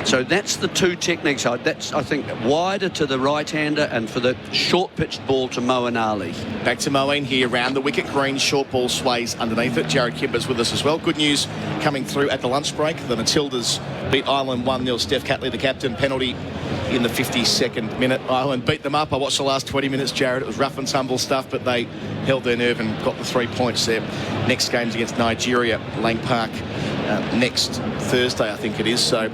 So that's the two techniques. That's, I think, wider to the right-hander and for the short-pitched ball to Moeen Ali. Back to Moeen here, round the wicket. Green short ball sways underneath it. Jarrod Kimber's with us as well. Good news coming through at the lunch break. The Matildas beat Ireland 1-0. Steph Catley, the captain, penalty in the 52nd minute. Ireland beat them up. I watched the last 20 minutes, Jarrod. It was rough and tumble stuff, but they held their nerve and got the 3 points there. Next game's against Nigeria, Lang Park, next Thursday, I think it is. So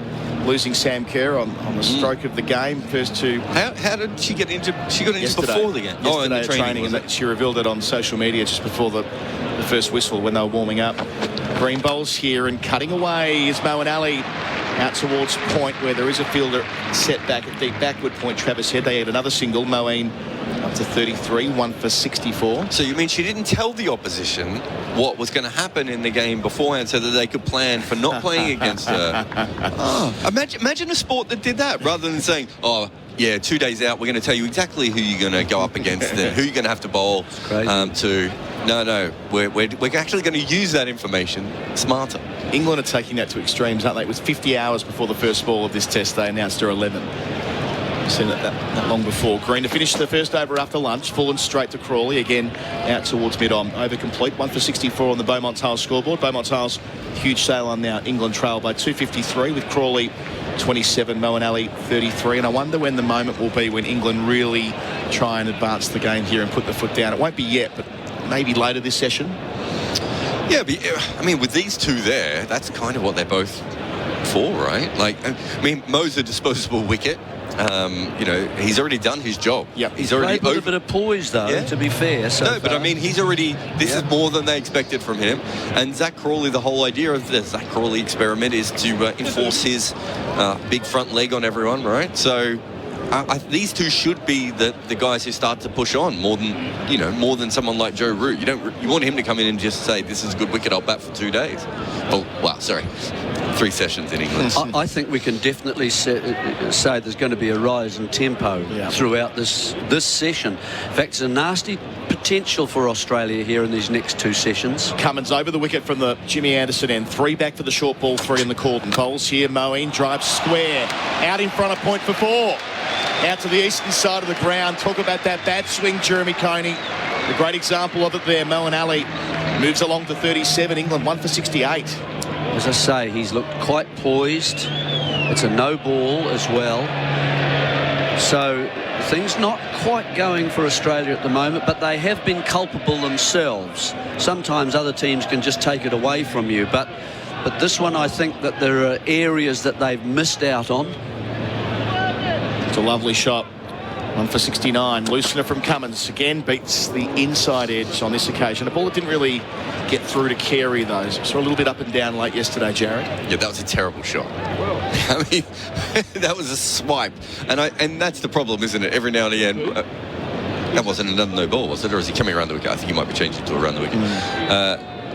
losing Sam Kerr on the stroke of the game. First two. How did she get into? She got into before the game. Yesterday in the training, and she revealed it on social media just before the first whistle when they were warming up. Green bowls here, and cutting away is Moeen Ali out towards point where there is a fielder set back at deep backward point. Travis Head, they had another single. Moeen up to 33, 1 for 64. So you mean she didn't tell the opposition what was going to happen in the game beforehand so that they could plan for not playing against her? Imagine a sport that did that rather than saying, oh, yeah, 2 days out, we're going to tell you exactly who you're going to go up against and who you're going to have to bowl to. No, we're actually going to use that information smarter. England are taking that to extremes, aren't they? It was 50 hours before the first ball of this test. They announced her 11. Seen that long before. Green to finish the first over after lunch. Full and straight to Crawley. Again, out towards mid-on. Over complete. 1 for 64 on the Beaumont Tiles scoreboard. Beaumont Tiles, huge sail on now. England trail by 253 with Crawley 27, Moeen Ali 33. And I wonder when the moment will be when England really try and advance the game here and put the foot down. It won't be yet, but maybe later this session. Yeah, but, I mean, with these two there, that's kind of what they're both for, right? Like, I mean, Mo's a disposable wicket. You know, he's already done his job. Yep. He's already played with a bit of poise, though, to be fair. No, but I mean, he's already... This is more than they expected from him. And Zach Crawley, the whole idea of the Zach Crawley experiment is to enforce his big front leg on everyone, right? So these two should be the guys who start to push on more than someone like Joe Root. You want him to come in and just say, this is a good wicket, I'll bat for 2 days. Oh, wow, sorry. 3 sessions in England. I think we can definitely say there's going to be a rise in tempo throughout this session. In fact, it's a nasty potential for Australia here in these next 2 sessions. Cummins over the wicket from the Jimmy Anderson end. 3 back for the short ball, 3 in the cordon. Bowls here, Moeen drives square. Out in front of point for 4. Out to the eastern side of the ground. Talk about that bat swing, Jeremy Coney. The great example of it there. Moeen Ali moves along to 37. England 1 for 68. As I say, he's looked quite poised. It's a no ball as well. So things not quite going for Australia at the moment, but they have been culpable themselves. Sometimes other teams can just take it away from you, but this one, I think that there are areas that they've missed out on. It's a lovely shot. 1 for 69. Loosener from Cummins again beats the inside edge on this occasion. A ball that didn't really get through to Carey, though. So a little bit up and down late yesterday, Jarrod. Yeah, that was a terrible shot. I mean, that was a swipe. And that's the problem, isn't it? Every now and again, that wasn't another no ball, was it? Or is he coming around the wicket? I think he might be changing to around the wicket.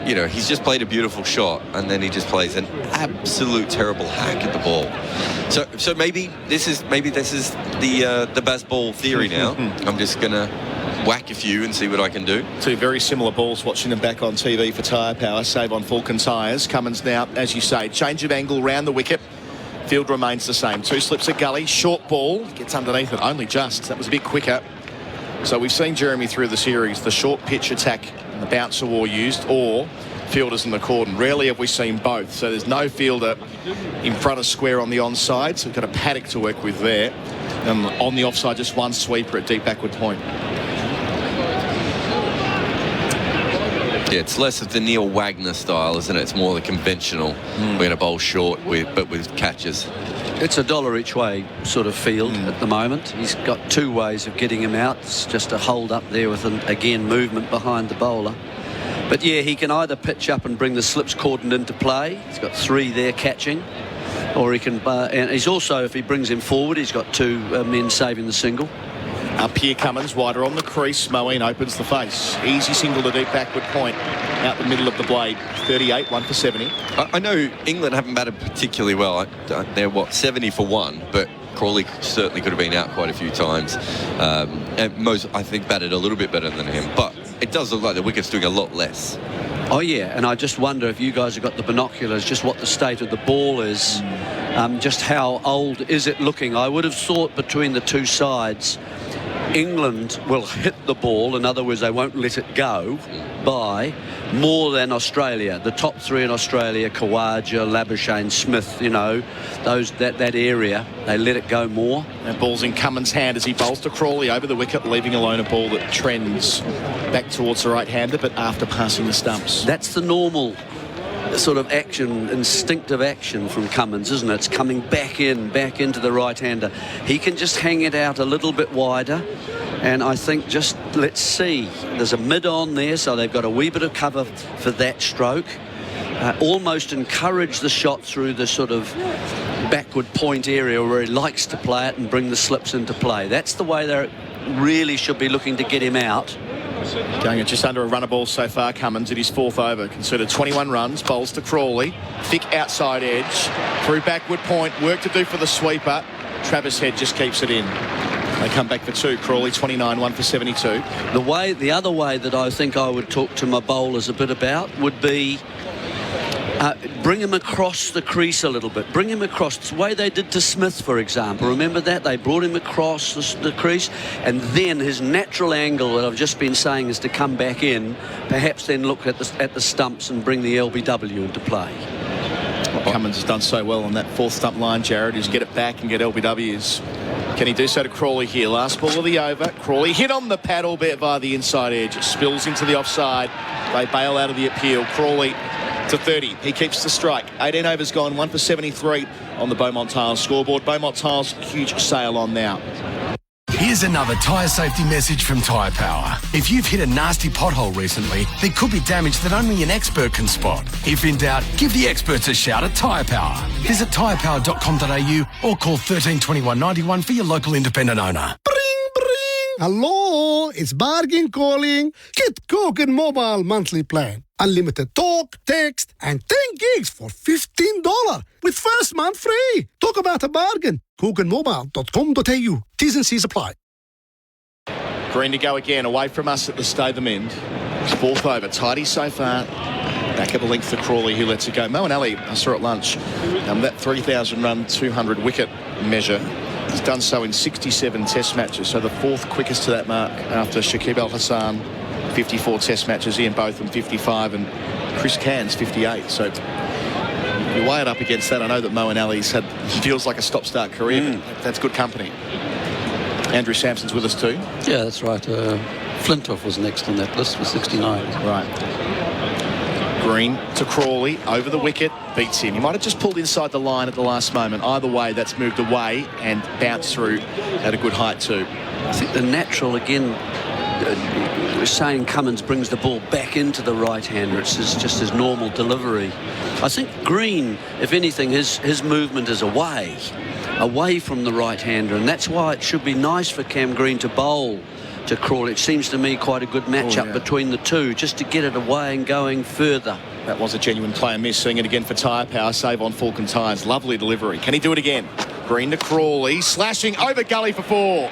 you know, he's just played a beautiful shot, and then he just plays an absolute terrible hack at the ball. So maybe this is the best ball theory now. I'm just gonna whack a few and see what I can do. Two very similar balls, watching them back on TV for tyre power. Save on Falcon tyres. Cummins now, as you say, change of angle round the wicket. Field remains the same. Two slips at gully. Short ball gets underneath it only just. That was a bit quicker. So we've seen Jeremy through the series, the short pitch attack and the bouncer war used, or fielders in the cordon. Rarely have we seen both. So there's no fielder in front of square on the onside. So we've got a paddock to work with there. And on the offside, just one sweeper at deep backward point. Yeah, it's less of the Neil Wagner style, isn't it? It's more the conventional. We're going to bowl short, but with catches. It's $1 each way sort of field at the moment. He's got two ways of getting him out. It's just a hold up there with, again, movement behind the bowler. But, yeah, he can either pitch up and bring the slips cordoned into play. He's got three there catching. Or he can... and he's also, if he brings him forward, he's got two men saving the single. Up here Cummins, wider on the crease. Moeen opens the face. Easy single to deep backward point. Out the middle of the blade. 38, 1 for 70. I know England haven't batted particularly well. They're, 70 for 1, but Crawley certainly could have been out quite a few times. And most, I think, batted a little bit better than him. But it does look like the wicket's doing a lot less. Oh, yeah, and I just wonder if you guys have got the binoculars, just what the state of the ball is, just how old is it looking. I would have thought between the two sides, England will hit the ball, in other words, they won't let it go by more than Australia. The top three in Australia, Khawaja, Labuschagne, Smith, you know, that area, they let it go more. That ball's in Cummins' hand as he bowls to Crawley over the wicket, leaving alone a ball that trends back towards the right-hander, but after passing the stumps. That's the normal sort of action, instinctive action from Cummins, isn't it? It's coming back into the right-hander. He can just hang it out a little bit wider, and I think just, let's see, there's a mid on there, so they've got a wee bit of cover for that stroke. Almost encourage the shot through the sort of backward point area where he likes to play it and bring the slips into play. That's the way they really should be looking to get him out. Going at just under a run of ball so far, Cummins at his fourth over. Considered 21 runs, bowls to Crawley. Thick outside edge, through backward point. Work to do for the sweeper. Travis Head just keeps it in. They come back for two. Crawley 29, 1 for 72. The other way that I think I would talk to my bowlers a bit about would be bring him across the crease a little bit. Bring him across. It's the way they did to Smith, for example. Remember that? They brought him across the crease, and then his natural angle that I've just been saying is to come back in, perhaps then look at the stumps and bring the LBW into play. What Cummins has done so well on that fourth stump line, Jarrod, is get it back and get LBWs. Can he do so to Crawley here? Last ball of the over. Crawley hit on the pad, albeit via the inside edge. It spills into the offside. They bail out of the appeal. Crawley to 30. He keeps the strike. 18 overs gone, 1 for 73 on the Beaumont Tiles scoreboard. Beaumont Tiles, huge sale on now. Here's another tyre safety message from Tyre Power. If you've hit a nasty pothole recently, there could be damage that only an expert can spot. If in doubt, give the experts a shout at Tyre Power. Visit tyrepower.com.au or call 13 21 91 for your local independent owner. Hello, it's Bargain calling. Get Kogan Mobile monthly plan. Unlimited talk, text, and 10 gigs for $15 with first month free. Talk about a bargain. KoganMobile.com.au. T's and C's apply. Green to go again, away from us at the Statham end. His fourth over, tidy so far. Back at the length for Crawley, who lets it go. Mo and Ali, I saw at lunch, that 3,000 run, 200 wicket measure. He's done so in 67 test matches, so the fourth quickest to that mark after Shakib Al Hassan, 54 test matches, Ian Botham 55 and Chris Cairns 58. So you weigh it up against that. I know that Mo and Ali's feels like a stop-start career, but that's good company. Andrew Sampson's with us too. Yeah, that's right. Flintoff was next on that list with 69. Right. Green to Crawley, over the wicket, beats him. He might have just pulled inside the line at the last moment. Either way, that's moved away and bounced through at a good height too. I think the natural, again, we're saying Cummins brings the ball back into the right-hander. It's just his normal delivery. I think Green, if anything, his movement is away from the right-hander, and that's why it should be nice for Cam Green to bowl to Crawley. It seems to me quite a good matchup between the two, just to get it away and going further. That was a genuine player miss. Seeing it again for tyre power. Save on Falcon tyres. Lovely delivery. Can he do it again? Green to Crawley. Slashing over gully for 4.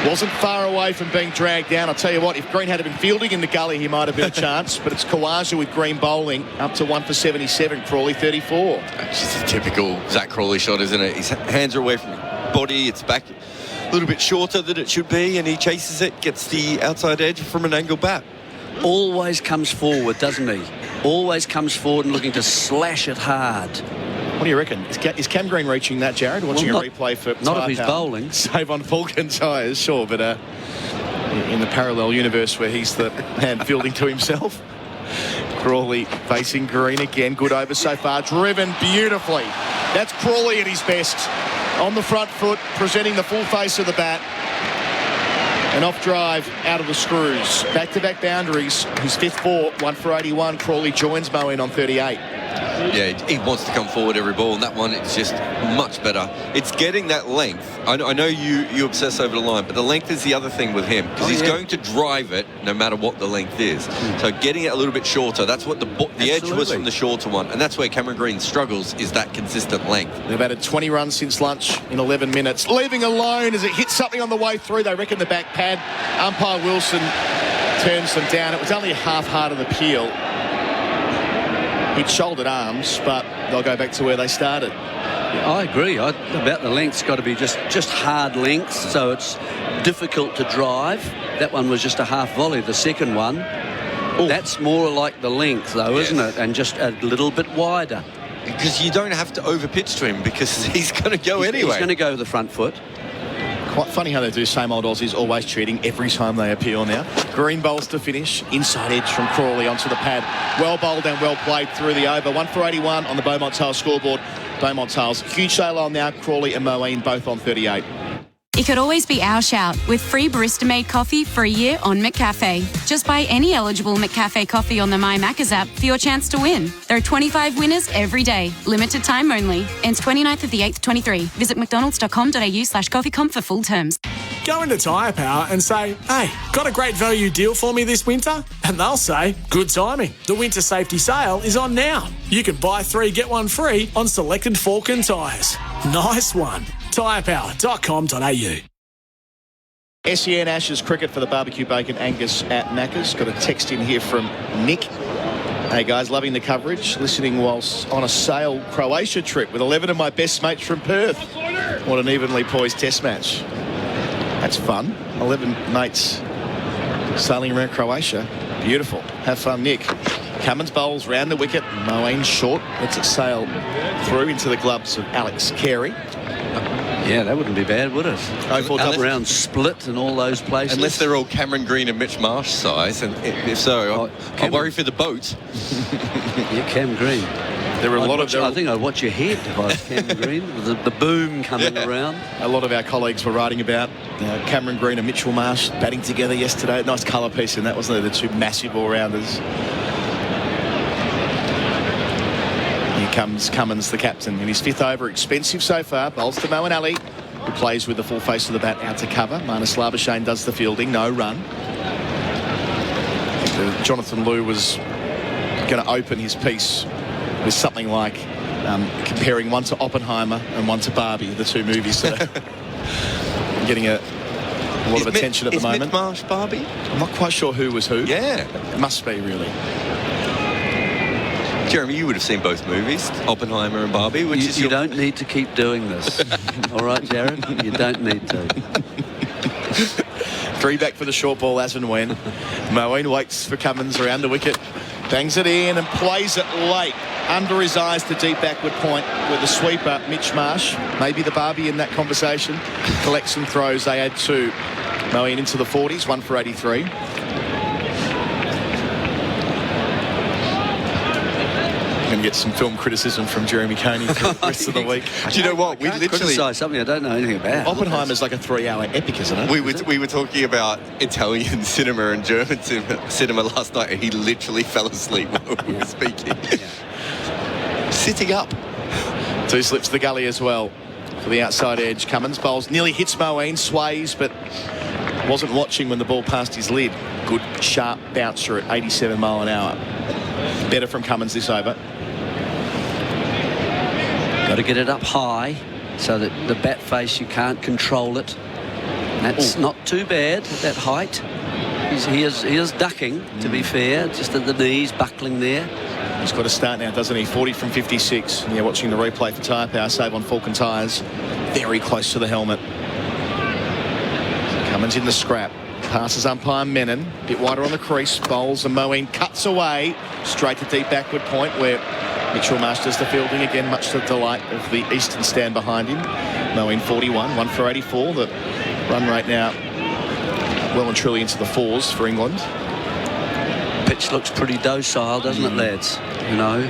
Wasn't far away from being dragged down. I'll tell you what, if Green had been fielding in the gully, he might have been a chance. But it's Kawaja with Green bowling up to 1 for 77. Crawley 34. It's just a typical Zach Crawley shot, isn't it? His hands are away from his body. It's back a little bit shorter than it should be, and he chases it, gets the outside edge from an angle bat. Always comes forward, doesn't he? Always comes forward and looking to slash it hard. What do you reckon? Is Cam Green reaching that, Jarrod? Watching a replay for not if he's bowling. Save on Falcon tyres, sure, but in the parallel universe where he's the man fielding to himself. Crawley facing Green again. Good over so far. Driven beautifully. That's Crawley at his best. On the front foot, presenting the full face of the bat. An off drive out of the screws. Back-to-back boundaries. His 5th 4, 1 for 81. Crawley joins Mo in on 38. Yeah, he wants to come forward every ball, and that one, it's just much better. It's getting that length. I know you obsess over the line, but the length is the other thing with him, because he's going to drive it no matter what the length is. So getting it a little bit shorter, that's what the edge was from the shorter one, and that's where Cameron Green struggles, is that consistent length. They've added 20 runs since lunch in 11 minutes. Leaving alone as it hits something on the way through. They reckon the back pad. Umpire Wilson turns them down. It was only a half-heart of the peel. He'd shouldered arms, but they'll go back to where they started. I agree. About the length's got to be just hard lengths, so it's difficult to drive. That one was just a half volley. The second one, that's more like the length, though, isn't it? And just a little bit wider. Because you don't have to over-pitch to him, because he's going to go anyway. He's going to go with the front foot. Quite funny how they do same old Aussies, always cheating every time they appeal now. Green bowls to finish. Inside edge from Crawley onto the pad. Well bowled and well played through the over. 1 for 81 on the Beaumont Tales scoreboard. Beaumont Tales, huge sale on now. Crawley and Moeen both on 38. It could always be our shout with free barista-made coffee for a year on McCafe. Just buy any eligible McCafe coffee on the My Maccas app for your chance to win. There are 25 winners every day. Limited time only. Ends 29th of the 8th, 23. Visit mcdonalds.com.au/coffeecomp for full terms. Go into Tyre Power and say, hey, got a great value deal for me this winter? And they'll say, good timing. The winter safety sale is on now. You can buy 3, get 1 free on selected Falcon tyres. Nice one. Tyrepower.com.au. SEN Ashes cricket for the barbecue bacon Angus at Macca's. Got a text in here from Nick. Hey guys, loving the coverage. Listening whilst on a sail Croatia trip with 11 of my best mates from Perth. What an evenly poised test match. That's fun. 11 mates sailing around Croatia. Beautiful. Have fun, Nick. Cummins bowls round the wicket. Moeen short. Lets it sail through into the gloves of Alex Carey. Yeah, that wouldn't be bad, would it? Up around Split and all those places. Unless they're all Cameron Green and Mitch Marsh size, and if so, I worry for the boat. Yeah, Cam Green. There are a lot of. I think I'd watch your head if I was Cam Green with the boom coming around. A lot of our colleagues were writing about Cameron Green and Mitchell Marsh batting together yesterday. Nice colour piece in that, wasn't there? The two massive all-rounders. Here comes Cummins, the captain, in his 5th over. Expensive so far. Bowls to Moeen Ali, who plays with the full face of the bat out to cover. Marnus Labuschagne does the fielding. No run. Jonathan Liu was going to open his piece with something like comparing one to Oppenheimer and one to Barbie, the two movies that are getting a lot of attention at the moment. Is Mitch Marsh Barbie? I'm not quite sure who was who. Yeah. It must be, really. Jeremy, you would have seen both movies, Oppenheimer and Barbie. You don't need to keep doing this. All right, Jarrod? You don't need to. 3 back for the short ball as and when. Moeen waits for Cummins around the wicket. Bangs it in and plays it late. Under his eyes to deep backward point with the sweeper, Mitch Marsh. Maybe the Barbie in that conversation. Collects and throws. They add 2. Moeen into the 40s, 1 for 83. Going to get some film criticism from Jeremy Coney for the rest of the week. Do you know what? We literally criticise something I don't know anything about. Oppenheimer's like a 3-hour epic, isn't it? We were talking about Italian cinema and German cinema last night, and he literally fell asleep while we were speaking. Sitting up. 2 slips the gully as well to the outside edge. Cummins bowls, nearly hits Moeen, sways, but wasn't watching when the ball passed his lid. Good sharp bouncer at 87 mile an hour. Better from Cummins this over. Got to get it up high so that the bat face, you can't control it. That's not too bad at that height. He is ducking, to be fair, just at the knees, buckling there. He's got to start now, doesn't he? 40 from 56. And watching the replay for tyre power, save on Falcon tyres. Very close to the helmet. Cummins in the scrap. Passes umpire Menon. A bit wider on the crease. Bowls and Moeen cuts away. Straight to deep backward point where Mitchell Marsh does the fielding again, much to the delight of the Eastern stand behind him. Moeen 41, 1 for 84. The run rate now well and truly into the fours for England. Pitch looks pretty docile, doesn't it, lads? You know,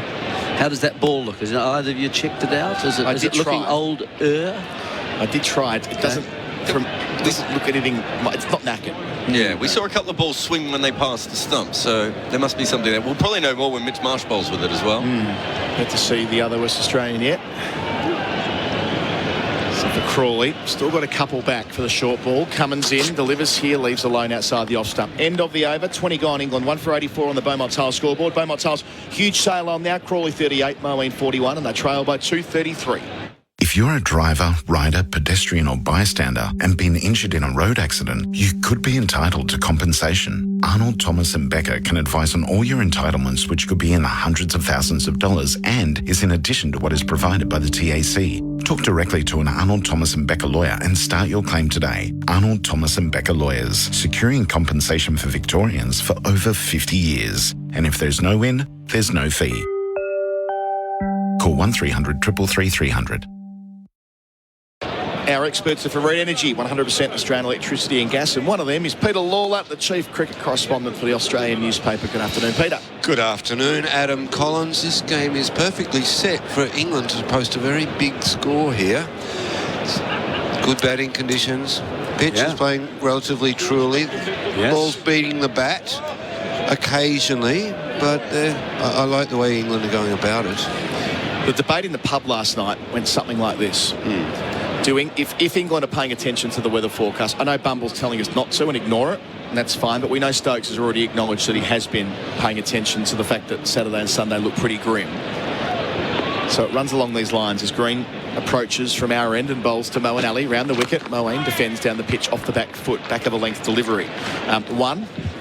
how does that ball look? Is it either of you checked it out? Is it looking older? I did try it. It doesn't look anything. It's not knackered. Yeah, we saw a couple of balls swing when they passed the stump, so there must be something there. We'll probably know more when Mitch Marsh bowls with it as well. Yet to see the other West Australian yet. So for Crawley, still got a couple back for the short ball. Cummins in, delivers here, leaves alone outside the off stump. End of the over, 20 gone England, 1 for 84 on the Beaumont Tiles scoreboard. Beaumont Tiles, huge sail on now. Crawley 38, Moeen 41, and they trail by 2:33. If you're a driver, rider, pedestrian or bystander and been injured in a road accident, you could be entitled to compensation. Arnold, Thomas and Becker can advise on all your entitlements, which could be in the hundreds of thousands of dollars and is in addition to what is provided by the TAC. Talk directly to an Arnold, Thomas and Becker lawyer and start your claim today. Arnold, Thomas and Becker Lawyers, securing compensation for Victorians for over 50 years. And if there's no win, there's no fee. Call 1300 333 300. Our experts are for Red Energy, 100% Australian electricity and gas, and one of them is Peter Lalor, the chief cricket correspondent for the Australian newspaper. Good afternoon, Peter. Good afternoon, Adam Collins. This game is perfectly set for England to post a very big score here. Good batting conditions. Pitch is playing relatively truly. Ball's beating the bat occasionally, but I like the way England are going about it. The debate in the pub last night went something like this. If England are paying attention to the weather forecast, I know Bumble's telling us not to and ignore it, and that's fine, but we know Stokes has already acknowledged that he has been paying attention to the fact that Saturday and Sunday look pretty grim. So it runs along these lines as Green approaches from our end and bowls to Moeen Ali round the wicket. Moeen defends down the pitch off the back foot, back of a length delivery.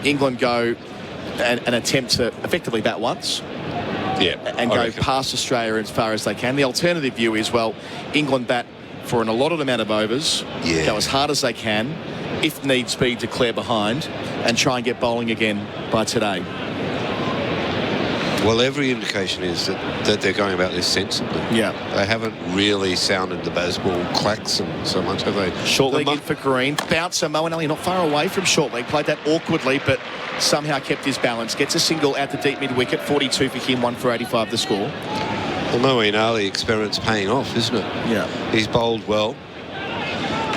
England go and attempt to effectively bat once. And go past Australia as far as they can. The alternative view is, well, England bat for an allotted amount of overs, go as hard as they can, if needs be, declare behind, and try and get bowling again by today. Well, every indication is that they're going about this sensibly. They haven't really sounded the baseball klaxon so much, have they? Short leg in for Green. Bouncer, Moeen Ali not far away from short leg. Played that awkwardly, but somehow kept his balance. Gets a single out to deep mid-wicket. 42 for him, 1 for 85 the score. Well, Moeen Ali experiment's paying off, isn't it? He's bowled well.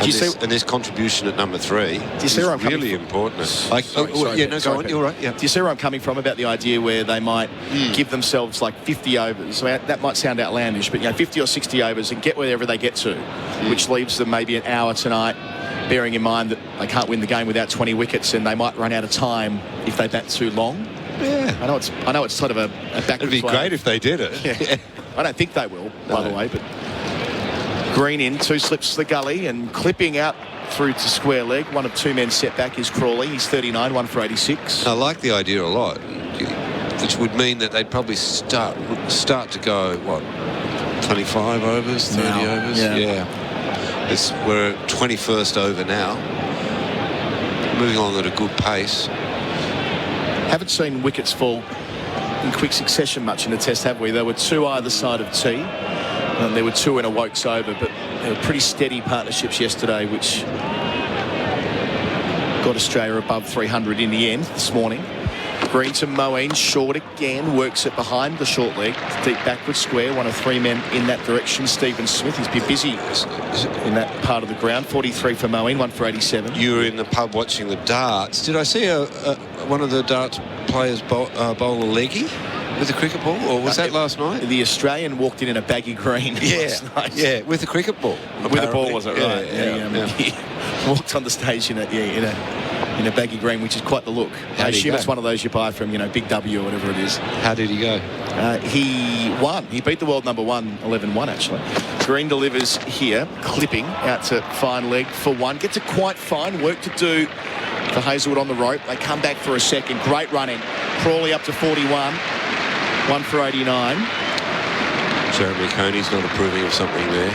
And this contribution at number 3 is really important. Go on, you're right. Do you see where I'm coming from about the idea where they might give themselves like 50 overs? I mean, that might sound outlandish, but 50 or 60 overs and get wherever they get to, which leaves them maybe an hour tonight, bearing in mind that they can't win the game without 20 wickets and they might run out of time if they bat too long. I know it's sort of a backward It'd be great if they did it. I don't think they will, by the way, but Green in, 2 slips to the gully and clipping out through to square leg. One of 2 men set back is Crawley. He's 39, 1 for 86. I like the idea a lot, which would mean that they'd probably start to go, 25 overs, 30 overs? We're at 21st over now. Moving along at a good pace. Haven't seen wickets fall in quick succession much in the test, have we? There were 2 either side of T. And there were 2 in a Wokes over, but they were pretty steady partnerships yesterday, which got Australia above 300 in the end this morning. Green to Moeen, short again, works it behind the short leg, deep backward square. One of 3 men in that direction, Stephen Smith. He's been busy in that part of the ground. 43 for Moeen, 1 for 87. You were in the pub watching the darts. Did I see one of the darts players bowl a leggy? With the cricket ball, or was that last night? The Australian walked in a baggy green. Yeah, yeah, with the cricket ball. With the ball, was it? Right. Yeah. He walked on the stage in a baggy green, which is quite the look. I assume it's one of those you buy from, Big W or whatever it is. How did he go? He won. He beat the world number one, 11-1 actually. Green delivers here, clipping out to fine leg for one. Gets it quite fine. Work to do for Hazelwood on the rope. They come back for a second. Great running. Crawley up to 41. 1 for 89. Jeremy Coney's not approving of something there.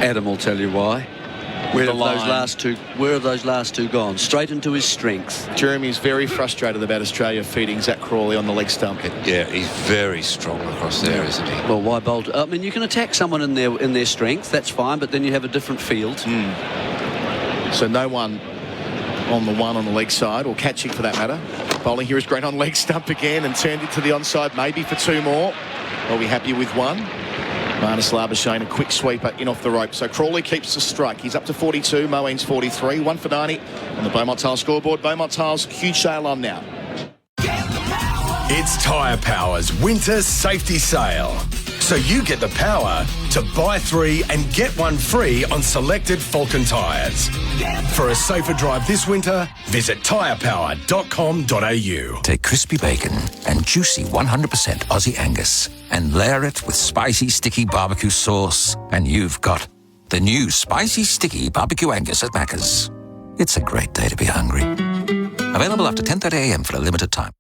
Adam will tell you why. Where have those last two gone? Straight into his strength. Jeremy's very frustrated about Australia feeding Zach Crawley on the leg stump. Yeah, he's very strong across there, isn't he? Well, why bolt? I mean, you can attack someone in their strength, that's fine, but then you have a different field. So no one on the one on the leg side, or catching for that matter. Bowling here is Green on leg stump again and turned it to the onside, maybe for two more. Are we happy with one? Marnus Labuschagne, a quick sweeper in off the rope. So Crawley keeps the strike. He's up to 42. Moeen's 43. 1 for 90 on the Beaumont Tiles scoreboard. Beaumont Tiles, huge sale on now. It's Tyre Power's winter safety sale. So you get the power to buy 3 and get 1 free on selected Falcon tyres. For a safer drive this winter, visit tyrepower.com.au. Take crispy bacon and juicy 100% Aussie Angus and layer it with spicy sticky barbecue sauce, and you've got the new spicy sticky barbecue Angus at Macca's. It's a great day to be hungry. Available after 10:30 a.m. for a limited time.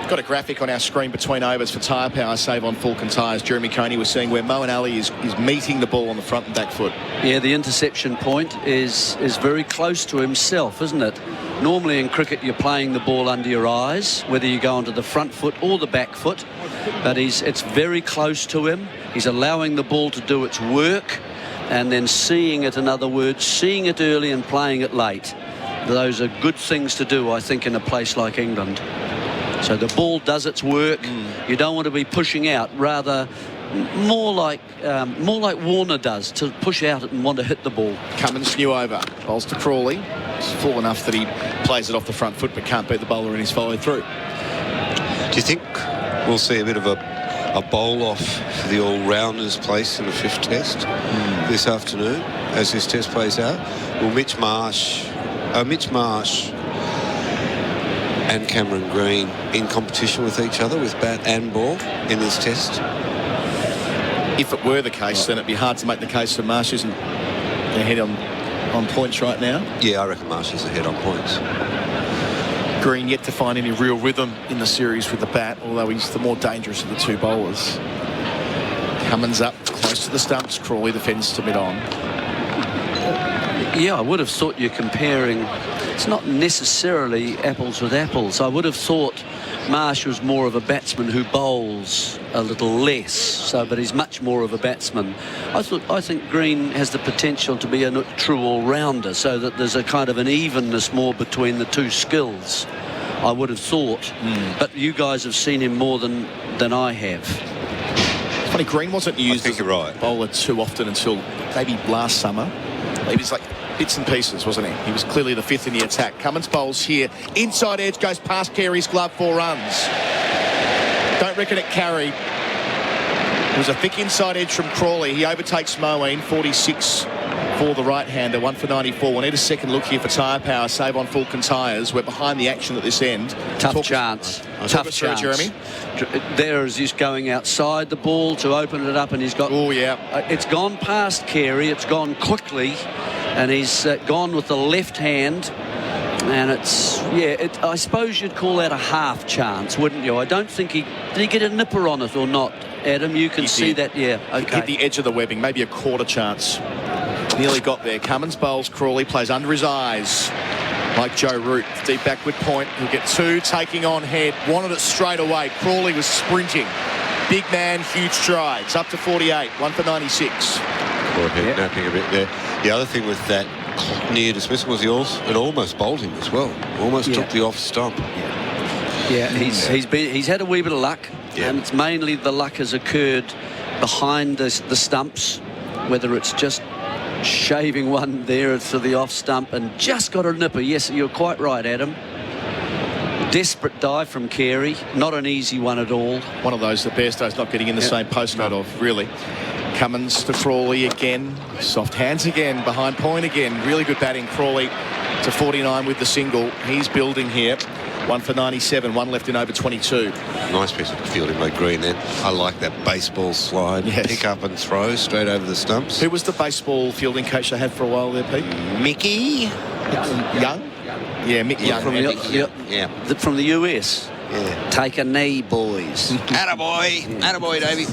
Got a graphic on our screen between overs for Tyre Power save on Falcon tyres. Jeremy Coney was seeing where Moeen Ali is meeting the ball on the front and back foot. Yeah, the interception point is very close to himself, isn't it? Normally in cricket you're playing the ball under your eyes, whether you go onto the front foot or the back foot, but it's very close to him. He's allowing the ball to do its work and then seeing it, in other words, seeing it early and playing it late. Those are good things to do, I think, in a place like England. So the ball does its work. You don't want to be pushing out, rather more like Warner does, to push out and want to hit the ball. Cummins new over. Bowls to Crawley. It's full enough that he plays it off the front foot but can't beat the bowler in his follow through. Do you think we'll see a bit of a bowl off for the all-rounders place in the 5th test this afternoon as this test plays out? Will Mitch Marsh and Cameron Green in competition with each other with bat and ball in this test? If it were the case, then it'd be hard to make the case that Marsh isn't ahead on points right now. Yeah, I reckon Marsh is ahead on points. Green yet to find any real rhythm in the series with the bat, although he's the more dangerous of the two bowlers. Cummins up close to the stumps. Crawley defends to mid-on. Yeah, I would have thought you're comparing. It's not necessarily apples with apples. I would have thought Marsh was more of a batsman who bowls a little less, but he's much more of a batsman. I think Green has the potential to be a true all-rounder, so that there's a kind of an evenness more between the two skills, I would have thought. But you guys have seen him more than I have. It's funny, Green wasn't used as a bowler too often until maybe last summer. He was like bits and pieces, wasn't he? He was clearly the 5th in the attack. Cummins bowls here. Inside edge, goes past Carey's glove, 4 runs. Don't reckon it carried. It was a thick inside edge from Crawley. He overtakes Moeen, 46 for the right-hander, 1 for 94. We'll need a second look here for Tyre Power. Save on Falcon tyres. We're behind the action at this end. Tough chance. Jeremy. There is just going outside the ball to open it up, and he's got... Oh, yeah. It's gone past Carey. It's gone quickly, and he's gone with the left hand. And it's, I suppose you'd call that a half chance, wouldn't you? I don't think did he get a nipper on it or not, Adam? You can see that, yeah. Okay. Hit the edge of the webbing, maybe a quarter chance. Nearly got there. Cummins bowls. Crawley plays under his eyes, like Joe Root. Deep backward point. He'll get 2, taking on head. Wanted it straight away. Crawley was sprinting. Big man, huge strides. Up to 48. 1 for 96. Forehead napping a bit there. The other thing with that near dismissal was it almost bowled him as well. Almost took the off stump. Yeah, he's had a wee bit of luck, and it's mainly the luck has occurred behind the stumps, whether it's just shaving one there to the off stump and just got a nipper. Yes, you're quite right, Adam. Desperate dive from Carey. Not an easy one at all. One of those that Bairstow's not getting in the same postcode of, really. Cummins to Crawley again. Soft hands again, behind point again. Really good batting. Crawley to 49 with the single. He's building here. 1 for 97, 1 left in over 22. Nice piece of fielding by Green then. I like that baseball slide. Yes. Pick up and throw straight over the stumps. Who was the baseball fielding coach they had for a while there, Pete? Mickey Young? Yeah, Mick Young. From the US. Yeah. Take a knee, boys. Attaboy. Attaboy, Davey.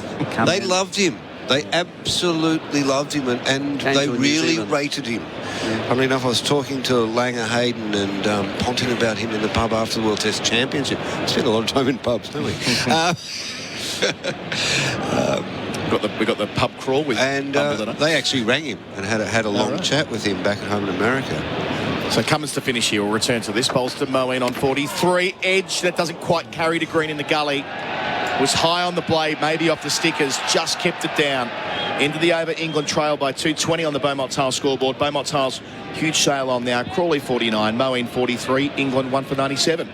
They loved him. They absolutely loved him, and they really rated him. Funnily enough, I was talking to Langer Hayden and Ponting about him in the pub after the World Test Championship. We spend a lot of time in pubs, don't we? We got the pub crawl with, and they actually rang him and had a long chat with him back at home in America. So Cummins to finish here. We'll return to this. Bowls to Moeen on 43. Edge that doesn't quite carry to Green in the gully. Was high on the blade, maybe off the stickers, just kept it down. Into the over, England trail by 220 on the Beaumont Tiles scoreboard. Beaumont Tiles, huge sale on now. Crawley 49, Moeen 43, England 1 for 97.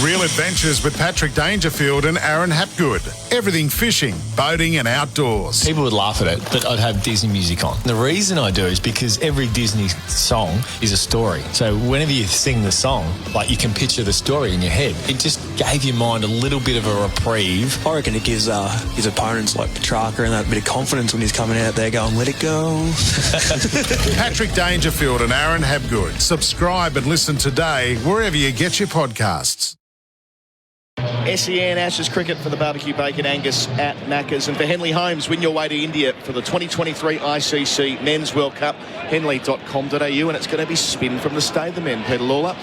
Real Adventures with Patrick Dangerfield and Aaron Hapgood. Everything fishing, boating and outdoors. People would laugh at it, but I'd have Disney music on. The reason I do is because every Disney song is a story. So whenever you sing the song, like you can picture the story in your head. It just gave your mind a little bit of a reprieve. I reckon it gives his opponents like Petrarca and that bit of confidence when he's coming out there going, let it go. Patrick Dangerfield and Aaron Hapgood. Subscribe and listen today wherever you get your podcasts. SEN Ashes cricket for the barbecue bacon Angus at Macca's. And for Henley Holmes, win your way to India for the 2023 ICC Men's World Cup. Henley.com.au, and it's going to be spin from the stay of the men. Peter Lalor,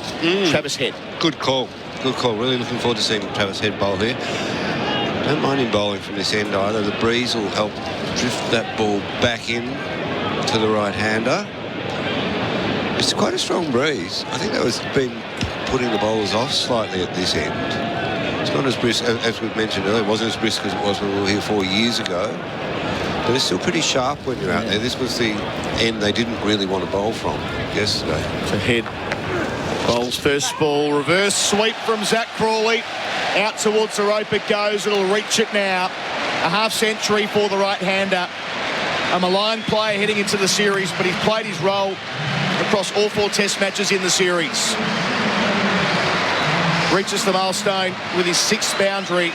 Travis Head. Good call. Good call. Really looking forward to seeing Travis Head bowl here. Don't mind him bowling from this end either. The breeze will help drift that ball back in to the right-hander. It's quite a strong breeze. I think that was been putting the bowlers off slightly at this end. It's not as brisk, as we've mentioned earlier. It wasn't as brisk as it was when we were here 4 years ago. But it's still pretty sharp when you're out there. This was the end they didn't really want to bowl from yesterday. So Head bowls first ball, reverse sweep from Zach Crawley. Out towards the rope it goes. It'll reach it now. A half century for the right-hander. A maligned player heading into the series, but he's played his role across all 4 test matches in the series. Reaches the milestone with his 6th boundary.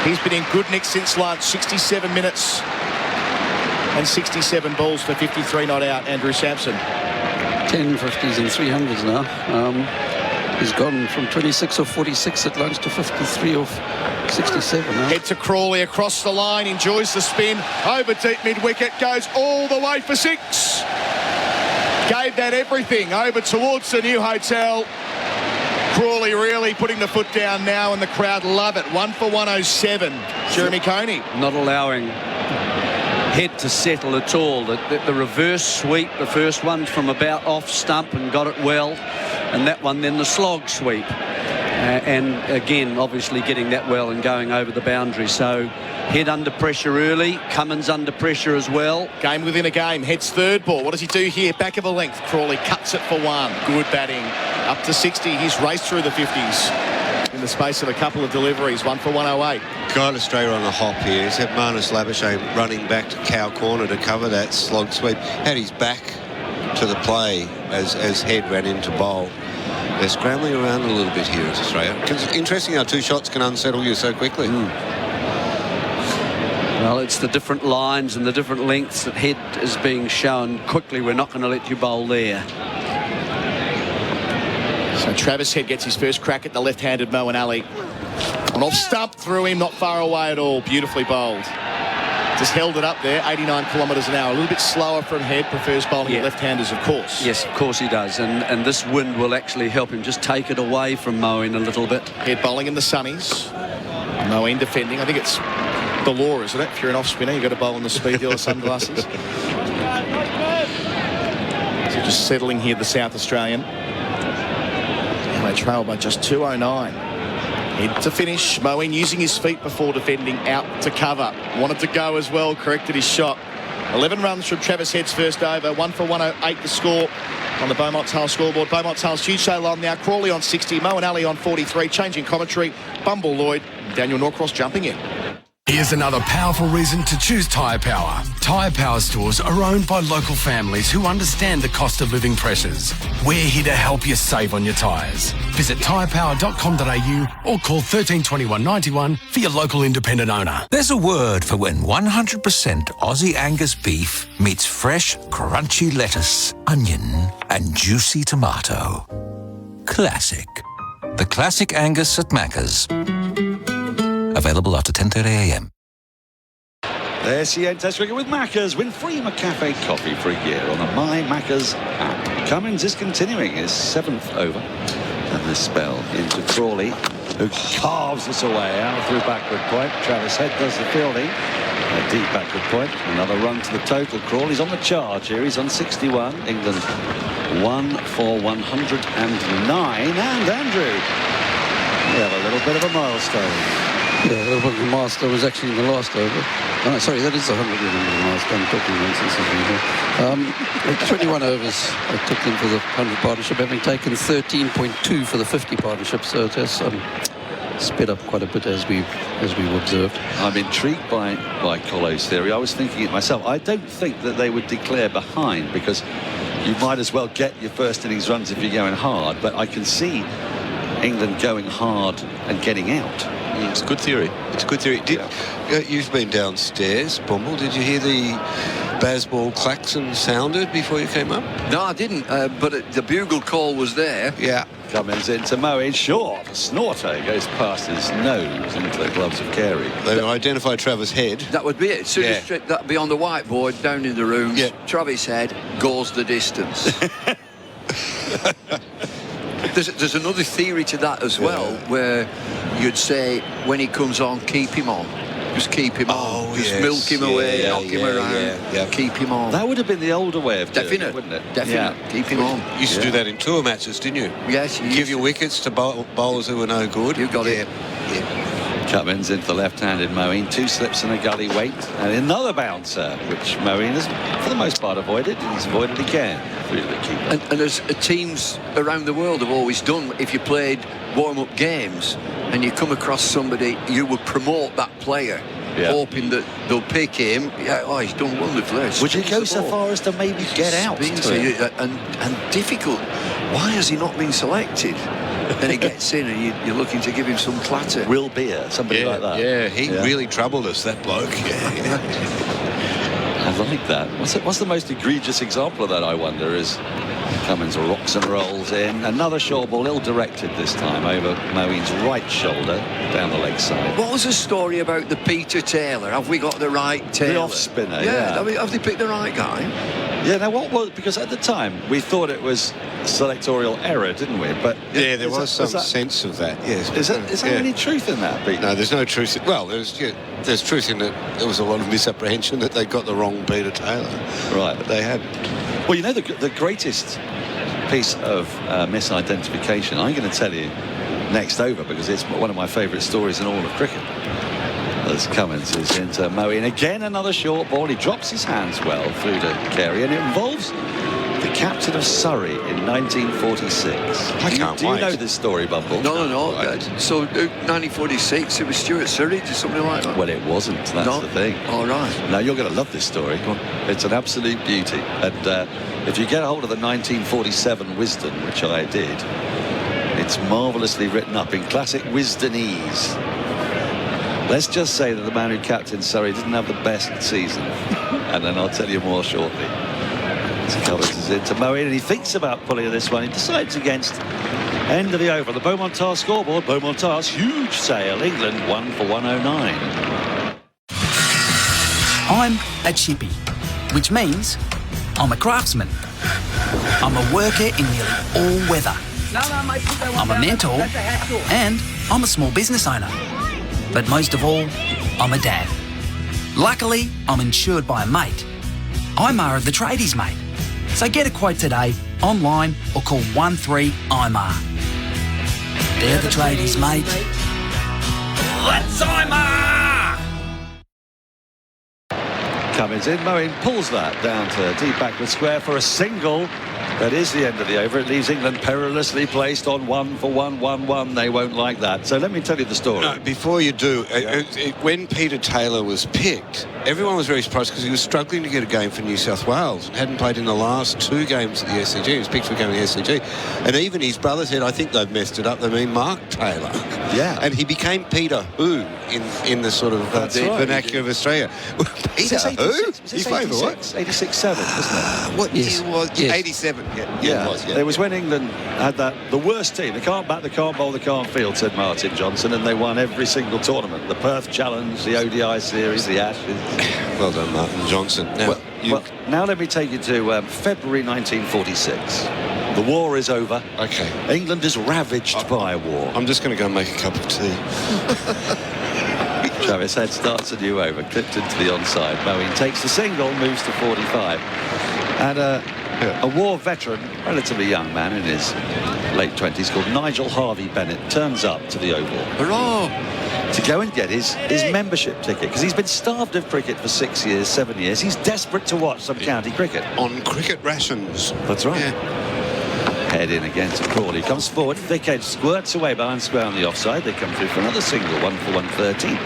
He's been in good nick since lunch. 67 minutes and 67 balls for 53 not out. Andrew Sampson. 10 50s and 300s now. He's gone from 26 or 46 at lunch to 53 or 67 now. Head to Crawley across the line. Enjoys the spin. Over deep mid-wicket. Goes all the way for 6. Gave that everything. Over towards the new hotel. Crawley really putting the foot down now, and the crowd love it. 1 for 107. Jeremy Coney. Not allowing Head to settle at all. The reverse sweep, the first one from about off stump and got it well, and that one then the slog sweep. And again, obviously getting that well and going over the boundary. So Head under pressure early. Cummins under pressure as well. Game within a game. Head's 3rd ball. What does he do here? Back of a length. Crawley cuts it for 1. Good batting. Up to 60. He's raced through the 50s in the space of a couple of deliveries. 1 for 108. Got Australia on the hop here. He's had Marnus Labuschagne running back to cow corner to cover that slog sweep. Had his back to the play as Head ran into bowl. They're scrambling around a little bit here as Australia. It's interesting how 2 shots can unsettle you so quickly. Well, it's the different lines and the different lengths that Head is being shown. Quickly, we're not going to let you bowl there. So Travis Head gets his first crack at the left-handed Moeen Ali. An off stump through him, not far away at all. Beautifully bowled. Just held it up there, 89 kilometres an hour. A little bit slower from Head, prefers bowling at left-handers, of course. Yes, of course he does. And this wind will actually help him just take it away from Moeen a little bit. Head bowling in the sunnies. Moeen defending. I think it's the law, isn't it? If you're an off-spinner, you've got to bowl in the speed dealer sunglasses. So just settling here, the South Australian. And they trail by just 209. Head to finish. Moeen using his feet before defending, out to cover. Wanted to go as well, corrected his shot. 11 runs from Travis Head's first over. 1 for 108 the score on the Beaumont Tale scoreboard. Beaumont Tale's huge sail on now. Crawley on 60, Mo and Ali on 43. Changing commentary. Bumble Lloyd, Daniel Norcross jumping in. Here's another powerful reason to choose Tyre Power. Tyre Power stores are owned by local families who understand the cost of living pressures. We're here to help you save on your tyres. Visit tyrepower.com.au or call 1321 91 for your local independent owner. There's a word for when 100% Aussie Angus beef meets fresh, crunchy lettuce, onion, and juicy tomato. Classic. The Classic Angus at Macca's. Available after 10:30am. The SEN Test Cricket with Macca's. Win free McCafe coffee for a year on the My Macca's app. Cummins is continuing his 7th over. And this spell into Crawley, who carves this away out through backward point. Travis Head does the fielding. A deep backward point. Another run to the total. Crawley's on the charge here. He's on 61. England 1 for 109. And Andrew, we have a little bit of a milestone. Yeah, the milestone was actually in the last over. Oh, sorry, that is 100 milestone. I'm talking nonsense. 21 overs I took in for the 100 partnership, having taken 13.2 for the 50 partnership. So it has sped up quite a bit as we've observed. I'm intrigued by Colo's theory. I was thinking it myself. I don't think that they would declare behind, because you might as well get your first innings runs if you're going hard. But I can see England going hard and getting out. It's a good theory. It's a good theory. You've been downstairs, Bumble. Did you hear the Bazball klaxon sounded before you came up? No, I didn't, but the bugle call was there. Yeah. Comes into Moe, short. A snorter goes past his nose into the gloves of Carey. They identify Travis Head. That would be it. Soon as that'd be on the whiteboard down in the rooms. Yeah. Travis Head goes the distance. There's another theory to that as well, where you'd say when he comes on, keep him on. Just keep him on. Just milk him away, knock him around, keep him on. That would have been the older way of doing it, wouldn't it? Definite. Yeah. Keep him on. You used to do that in tour matches, didn't you? Yes. Give your wickets to bowlers who were no good. You got it. Cummins into the left-handed Moeen, 2 slips and a gully weight, and another bouncer, which Moeen has, for the most part, avoided, and he's avoided again through the keeper. And as teams around the world have always done, if you played warm-up games and you come across somebody, you would promote that player, hoping that they'll pick him. He's done wonderfully. Would you go so far as to maybe get out? And difficult. Why has he not been selected? Then he gets in and you're looking to give him some clatter. Will Beer, somebody like that. Yeah, he really troubled us, that bloke. I like that. What's the most egregious example of that, I wonder, is Cummins rocks and rolls in. Another short ball, ill-directed this time, over Moeen's right shoulder, down the leg side. What was the story about the Peter Taylor? Have we got the right Taylor? The off-spinner, Have they picked the right guy? Yeah, now what was... Because at the time, we thought it was selectorial error, didn't we? But yeah, there was some sense of that, yes. Is there any truth in that, Pete? No, there's no truth. Well, there's truth in that there was a lot of misapprehension that they got the wrong Peter Taylor. Right. But they had. Well, you know, the greatest piece of misidentification, I'm going to tell you next over, because it's one of my favourite stories in all of cricket. As Cummins is into Moeen. Again, another short ball. He drops his hands well through to Carey, and it involves the captain of Surrey in 1946. Do you know this story, Bumble? No. So 1946, it was Stuart Surrey, something like that? Well, it wasn't. That's the thing. All right. Now, you're going to love this story. It's an absolute beauty. And if you get hold of the 1947 Wisden, which I did, it's marvellously written up in classic Wisdenese. Let's just say that the man who captained Surrey didn't have the best season. And then I'll tell you more shortly. Cummins is into Moeen, and he thinks about pulling this one. He decides against. End of the over. The Beaumont Tale scoreboard. Beaumont Tale's huge sail. England 1 for 109. I'm a chippy, which means I'm a craftsman. I'm a worker in nearly all weather. I'm a mentor, and I'm a small business owner. But most of all, I'm a dad. Luckily, I'm insured by a mate. IMAR of the tradies, mate. So get a quote today, online, or call 13IMAR. They're the tradies, mate. Let's IMAR! Cummins in. Moeen pulls that down to deep backward square for a single. That is the end of the over. It leaves England perilously placed on 1-for-1-1-1. They won't like that. So let me tell you the story. No, before you do, when Peter Taylor was picked, everyone was very surprised because he was struggling to get a game for New South Wales and hadn't played in the last 2 games at the SCG. He was picked for a game at the SCG. And even his brother said, I think they've messed it up. They mean Mark Taylor. Yeah. And he became Peter Who in the sort of vernacular of Australia. Peter Who? He's playing for what? 86-7, wasn't it? What year was it? 87. Yeah, it was. It was when England had the worst team. They can't bat, they can't bowl, they can't field, said Martin Johnson, and they won every single tournament. The Perth Challenge, the ODI Series, the Ashes. Well done, Martin Johnson. Now, now let me take you to February 1946. The war is over. Okay. England is ravaged by a war. I'm just going to go and make a cup of tea. Travis Head starts a new over, clipped into the onside. Moeen takes the single, moves to 45. And a war veteran, relatively young man in his late 20s, called Nigel Harvey Bennett, turns up to the Oval. Hurrah! To go and get his membership ticket, because he's been starved of cricket for 6 years, 7 years. He's desperate to watch some county cricket. On cricket rations. That's right. Yeah. Head in again to Crawley. Comes forward. Thick edge squirts away behind square on the offside. They come through for another single, 1-for-113.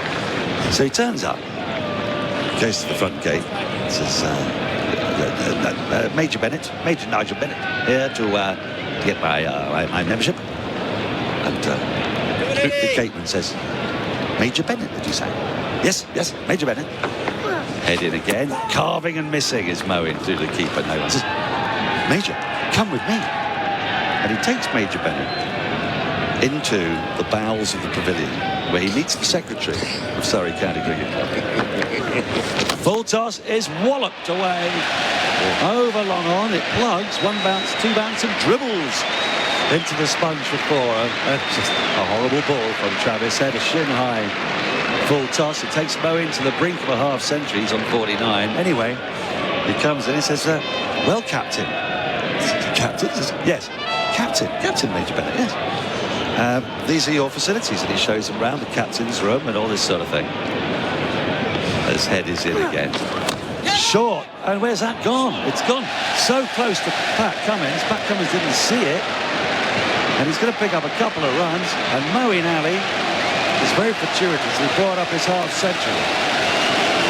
So he turns up, goes to the front gate, says, Major Nigel Bennett, here to get my membership. And the gateman says, Major Bennett, did you say? Yes, Major Bennett. Head in again, carving and missing is Moeen through the keeper. No one says, Major, come with me. And he takes Major Bennett into the bowels of the pavilion, where he meets the secretary of Surrey County Cricket Club. Full toss is walloped away. Over long on, it plugs. 1 bounce, 2 bounce, and dribbles into the sponge for 4. That's just a horrible ball from Travis Head, a shin high full toss. It takes Moeen to the brink of a half century. He's on 49. Anyway, he comes in and says, well, Captain. Captain? Yes. Captain Major Bennett, yes. These are your facilities, and he shows them around the captain's room and all this sort of thing. His head is in again. Short, and where's that gone? It's gone so close to Pat Cummins. Pat Cummins didn't see it, and he's going to pick up a couple of runs, and Moeen Ali is very fortuitous. He brought up his half century,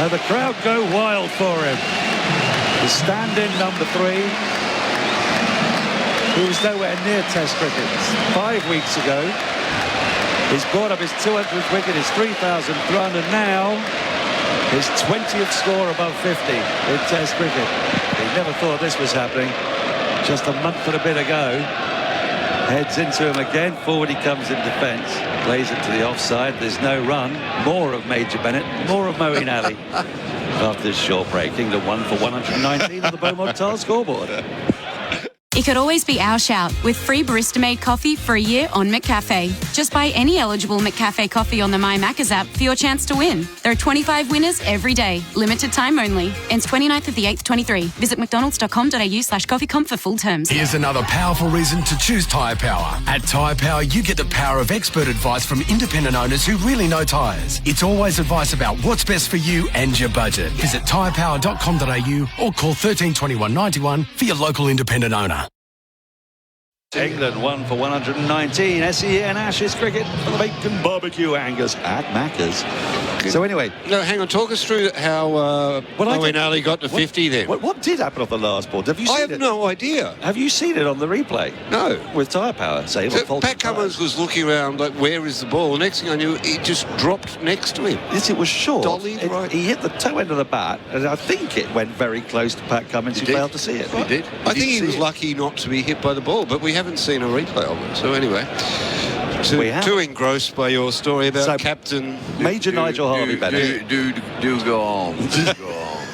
and the crowd go wild for him. The stand-in number 3. He was nowhere near Test cricket 5 weeks ago. He's brought up his 200th wicket, his 3,000th run, and now his 20th score above 50 in Test cricket. He never thought this was happening just a month and a bit ago. Heads into him again. Forward he comes in defence. Plays it to the offside. There's no run. More of Major Bennett. More of Moeen Ali. After this short break, England 1-for-119 on the Beaumont Tile scoreboard. It could always be our shout with free barista-made coffee for a year on McCafe. Just buy any eligible McCafe coffee on the My Maccas app for your chance to win. There are 25 winners every day. Limited time only. Ends 29th of the 8th, 23. Visit mcdonalds.com.au/coffeecomp for full terms. Here's another powerful reason to choose Tyre Power. At Tyre Power, you get the power of expert advice from independent owners who really know tyres. It's always advice about what's best for you and your budget. Visit tyrepower.com.au or call 13 21 91 for your local independent owner. England 1-for-119. SEN Ashes cricket for the bacon barbecue Angus at Macca's. So anyway, no, hang on. Talk us through how Moeen Ali got to 50 then. What did happen off the last ball? Have you seen it? I have no idea. Have you seen it on the replay? No. With Tyre Power, say. So Pat Cummins was looking around like, where is the ball? Next thing I knew, it just dropped next to him. Yes, it was short. Dollied right. He hit the toe end of the bat, and I think it went very close to Pat Cummins, who failed to see it. He did. I think he was lucky not to be hit by the ball, but we haven't seen a replay of it. So anyway, too engrossed by your story about Captain Major Nigel Harvey Bennett. Do go on. Do go on.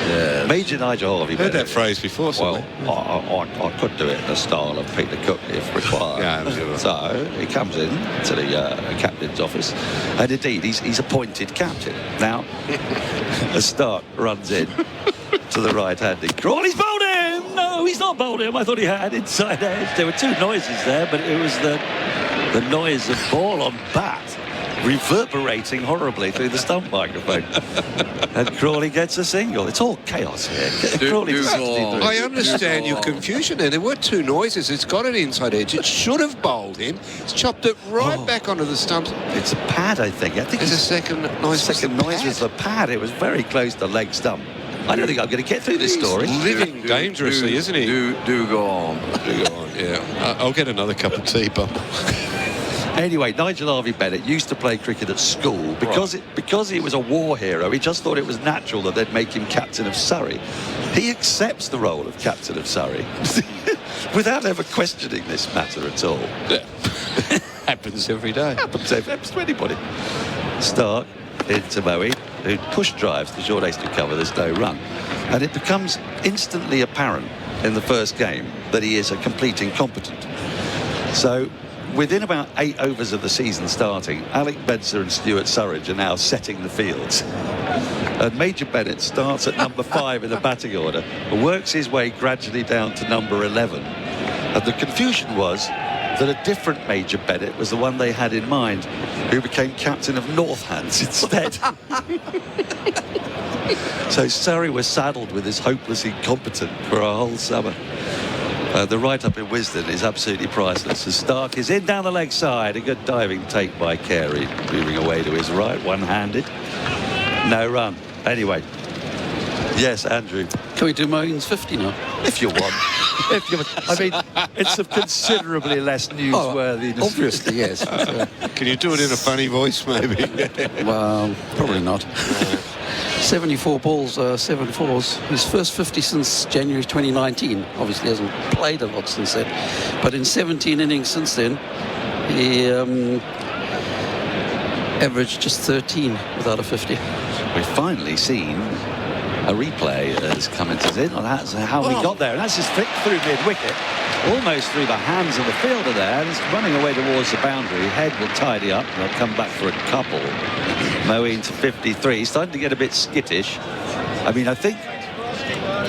Yeah. Major Nigel Harvey Bennett. Heard that phrase before. Well, I could do it in the style of Peter Cook if required. Yeah, so he comes in to the captain's office, and indeed he's appointed captain. Now, a Stark runs in to the right-handed Crawley's bowled him. No, he's not bowled him. I thought he had inside edge. There were two noises there, but it was the noise of ball on bat reverberating horribly through the stump microphone. And Crawley gets a single. It's all chaos here. Crawley to 63. I understand your confusion there. There were two noises. It's got an inside edge. It should have bowled him. It's chopped it right back onto the stumps. It's a pad, I think. I think it's a second noise. Second noise was the pad. It was very close to leg stump. I don't think I'm going to get through this story. He's living dangerously, isn't he? Do go on. Do go on, yeah. I'll get another cup of tea, Bob. Anyway, Nigel Harvey Bennett used to play cricket at school. Because he was a war hero, he just thought it was natural that they'd make him captain of Surrey. He accepts the role of captain of Surrey without ever questioning this matter at all. Yeah. Happens every day. Happens to anybody. Stark into Moe, who push drives the short ace to cover. There's no run. And it becomes instantly apparent in the first game that he is a complete incompetent. So within about 8 overs of the season starting, Alec Bedser and Stuart Surridge are now setting the fields. And Major Bennett starts at number 5 in the batting order and works his way gradually down to number 11. And the confusion was that a different Major Bennett was the one they had in mind, who became captain of Northants instead. So Surrey was saddled with this hopeless incompetent for a whole summer. The write-up in Wisden is absolutely priceless. As Stark is in down the leg side, a good diving take by Carey, moving away to his right, one-handed. No run. Anyway, yes, Andrew. Can we do Moeen's 50 now? If you want. I mean, it's of considerably less newsworthiness. Obviously, yes. Can you do it in a funny voice, maybe? Well, probably not. 74 balls, 7 fours. His first 50 since January 2019. Obviously hasn't played a lot since then. But in 17 innings since then, he averaged just 13 without a 50. We've finally seen a replay as Cummins in. That's how he got there. And that's his flick through mid-wicket, almost through the hands of the fielder there. And it's running away towards the boundary. Head will tidy up. They'll come back for a couple. Moeen to 53. He's starting to get a bit skittish. I mean, I think,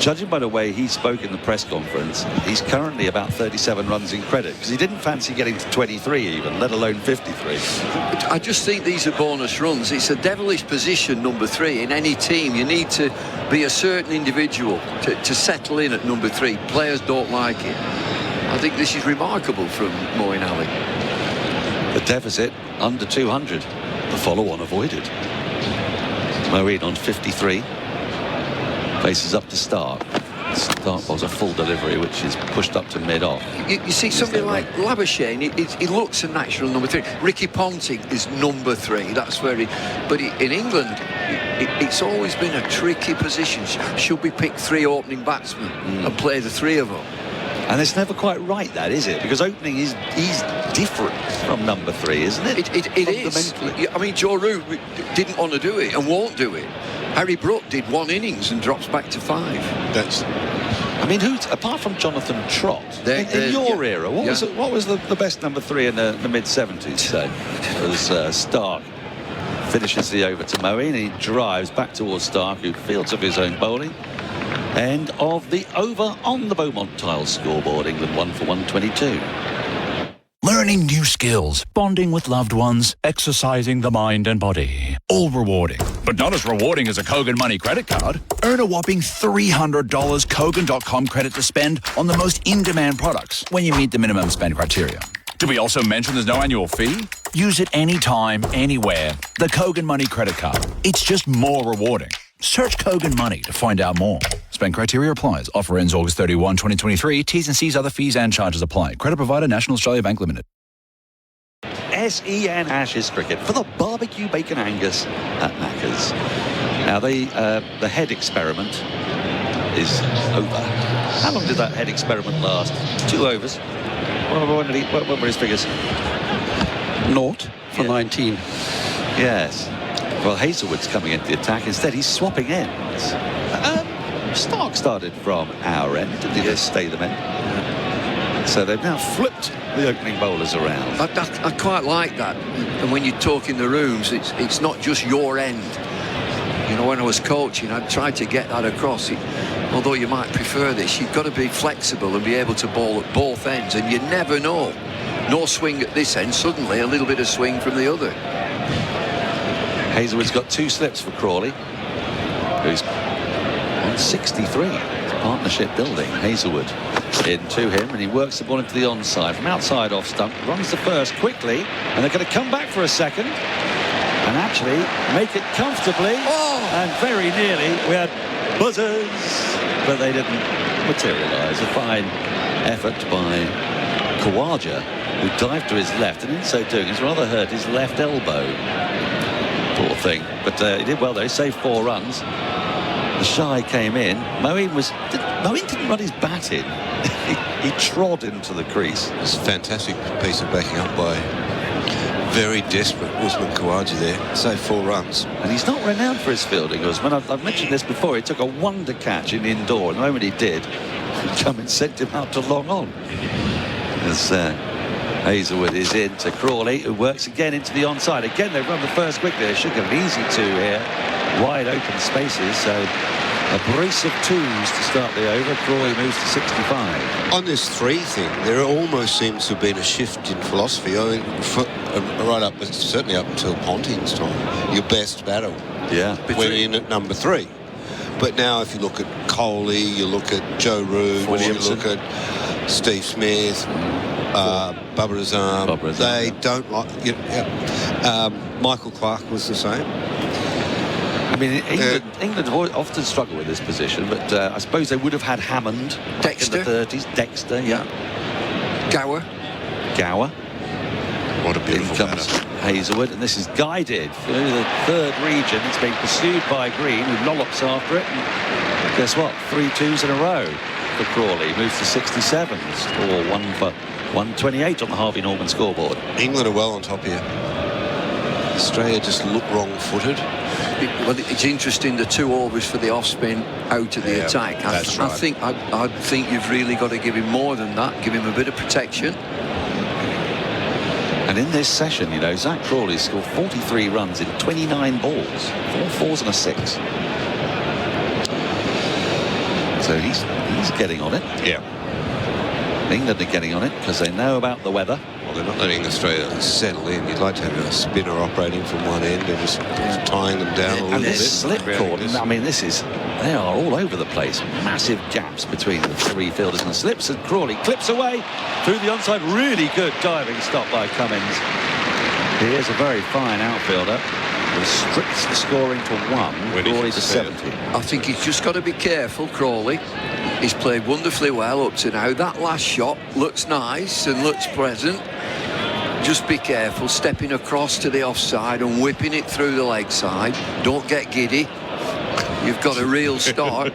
judging by the way he spoke in the press conference, he's currently about 37 runs in credit, because he didn't fancy getting to 23 even, let alone 53. I just think these are bonus runs. It's a devilish position, number 3, in any team. You need to be a certain individual to settle in at number 3. Players don't like it. I think this is remarkable from Moeen Ali. The deficit under 200. The follow-on avoided. Moeen on 53. Faces up to Stark. Stark was a full delivery, which is pushed up to mid-off. You see somebody like Labuschagne, he looks a natural number 3. Ricky Ponting is number 3. That's where he... But in England, it's always been a tricky position. Should we pick 3 opening batsmen and play the 3 of them? And it's never quite right, that, is it? Because opening is different from number 3, isn't it? It is. I mean, Joe Root didn't want to do it and won't do it. Harry Brook did 1 innings and drops back to 5. I mean, apart from Jonathan Trott, in your era, what was the best number 3 in the mid-70s, say? It was Stark. Finishes the over to Moeen. He drives back towards Stark, who fields of his own bowling. End of the over on the Beaumont Tiles scoreboard. England 1 for 122. Learning new skills, bonding with loved ones, exercising the mind and body. All rewarding, but not as rewarding as a Kogan Money credit card. Earn a whopping $300 Kogan.com credit to spend on the most in-demand products when you meet the minimum spend criteria. Did we also mention there's no annual fee? Use it anytime, anywhere. The Kogan Money credit card. It's just more rewarding. Search Kogan Money to find out more. Spend criteria applies. Offer ends August 31, 2023. T's and C's, other fees and charges apply. Credit provider, National Australia Bank Limited. SEN Ashes cricket for the barbecue bacon Angus at Macca's. Now, the head experiment is over. How long did that head experiment last? 2 overs. What were his figures? 0 for 19. Yes. Well, Hazelwood's coming into the attack. Instead, he's swapping ends. Stark started from our end, didn't he? Stay the men. So they've now flipped the opening bowlers around. I quite like that. And when you talk in the rooms, it's not just your end. You know, when I was coaching, I tried to get that across. Although you might prefer this, you've got to be flexible and be able to bowl at both ends. And you never know. No swing at this end, suddenly a little bit of swing from the other. Hazelwood's got 2 slips for Crawley, who's on 63. Partnership building. Hazelwood into him, and he works the ball into the onside from outside off stump, runs the first quickly, and they're going to come back for a second and actually make it comfortably. And very nearly we had buzzers, but they didn't materialise. A fine effort by Khawaja, who dived to his left, and in so doing has rather hurt his left elbow. Poor thing. But he did well though. He saved 4 runs. The shy came in. Moeen didn't run his bat in. he trod into the crease. It's a fantastic piece of backing up by very desperate Usman Khawaja there. Saved 4 runs. And he's not renowned for his fielding, Usman. I've mentioned this before. He took a wonder catch in indoor. And the moment he did, Cummins sent him out to long on. As Hazelwood is in to Crawley, who works again into the onside. Again, they've run the first quickly. They should get an easy 2 here. Wide open spaces, so a brace of 2s to start the over. Crawley moves to 65. On this 3 thing, there almost seems to have been a shift in philosophy. I mean, right up, certainly up until Ponting's time, your best battle went in at number 3. But now if you look at Coley, you look at Joe Root, you look at Steve Smith, Bubba Azam, they don't like... Michael Clark was the same. I mean, England often struggle with this position, but I suppose they would have had Hammond Dexter. in the 30s. Dexter, Gower. What a beautiful comes Hazelwood, and this is guided through the 3rd region. It's being pursued by Green, who lollops after it. And guess what? 3 2s in a row for Crawley. Moves to 67. Or 1 for 128 on the Harvey Norman scoreboard. England are well on top here. Australia just look wrong-footed. Well, it's interesting, the 2 overs for the off-spin out of the attack. I think you've really got to give him more than that. Give him a bit of protection. And in this session, you know, Zach Crawley scored 43 runs in 29 balls. 4 4s and a 6. So he's getting on it. Yeah. England are getting on it because they know about the weather. Well, they're not letting Australia settle in. You'd like to have a spinner operating from one end and just tying them down a little bit. And this slip cord, I mean, they are all over the place. Massive gaps between the 3 fielders and the slips, and Crawley clips away through the onside. Really good diving stop by Cummins. He is a very fine outfielder. Restricts the scoring to 1, Crawley to 70. I think he's just got to be careful, Crawley. He's played wonderfully well up to now. That last shot looks nice and looks pleasant. Just be careful stepping across to the offside and whipping it through the leg side. Don't get giddy. You've got a real start.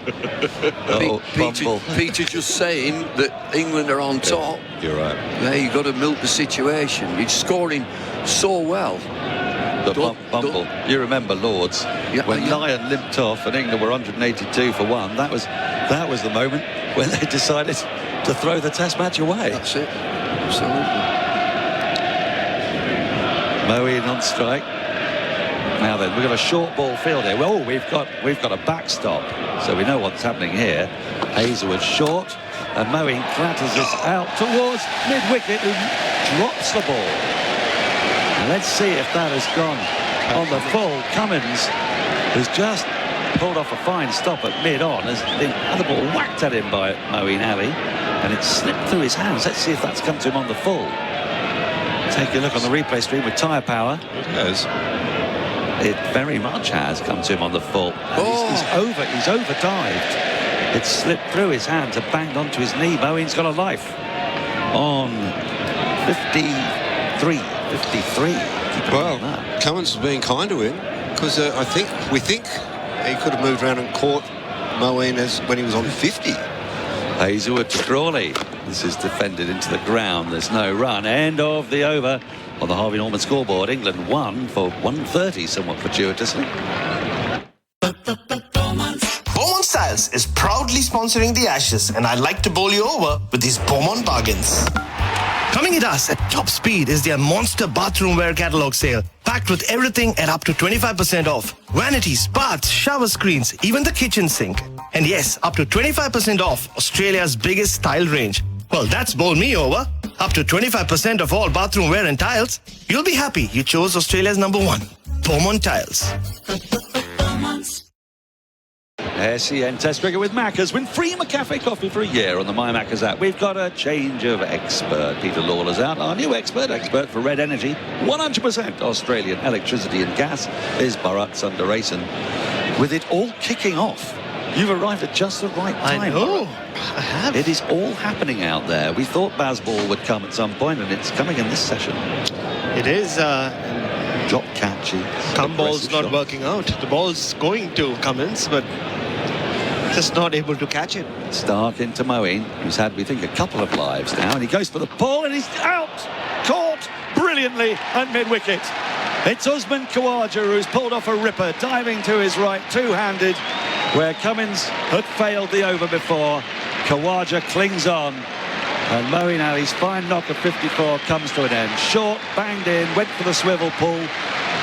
Peter just saying that England are on top. You're right. Yeah, you've got to milk the situation. He's scoring so well. Bumble. You remember Lords when Lyon limped off and England were 182 for 1. That was the moment when they decided to throw the Test match away. That's it. Absolutely. Moeen on strike. Now then, we've got a short ball field here. Well, we've got a backstop, so we know what's happening here. Hazelwood short, and Moeen clatters this out towards mid-wicket, who drops the ball. Let's see if that has gone on the full. Cummins has just pulled off a fine stop at mid-on as the other ball whacked at him by Moeen Ali, and it slipped through his hands. Let's see if that's come to him on the full. Take a look on the replay stream with tyre power. It has. It very much has come to him on the full. He's over dived. It slipped through his hands and banged onto his knee. Moeen's got a life on 53. Well, Cummins has been kind to him because we think he could have moved around and caught Moeen when he was on 50. Hazelwood to Crawley. This is defended into the ground. There's no run. End of the over on the Harvey Norman scoreboard. England won for 130, somewhat fortuitously. Beaumont Styles is proudly sponsoring the Ashes, and I'd like to bowl you over with these Beaumont bargains. Coming at us at top speed is their monster bathroom wear catalog sale, packed with everything at up to 25% off. Vanities, baths, shower screens, even the kitchen sink. And yes, up to 25% off Australia's biggest tile range. Well, that's bowled me over. Up to 25% of all bathroom wear and tiles. You'll be happy you chose Australia's #1. Beaumont Tiles. SEN Test Cricket with Maccas. Win free McCafe coffee for a year on the My Maccas app. We've got a change of expert. Peter Lawler's out. Our new expert for Red Energy. 100% Australian electricity and gas is Bharat Sundaresan. With it all kicking off. You've arrived at just the right time. I know. Bharat. I have. It is all happening out there. We thought Bazball would come at some point, and it's coming in this session. It is. Drop catchy. Come ball's not working out. The ball's going to Cummins, but just not able to catch it. Stark into Moeen, who's had, we think, a couple of lives now, and he goes for the ball, and he's out! Caught brilliantly at mid-wicket. It's Usman Khawaja who's pulled off a ripper, diving to his right, two-handed, where Cummins had failed the over before. Khawaja clings on, and Moeen Ali's fine knock of 54 comes to an end. Short, banged in, went for the swivel pull,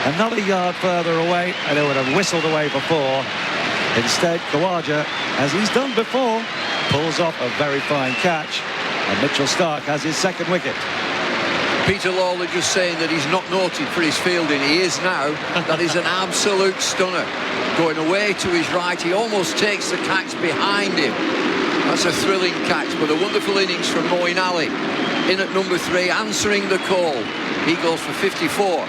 another yard further away, and it would have whistled away before. Instead, Khawaja, as he's done before, pulls off a very fine catch, and Mitchell Stark has his second wicket. Peter Lawler just saying that he's not noted for his fielding. He is now. That is an absolute stunner. Going away to his right, he almost takes the catch behind him. That's a thrilling catch, but a wonderful innings from Moeen Ali. In at number 3, answering the call. He goes for 54.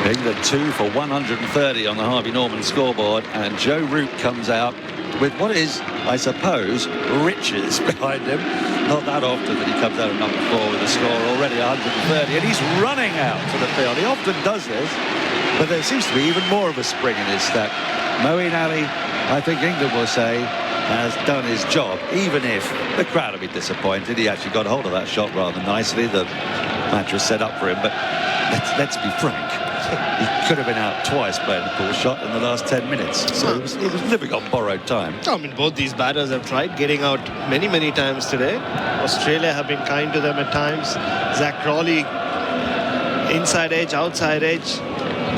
England 2 for 130 on the Harvey Norman scoreboard, and Joe Root comes out with what is, I suppose, riches behind him. Not that often that he comes out of number 4 with a score already 130, and he's running out to the field. He often does this, but there seems to be even more of a spring in his step. Moeen Ali, I think England will say, has done his job, even if the crowd will be disappointed. He actually got hold of that shot rather nicely. The match was set up for him, but let's be frank. He could have been out twice playing the pull shot in the last 10 minutes. So he was living on borrowed time. I mean, both these batters have tried getting out many times today. Australia have been kind to them at times. Zach Crawley, inside edge, outside edge.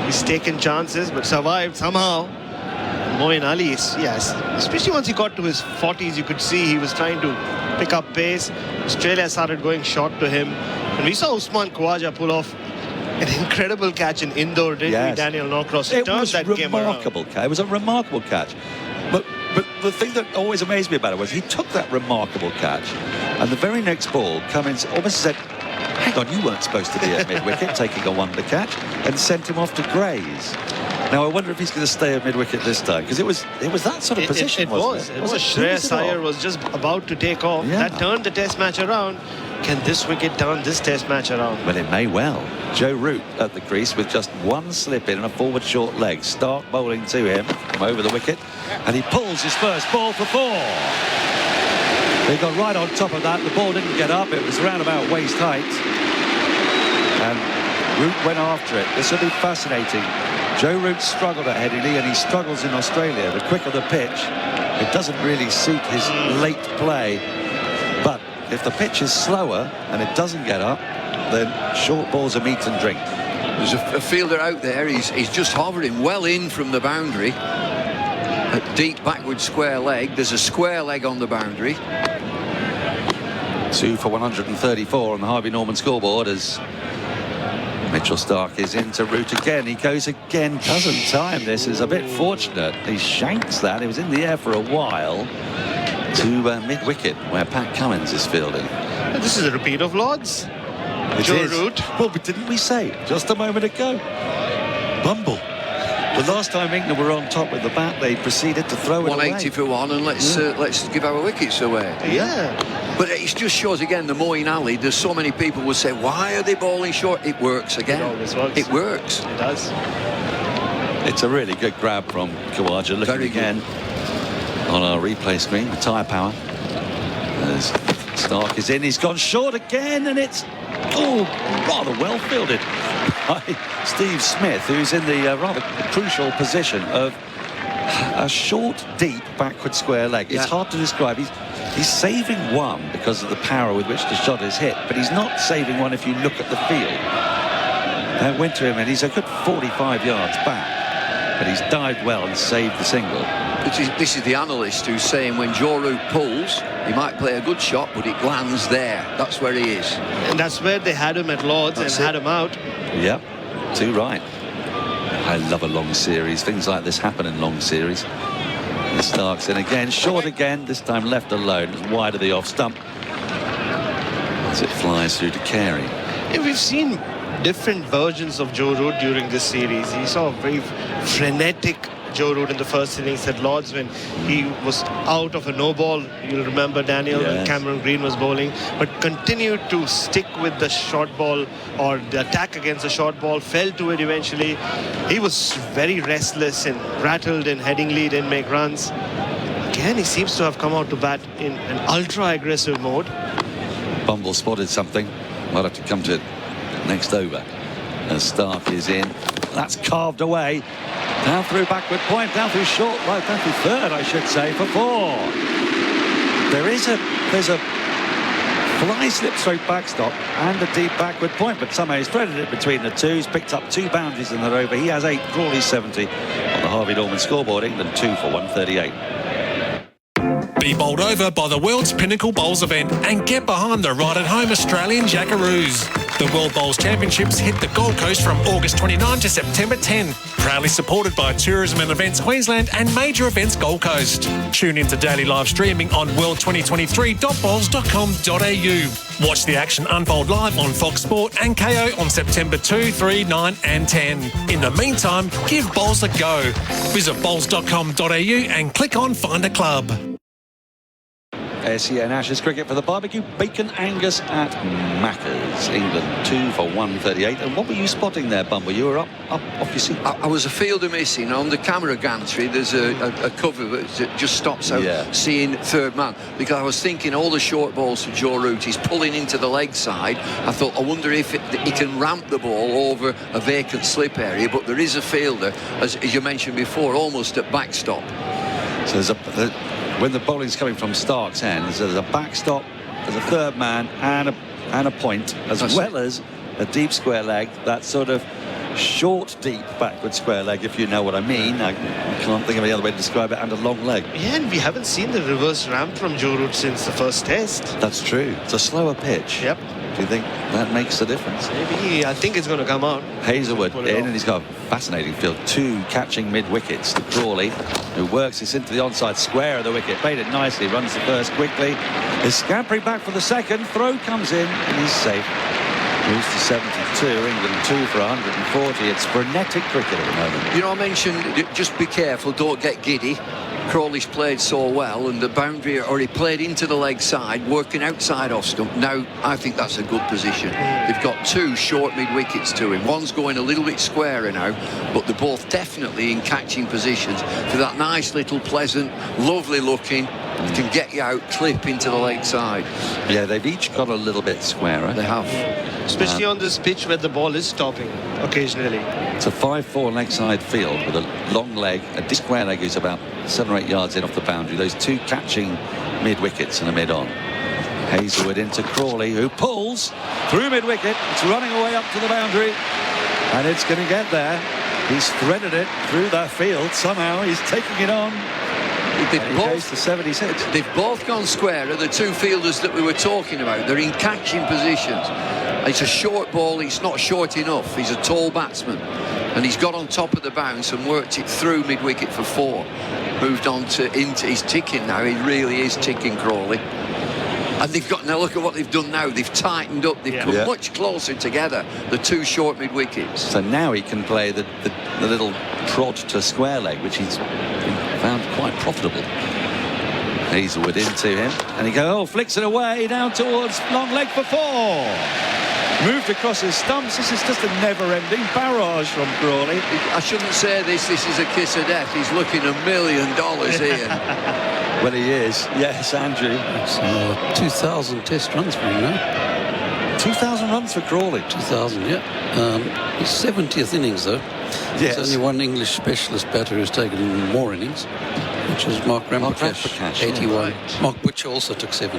He's taken chances, but survived somehow. Moeen Ali, yes, especially once he got to his 40s, you could see he was trying to pick up pace. Australia started going short to him. And we saw Usman Khawaja pull off an incredible catch in Indore, didn't we, Daniel Norcross? It was remarkable. It was a remarkable catch. But the thing that always amazed me about it was he took that remarkable catch, and the very next ball, Cummins almost said, hang on, you weren't supposed to be at mid-wicket taking a wonder catch, and sent him off to graze. Now I wonder if he's going to stay at mid-wicket this time, because it was that sort of position, wasn't it? Shreyas Iyer was just about to take off. Yeah. That turned the test match around. Can this wicket turn this test match around? Well, it may well. Joe Root at the crease with just one slip in and a forward short leg. Stark bowling to him from over the wicket, and he pulls his first ball for 4. He got right on top of that. The ball didn't get up. It was around about waist height, and Root went after it. This will be fascinating. Joe Root struggled at Headingley, and he struggles in Australia. The quicker the pitch, it doesn't really suit his late play. But if the pitch is slower and it doesn't get up, then short balls are meat and drink. There's a fielder out there. He's just hovering well in from the boundary. A deep backward square leg. There's a square leg on the boundary. 2 for 134 on the Harvey Norman scoreboard as Mitchell Stark is into Root again. He goes again, doesn't time this. Is a bit fortunate. He shanks that. It was in the air for a while to mid-wicket where Pat Cummins is fielding. This is a repeat of Lord's. Joe Root. Well, but didn't we say just a moment ago? Bumble. The last time England were on top with the bat, they proceeded to throw it 180 away. for 1, and let's give our wickets away. Yeah. But it just shows again the Moeen Ali. There's so many people would say, why are they bowling short? It works again. It always works. It works. It does. It's a really good grab from Khawaja. Looking again on our replay screen, the tyre power. As Stark is in, he's gone short again, and it's rather well fielded by Steve Smith, who's in the rather crucial position of a short, deep backward square leg. It's hard to describe. He's saving one because of the power with which the shot is hit, but he's not saving one if you look at the field. That went to him, and he's a good 45 yards back, but he's dived well and saved the single. This is the analyst who's saying when Joe Root pulls, he might play a good shot, but it lands there. That's where he is. And that's where they had him at Lord's and had him out. Yep. Too right. I love a long series. Things like this happen in long series. And Stark's in again, short again, this time left alone. It's wide of the off stump as it flies through to Carey. Yeah, we've seen different versions of Joe Root during this series. He saw a very frenetic Joe Root in the first innings at Lord's when he was out of a no ball. You'll remember Daniel when Cameron Green was bowling, but continued to stick with the short ball or the attack against the short ball, fell to it eventually. He was very restless and rattled in Headingley, didn't make runs. Again, he seems to have come out to bat in an ultra-aggressive mode. Bumble spotted something. Might have to come to it next over. As Stark is in. That's carved away. Down through backward point, down through short, well, down through third, I should say, for 4. There's a fly slip stroke backstop and a deep backward point, but somehow he's threaded it between the two. He's picked up 2 boundaries in the over. He has 8, Crawley's 70 on the Harvey Norman scoreboard. England 2 for 138. Be bowled over by the world's pinnacle bowls event and get behind the right-at-home Australian Jackaroos. The World Bowls Championships hit the Gold Coast from August 29 to September 10. Proudly supported by Tourism and Events Queensland and Major Events Gold Coast. Tune into daily live streaming on world2023.bowls.com.au. Watch the action unfold live on Fox Sport and KO on September 2, 3, 9 and 10. In the meantime, give bowls a go. Visit bowls.com.au and click on Find a Club. SEN Ashes cricket for the barbecue. Bacon Angus at Macca's. England 2 for 138. And what were you spotting there, Bumble? You were up off your seat. I was a fielder missing. On the camera gantry, there's a cover that just stops out seeing third man. Because I was thinking all the short balls to Joe Root, he's pulling into the leg side. I thought, I wonder if he can ramp the ball over a vacant slip area. But there is a fielder, as you mentioned before, almost at backstop. So there's when the bowling's coming from Stark's end, there's a backstop, there's a third man and a point, as well as a deep square leg, that sort of short, deep backward square leg, if you know what I mean. I can't think of any other way to describe it, and a long leg. Yeah, and we haven't seen the reverse ramp from Joe Root since the first test. That's true. It's a slower pitch. Yep. Do you think that makes a difference? Maybe. I think it's going to come out. Hazelwood in, and he's got a fascinating field. 2 catching mid-wickets to Crawley, who works this into the onside square of the wicket. Made it nicely, runs the first quickly. Is scampering back for the second. Throw comes in, and he's safe. Moves to 72. England 2 for 140. It's frenetic cricket at the moment. You know, I mentioned just be careful, don't get giddy. Crawley's played so well, and the boundary, or he played into the leg side, working outside off stump. Now, I think that's a good position. They've got 2 short mid-wickets to him. One's going a little bit squarer now, but they're both definitely in catching positions for that nice little pleasant, lovely looking, can get you out, clip into the leg side. Yeah, they've each got a little bit squarer. They have. Especially on this pitch where the ball is stopping occasionally. It's a 5-4 leg side field with a long leg, a deep square leg is about 7 or 8 yards in off the boundary. Those 2 catching mid-wickets and a mid-on. Hazelwood into Crawley, who pulls through mid-wicket. It's running away up to the boundary, and it's going to get there. He's threaded it through that field. Somehow he's taking it on. Goes to 76. They've both gone square. The 2 fielders that we were talking about, they're in catching positions. It's a short ball. It's not short enough. He's a tall batsman, and he's got on top of the bounce and worked it through mid-wicket for 4. Moved on into he's ticking now. He really is ticking, Crawley. And they've got, now look at what they've done now. They've tightened up. They've come much closer together, the 2 short mid-wickets. So now he can play the little prod to square leg, which he's found quite profitable. Hazelwood into him, and he goes, flicks it away down towards long leg for 4. Moved across his stumps. This is just a never-ending barrage from Crawley. I shouldn't say this is a kiss of death. He's looking $1 million here. Well, he is. Yes, Andrew. It's 2,000 test runs for him now. 2,000 runs for Crawley. 2,000, yeah. His 70th innings, though. Yes. There's only one English specialist batter who's taken more innings, which is Mark Ramprakash, 81. Mark Butcher also took 70.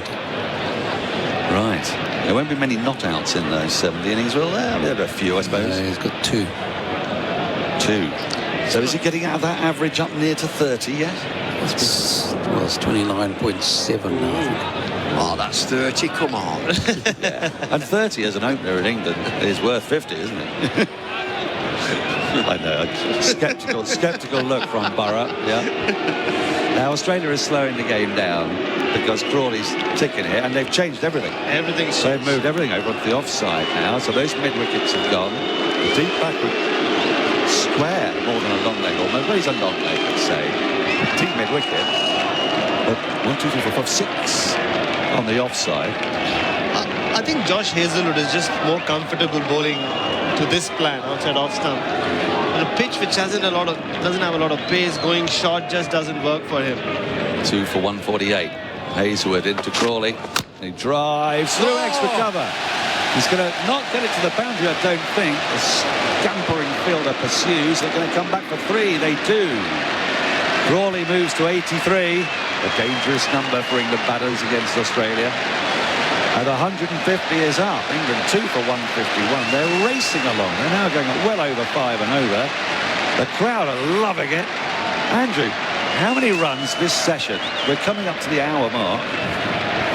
Right. There won't be many not-outs in those 70 innings, will there? There'll be a few, I suppose. He's got 2. 2. So is he getting out of that average up near to 30 yet? It's 29.7 now, I think. Oh, that's 30, come on. And 30 as an opener in England is worth 50, isn't it? I know. Sceptical look from Bharat. Yeah. Now Australia is slowing the game down because Crawley's ticking it, and they've changed everything. Everything's They've moved everything over onto the offside now, so those mid wickets have gone. The deep backward square more than a long leg, almost. Well, he's a long leg, let's say. Deep mid wicket. But 1, 2, 3, 4, 5, 6 on the offside. I think Josh Hazlewood is just more comfortable bowling to this plan outside off stump. The pitch, which doesn't have a lot of pace, going short just doesn't work for him. 2 for 148. Hazlewood into Crawley. He drives through extra cover. He's going to not get it to the boundary, I don't think. The scampering fielder pursues. They're going to come back for 3. They do. Crawley moves to 83. A dangerous number for England batters against Australia. And 150 is up. England 2 for 151. They're racing along. They're now going well over 5 and over. The crowd are loving it. Andrew, how many runs this session? We're coming up to the hour mark.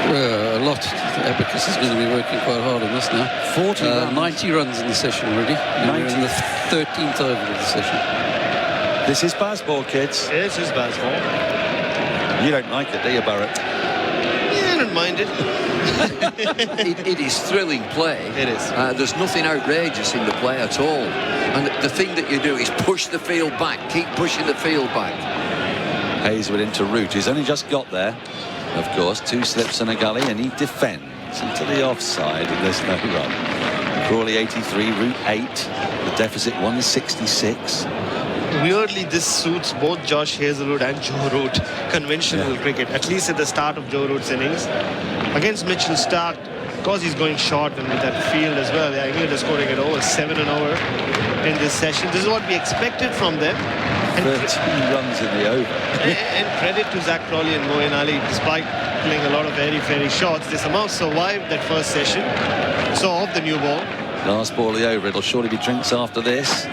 A lot. Abacus is going to be working quite hard on this now. 40 runs. 90 runs in the session already. We're in the 13th over of the session. This is baseball, kids. This is baseball. You don't like it, do you, Bharat? Yeah, I don't mind it. It is thrilling play. It is. There's nothing outrageous in the play at all. And the thing that you do is push the field back. Keep pushing the field back. Hazlewood into Root. He's only just got there. Of course, 2 slips and a gully, and he defends into the offside, and there's no run. Crawley 83, Root 8. The deficit 166. Weirdly, this suits both Josh Hazlewood and Joe Root conventional cricket, at least at the start of Joe Root's innings. Against Mitchell Stark, because he's going short and with that field as well, England is scoring at over 7 and over in this session. This is what we expected from them. And 13 runs in the over. and credit to Zach Crawley and Moeen Ali, despite playing a lot of very shots, they somehow survived that first session. So off the new ball. Last ball of the over. It'll surely be drinks after this.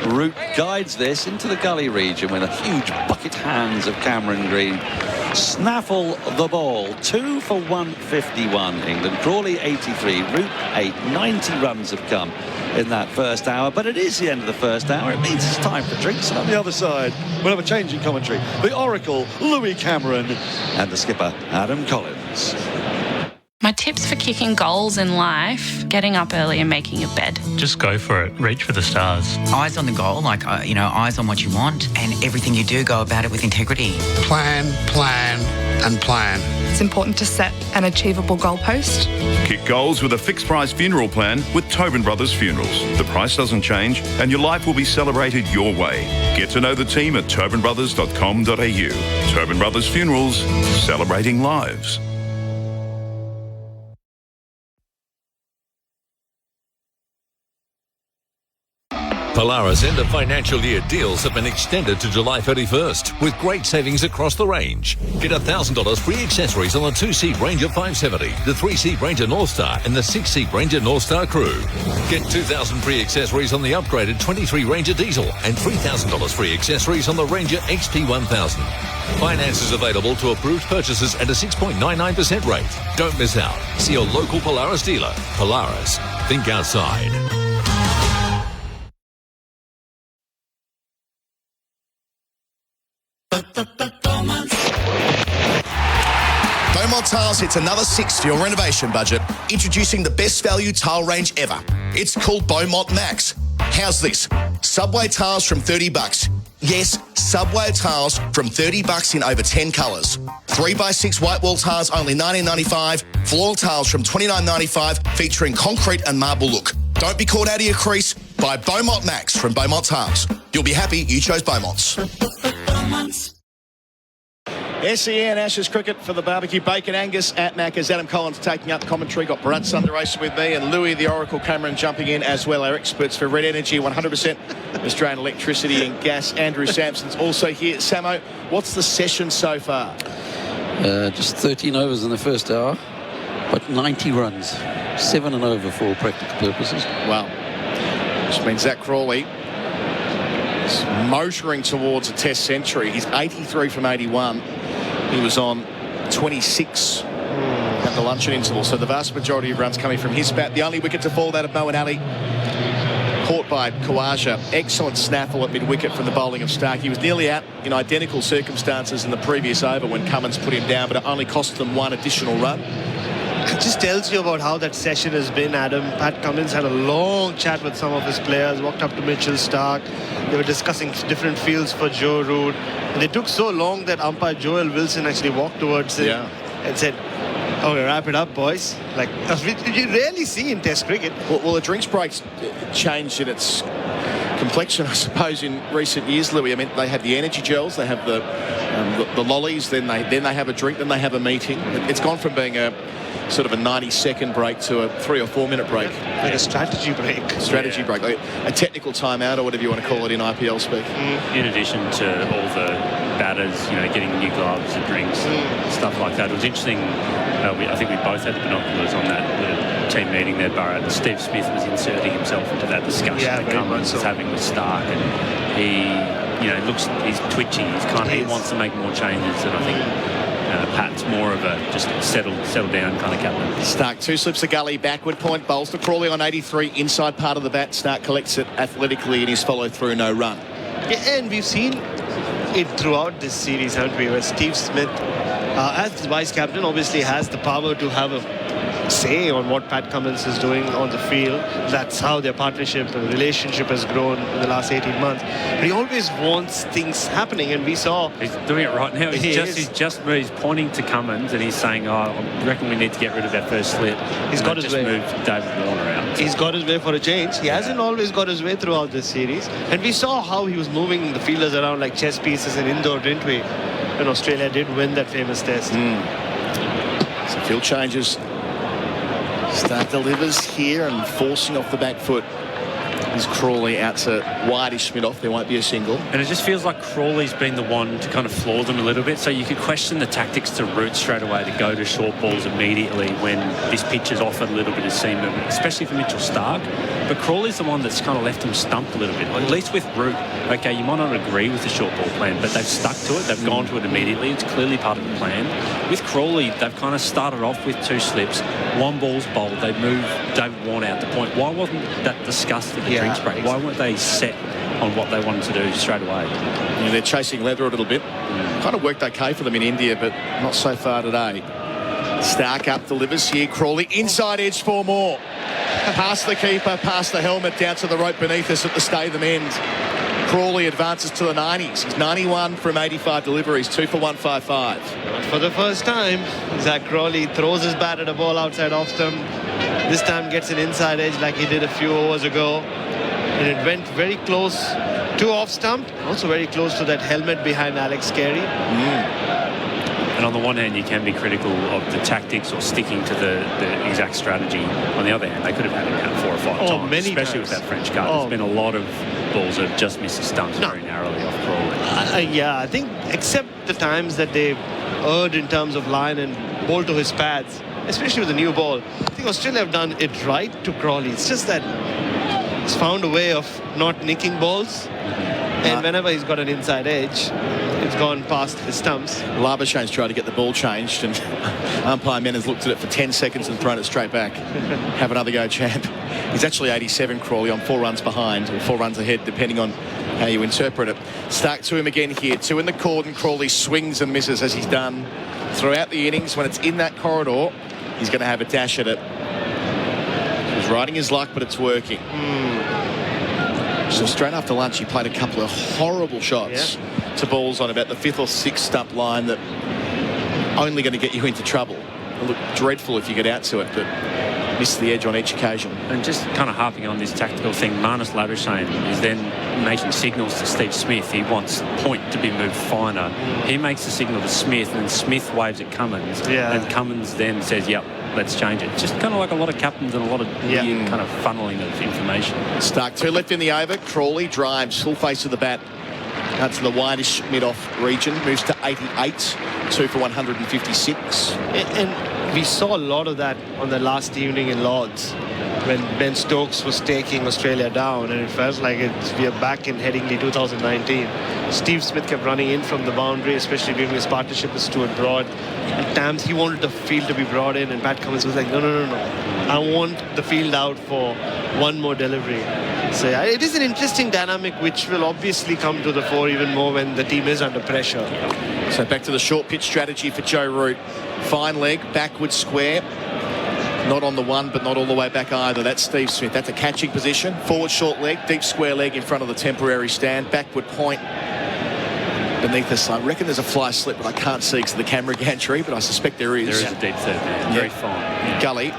Root guides this into the gully region with a huge bucket hands of Cameron Green. Snaffle the ball. 2 for 151 England. Crawley 83, Root 8. 90 runs have come in that first hour, but it is the end of the first hour. It means it's time for drinks, and on the other side we'll have a change in commentary. The Oracle, Louis Cameron, and the skipper, Adam Collins. My tips for kicking goals in life: getting up early and making your bed. Just go for it. Reach for the stars. Eyes on the goal, eyes on what you want, and everything you do, go about it with integrity. Plan, and plan. It's important to set an achievable goalpost. Kick goals with a fixed price funeral plan with Tobin Brothers Funerals. The price doesn't change and your life will be celebrated your way. Get to know the team at tobinbrothers.com.au. Tobin Brothers Funerals, celebrating lives. Polaris end of financial year deals have been extended to July 31st with great savings across the range. Get $1,000 free accessories on the 2-seat Ranger 570, the 3-seat Ranger Northstar and the 6-seat Ranger Northstar Crew. Get $2,000 free accessories on the upgraded 23 Ranger Diesel and $3,000 free accessories on the Ranger XP 1000. Finance is available to approved purchases at a 6.99% rate. Don't miss out. See your local Polaris dealer. Polaris. Think outside. Beaumont Tiles hits another 6 for your renovation budget, introducing the best value tile range ever. It's called Beaumont Max. How's this? Subway tiles from $30. Yes, Subway tiles from $30 in over 10 colours. 3x6 white wall tiles only $19.95. Floor tiles from $29.95 featuring concrete and marble look. Don't be caught out of your crease. Buy Beaumont Max from Beaumont Tiles. You'll be happy you chose Beaumont's. SEN Ashes cricket for the barbecue. Bacon Angus at Macca's. Adam Collins taking up commentary. Got Bharat Sundaresan with me and Louis the Oracle Cameron jumping in as well. Our experts for Red Energy, 100% Australian electricity and gas. Andrew Sampson's also here. Samo, what's the session so far? Just 13 overs in the first hour, but 90 runs. 7 and over for all practical purposes. Wow. Which means Zach Crawley is motoring towards a test century. He's 83 from 81. He was on 26 at the luncheon interval, so the vast majority of runs coming from his bat. The only wicket to fall, that of Moeen Ali. caught by Kawaja. Excellent snaffle at mid-wicket from the bowling of Stark. He was nearly out in identical circumstances in the previous over when Cummins put him down, but it only cost them one additional run. It just tells you about how that session has been, Adam. Pat Cummins had a long chat with some of his players, walked up to Mitchell Stark. They were discussing different fields for Joe Root. And they took so long that umpire Joel Wilson actually walked towards him and said, "Okay, wrap it up, boys." Like, you rarely see in Test cricket. Well, the drinks break's changed in its complexion, I suppose, in recent years, Louis. I mean, they have the energy gels, they have the lollies, then they have a drink, then they have a meeting. It's gone from being a sort of a 90-second break to a 3 or 4 minute break. Like a strategy break. Strategy break, like a technical timeout or whatever you want to call it in IPL speak. In addition to all the batters, getting new gloves and drinks, stuff like that. It was interesting. I think we both had the binoculars on that team meeting there, Bharat. Steve Smith was inserting himself into that discussion that Cummins was having with Stark, and he, he's twitchy. He wants to make more changes, and I think Pat's more of a just settle down kind of captain. Stark, 2 slips a gully, backward point, bowls to Crawley on 83, inside part of the bat. Stark collects it athletically in his follow-through, no run. Yeah, and we've seen it throughout this series, haven't we, where Steve Smith, as the vice-captain, obviously has the power to have a say on what Pat Cummins is doing on the field. That's how their partnership and relationship has grown in the last 18 months. But he always wants things happening, and we saw... He's doing it right now. He's pointing to Cummins, and he's saying, I reckon we need to get rid of our first slip. He's got his way. Moved David Warner out. He's got his way for a change. He hasn't always got his way throughout this series. And we saw how he was moving the fielders around like chess pieces in indoor, didn't we? When Australia did win that famous test. So field changes. Stark delivers here and forcing off the back foot is Crawley out to wideish mid-off. There won't be a single. And it just feels like Crawley's been the one to kind of floor them a little bit. So you could question the tactics to Root straight away to go to short balls immediately when this pitch has offered a little bit of seam movement, especially for Mitchell Stark. But Crawley's the one that's kind of left him stumped a little bit. At least with Root, okay, you might not agree with the short ball plan, but they've stuck to it. They've gone to it immediately. It's clearly part of the plan. With Crawley, they've kind of started off with 2 slips. 1 ball's bowled. They moved David Warner out the point. Why wasn't that discussed at the drinks break? Why weren't they set on what they wanted to do straight away? They're chasing leather a little bit. Kind of worked okay for them in India, but not so far today. Stark up, delivers here. Crawley inside edge for more. Past the keeper, past the helmet, down to the rope beneath us at the Statham end. Crawley advances to the 90s. He's 91 from 85 deliveries, 2 for 155. For the first time, Zach Crawley throws his bat at a ball outside off stump. This time gets an inside edge like he did a few overs ago. And it went very close to off stump, also very close to that helmet behind Alex Carey. And on the one hand, you can be critical of the tactics or sticking to the exact strategy. On the other hand, they could have had him out 4 or 5 times, especially with that French card. There's been a lot of balls that have just missed the stumps very narrowly off Crawley. I think except the times that they erred in terms of line and ball to his pads, especially with the new ball, I think Australia have done it right to Crawley. It's just that he's found a way of not nicking balls, and whenever he's got an inside edge, it's gone past the stumps. Labuschagne tried to get the ball changed, and umpire Menas looked at it for 10 seconds and thrown it straight back. Have another go, champ. He's actually 87, Crawley, on 4 runs behind, or 4 runs ahead, depending on how you interpret it. Stark to him again here. 2 in the cordon. Crawley swings and misses as he's done throughout the innings. When it's in that corridor, he's going to have a dash at it. He's riding his luck, but it's working. So straight after lunch, he played a couple of horrible shots to balls on about the 5th or 6th stump line that only going to get you into trouble. It'll look dreadful if you get out to it, but missed the edge on each occasion. And just kind of harping on this tactical thing, Marnus Labuschagne is then making signals to Steve Smith. He wants point to be moved finer. He makes the signal to Smith, and then Smith waves at Cummins. And Cummins then says, yep, let's change it. Just kind of like a lot of captains and a lot of weird kind of funneling of information. Stark 2 left in the over. Crawley drives full face of the bat out to the wideish mid-off region. Moves to 88. 2 for 156. And we saw a lot of that on the last evening in Lords when Ben Stokes was taking Australia down, and it felt like we are back in Headingley 2019. Steve Smith kept running in from the boundary, especially during his partnership with Stuart Broad. At times he wanted the field to be brought in, and Pat Cummins was like, no. I want the field out for one more delivery. So yeah, it is an interesting dynamic which will obviously come to the fore even more when the team is under pressure. So back to the short pitch strategy for Joe Root. Fine leg, backward square. Not on the one, but not all the way back either. That's Steve Smith. That's a catching position. Forward short leg, deep square leg in front of the temporary stand. Backward point beneath the sun. I reckon there's a fly slip, but I can't see because of the camera gantry, but I suspect there is. There is a deep third there. Very fine. Yeah. Gully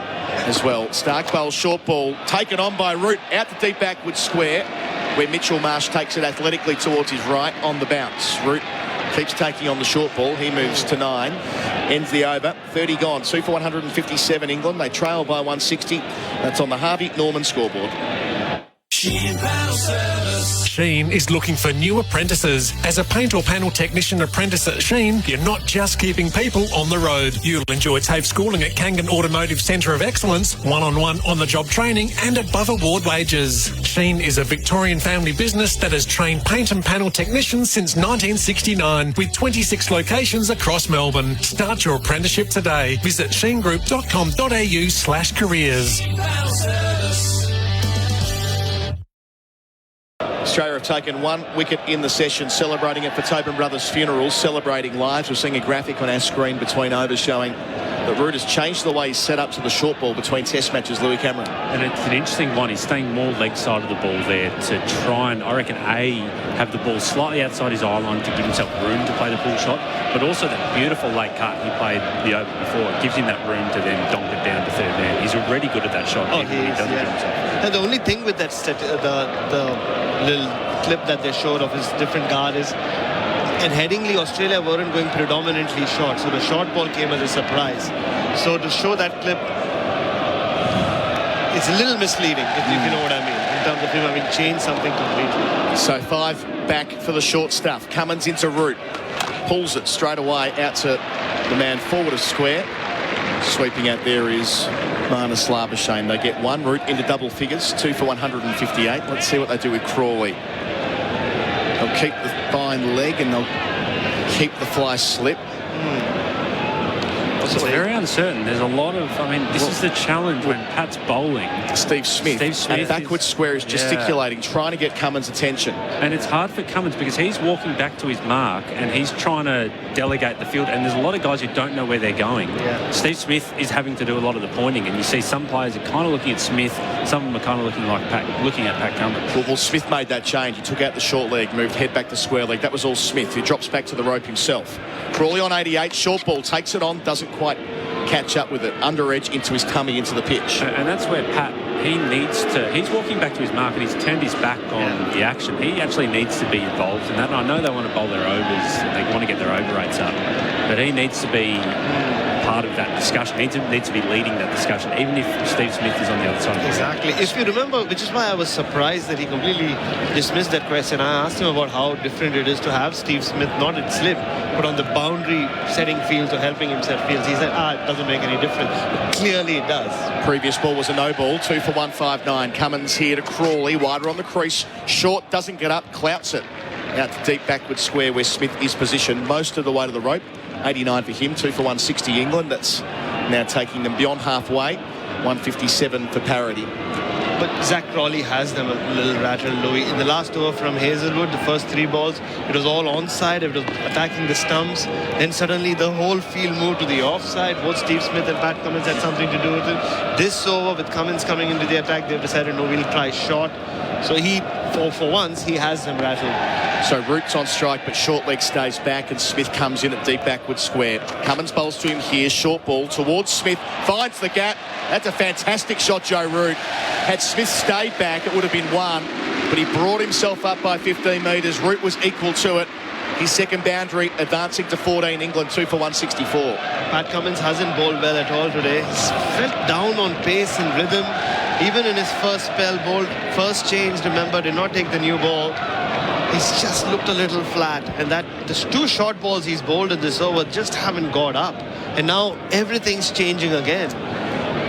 as well. Stark bowl, short ball, taken on by Root, out to deep backward square, where Mitchell Marsh takes it athletically towards his right on the bounce. Root keeps taking on the short ball. He moves to 9. Ends the over. 30 gone. 2 for 157 England. They trail by 160. That's on the Harvey Norman scoreboard. Sheen is looking for new apprentices. As a paint or panel technician apprentice at Sheen, you're not just keeping people on the road. You'll enjoy TAFE schooling at Kangan Automotive Centre of Excellence, one-on-one on-the-job training and above award wages. Sheen is a Victorian family business that has trained paint and panel technicians since 1969 with 26 locations across Melbourne. Start your apprenticeship today. Visit sheengroup.com.au/careers. Australia have taken 1 wicket in the session, celebrating it for Tobin Brothers Funerals, celebrating lives. We're seeing a graphic on our screen between overs showing that Root has changed the way he's set up to the short ball between test matches, Louis Cameron. And it's an interesting one. He's staying more leg side of the ball there to try and, I reckon, have the ball slightly outside his eye line to give himself room to play the pull shot, but also that beautiful late cut he played the over before. It gives him that room to then donk it down to third man. He's already good at that shot. He doesn't give himself. And the only thing with that the little clip that they showed of his different guard is, and Headingley, Australia weren't going predominantly short, so the short ball came as a surprise. So to show that clip, it's a little misleading, if you know what I mean, in terms of him having changed something completely. So 5 back for the short stuff. Cummins into Root, pulls it straight away out to the man forward of square. Sweeping out there is Marnus Labuschagne. They get 1. Root into double figures, 2 for 158. Let's see what they do with Crawley. They'll keep the fine leg and they'll keep the fly slip. It's very uncertain. There's a lot of, this is the challenge when Pat's bowling. Steve Smith at backward square is gesticulating, trying to get Cummins' attention. And it's hard for Cummins because he's walking back to his mark and he's trying to delegate the field, and there's a lot of guys who don't know where they're going. Yeah. Steve Smith is having to do a lot of the pointing, and you see some players are kind of looking at Smith, some of them are kind of looking at Pat Cummins. Well, Smith made that change. He took out the short leg, moved head back to square leg. That was all Smith, who drops back to the rope himself. Crawley on 88, short ball, takes it on, doesn't quite catch up with it, under edge into his tummy into the pitch. And that's where Pat, he's walking back to his mark and he's turned his back on the action. He actually needs to be involved in that. And I know they want to bowl their overs and they want to get their over rates up, but he needs to be part of that discussion. He needs to be leading that discussion, even if Steve Smith is on the other side. Exactly. If you remember, which is why I was surprised that he completely dismissed that question. I asked him about how different it is to have Steve Smith not at slip, but on the boundary setting fields or helping him set fields. He said, it doesn't make any difference. But clearly it does. Previous ball was a no ball, 2 for 159. Cummins here to Crawley, wider on the crease. Short, doesn't get up, clouts it out to deep backward square where Smith is positioned most of the way to the rope. 89 for him, 2 for 160 England. That's now taking them beyond halfway. 157 for parity. But Zach Crawley has them a little rattled, Louis. In the last over from Hazelwood, the first 3 balls, it was all onside. It was attacking the stumps. Then suddenly the whole field moved to the offside. Both Steve Smith and Pat Cummins had something to do with it. This over, with Cummins coming into the attack, they've decided, no, we'll try short. So for once, he has them rattled. So Root's on strike, but short leg stays back, and Smith comes in at deep backward square. Cummins bowls to him here, short ball towards Smith, finds the gap. That's a fantastic shot, Joe Root. Had Smith stayed back, it would have been 1, but he brought himself up by 15 metres. Root was equal to it. His second boundary, advancing to 14 England, 2 for 164. Pat Cummins hasn't bowled well at all today. He's felt down on pace and rhythm. Even in his first spell, bowled first change, remember, did not take the new ball. He's just looked a little flat, and the 2 short balls he's bowled in this over just haven't got up, and now everything's changing again.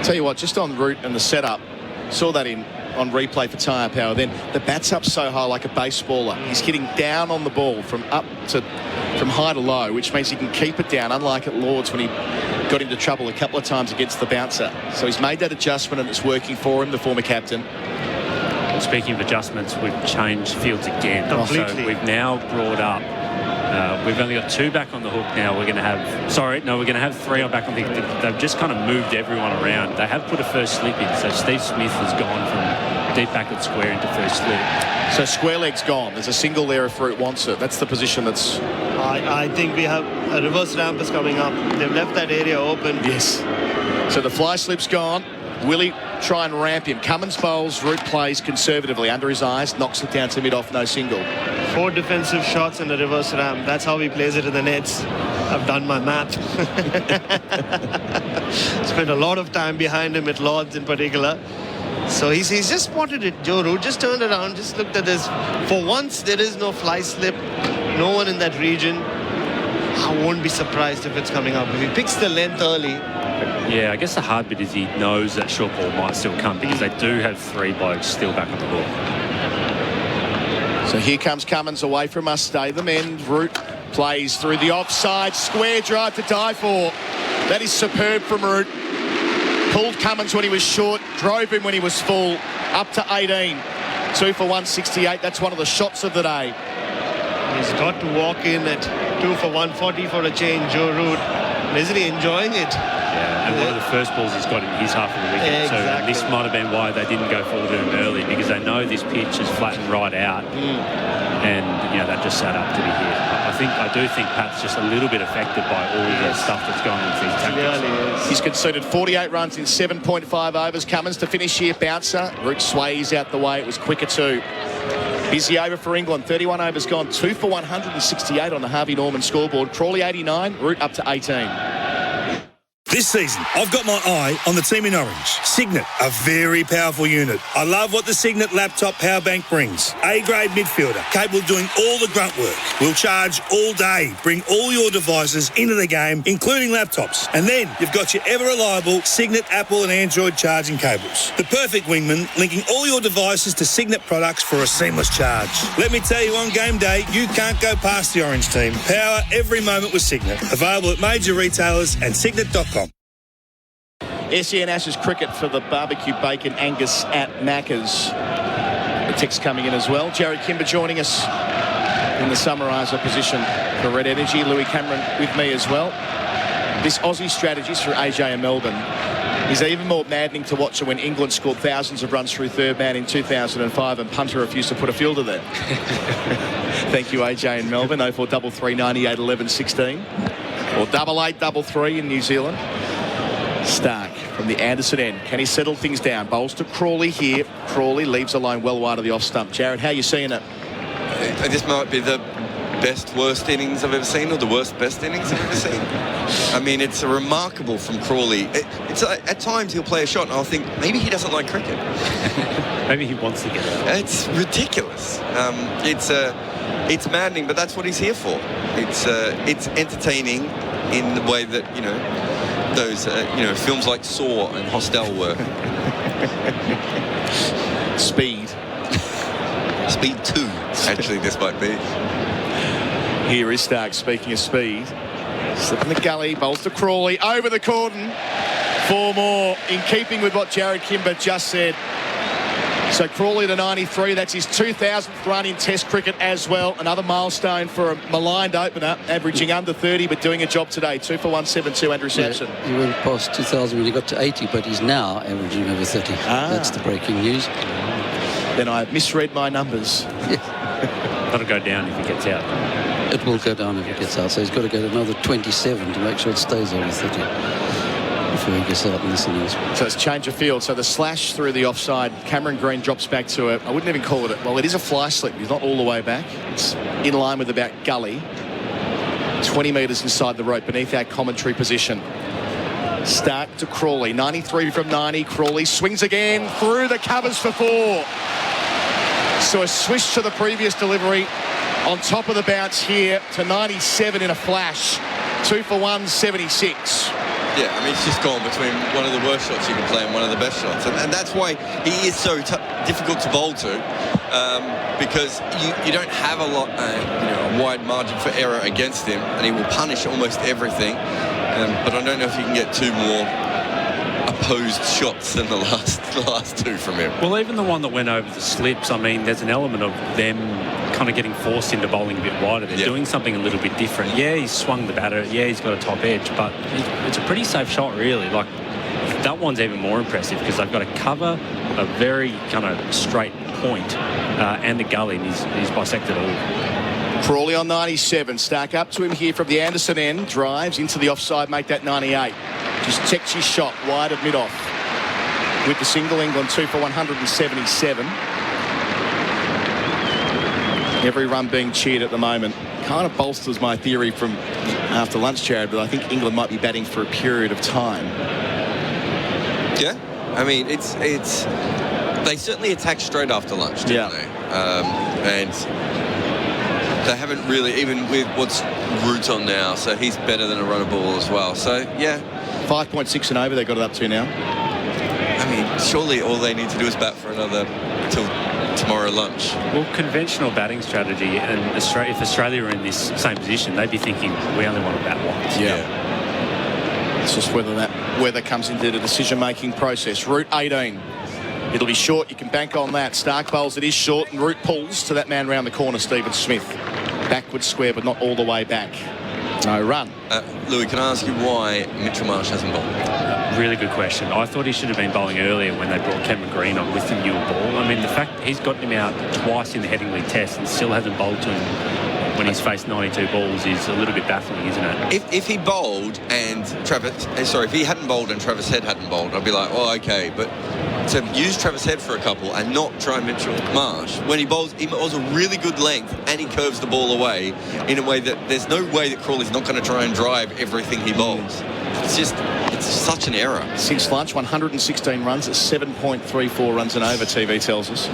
Tell you what, just on Root and the setup, saw that on replay for tyre power. Then the bat's up so high like a baseballer. He's hitting down on the ball from high to low, which means he can keep it down, unlike at Lord's when he got into trouble a couple of times against the bouncer. So he's made that adjustment and it's working for him, the former captain. speaking of adjustments, we've changed fields again. Completely. So we've now brought up. We've only got 2 back on the hook now. We're going to have 3 on back on the hook. They've just kind of moved everyone around. They have put a first slip in. So Steve Smith has gone from deep back at square into first slip. So square leg's gone. There's a single there if Root wants it. That's the position that's... I think we have a reverse ramp is coming up. They've left that area open. Yes. So the fly slip's gone. Willie try and ramp him. Cummins bowls, Root plays conservatively under his eyes, knocks it down to mid-off, no single. 4 defensive shots and a reverse ramp. That's how he plays it in the nets. I've done my math. Spent a lot of time behind him at Lords in particular. So he's just spotted it. Joe Root just turned around, just looked at this. For once, there is no fly slip. No one in that region. I won't be surprised if it's coming up. If he picks the length early. Yeah, I guess the hard bit is he knows that short ball might still come because they do have 3 blokes still back on the hook. So here comes Cummins away from us. Stay the men. Root plays through the offside. Square drive to die for. That is superb from Root. Pulled Cummins when he was short. Drove him when he was full. Up to 18. 2 for 168. That's one of the shots of the day. He's got to walk in at 2 for 140 for a change, Joe Root. Isn't he enjoying it? Yeah, and one of the first balls he's got in his half of the wicket. Exactly. So this might have been why they didn't go forward to him early, because they know this pitch is flattened right out. And, that just sat up to be hit. I do think Pat's just a little bit affected by all the stuff that's going on with these tactics. He's conceded 48 runs in 7.5 overs. Cummins to finish here, bouncer. Root sways out the way. It was quicker too. Busy over for England. 31 overs gone. 2 for 168 on the Harvey Norman scoreboard. Crawley 89, Root up to 18. This season, I've got my eye on the team in orange. Signet, a very powerful unit. I love what the Signet laptop power bank brings. A-grade midfielder, capable of doing all the grunt work. We'll charge all day. Bring all your devices into the game, including laptops. And then you've got your ever-reliable Signet Apple and Android charging cables. The perfect wingman, linking all your devices to Signet products for a seamless charge. Let me tell you, on game day, you can't go past the orange team. Power every moment with Signet. Available at major retailers and Signet.com. SEN Ashes cricket for the barbecue bacon Angus at Macca's. The text coming in as well. Jarrod Kimber joining us in the summariser position for Red Energy. Louis Cameron with me as well. This Aussie strategy through AJ and Melbourne is even more maddening to watch when England scored thousands of runs through third man in 2005 and punter refused to put a fielder there. Thank you, AJ in Melbourne. 0433 98 11 16 or 8833 in New Zealand. Stark from the Anderson end. Can he settle things down? Bowls to Crawley here. Crawley leaves alone well wide of the off stump. Jarrod, how are you seeing it? This might be the worst innings I've ever seen, or the best innings I've ever seen. I mean, it's remarkable from Crawley. At times he'll play a shot and I'll think maybe he doesn't like cricket. Maybe he wants to get it. It's ridiculous. It's maddening, but that's what he's here for. It's entertaining in the way that, those films like Saw and Hostel were. Speed 2 actually this might be. Here is Stark, speaking of speed. Slip in the gully, bowls to Crawley over the cordon. 4 more in keeping with what Jarrod Kimber just said. So Crawley to 93, that's his 2,000th run in Test cricket as well. Another milestone for a maligned opener, averaging under 30 but doing a job today. 2 for 172, Andrew Sampson. He went past 2,000 when he got to 80, but he's now averaging over 30. That's the breaking news. Then I misread my numbers. That'll go down if he gets out. It will go down if he gets out, so he's got to get another 27 to make sure it stays over 30. Before he gets out in this innings. So it's change of field. So the slash through the offside. Cameron Green drops back to it. I wouldn't even call it. Well, it is a fly slip. He's not all the way back. It's in line with about gully. 20 metres inside the rope beneath our commentary position. Stark to Crawley. 93 from 90. Crawley swings again through the covers for 4. So a swish to the previous delivery. On top of the bounce here to 97 in a flash. 2 for 176. Yeah, I mean, it's just gone between one of the worst shots you can play and one of the best shots. And that's why he is so difficult to bowl to, because you don't have a lot, a wide margin for error against him, and he will punish almost everything. But I don't know if you can get 2 more opposed shots than the last two from him. Well, even the one that went over the slips, I mean, there's an element of them kind of getting forced into bowling a bit wider. They're doing something a little bit different. Yeah, he's swung the batter. Yeah, he's got a top edge, but it's a pretty safe shot, really. Like, that one's even more impressive because they've got to cover a very kind of straight point and the gully, and he's bisected all. Crawley on 97. Stark up to him here from the Anderson end. Drives into the offside, make that 98. Just checks his shot wide of mid-off. With the single, England 2 for 177. Every run being cheered at the moment. Kind of bolsters my theory from after lunch, Jarrod, but I think England might be batting for a period of time. Yeah, I mean, it's they certainly attacked straight after lunch, didn't they? And they haven't really, even with what's Root on now, so he's better than a runner ball as well. So, yeah. 5.6 and over they got it up to now. I mean, surely all they need to do is bat for another till tomorrow lunch. Well, conventional batting strategy, and if Australia were in this same position, they'd be thinking, we only want to bat once. Yeah. It's just whether that weather comes into the decision-making process. Root 18. It'll be short. You can bank on that. Stark bowls, it is short, and Root pulls to that man round the corner, Stephen Smith. Backwards square, but not all the way back. No run. Louis, can I ask you why Mitchell Marsh hasn't bowled? Really good question. I thought he should have been bowling earlier when they brought Cameron Green on with the newer ball. I mean, the fact he's gotten him out twice in the Headingley Test and still hasn't bowled to him when he's faced 92 balls is a little bit baffling, isn't it? If he bowled and if he hadn't bowled and Travis Head hadn't bowled, I'd be like, oh, okay. But to use Travis Head for a couple and not try Mitchell Marsh, when he bowls a really good length and he curves the ball away in a way that there's no way that Crawley's not going to try and drive everything he bowls. It's such an error. Since lunch, 116 runs at 7.34 runs and over, TV tells us.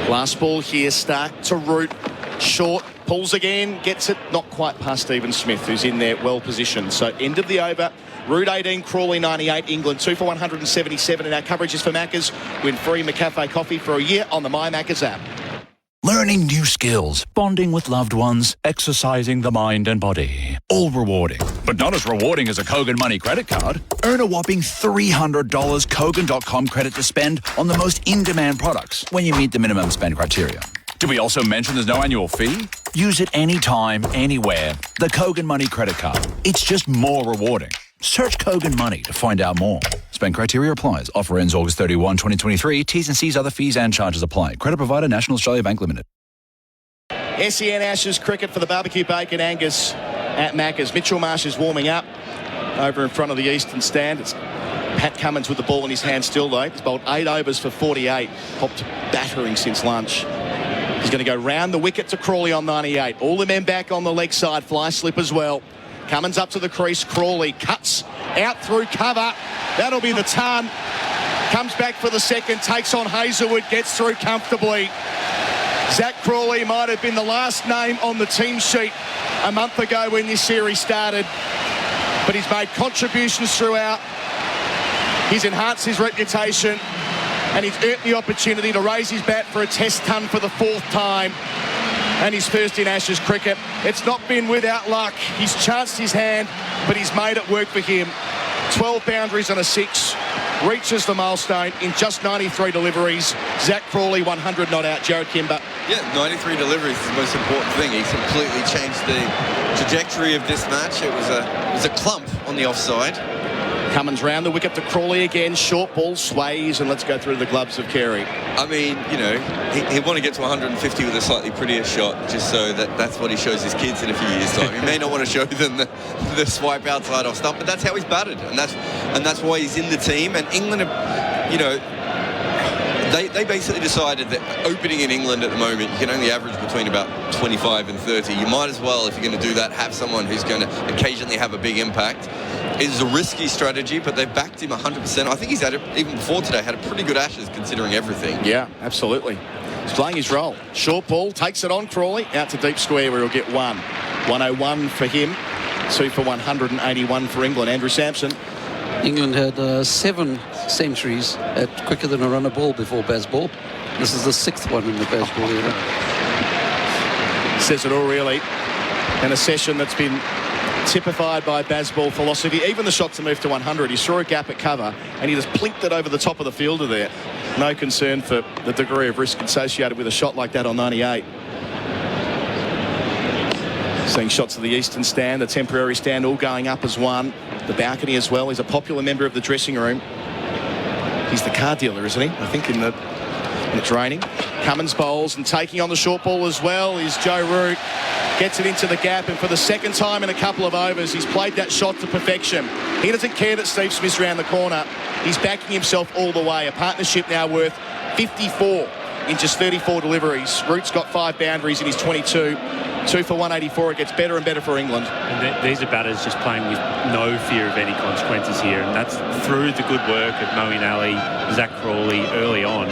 Last ball here, Stark to Root. Short, pulls again, gets it, not quite past Stephen Smith, who's in there well positioned. So end of the over. Root 18, Crawley 98, England 2 for 177. And our coverage is for Maccas. Win free McCafe coffee for a year on the My Maccas app. Learning new skills, bonding with loved ones, exercising the mind and body. All rewarding, but not as rewarding as a Kogan Money credit card. Earn a whopping $300 Kogan.com credit to spend on the most in-demand products when you meet the minimum spend criteria. Did we also mention there's no annual fee? Use it anytime, anywhere. The Kogan Money credit card. It's just more rewarding. Search Kogan Money to find out more. Spend criteria applies. Offer ends August 31, 2023. T's and C's, other fees and charges apply. Credit provider, National Australia Bank Limited. SEN Ashes cricket for the barbecue bacon Angus at Maccas. Mitchell Marsh is warming up over in front of the eastern stand. It's Pat Cummins with the ball in his hand still, though. He's bowled 8 overs for 48. Popped battering since lunch. He's going to go round the wicket to Crawley on 98. All the men back on the leg side. Fly slip as well. Cummins up to the crease. Crawley cuts out through cover. That'll be the ton. Comes back for the second. Takes on Hazelwood. Gets through comfortably. Zach Crawley might have been the last name on the team sheet a month ago when this series started. But he's made contributions throughout. He's enhanced his reputation. And he's earned the opportunity to raise his bat for a test ton for the 4th time. And his first in Ashes cricket. It's not been without luck. He's chanced his hand, but he's made it work for him. 12 boundaries and a 6. Reaches the milestone in just 93 deliveries. Zach Crawley, 100 not out. Jarrod Kimber. Yeah, 93 deliveries is the most important thing. He's completely changed the trajectory of this match. It was a clump on the offside. Cummins round the wicket to Crawley again. Short ball sways, and let's go through the gloves of Carey. I mean, you know, he'd want to get to 150 with a slightly prettier shot, just so that's what he shows his kids in a few years' time. He may not want to show them the swipe outside off stump, but that's how he's batted, and that's why he's in the team. And England, you know, they basically decided that opening in England at the moment, you can only average between about 25 and 30. You might as well, if you're going to do that, have someone who's going to occasionally have a big impact. It's a risky strategy, but they've backed him 100%. I think he's had it, even before today, had a pretty good Ashes considering everything. Yeah, absolutely. He's playing his role. Short ball, takes it on Crawley, out to deep square where he'll get 1. 101 for him, 2 for 181 for England. Andrew Sampson. England had 7 centuries at quicker than a runner ball before Bazball. This is the 6th one in the Bazball era. Says it all, really. And a session that's been typified by Bazball philosophy. Even the shot to move to 100, he saw a gap at cover and he just plinked it over the top of the fielder there. No concern for the degree of risk associated with a shot like that on 98. Seeing shots of the eastern stand, the temporary stand all going up as one. The balcony as well. He's a popular member of the dressing room. He's the car dealer, isn't he? I think in the training. Cummins bowls and taking on the short ball as well is Joe Root. Gets it into the gap, and for the second time in a couple of overs, he's played that shot to perfection. He doesn't care that Steve Smith's round the corner. He's backing himself all the way. A partnership now worth 54 in just 34 deliveries. Root's got 5 boundaries in his 22. 2 for 184. It gets better and better for England. And these are batters just playing with no fear of any consequences here, and that's through the good work of Moeen Ali, Zach Crawley early on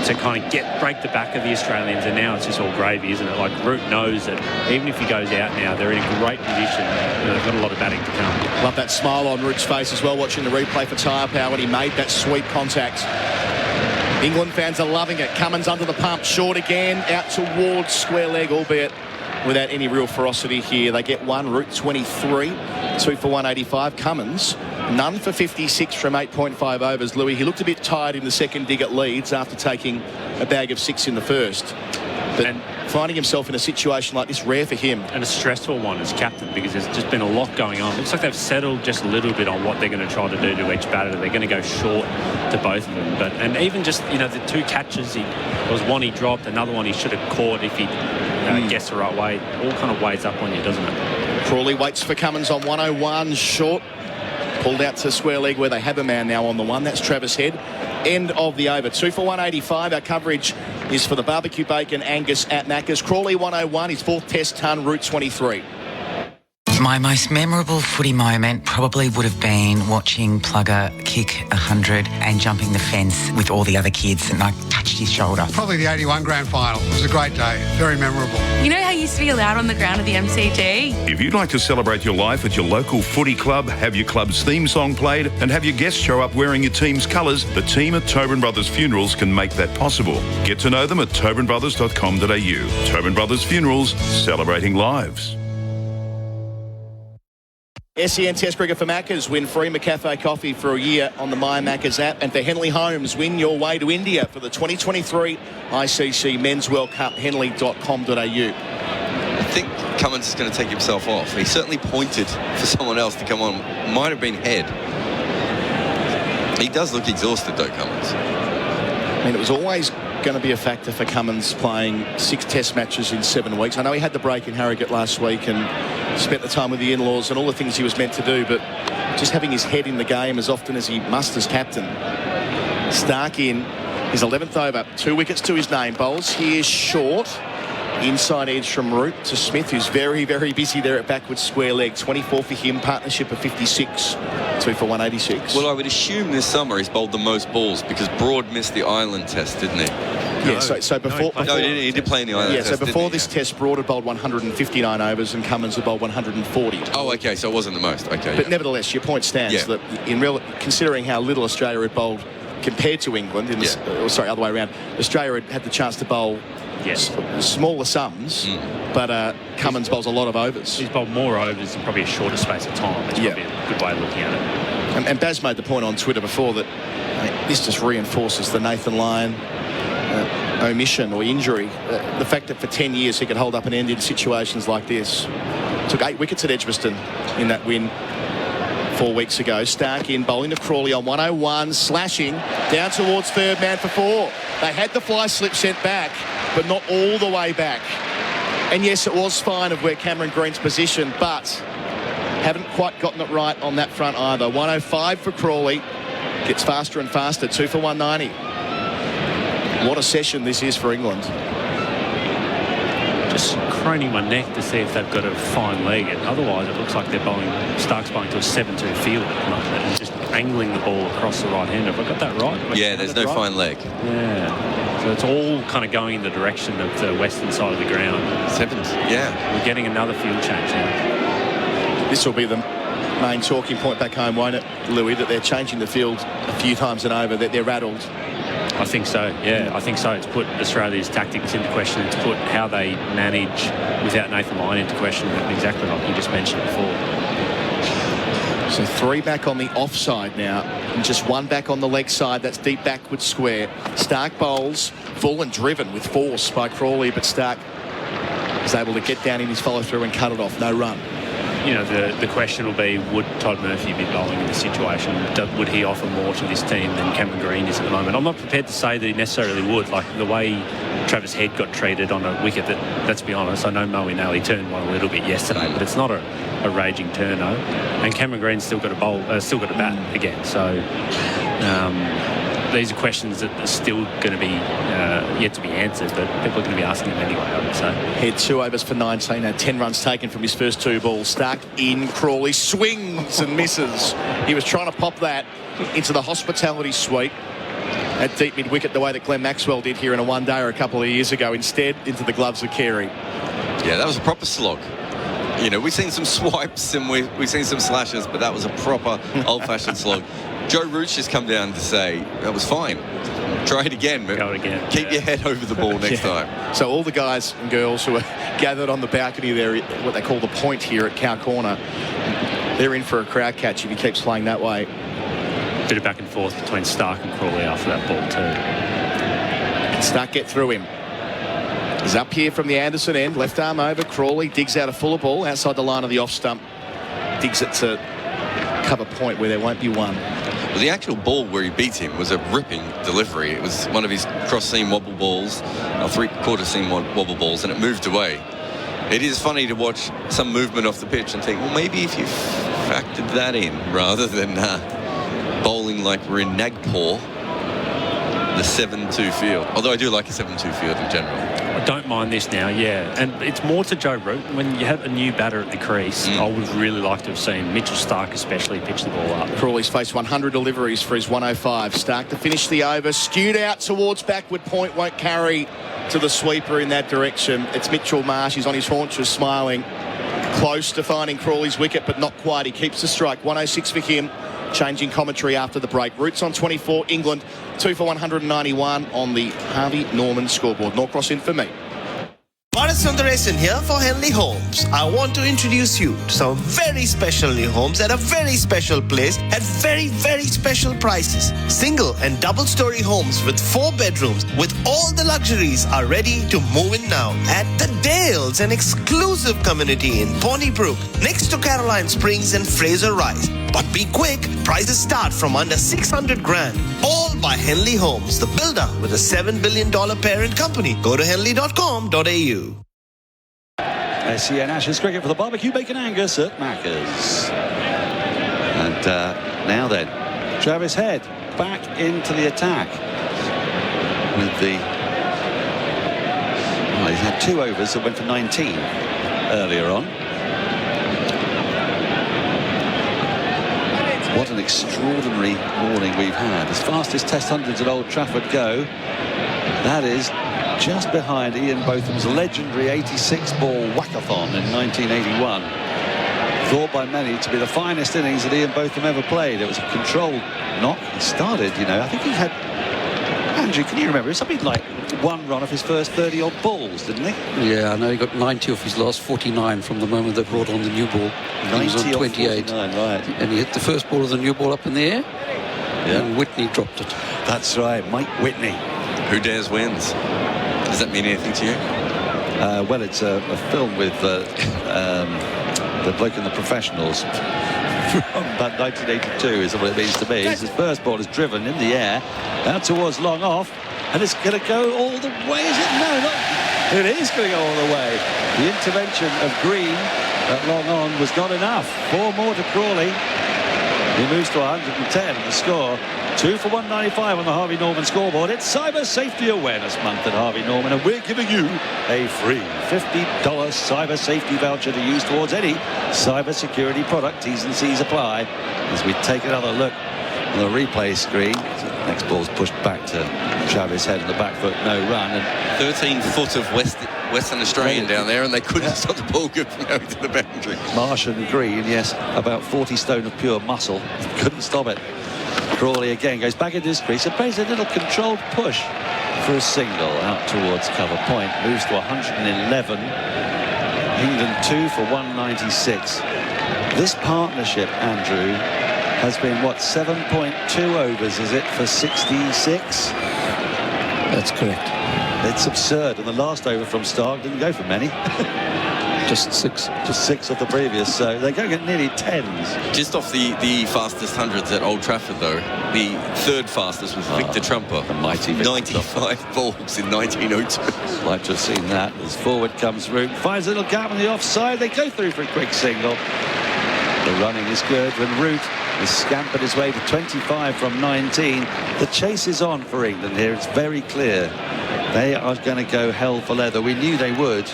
to kind of break the back of the Australians, and now it's just all gravy, isn't it? Like, Root knows that even if he goes out now, they're in a great position. They've got a lot of batting to come. Love that smile on Root's face as well, watching the replay for tyre power when he made that sweep contact. England fans are loving it. Cummins under the pump, short again, out towards square leg, albeit without any real ferocity here. They get one. Root 23, 2 for 185. Cummins, none for 56 from 8.5 overs. Louis, he looked a bit tired in the second dig at Leeds after taking a bag of 6 in the first. But finding himself in a situation like this, rare for him. And a stressful one as captain, because there's just been a lot going on. Looks like they've settled just a little bit on what they're going to try to do to each batter. They're going to go short to both of them. And even just, the 2 catches, there was one he dropped, another one he should have caught if he guessed the right way. All kind of weighs up on you, doesn't it? Crawley waits for Cummins on 101, short. Pulled out to square leg where they have a man now on the one. That's Travis Head. End of the over. 2 for 185. Our coverage is for the barbecue bacon Angus at Macca's. Crawley 101, his 4th test ton, Route 23. My most memorable footy moment probably would have been watching Plugger kick 100 and jumping the fence with all the other kids, and I touched his shoulder. Probably the 81 grand final. It was a great day. Very memorable. You know how you used to be allowed on the ground at the MCG? If you'd like to celebrate your life at your local footy club, have your club's theme song played, and have your guests show up wearing your team's colours, the team at Tobin Brothers Funerals can make that possible. Get to know them at tobinbrothers.com.au. Tobin Brothers Funerals, celebrating lives. SEN Test Cricket for Macca's. Win free McCafe coffee for a year on the My Macca's app. And for Henley Homes, win your way to India for the 2023 ICC Men's World Cup. Henley.com.au. I think Cummins is going to take himself off. He certainly pointed for someone else to come on. Might have been Head. He does look exhausted, though, Cummins. I mean, it was always going to be a factor for Cummins playing 6 test matches in 7 weeks. I know he had the break in Harrogate last week and spent the time with the in-laws and all the things he was meant to do, but just having his head in the game as often as he must as captain. Stark in his 11th over, 2 wickets to his name. Bowls here short. Inside edge from Root to Smith, who's very, very busy there at backwards square leg. 24 for him, partnership of 56. 2 for 186. Well, I would assume this summer he's bowled the most balls because Broad missed the Ireland test, didn't he? Yeah, so before... he did play in the Ireland test. Yeah, so before this test, Broad had bowled 159 overs and Cummins had bowled 140. Oh, okay, so it wasn't the most. Okay. But nevertheless, your point stands that considering how little Australia had bowled compared to England, other way around, Australia had the chance to bowl smaller sums, but Cummins bowls a lot of overs. He's bowled more overs in probably a shorter space of time. That's probably a good way of looking at it. And Baz made the point on Twitter before that this just reinforces the Nathan Lyon omission or injury. The fact that for 10 years he could hold up an end in situations like this. Took 8 wickets at Edgbaston in that win 4 weeks ago. Stark in, bowling to Crawley on 101, slashing down towards third man for 4. They had the fly slip sent back, but not all the way back. And yes, it was fine of where Cameron Green's position, but haven't quite gotten it right on that front either. 105 for Crawley. Gets faster and faster. 2 for 190. What a session this is for England. Just craning my neck to see if they've got a fine leg. And otherwise, it looks like they're bowling. Stark's bowling to a 7-2 field at the moment and just angling the ball across the right hand. Have I got that right? Yeah, there's no fine leg. Yeah. So it's all kind of going in the direction of the western side of the ground. 7th, yeah. We're getting another field change now. This will be the main talking point back home, won't it, Louis, that they're changing the field a few times and over, that they're rattled. I think so, yeah. I think so. It's put Australia's tactics into question. It's put how they manage without Nathan Lyon into question, exactly like you just mentioned before. So 3 back on the offside now, and just 1 back on the leg side. That's deep backward square. Stark bowls, full and driven with force by Crawley, but Stark is able to get down in his follow-through and cut it off. No run. You know, the question will be, would Todd Murphy be bowling in this situation? Would he offer more to this team than Cameron Green is at the moment? I'm not prepared to say that he necessarily would. Like the way Travis Head got treated on a wicket that, let's be honest, I know Moe Nally turned one a little bit yesterday, but it's not a raging turno. And Cameron Green's still got a bat again. So these are questions that are still going to be yet to be answered, but people are going to be asking them anyway, I would say. Head 2 overs for 19, had 10 runs taken from his first 2 balls. Stark in, Crawley swings and misses. He was trying to pop that into the hospitality suite at deep mid-wicket, the way that Glenn Maxwell did here in a one-dayer a couple of years ago. Instead, into the gloves of Carey. Yeah, that was a proper slog. You know, we've seen some swipes and we've seen some slashes, but that was a proper old-fashioned slog. Joe Root's just come down to say, that was fine. Try it again, but keep your head over the ball next time. So all the guys and girls who are gathered on the balcony there, what they call the point here at Cow Corner, they're in for a crowd catch if he keeps playing that way. Bit of back and forth between Stark and Crawley after that ball too. Can Stark get through him? He's up here from the Anderson end, left arm over. Crawley digs out a fuller ball outside the line of the off stump. Digs it to cover point where there won't be one. Well, the actual ball where he beat him was a ripping delivery. It was one of his cross-seam wobble balls, or 3/4 seam wobble balls, and it moved away. It is funny to watch some movement off the pitch and think, well, maybe if you factored that in rather than bowling like we're in Nagpur, the 7-2 field. Although I do like a 7-2 field in general. I don't mind this now, yeah. And it's more to Joe Root. When you have a new batter at the crease, I would really like to have seen Mitchell Stark especially pitch the ball up. Crawley's faced 100 deliveries for his 105. Stark to finish the over, skewed out towards backward point, won't carry to the sweeper in that direction. It's Mitchell Marsh. He's on his haunches smiling. Close to finding Crawley's wicket, but not quite. He keeps the strike. 106 for him. Changing commentary after the break. Roots on 24. England 2 for 191 on the Harvey Norman scoreboard. Norcross in for me. Bharat Sundaresan here for Henley Homes. I want to introduce you to some very special new homes at a very special place at very, very special prices. Single and double story homes with 4 bedrooms with all the luxuries are ready to move in now at The Dales, an exclusive community in Ponnybrook next to Caroline Springs and Fraser Rise. But be quick, prices start from under 600 grand. All by Henley Homes, the builder with a $7 billion parent company. Go to henley.com.au. SEN Ashes cricket for the barbecue bacon Angus at Macca's. And now then, Travis Head back into the attack with the... Well, he's had 2 overs that went for 19 earlier on. What an extraordinary morning we've had. As fast as Test hundreds at Old Trafford go, that is just behind Ian Botham's legendary 86-ball whackathon in 1981. Thought by many to be the finest innings that Ian Botham ever played. It was a controlled knock. He started, you know, I think he had... Andrew, can you remember? Something like 1 run off his first 30-odd balls, didn't he? Yeah, I know he got 90 off his last 49 from the moment they brought on the new ball. 90 he was on 28. 49, right. And he hit the first ball of the new ball up in the air. Yeah. And Whitney dropped it. That's right, Mike Whitney. Who dares wins? Does that mean anything to you? Well, it's a film with the bloke in The Professionals from about 1982 is what it means to me. His first ball is driven in the air out towards long off, and it's going to go all the way. Is it? No, not. It is going to go all the way. The intervention of Green at long on was not enough. 4 more to Crawley. He moves to 110 in the score. 2 for 195 on the Harvey Norman scoreboard. It's Cyber Safety Awareness Month at Harvey Norman, and we're giving you a free $50 cyber safety voucher to use towards any cyber security product. T's and C's apply. As we take another look on the replay screen, next ball's pushed back to Travis Head on the back foot, no run. And 13 foot of Western Australian down there, and they couldn't stop the ball from going to the boundary. Marsh and Green, yes, about 40 stone of pure muscle. Couldn't stop it. Crawley again goes back into his crease and plays a little controlled push for a single out towards cover point. Moves to 111. England 2 for 196. This partnership, Andrew, has been, what, 7.2 overs, is it, for 66? That's correct. It's absurd, and the last over from Stark didn't go for many. Just 6. Just 6 of the previous, so they're going at nearly 10s. Just off the fastest hundreds at Old Trafford, though, the third fastest was Victor Trumper. The mighty Victor 95 balls in 1902. Like to have seen that. As forward comes Root, finds a little gap on the offside. They go through for a quick single. The running is good when Root has scampered his way to 25 from 19. The chase is on for England here. It's very clear. They are going to go hell for leather. We knew they would.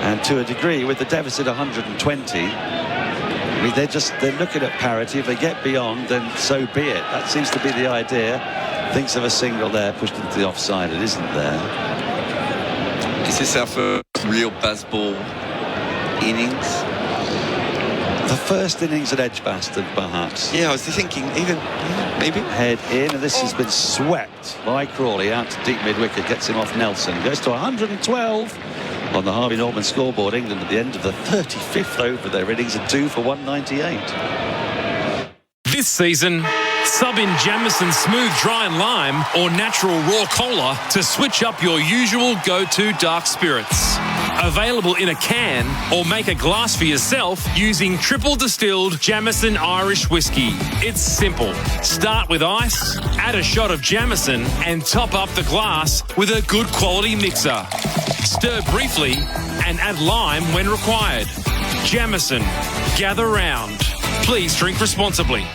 And to a degree, with the deficit 120, I mean, they're looking at parity. If they get beyond, then so be it. That seems to be the idea. Thinks of a single there, pushed into the offside. It isn't there. Is this our first real Bazball innings? The first innings at Edgbaston, perhaps. Yeah, I was thinking, even maybe. Head in, and this has been swept by Crawley out to deep mid-wicket, gets him off Nelson. Goes to 112 on the Harvey Norman scoreboard. England at the end of the 35th over their innings, a 2 for 198. This season, sub in Jamieson Smooth Dry and Lime or Natural Raw Cola to switch up your usual go-to dark spirits. Available in a can or make a glass for yourself using triple distilled Jamieson Irish whiskey. It's simple. Start with ice, add a shot of Jamieson and top up the glass with a good quality mixer. Stir briefly and add lime when required. Jamieson, gather round. Please drink responsibly.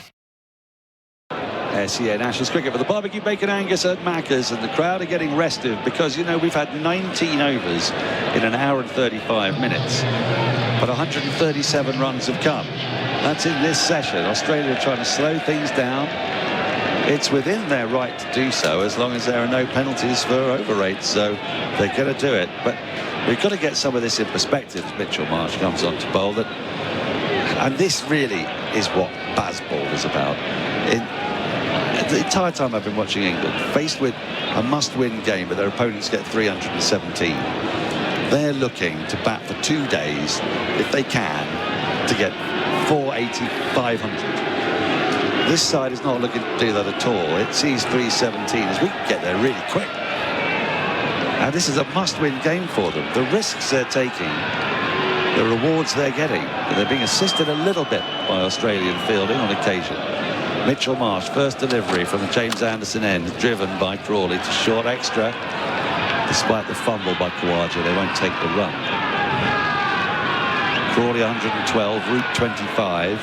SEN Ashes cricket for the barbecue bacon Angus at Macca's, and the crowd are getting restive because, you know, we've had 19 overs in an hour and 35 minutes, but 137 runs have come. That's in this session. Australia are trying to slow things down. It's within their right to do so as long as there are no penalties for over rates, so they're going to do it. But we've got to get some of this in perspective as Mitchell Marsh comes on to bowl. And this really is what Bazball is about. The entire time I've been watching England, faced with a must-win game, but their opponents get 317. They're looking to bat for 2 days, if they can, to get 480, 500. This side is not looking to do that at all. It sees 317 as we can get there really quick. And this is a must-win game for them. The risks they're taking, the rewards they're getting, but they're being assisted a little bit by Australian fielding on occasion. Mitchell Marsh, first delivery from the James Anderson end, driven by Crawley to short extra. Despite the fumble by Khawaja, they won't take the run. Crawley 112, Root 25.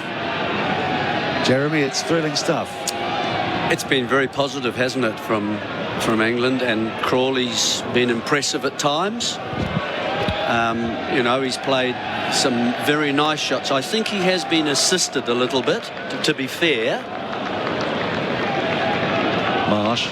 Jeremy, it's thrilling stuff. It's been very positive, hasn't it, from England, and Crawley's been impressive at times. You know, he's played some very nice shots. I think he has been assisted a little bit, to be fair. Marsh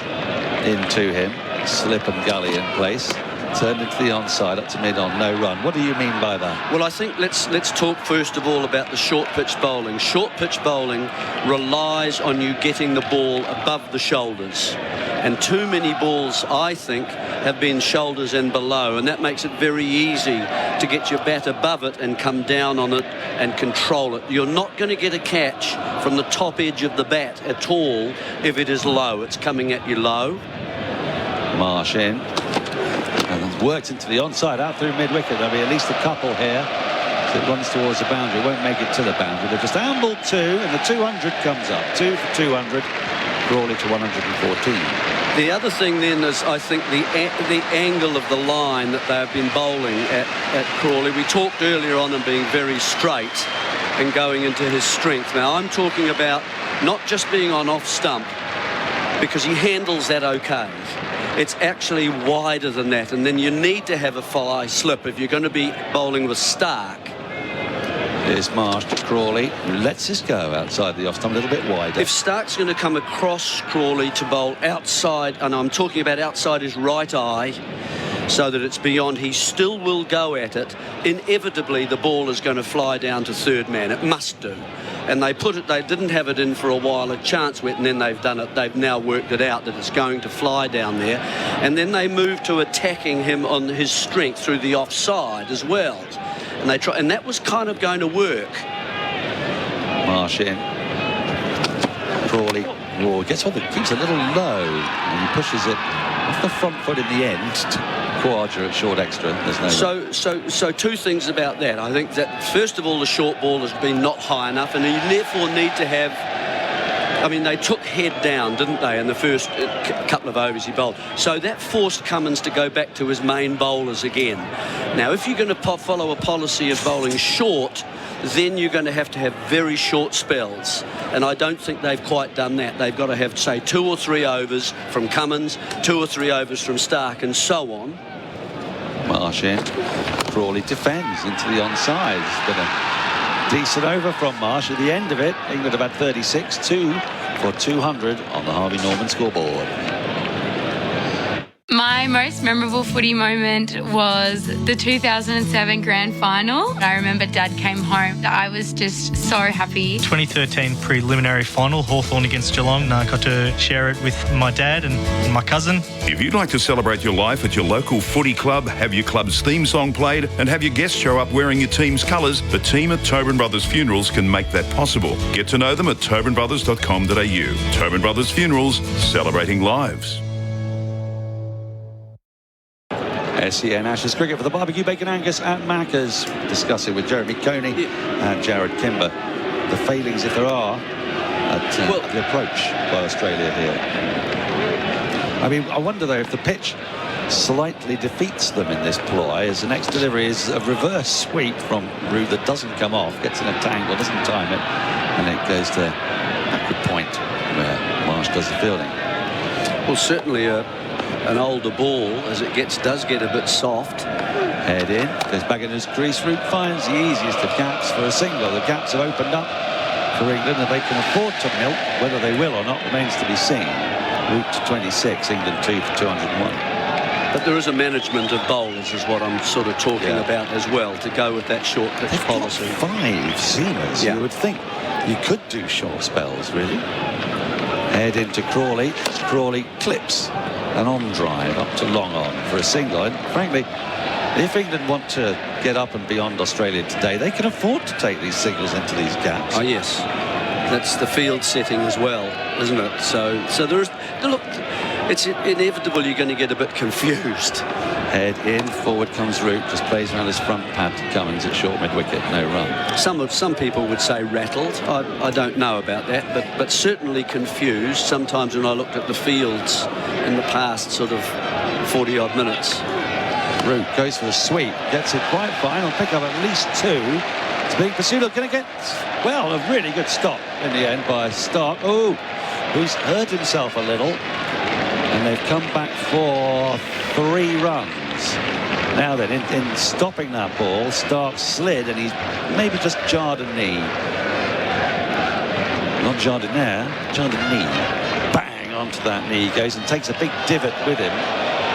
into him, slip and gully in place, turned into the onside up to mid-on, no run. What do you mean by that? Well, I think let's talk first of all about the short pitch bowling. Short pitch bowling relies on you getting the ball above the shoulders, and too many balls, I think, have been shoulders and below, and that makes it very easy to get your bat above it and come down on it and control it. You're not going to get a catch from the top edge of the bat at all if it is low. It's coming at you low. Marsh in, and worked into the onside, out through mid-wicket. There'll be at least a couple here. So it runs towards the boundary, won't make it to the boundary. They've just ambled 2, and the 200 comes up. 2 for 200, Crawley to 114. The other thing then is, I think, the angle of the line that they've been bowling at Crawley. We talked earlier on him being very straight and going into his strength. Now, I'm talking about not just being on off stump, because he handles that okay. It's actually wider than that, and then you need to have a fly slip if you're going to be bowling with Stark. Here's Marsh to Crawley, who lets this go outside the off stump, a little bit wider. If Stark's going to come across Crawley to bowl outside, and I'm talking about outside his right eye, so that it's beyond, he still will go at it. Inevitably, the ball is going to fly down to third man. It must do. And they didn't have it in for a while, a chance went, and then they've done it. They've now worked it out that it's going to fly down there. And then they move to attacking him on his strength through the offside as well. And they try, and that was kind of going to work. Marsh in. Crawley keeps a little low, and he pushes it off the front foot in the end to Khawaja at short extra. There's no So two things about that. I think that first of all, the short ball has been not high enough, and you therefore need to have. I mean, they took head down, didn't they, in the first couple of overs he bowled. So that forced Cummins to go back to his main bowlers again. Now, if you're going to follow a policy of bowling short, then you're going to have very short spells. And I don't think they've quite done that. They've got to have, say, 2 or 3 overs from Cummins, 2 or 3 overs from Stark, and so on. Marsh in. Crawley defends into the onside. It's been a decent over from Marsh. At the end of it, England have had 36, 2 for 200 on the Harvey Norman scoreboard. My most memorable footy moment was the 2007 grand final. I remember Dad came home. I was just so happy. 2013 preliminary final, Hawthorn against Geelong, and I got to share it with my dad and my cousin. If you'd like to celebrate your life at your local footy club, have your club's theme song played and have your guests show up wearing your team's colours, the team at Tobin Brothers Funerals can make that possible. Get to know them at tobinbrothers.com.au. Tobin Brothers Funerals, celebrating lives. SEN Ashes cricket for the barbecue bacon Angus at Macca's. Discussing with Jeremy Coney and Jarrod Kimber the failings, if there are, at the approach by Australia here. I mean, I wonder though if the pitch slightly defeats them in this ploy, as the next delivery is a reverse sweep from Root that doesn't come off, gets in a tangle, doesn't time it, and it goes to backward point where Marsh does the fielding. Well, certainly an older ball, as it does get a bit soft. Head in, goes back in his crease. Root finds the easiest of gaps for a single. The gaps have opened up for England, and they can afford to milk. Whether they will or not remains to be seen. Root to 26, England 2 for 201. But there is a management of bowlers, is what I'm sort of talking about as well, to go with that short pitch policy. 5 seamers. You would think you could do short spells, really. Head into Crawley. Crawley clips an on drive up to long on for a single. And frankly, if England want to get up and beyond Australia today, they can afford to take these singles into these gaps. Oh yes, that's the field setting as well, isn't it? So there is. Look, it's inevitable you're going to get a bit confused. Head in, forward comes Root, just plays around his front pad to Cummins at short mid-wicket, no run. Some people would say rattled. I don't know about that, but certainly confused. Sometimes when I looked at the fields in the past sort of 40-odd minutes. Root goes for the sweep, gets it quite fine, will pick up at least 2. It's being pursued, going to get, well, a really good stop in the end by Stark. Oh, who's hurt himself a little. And they've come back for 3 runs. Now then, in stopping that ball, Stark slid and he's maybe just jarred a knee. Not jarred in there, jarred a knee. Bang onto that knee he goes and takes a big divot with him.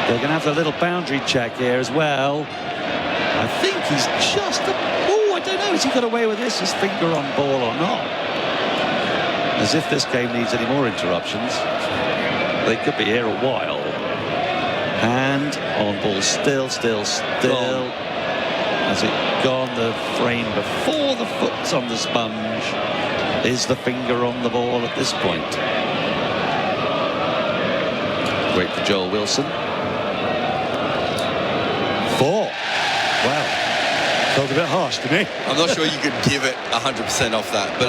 They're going to have a little boundary check here as well. I think he's just... I don't know, has he got away with this? His finger on ball or not? As if this game needs any more interruptions. They could be here a while. And on ball still. Has it gone the frame before the foot's on the sponge? Is the finger on the ball at this point? Great for Joel Wilson. 4. Wow. Felt a bit harsh to me. I'm not sure you could give it 100% off that, but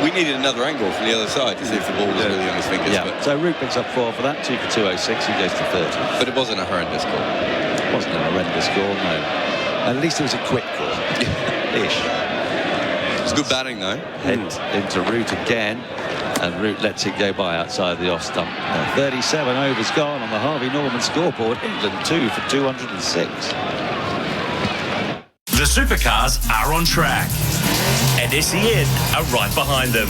we needed another angle from the other side to see if the ball was really on his fingers. Yeah. But So Root picks up 4 for that, 2 for 206. He goes to 30. But it wasn't a horrendous call. It wasn't a horrendous call, no. At least it was a quick call. Ish. It's good batting, though. Head into Root again. And Root lets it go by outside the off stump. 37 overs gone on the Harvey Norman scoreboard. England 2 for 206. The supercars are on track, and SEN are right behind them.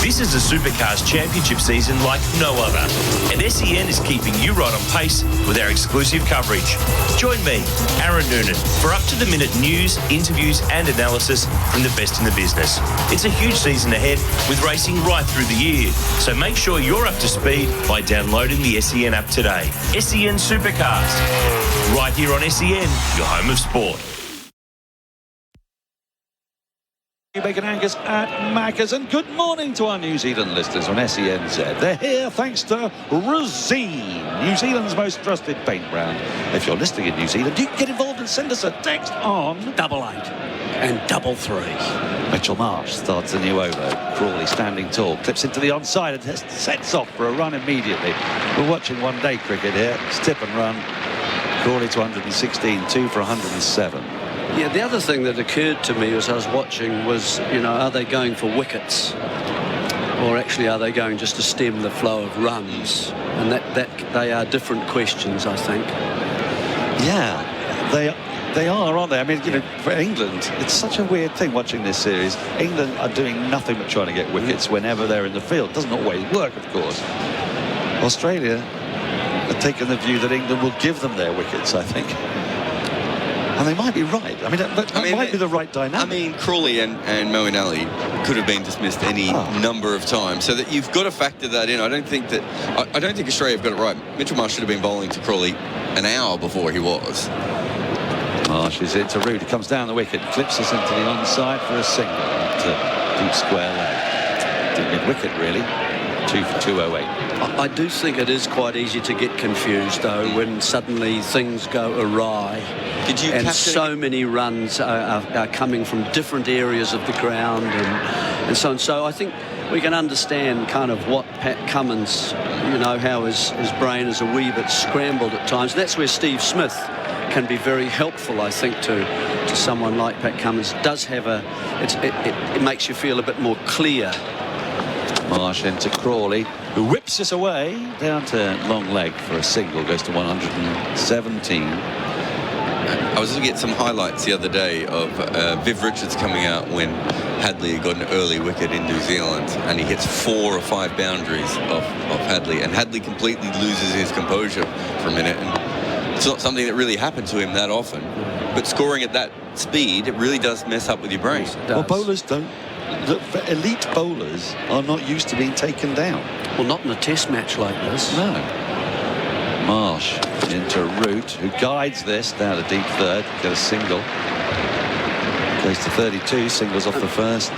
This is a Supercars Championship season like no other, and SEN is keeping you right on pace with our exclusive coverage. Join me, Aaron Noonan, for up-to-the-minute news, interviews and analysis from the best in the business. It's a huge season ahead with racing right through the year, so make sure you're up to speed by downloading the SEN app today. SEN Supercars, right here on SEN, your home of sport. Bacon Angus at Macca's, and good morning to our New Zealand listeners on SENZ. They're here thanks to Resine, New Zealand's most trusted paint brand. If you're listening in New Zealand, you can get involved and send us a text on 88 and 33. Mitchell Marsh starts the new over. Crawley standing tall, clips into the onside and sets off for a run immediately. We're watching one-day cricket here. It's tip and run. Crawley to 116, 2 for 107. Yeah, the other thing that occurred to me as I was watching was, are they going for wickets? Or actually, are they going just to stem the flow of runs? And that they are different questions, I think. Yeah, they are, aren't they? I mean, for England, it's such a weird thing watching this series. England are doing nothing but trying to get wickets whenever they're in the field. Doesn't always work, of course. Australia have taken the view that England will give them their wickets, I think. And they might be right. I mean, that might be the right dynamic. I mean, Crawley and Moeen Ali could have been dismissed any number of times, so that you've got to factor that in. I don't think Australia have got it right. Mitchell Marsh should have been bowling to Crawley an hour before he was. Marsh is into Root. He comes down the wicket, clips us into the onside for a single to deep square leg. Mid-wicket, really. 2 for 208. I do think it is quite easy to get confused, though, when suddenly things go awry. And so many runs are coming from different areas of the ground and so on. So I think we can understand kind of what Pat Cummins, how his brain is a wee bit scrambled at times. That's where Steve Smith can be very helpful, I think, to someone like Pat Cummins. Does have it makes you feel a bit more clear. Marsh into Crawley, who whips us away down to long leg for a single, goes to 117. I was looking at some highlights the other day of Viv Richards coming out when Hadley got an early wicket in New Zealand, and he hits 4 or 5 boundaries of Hadley, and Hadley completely loses his composure for a minute, and it's not something that really happened to him that often, but scoring at that speed, it really does mess up with your brain. Well, bowlers don't. Elite bowlers are not used to being taken down. Well, not in a test match like this. No. Marsh into Root, who guides this down to deep third, get a single. Goes to 32, singles off the first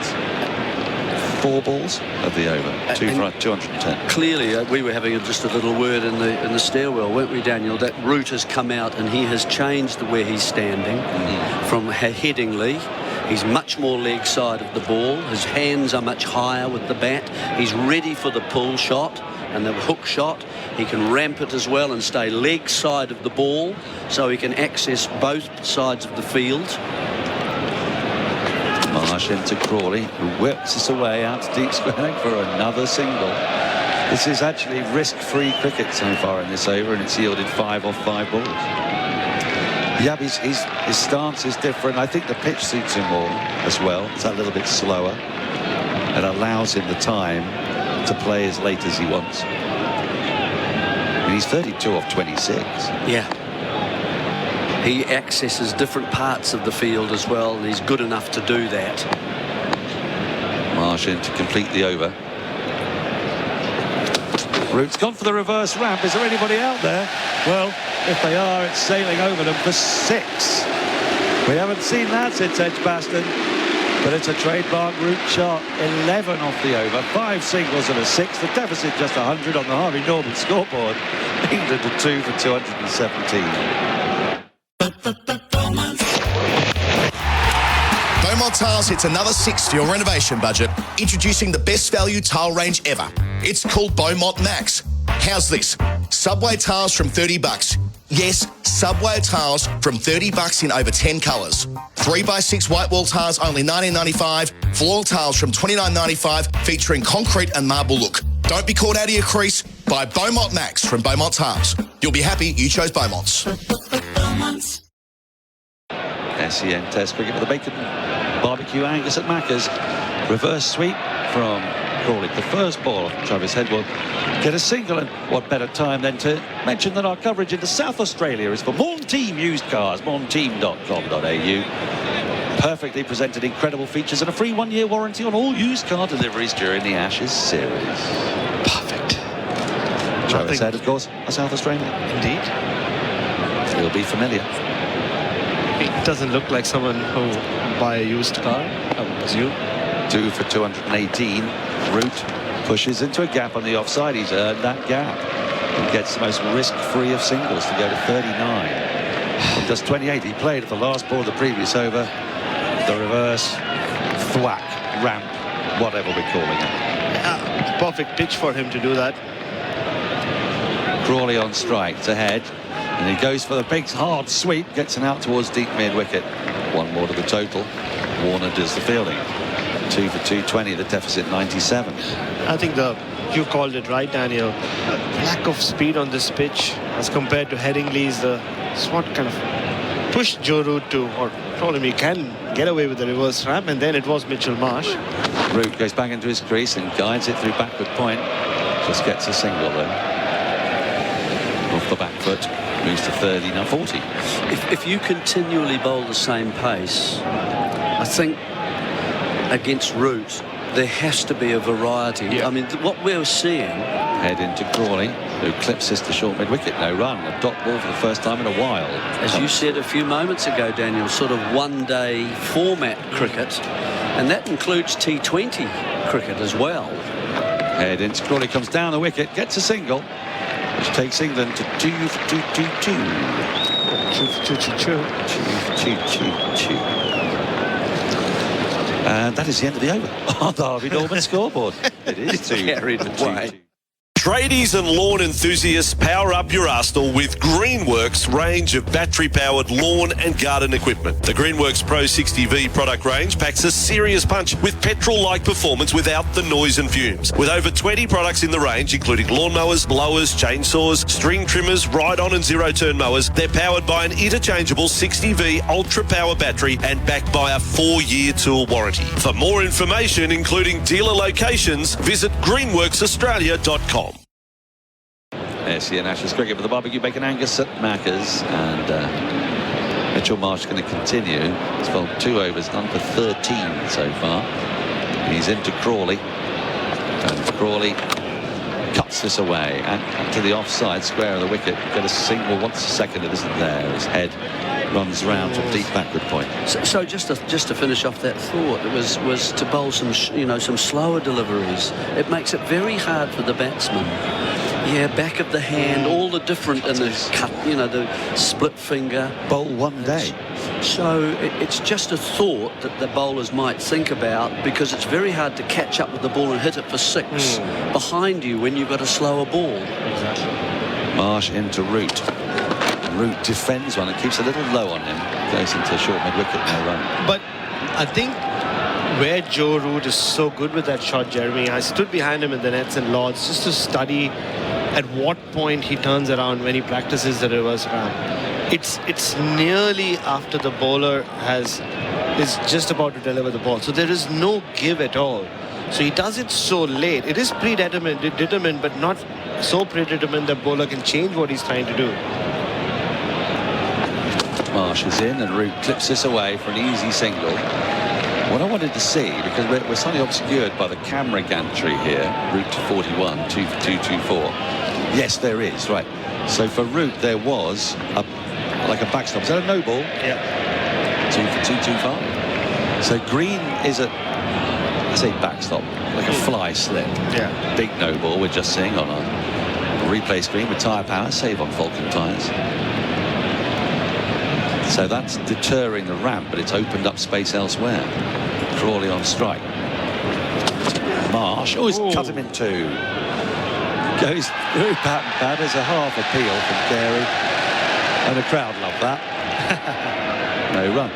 4 balls of the over, 2 for 210. Clearly, we were having just a little word in the stairwell, weren't we, Daniel? That Root has come out and he has changed the way he's standing from Headingley. He's much more leg side of the ball. His hands are much higher with the bat. He's ready for the pull shot and the hook shot. He can ramp it as well and stay leg side of the ball, so he can access both sides of the field. Marsh into Crawley, who whips us away out to deep square leg for another single. This is actually risk-free cricket so far in this over, and it's yielded 5 off 5 balls. Yeah, his stance is different. I think the pitch suits him more as well. It's a little bit slower. It allows him the time to play as late as he wants. I mean, he's 32 off 26. Yeah. He accesses different parts of the field as well, and he's good enough to do that. Marsh in to complete the over. Root's gone for the reverse ramp. Is there anybody out there? Well, if they are, it's sailing over them for 6. We haven't seen that since Edgbaston, but it's a trademark Root shot. 11 off the over, 5 singles and a 6. The deficit just 100 on the Harvey Norman scoreboard. England to 2 for 217. Beaumont Tiles hits another 6 for your renovation budget, introducing the best value tile range ever. It's called Beaumont Max. How's this? Subway tiles from $30. Yes, Subway tiles from $30 in over 10 colours. 3x6 white wall tiles only $19.95. Floor tiles from $29.95 featuring concrete and marble look. Don't be caught out of your crease. Buy Beaumont Max from Beaumont Tiles. You'll be happy you chose Beaumont's. SEN Test cricket with the bacon barbecue Angus at Macca's. Reverse sweep from Crawley. The first ball of Travis Head will get a single, and what better time than to mention that our coverage into South Australia is for Morn Team used cars, mornteam.com.au. Perfectly presented, incredible features and a free 1-year warranty on all used car deliveries during the Ashes series. Perfect. Travis Head, of course, a South Australian. Indeed. He'll be familiar. It doesn't look like someone who buy a used car, I would presume. 2 for 218. Root pushes into a gap on the offside. He's earned that gap and gets the most risk-free of singles to go to 39. He does 28. He played at the last ball of the previous over. The reverse, thwack, ramp, whatever we're calling it. Perfect pitch for him to do that. Crawley on strike, it's ahead, and he goes for the big hard sweep, gets him out towards deep mid-wicket. One more to the total. Warner does the fielding. 2 for 220, the deficit 97. I think you called it right, Daniel. Lack of speed on this pitch as compared to Headingley's. Swat kind of pushed Joe Root to, or told him he can get away with the reverse ramp, and then it was Mitchell Marsh. Root goes back into his crease and guides it through backward point. Just gets a single though. Off the back foot, moves to 30, now 40. If you continually bowl the same pace, I think against Root there has to be a variety. I mean, what we're seeing. Head into Crawley, who clips this to short mid-wicket. No run. A dot ball for the first time in a while. As you said a few moments ago, Daniel, sort of one-day format cricket, and that includes T20 cricket as well. Head into Crawley, comes down the wicket, gets a single, which takes England to 2 for 222. 2 for 222. And that is the end of the over on the Harvey Norman scoreboard. It is 2 carried away. Tradies and lawn enthusiasts, power up your arsenal with Greenworks range of battery-powered lawn and garden equipment. The Greenworks Pro 60V product range packs a serious punch with petrol-like performance without the noise and fumes. With over 20 products in the range, including lawnmowers, blowers, chainsaws, string trimmers, ride-on and zero-turn mowers, they're powered by an interchangeable 60V ultra-power battery and backed by a 4-year tool warranty. For more information, including dealer locations, visit greenworksaustralia.com. SEN Ashes cricket with the barbecue bacon Angus at Macca's, and Mitchell Marsh going to continue. He's bowled 2 overs, none for 13 so far. He's into Crawley, and Crawley cuts this away and to the offside square of the wicket. Get a single once a second, it isn't there. His head runs round from deep backward point. So just to finish off that thought, it was to bowl some some slower deliveries. It makes it very hard for the batsman. Yeah, back of the hand, all the different in the cut, the split finger. Bowl one day. So it's just a thought that the bowlers might think about, because it's very hard to catch up with the ball and hit it for 6 behind you when you've got a slower ball. Exactly. Marsh into Root. Root defends one and keeps a little low on him. Goes into short mid-wicket, no run. But I think where Joe Root is so good with that shot, Jeremy, I stood behind him in the nets and Lords just to study at what point he turns around when he practices the reverse ramp. It's nearly after the bowler is just about to deliver the ball, so there is no give at all. So he does it so late. It is predetermined, but not so predetermined that bowler can change what he's trying to do. Marsh is in and Root clips this away for an easy single. What I wanted to see, because we're slightly obscured by the camera gantry here, Root to 41, 2 for 224. Yes, there is, right. So for Root, there was like a backstop. Is that a no ball? Yeah. 2 for 225. So Green is I say backstop, like a fly slip. Yeah. Big no ball we're just seeing on a replay screen with tyre power, save on Falcon tyres. So that's deterring the ramp, but it's opened up space elsewhere. Crawley on strike. Marsh, he's cut him in 2. Goes through pat and pad as a half appeal from Carey, and the crowd love that. No run.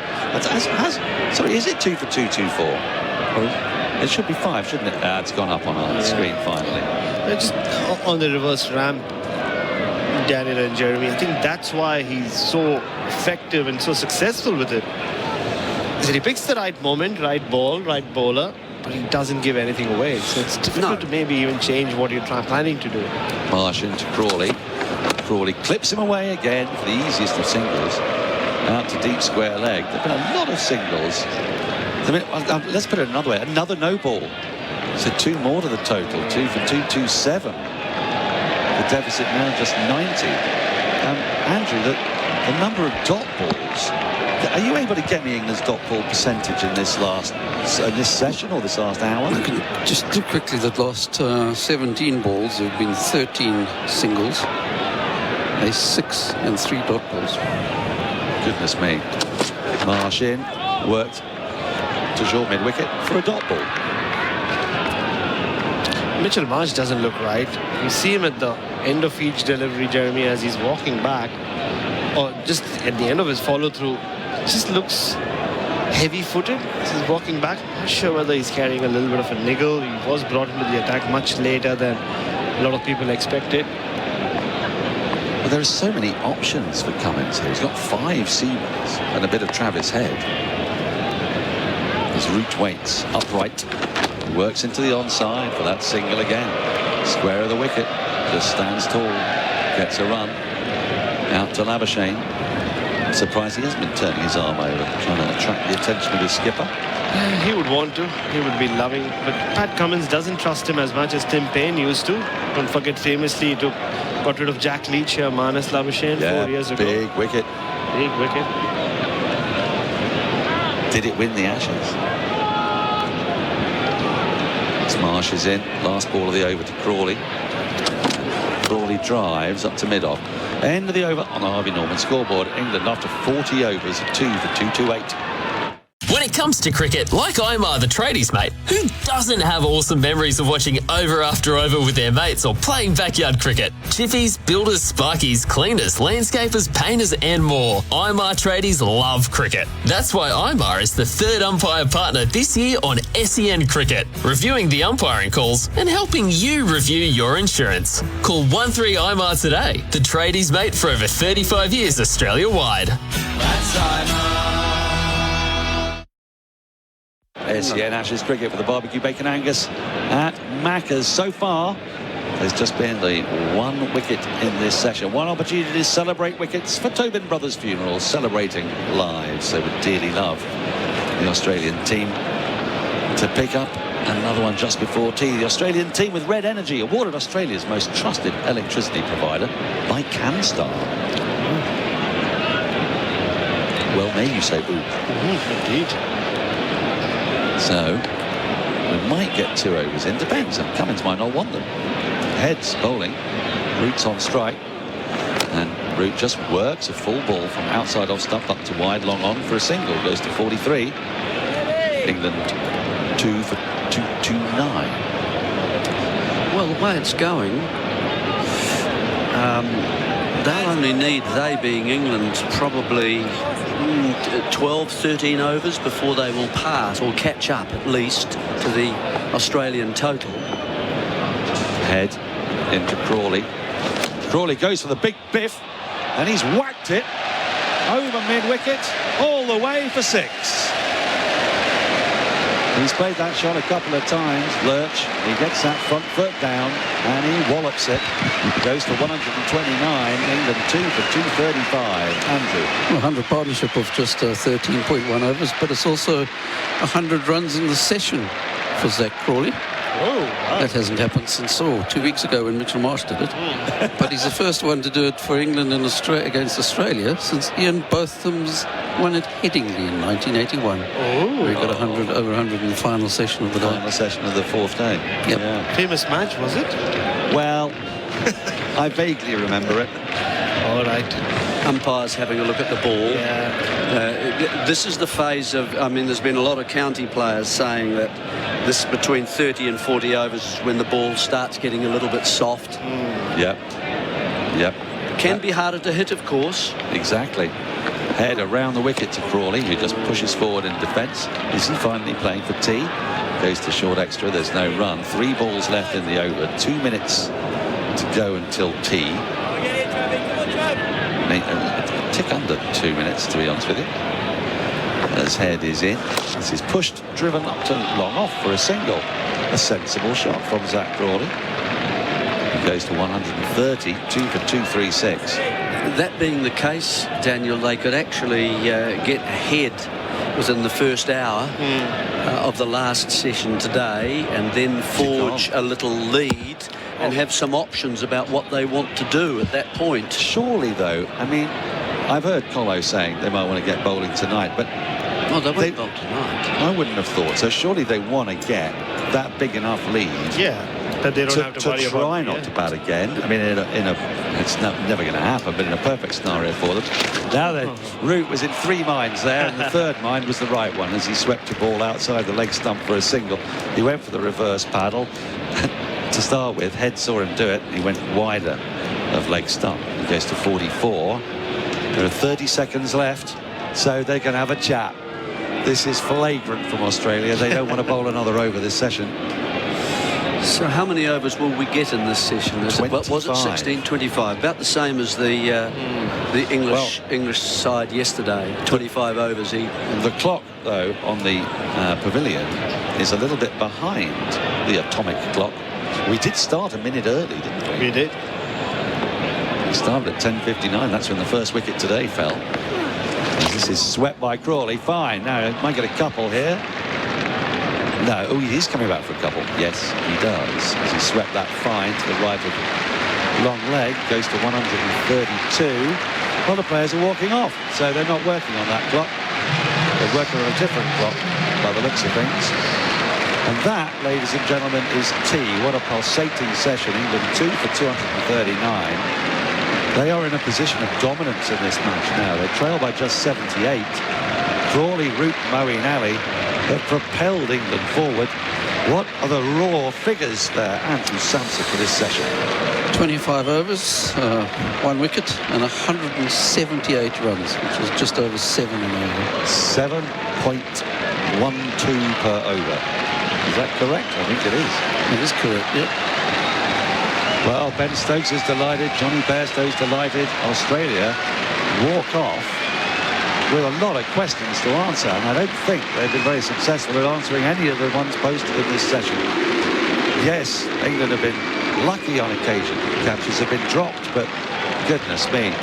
Sorry, is it 2 for 224? It should be 5, shouldn't it? It's gone up on our screen finally. Just on the reverse ramp, Daniel and Jeremy, I think that's why he's so effective and so successful with it. Is that he picks the right moment, right ball, right bowler, but he doesn't give anything away. So it's difficult to maybe even change what you're planning to do. Marsh into Crawley. Crawley clips him away again for the easiest of singles. Out to deep square leg. There have been a lot of singles. Let's put it another way. Another no ball. So 2 more to the total. 2 for 227. The deficit now just 90. Andrew, the number of dot balls Are you able to get me England's dot ball percentage in this session or this last hour? I can just do quickly the last 17 balls. There have been 13 singles, a 6 and 3 dot balls. Goodness me. Marsh in, worked to short mid-wicket for a dot ball. Mitchell Marsh doesn't look right. You see him at the end of each delivery, Jeremy, as he's walking back, or just at the end of his follow-through, just looks heavy-footed as he's walking back. Not sure whether he's carrying a little bit of a niggle. He was brought into the attack much later than a lot of people expected. Well, there are so many options for Cummins here. He's got 5 seamers and a bit of Travis Head. His root waits upright. Works into the onside for that single again. Square of the wicket. Just stands tall. Gets a run. Out to Labuschagne. I'm surprised he hasn't been turning his arm over, trying to attract the attention of his skipper. He would want to. He would be loving. But Pat Cummins doesn't trust him as much as Tim Payne used to. Don't forget, famously, he got rid of Jack Leach here, Marnus Labuschagne 4 years ago. Big wicket. Big wicket. Did it win the Ashes? Marsh is in. Last ball of the over to Crawley. Crawley drives up to mid-off. End of the over on the Harvey Norman scoreboard. England after 40 overs, 2 for 228. When it comes to cricket, like Imar, the tradies mate, who doesn't have awesome memories of watching over after over with their mates or playing backyard cricket? Chippies, builders, sparkies, cleaners, landscapers, painters and more. Imar tradies love cricket. That's why Imar is the 3rd umpire partner this year on SEN Cricket, reviewing the umpiring calls and helping you review your insurance. Call 13-IMAR today, the tradies mate for over 35 years Australia-wide. That's Imar. SEN Ashes cricket for the barbecue bacon Angus at Macca's. So far, there's just been the 1 wicket in this session. 1 opportunity to celebrate wickets for Tobin Brothers Funeral, celebrating lives. They would dearly love the Australian team to pick up another one just before tea. The Australian team with Red Energy, awarded Australia's most trusted electricity provider by CanStar. Well, may you say, ooh. Indeed. So, we might get 2 overs in. Depends. Cummins might not want them. Heads bowling. Root's on strike. And Root just works a full ball from outside off stump up to wide, long on for a single. Goes to 43. England 2 for 229. Well, the way it's going, they'll only need, they being England, probably 12, 13 overs before they will pass or catch up at least to the Australian total. Head into Crawley. Crawley goes for the big biff and he's whacked it over mid-wicket all the way for 6. He's played that shot a couple of times. Lurch, he gets that front foot down and he wallops it. Goes for 129. England 2 for 235. Andrew. Well, 100 partnership of just 13.1 overs, but it's also 100 runs in the session for Zach Crawley. Oh, wow. That hasn't happened since 2 weeks ago when Mitchell Marsh did it. But he's the first one to do it for England and against Australia since Ian Botham's won it Headingley in 1981. Where he got over 100 in the final session of the day. Final session of the 4th day. Yep. Yeah. Famous match, was it? Well, I vaguely remember it. All right. Umpires having a look at the ball. This is the phase of, I mean, there's been a lot of county players saying that this between 30 and 40 overs is when the ball starts getting a little bit soft. Yep. Can be harder to hit, of course. Exactly. Head around the wicket to Crawley, who just pushes forward in defence. Is he finally playing for tea? Goes to short extra. There's no run. 3 balls left in the over. 2 minutes to go until tea. A tick under 2 minutes, to be honest with you. As Head is in. This is pushed, driven up to long off for a single. A sensible shot from Zach Crawley. He goes to 130, 2 for 236. That being the case, Daniel, they could actually get ahead within the first hour of the last session today and then forge a little lead and have some options about what they want to do at that point. Surely, though, I mean, I've heard Colo saying they might want to get bowling tonight, but they won't bowl tonight. I wouldn't have thought so. Surely they want to get that big enough lead. Yeah, that they don't have to worry about. Try not to bat again. I mean, it's never going to happen, but in a perfect scenario for them. Now the Root was in 3 minds there, and the third mind was the right one as he swept a ball outside the leg stump for a single. He went for the reverse paddle. To start with, Head saw him do it. He went wider of leg stump. He goes to 44. There are 30 seconds left, so they can have a chat. This is flagrant from Australia. They don't want to bowl another over this session. So how many overs will we get in this session? Was it 16, 25? About the same as the English side yesterday. 25 overs each. The clock, though, on the pavilion is a little bit behind the atomic clock. We did start a minute early, didn't we? We did. We started at 10:59. That's when the first wicket today fell. This is swept by Crawley. Fine. Now, might get a couple here. No. Oh, he is coming back for a couple. Yes, he does. As he swept that fine to the right of long leg. Goes to 132. Well, the players are walking off, so they're not working on that clock. They're working on a different clock by the looks of things. And that, ladies and gentlemen, is tea. What a pulsating session. England 2 for 239. They are in a position of dominance in this match now. They trail by just 78. Crawley, Root, Moeen Ali have propelled England forward. What are the raw figures there, Andrew Sampson, for this session? 25 overs, 1 wicket, and 178 runs, which is just over 7 an over. 7.12 per over. Is that correct? I think it is. It is correct, yeah. Well, Ben Stokes is delighted. Johnny Bairstow's delighted. Australia walk off with a lot of questions to answer, and I don't think they've been very successful at answering any of the ones posted in this session. Yes, England have been lucky on occasion. Catches have been dropped, but goodness me,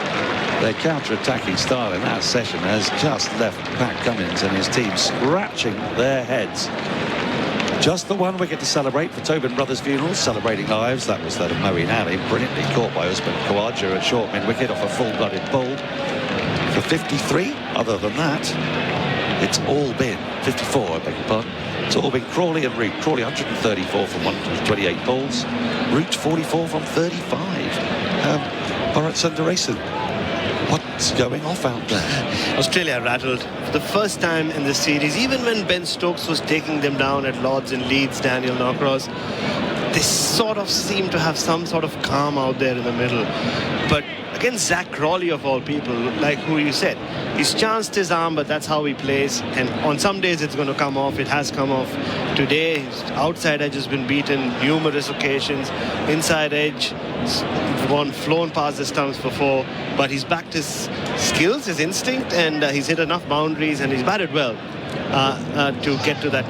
their counter-attacking style in that session has just left Pat Cummins and his team scratching their heads. Just the 1 wicket to celebrate for Tobin Brothers Funerals, celebrating lives. That was that of Moeen Ali, brilliantly caught by Usman Khawaja, a short mid-wicket off a full-blooded ball for 53. Other than that, it's all been 54, I beg your pardon. It's all been Crawley and Root. Crawley 134 from 128 balls. Root 44 from 35. Bharat Sundaresan, what's going off out there? Australia rattled for the first time in the series. Even when Ben Stokes was taking them down at Lords and Leeds, Daniel Norcross, they sort of seem to have some sort of calm out there in the middle. But against Zach Crawley of all people, like who you said, he's chanced his arm, but that's how he plays. And on some days it's going to come off. It has come off. Today, his outside edge has been beaten numerous occasions. Inside edge, flown past the stumps before, but he's backed his skills, his instinct, and he's hit enough boundaries, and he's batted well to get to that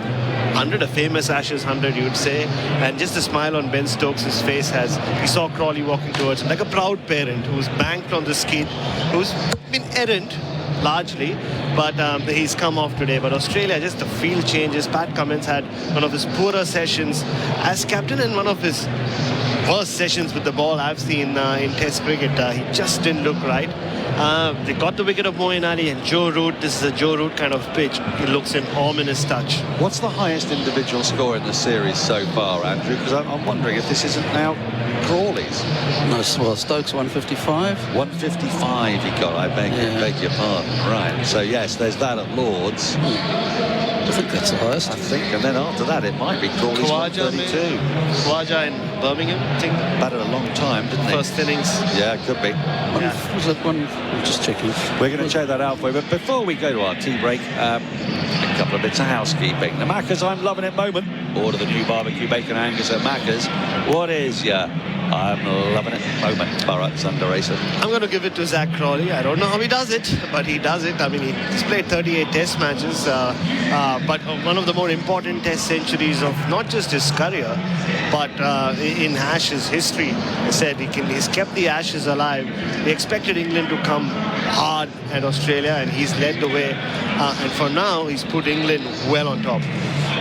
100, a famous Ashes 100, you'd say. And just a smile on Ben Stokes' face as he saw Crawley walking towards him, like a proud parent who's banked on the skid, who's been errant largely, but he's come off today. But Australia, just the field changes. Pat Cummins had one of his poorer sessions as captain and one of his worst sessions with the ball I've seen in Test cricket. He just didn't look right. They got the wicket of Moeen Ali and Joe Root. This is a Joe Root kind of pitch. He looks an ominous touch. What's the highest individual score in the series so far, Andrew? Because I'm wondering if this isn't now Crawley's. No, well, Stokes 155. 155 he got, I beg your pardon. Right, so yes, there's that at Lords. I think that's the highest. I think, and then after that it might be Crawley's 132. Khawaja in Birmingham, I think. Batted a long time, didn't he? First innings. Yeah, it could be. Was that one? I'm just checking. We're going to check that out for you. But before we go to our tea break, a couple of bits of housekeeping. The Macca's I'm Loving It moment. Order the new barbecue bacon Angus at Macca's. What is your I'm Loving It moment, Bharat Sundaresan? I'm going to give it to Zach Crawley. I don't know how he does it, but he does it. I mean, he's played 38 Test matches, but one of the more important Test centuries of not just his career, but in Ashes history. I said he's kept the Ashes alive. They expected England to come hard at Australia, and he's led the way. And for now, he's put England well on top.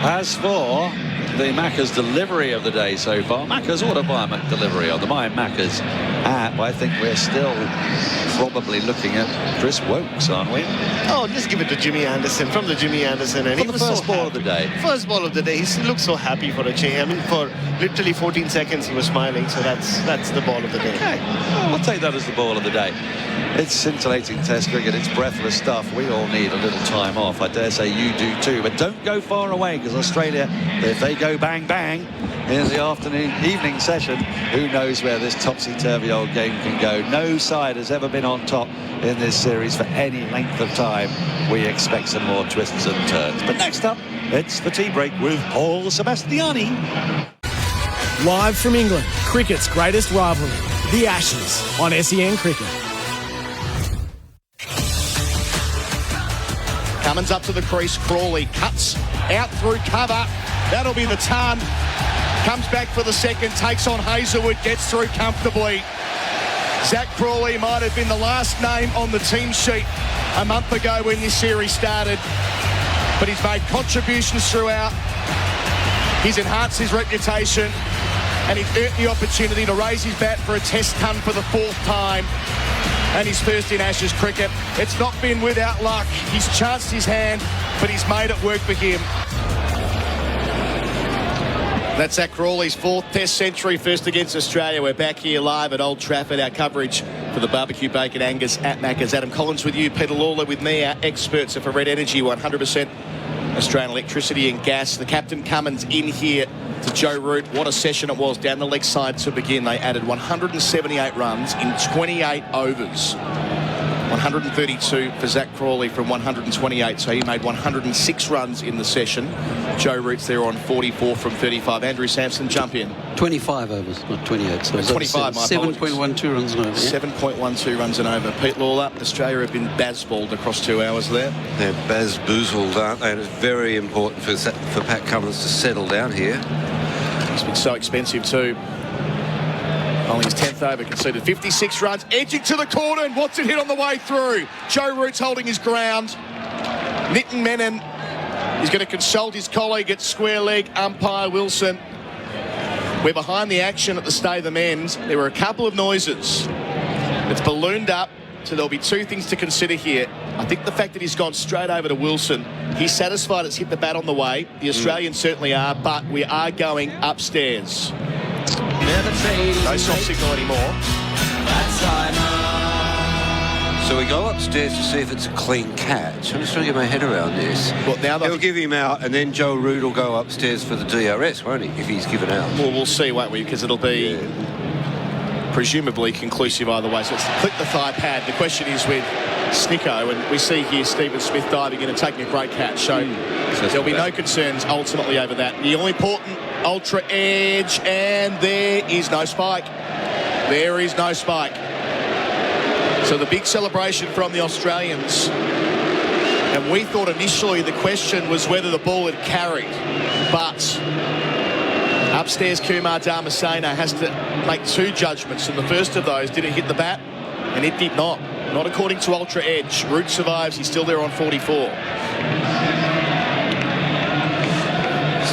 As for the Macca's delivery of the day so far, Macca's order by delivery on the My Macca's app. I think we're still probably looking at Chris Wokes, aren't we? Oh, just give it to Jimmy Anderson, from the Jimmy Anderson. And For the first ball of the day. First ball of the day. He looked so happy for a change. I mean, for literally 14 seconds he was smiling, so that's the ball of the day. Okay, well, we'll take that as the ball of the day. It's scintillating Test cricket. It's breathless stuff. We all need a little time off. I dare say you do too. But don't go far away, because Australia, if they go bang bang in the evening session, who knows where this topsy-turvy old game can go. No side has ever been on top in this series for any length of time. We expect some more twists and turns. But next up, it's the tea break with Paul Sebastiani. Live from England, cricket's greatest rivalry, the Ashes, on SEN Cricket. Cummins up to the crease. Crawley cuts out through cover. That'll be the ton. Comes back for the second, takes on Hazelwood, gets through comfortably. Zach Crawley might have been the last name on the team sheet a month ago when this series started, but he's made contributions throughout. He's enhanced his reputation, and he's earned the opportunity to raise his bat for a test ton for the 4th time, and his first in Ashes cricket. It's not been without luck. He's chanced his hand, but he's made it work for him. That's Zach Crawley's 4th Test century, first against Australia. We're back here live at Old Trafford. Our coverage for the barbecue bacon Angus at Macca's. Adam Collins with you, Peter Lalor with me. Our experts are for Red Energy, 100% Australian electricity and gas. The captain Cummins in here to Joe Root. What a session it was down the leg side to begin. They added 178 runs in 28 overs. 132 for Zach Crawley from 128, so he made 106 runs in the session. Joe Root's there on 44 from 35. Andrew Sampson, jump in. 25 overs, not 28. So 25, 7.12 runs and over. Yeah? 7.12 runs and over. Pete Lawler, Australia have been basballed across 2 hours there. They're baz-boozled, aren't they? And it's very important for Pat Cummins to settle down here. He's been so expensive too. Only his 10th over, conceded 56 runs, edging to the corner, and what's it hit on the way through? Joe Root's holding his ground. Nitin Menon is going to consult his colleague at square leg, umpire Wilson. We're behind the action at the Statham end. There were a couple of noises. It's ballooned up, so there'll be 2 things to consider here. I think the fact that he's gone straight over to Wilson, he's satisfied it's hit the bat on the way. The Australians certainly are, but we are going upstairs. No soft signal anymore. So we go upstairs to see if it's a clean catch. I'm just trying to get my head around this. Well, now they'll give him out, and then Joe Root will go upstairs for the DRS, won't he, if he's given out? Well, we'll see, won't we? Because it'll be presumably conclusive either way. So it's click the thigh pad. The question is with Snicko, and we see here Stephen Smith diving in and taking a great catch. So there'll be no concerns ultimately over that. The all-important ultra edge, and there is no spike. There is no spike. So the big celebration from the Australians. And we thought initially the question was whether the ball had carried. But upstairs, Kumar Dharmasena has to make 2 judgments. And the first of those, did it hit the bat? And it did not. Not according to Ultra Edge. Root survives. He's still there on 44.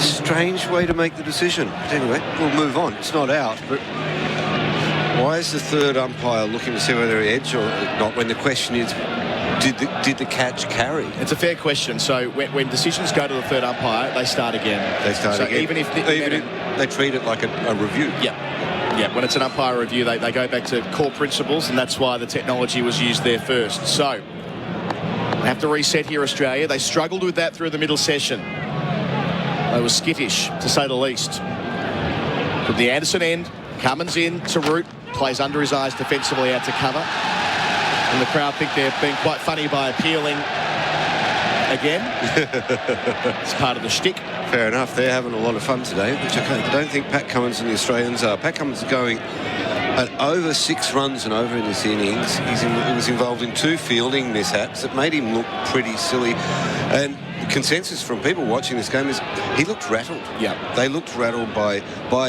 Strange way to make the decision. But anyway, we'll move on. It's not out, but why is the 3rd umpire looking to see whether he edged or not when the question is, did the catch carry? It's a fair question. So when decisions go to the 3rd umpire, they start again. They start again. Even if they treat it like a review. Yeah, when it's an umpire review, they go back to core principles, and that's why the technology was used there first. So they have to reset here, Australia. They struggled with that through the middle session. They were skittish, to say the least. From the Anderson end, Cummins in to Root, plays under his eyes defensively out to cover. And the crowd think they're being quite funny by appealing again. It's part of the shtick. Fair enough. They're having a lot of fun today, which I don't think Pat Cummins and the Australians are. Pat Cummins is going at over 6 runs and over in this innings. He was involved in 2 fielding mishaps that made him look pretty silly. And consensus from people watching this game is he looked rattled. Yeah, they looked rattled by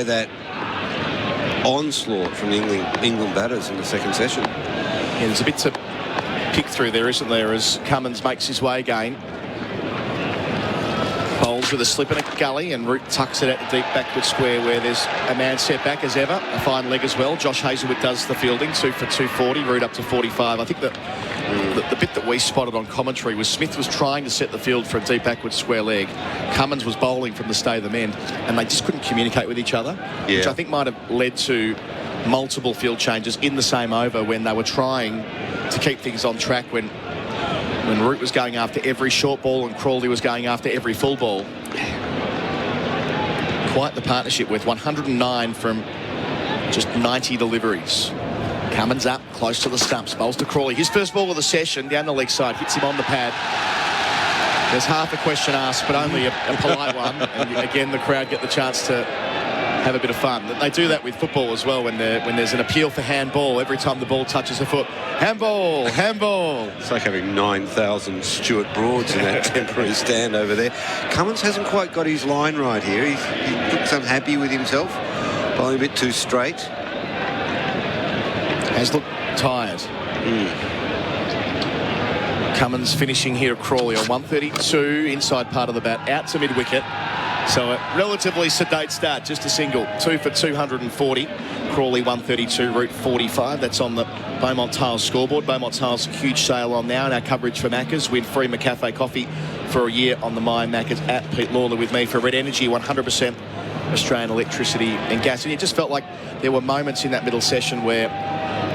that onslaught from the England batters in the second session. Yeah, there's a bit to pick through there, isn't there, as Cummins makes his way again. Bowles with a slip in a gully, and Root tucks it out the deep backward square where there's a man set back as ever. A fine leg as well. Josh Hazelwood does the fielding, 2 for 240. Root up to 45. I think that the bit that we spotted on commentary was Smith was trying to set the field for a deep backward square leg. Cummins was bowling from the stay of the men, and they just couldn't communicate with each other, which I think might have led to multiple field changes in the same over when they were trying to keep things on track when Root was going after every short ball and Crawley was going after every full ball. Quite the partnership with 109 from just 90 deliveries. Cummins up, close to the stumps, bowls to Crawley. His first ball of the session, down the leg side, hits him on the pad. There's half a question asked, but only a polite one. And again, the crowd get the chance to have a bit of fun. They do that with football as well when there's an appeal for handball. Every time the ball touches the foot, handball, handball. It's like having 9,000 Stuart Broads in that temporary stand over there. Cummins hasn't quite got his line right here. He looks unhappy with himself, bowling a bit too straight. Has looked tired. Cummins finishing here at Crawley on 132, inside part of the bat, out to mid-wicket. So a relatively sedate start, just a single. 2 for 240. Crawley 132, Root 45. That's on the Beaumont Tiles scoreboard. Beaumont Tiles, huge sale on now in our coverage for Maccas. Win free McCafe coffee for a year on the My Maccas at Pete Lawler with me for Red Energy, 100% Australian electricity and gas. And it just felt like there were moments in that middle session where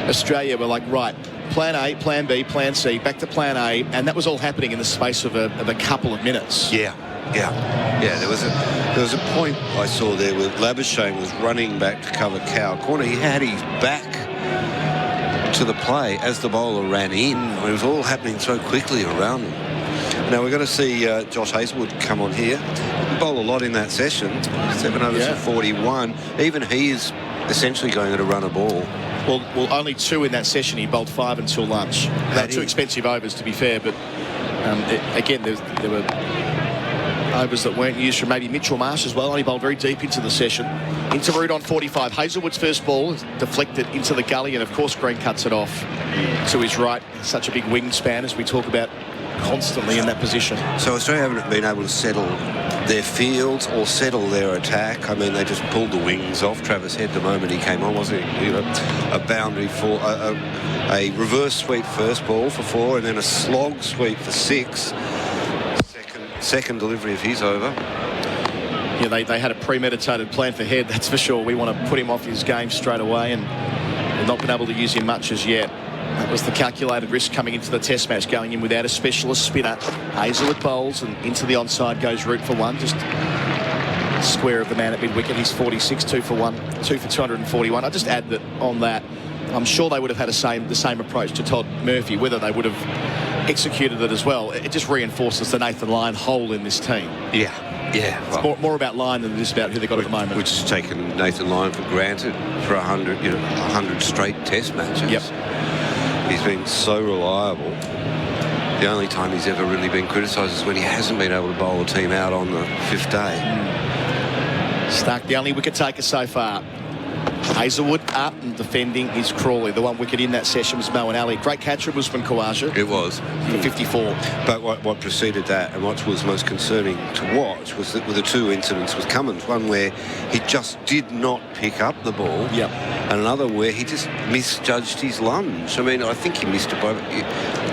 Australia were like, right, plan A, plan B, plan C, back to plan A, and that was all happening in the space of a couple of minutes. Yeah. There was a point I saw there where Labuschagne was running back to cover Cow corner. He had his back to the play as the bowler ran in. It was all happening so quickly around him. Now we're going to see Josh Hazelwood come on here. He bowled a lot in that session. 7 overs for 41. Even he is essentially going at a run a ball. Well, only 2 in that session. He bowled 5 until lunch. They're 2 expensive overs, to be fair, but again, there were overs that weren't used from maybe Mitchell Marsh as well. Only bowled very deep into the session. Into Root on 45. Hazelwood's first ball is deflected into the gully, and of course Green cuts it off to his right. Such a big wingspan, as we talk about constantly in that position. So Australia haven't been able to settle their fields or settle their attack. I mean, they just pulled the wings off Travis Head the moment he came on, wasn't he? A boundary for a reverse sweep first ball for 4, and then a slog sweep for 6. Second delivery of his over. Yeah, they had a premeditated plan for Head, that's for sure. We want to put him off his game straight away, and we've not been able to use him much as yet. That was the calculated risk coming into the test match, going in without a specialist spinner. Hazelwood bowls, and into the onside goes Root for 1. Just square of the man at mid-wicket. He's 46, 2 for 1, 2 for 241. I just add that on that, I'm sure they would have had the same approach to Todd Murphy, whether they would have executed it as well. It just reinforces the Nathan Lyon hole in this team. Yeah. It's more about Lyon than it is about who they've got at the moment. Which has taken Nathan Lyon for granted for 100 straight test matches. Yep. He's been so reliable. The only time he's ever really been criticised is when he hasn't been able to bowl a team out on the 5th day. Stark, the only wicket taker so far. Hazelwood up and defending is Crawley. The 1 wicket in that session was Moeen Ali. Great catcher was Usman Khawaja. It was. For 54. But what preceded that and what was most concerning to watch was that with the 2 incidents with Cummins, one where he just did not pick up the ball, and another where he just misjudged his lunge. I mean, I think he missed it by...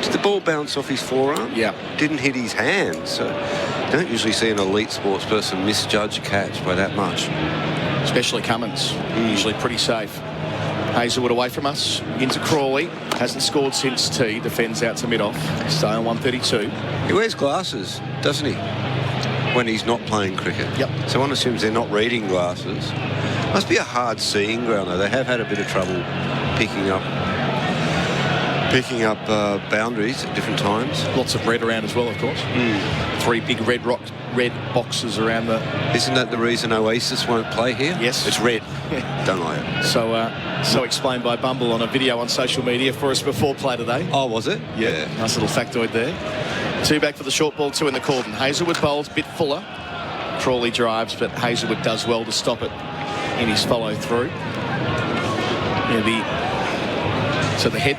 Did the ball bounce off his forearm? Yeah. Didn't hit his hand. So you don't usually see an elite sports person misjudge a catch by that much. Especially Cummins, usually pretty safe. Hazelwood away from us, into Crawley. Hasn't scored since tee, defends out to mid-off. Stay on 132. He wears glasses, doesn't he, when he's not playing cricket? Yep. So one assumes they're not reading glasses. Must be a hard seeing ground, though. They have had a bit of trouble picking up boundaries at different times. Lots of red around as well, of course. 3 big red boxes around the... Isn't that the reason Oasis won't play here? Yes. It's red. Don't like it. So explained by Bumble on a video on social media for us before play today. Oh, was it? Yeah. Nice little factoid there. 2 back for the short ball, 2 in the cordon. Hazelwood bowls, bit fuller. Crawley drives, but Hazelwood does well to stop it in his follow-through. So the head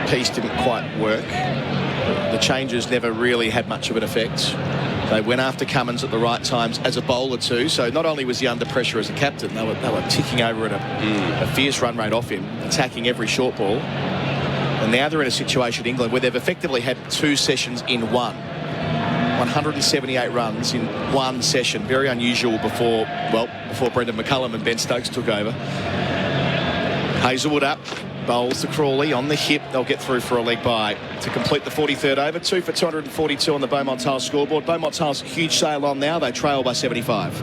piece didn't quite work. The changes never really had much of an effect. They went after Cummins at the right times as a bowler too. So not only was he under pressure as a captain, they were ticking over at a fierce run rate off him, attacking every short ball. And now they're in a situation, England, where they've effectively had 2 sessions in one. 178 runs in one session. Very unusual before Brendan McCullum and Ben Stokes took over. Hazelwood up. Bowls to Crawley on the hip. They'll get through for a leg bye to complete the 43rd over. 2 for 242 on the Beaumont Tiles scoreboard. Beaumont Tiles huge sail on now. They trail by 75.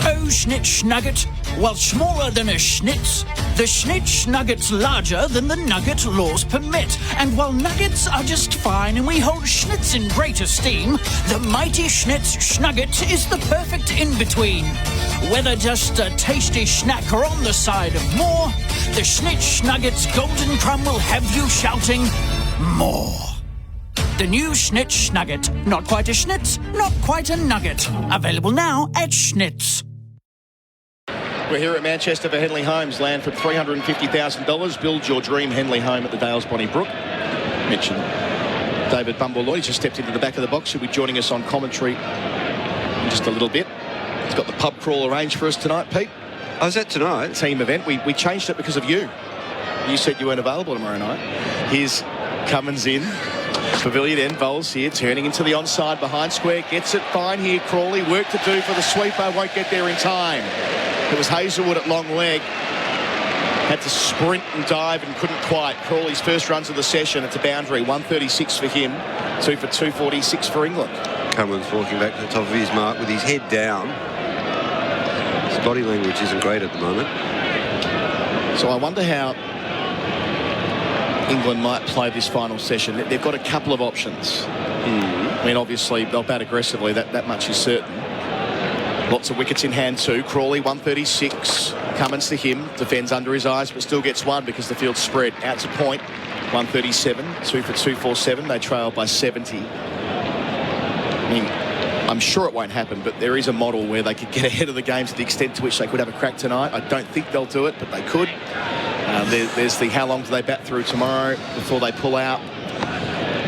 Oh, Schnitz Nugget. While smaller than a Schnitz, the Schnitz Nugget's larger than the nugget laws permit. And while nuggets are just fine and we hold Schnitz in great esteem, the mighty Schnitz Schnugget is the perfect in-between. Whether just a tasty snack or on the side of more, the Schnitz Nugget's golden crumb will have you shouting, more. The new Schnitz Nugget. Not quite a Schnitz, not quite a nugget. Available now at Schnitz. We're here at Manchester for Henley Homes. Land for $350,000. Build your dream Henley home at the Dales Bonnie Brook. Mentioned David Lloyd. He's just stepped into the back of the box. He'll be joining us on commentary in just a little bit. He's got the pub crawl arranged for us tonight, Pete. Oh, is that tonight? Team event. We changed it because of you. You said you weren't available tomorrow night. Here's Cummins in. Pavilion end, bowls here, turning into the onside behind square. Gets it fine here, Crawley. Work to do for the sweeper. Won't get there in time. It was Hazelwood at long leg. Had to sprint and dive and couldn't quite. Crawley's first runs of the session. It's a boundary. 136 for him. 2 for 246 for England. Cummins walking back to the top of his mark with his head down. His body language isn't great at the moment. So I wonder how England might play this final session. They've got a couple of options. I mean, obviously, they'll bat aggressively. That much is certain. Lots of wickets in hand too. Crawley, 136. Cummins to him. Defends under his eyes, but still gets one because the field's spread. Out to point. 137. 2 for 247. They trail by 70. I mean, I'm sure it won't happen, but there is a model where they could get ahead of the game to the extent to which they could have a crack tonight. I don't think they'll do it, but they could. There's the how long do they bat through tomorrow before they pull out.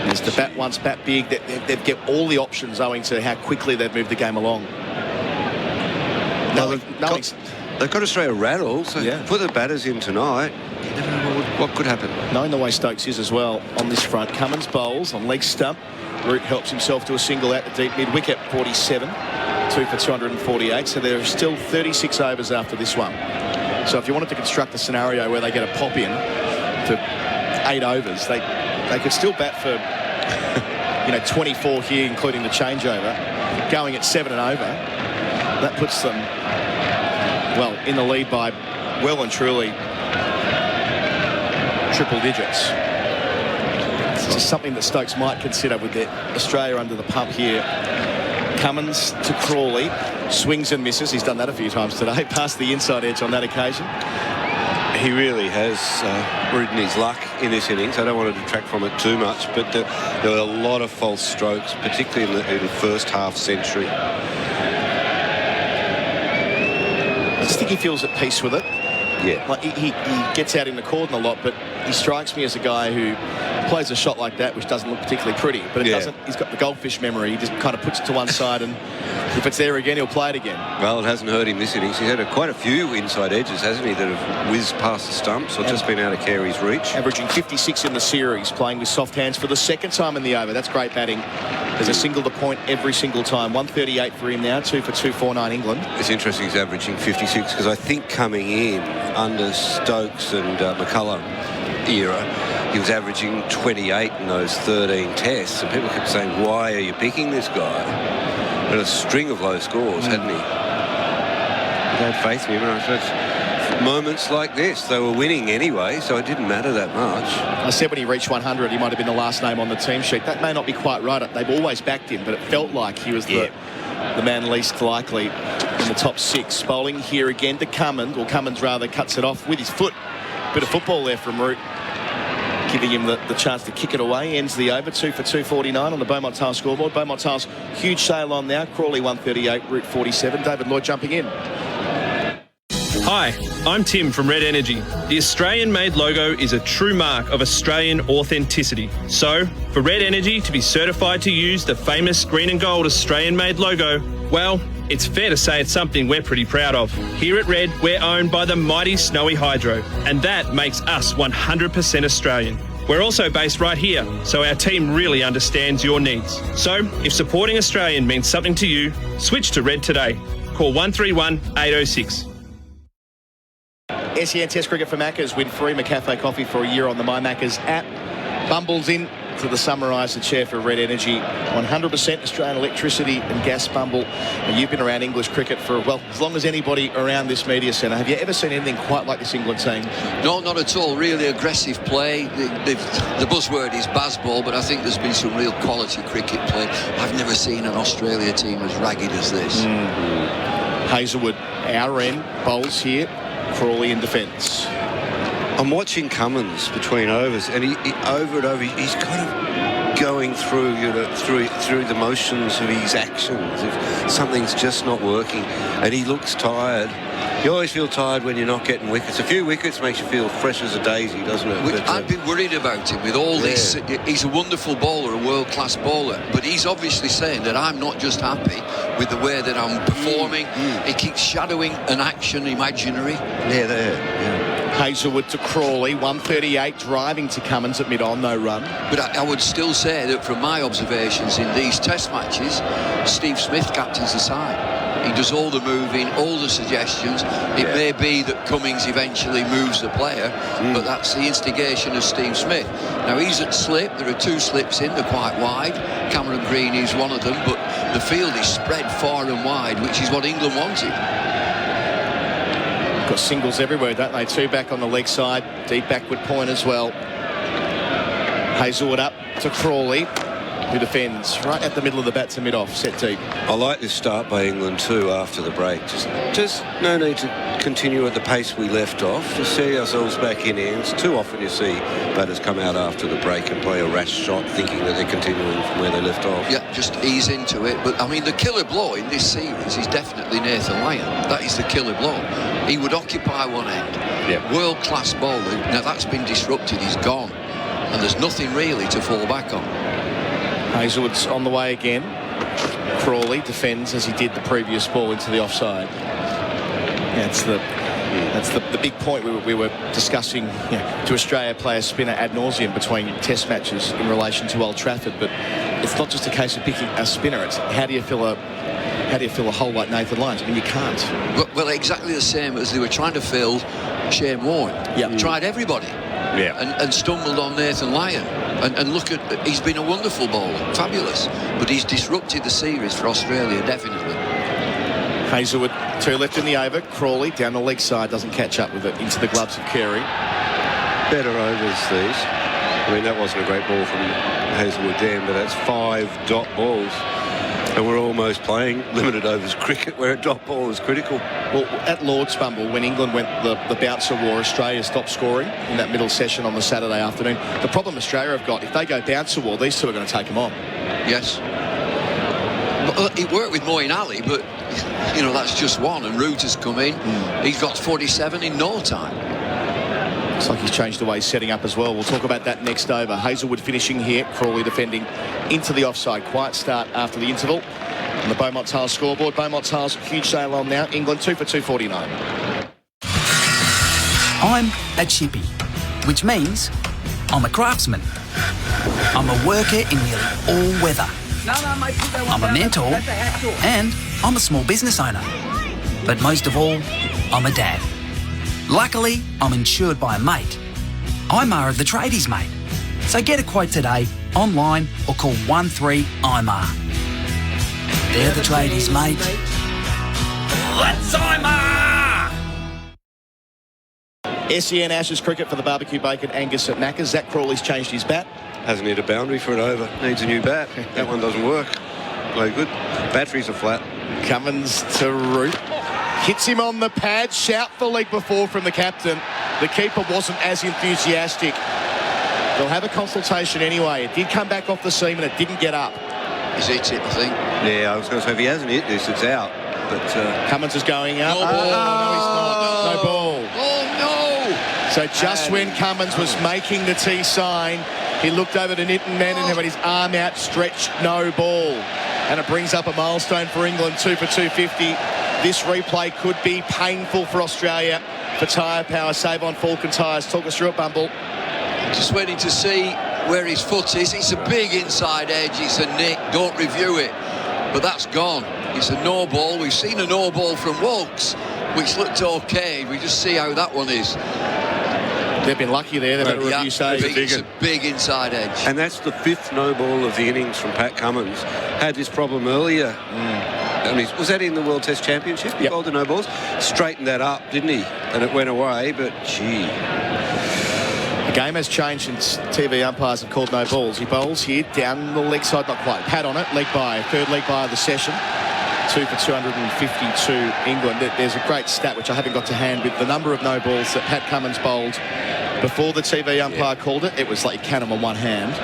There's the bat once, bat big. They've got all the options owing to how quickly they've moved the game along. They've got to straight a rattle, so put the batters in tonight. You never know what could happen. Knowing the way Stokes is as well on this front. Cummins bowls on leg stump. Root helps himself to a single out the deep mid-wicket, 47. 2 for 248. So there are still 36 overs after this one. So if you wanted to construct a scenario where they get a pop in for 8 overs, they could still bat for 24 here, including the changeover, going at 7 and over. That puts them in the lead by well and truly triple digits. It's just something that Stokes might consider with their Australia under the pump here. Cummins to Crawley, swings and misses. He's done that a few times today. Past the inside edge on that occasion. He really has ridden his luck in this innings. I don't want to detract from it too much, but there were a lot of false strokes, particularly in the first half century. I just think he feels at peace with it. Yeah. Like he gets out in the cordon a lot, but he strikes me as a guy who plays a shot like that, which doesn't look particularly pretty, but it doesn't. He's got the goldfish memory. He just kind of puts it to one side, and if it's there again, he'll play it again. Well, it hasn't hurt him this innings. He's had quite a few inside edges, hasn't he, that have whizzed past the stumps or just been out of Carey's reach. Averaging 56 in the series, playing with soft hands for the second time in the over. That's great batting. There's a single to point every single time. 138 for him now, 2 for 249 England. It's interesting he's averaging 56 because I think coming in under Stokes and McCullum era, he was averaging 28 in those 13 tests, and people kept saying, why are you picking this guy? But a string of low scores, hadn't he? He had faith in him, and I suppose moments like this, they were winning anyway, so it didn't matter that much. I said when he reached 100, he might have been the last name on the team sheet. That may not be quite right. They've always backed him, but it felt like he was the man least likely in the top 6. Bowling here again to Cummins, or Cummins rather cuts it off with his foot. Bit of football there from Root, giving him the chance to kick it away. Ends the over, 2 for 249 on the Beaumont Tiles scoreboard. Beaumont Tiles, huge sail on now. Crawley 138, Root 47. David Lloyd jumping in. Hi, I'm Tim from Red Energy. The Australian-made logo is a true mark of Australian authenticity. So, for Red Energy to be certified to use the famous green and gold Australian-made logo, well, it's fair to say it's something we're pretty proud of. Here at Red, we're owned by the mighty Snowy Hydro, and that makes us 100% Australian. We're also based right here, so our team really understands your needs. So, if supporting Australian means something to you, switch to Red today. Call 131 806. SEN Test Cricket for Maccas. Win free McCafe coffee for a year on the My Maccas app. Bumbles in to the Summariser chair for Red Energy. 100% Australian electricity and gas Bumble. And you've been around English cricket for, well, as long as anybody around this media centre. Have you ever seen anything quite like this England team? No, not at all. Really aggressive play. The buzzword is Bazball, but I think there's been some real quality cricket play. I've never seen an Australia team as ragged as this. Hazelwood, our end, bowls here. Crawley in defence. I'm watching Cummins between overs, and he over and over, he's kind of going through, through the motions of his actions. If something's just not working, and he looks tired. You always feel tired when you're not getting wickets. A few wickets makes you feel fresh as a daisy, doesn't it? I'd be worried about him with all this. He's a wonderful bowler, a world-class bowler, but he's obviously saying that I'm not just happy with the way that I'm performing. He keeps shadowing an action imaginary. Hazelwood to Crawley, 138, driving to Cummins at mid-on, no run. But I would still say that from my observations in these test matches, Steve Smith captains the side. He does all the moving, all the suggestions. It may be that Cummins eventually moves the player, but that's the instigation of Steve Smith. Now, he's at slip. There are 2 slips in. They're quite wide. Cameron Green is one of them, but the field is spread far and wide, which is what England wanted. Got singles everywhere, don't they? 2 back on the leg side. Deep backward point as well. Hazelwood up to Crawley, who defends right at the middle of the bat to mid-off, set deep. I like this start by England too after the break. Just no need to continue at the pace we left off. Just see ourselves back in hands. Too often you see batters come out after the break and play a rash shot thinking that they're continuing from where they left off. Yeah, just ease into it. But, I mean, the killer blow in this series is definitely Nathan Lyon. That is the killer blow. He would occupy one end. World-class bowler. Now, that's been disrupted. He's gone. And there's nothing really to fall back on. Hazelwood's on the way again. Crawley defends as he did the previous ball into the offside. That's the big point we were discussing. Do Australia play a spinner ad nauseum between test matches in relation to Old Trafford? But it's not just a case of picking a spinner. It's how do you fill a hole like Nathan Lyons? I mean, you can't. Well, exactly the same as they were trying to fill Shane Warne. Tried everybody. And stumbled on Nathan Lyon. And look at, he's been a wonderful bowler, fabulous, but he's disrupted the series for Australia, definitely. Hazelwood, 2 left in the over. Crawley down the leg side, doesn't catch up with it, into the gloves of Carey. Better overs these. I mean, that wasn't a great ball from Hazelwood then, but that's 5 dot balls. And we're almost playing limited overs cricket where a dot ball is critical. Well, at Lord's Bumble, when England went the bouncer war, Australia stopped scoring in that middle session on the Saturday afternoon. The problem Australia have got, if they go bouncer war, these 2 are going to take them on. Yes. Well, it worked with Moeen Ali, but, you know, that's just one. And Root has come in. He's got 47 in no time. Looks like he's changed the way he's setting up as well. We'll talk about that next over. Hazelwood finishing here. Crawley defending into the offside. Quiet start after the interval. On the Beaumont Tiles scoreboard. Beaumont Tiles, huge sale on now. England 2 for 249. I'm a chippy, which means I'm a craftsman. I'm a worker in nearly all weather. I'm a mentor, and I'm a small business owner. But most of all, I'm a dad. Luckily, I'm insured by a mate. I'm IMAR of the Tradies, mate. So get a quote today, online, or call 13-IMAR. They're the Tradies, mate. Let's IMAR! SEN Ashes cricket for the barbecue bacon Angus at Macca's. Zach Crawley's changed his bat. Hasn't hit a boundary for an over. Needs a new bat. That one doesn't work. No good. Batteries are flat. Cummins to Root. Hits him on the pad. Shout for leg before from the captain. The keeper wasn't as enthusiastic. They'll have a consultation anyway. It did come back off the seam and it didn't get up. He's hit it, I think. Yeah, I was going to say, if he hasn't hit this, it's out. But Cummins is going up. No ball. No, he's not. No ball. So just when Cummins was making the T sign, he looked over to Nitton Men and had his arm outstretched, no ball. And it brings up a milestone for England, 2 for 250. This replay could be painful for Australia. For tyre power, save on Falcon tyres. Talk us through it, Bumble. Just waiting to see where his foot is. It's a big inside edge. It's a nick. Don't review it. But that's gone. It's a no ball. We've seen a no ball from Wokes, which looked okay. We just see how that one is. They've been lucky there. They've had a review save. It's a big inside edge. And that's the 5th no ball of the innings from Pat Cummins. Had this problem earlier. I mean, was that in the World Test Championship? He bowled the no balls. Straightened that up, didn't he? And it went away, but gee. The game has changed since TV umpires have called no balls. He bowls here down the leg side, not quite. Pad on it, leg by, third leg by of the session. 2 for 252 England. There's a great stat which I haven't got to hand with the number of no balls that Pat Cummins bowled before the TV umpire called it. It was like you count them on one hand.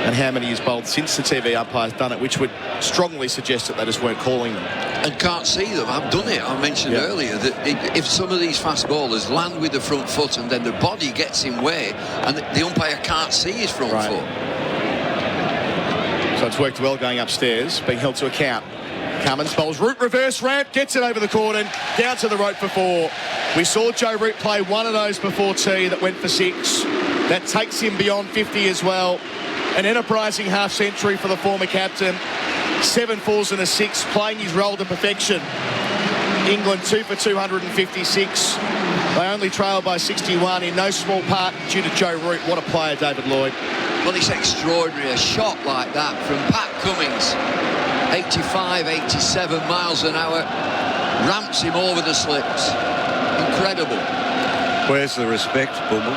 And how many he's bowled since the TV umpire's done it, which would strongly suggest that they just weren't calling them. And can't see them. I've done it. I mentioned earlier that if some of these fast bowlers land with the front foot and then the body gets in way and the umpire can't see his front foot. So it's worked well going upstairs, being held to account. Cummins bowls root reverse ramp, gets it over the cordon, down to the rope for 4. We saw Joe Root play one of those before tea that went for 6. That takes him beyond 50 as well. An enterprising half century for the former captain. 7 fours and a 6, playing his role to perfection. England 2 for 256. They only trail by 61 in no small part due to Joe Root. What a player, David Lloyd. Well, it's extraordinary. A shot like that from Pat Cummins. 85, 87 miles an hour. Ramps him over the slips. Incredible. Where's the respect, Bummel?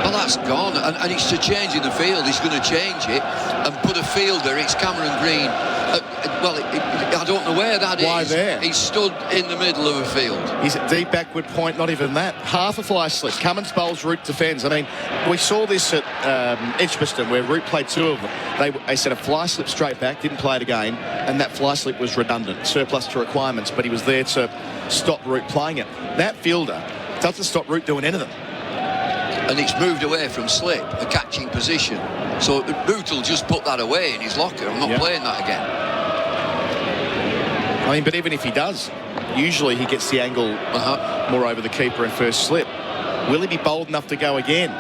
Well, that's gone. And it's to change in the field. He's going to change it and put a fielder. It's Cameron Green. I don't know where that is. Why there? He's stood in the middle of a field. He's at deep backward point, not even that. Half a fly slip. Cummins bowls, Root defends. I mean, we saw this at Edgbaston where Root played 2 of them. They set a fly slip straight back, didn't play it again, and that fly slip was redundant, surplus to requirements, but he was there to stop Root playing it. That fielder doesn't stop Root doing anything. And it's moved away from slip, a catching position. So Root will just put that away in his locker. I'm not playing that again. I mean, but even if he does, usually he gets the angle more over the keeper and first slip. Will he be bold enough to go again?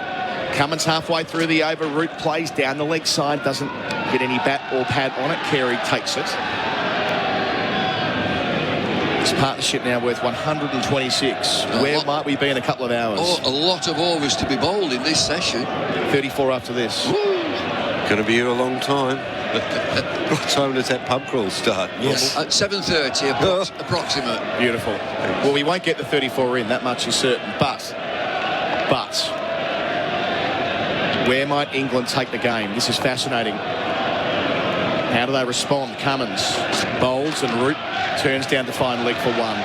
Cummins halfway through the over. Root plays down the leg side, doesn't get any bat or pad on it. Carey takes it. This partnership now worth 126. Where might we be in a couple of hours? Oh, a lot of overs to be bowled in this session. 34 after this. Going to be here a long time. What time does that pub crawl start? Yes. At 7:30 approximate. Beautiful. Well, we won't get the 34 in, that much is certain. But where might England take the game? This is fascinating. How do they respond? Cummins bowls and Root turns down to find leg for 1.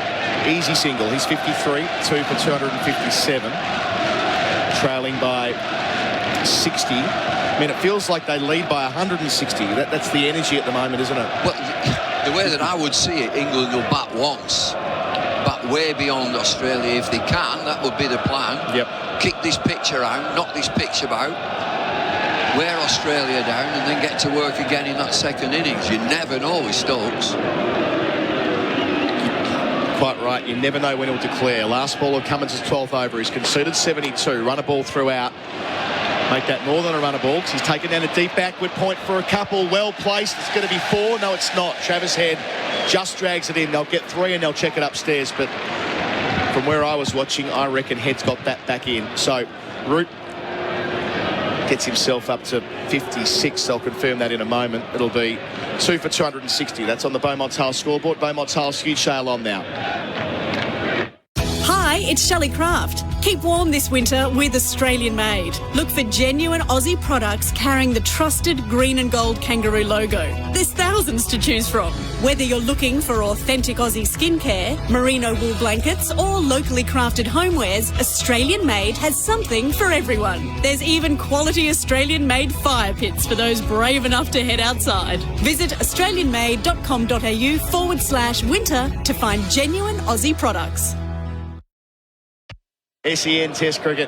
Easy single. He's 53, 2 for 257. Trailing by 60. I mean, it feels like they lead by 160. That's the energy at the moment, isn't it? Well, the way that I would see it, England will bat once. Bat way beyond Australia if they can. That would be the plan. Yep. Kick this pitch around, knock this pitch about, wear Australia down, and then get to work again in that second innings. You never know with Stokes. Quite right. You never know when he'll declare. Last ball of Cummins' 12th over. He's conceded 72. Run a ball throughout. Make that more than a runner ball. He's taken down a deep backward point for a couple. Well placed. It's going to be 4. No, it's not. Travis Head just drags it in. They'll get 3 and they'll check it upstairs. But from where I was watching, I reckon Head's got that back in. So Root gets himself up to 56. I'll confirm that in a moment. It'll be 2 for 260. That's on the Beaumont Tile scoreboard. Beaumont Tile's huge sale on now. Hi, it's Shelley Craft. Keep warm this winter with Australian made. Look for genuine Aussie products carrying the trusted green and gold kangaroo logo. There's thousands to choose from. Whether you're looking for authentic Aussie skincare, merino wool blankets or locally crafted homewares, Australian made has something for everyone. There's even quality Australian made fire pits for those brave enough to head outside. Visit australianmade.com.au/winter to find genuine Aussie products. SEN Test cricket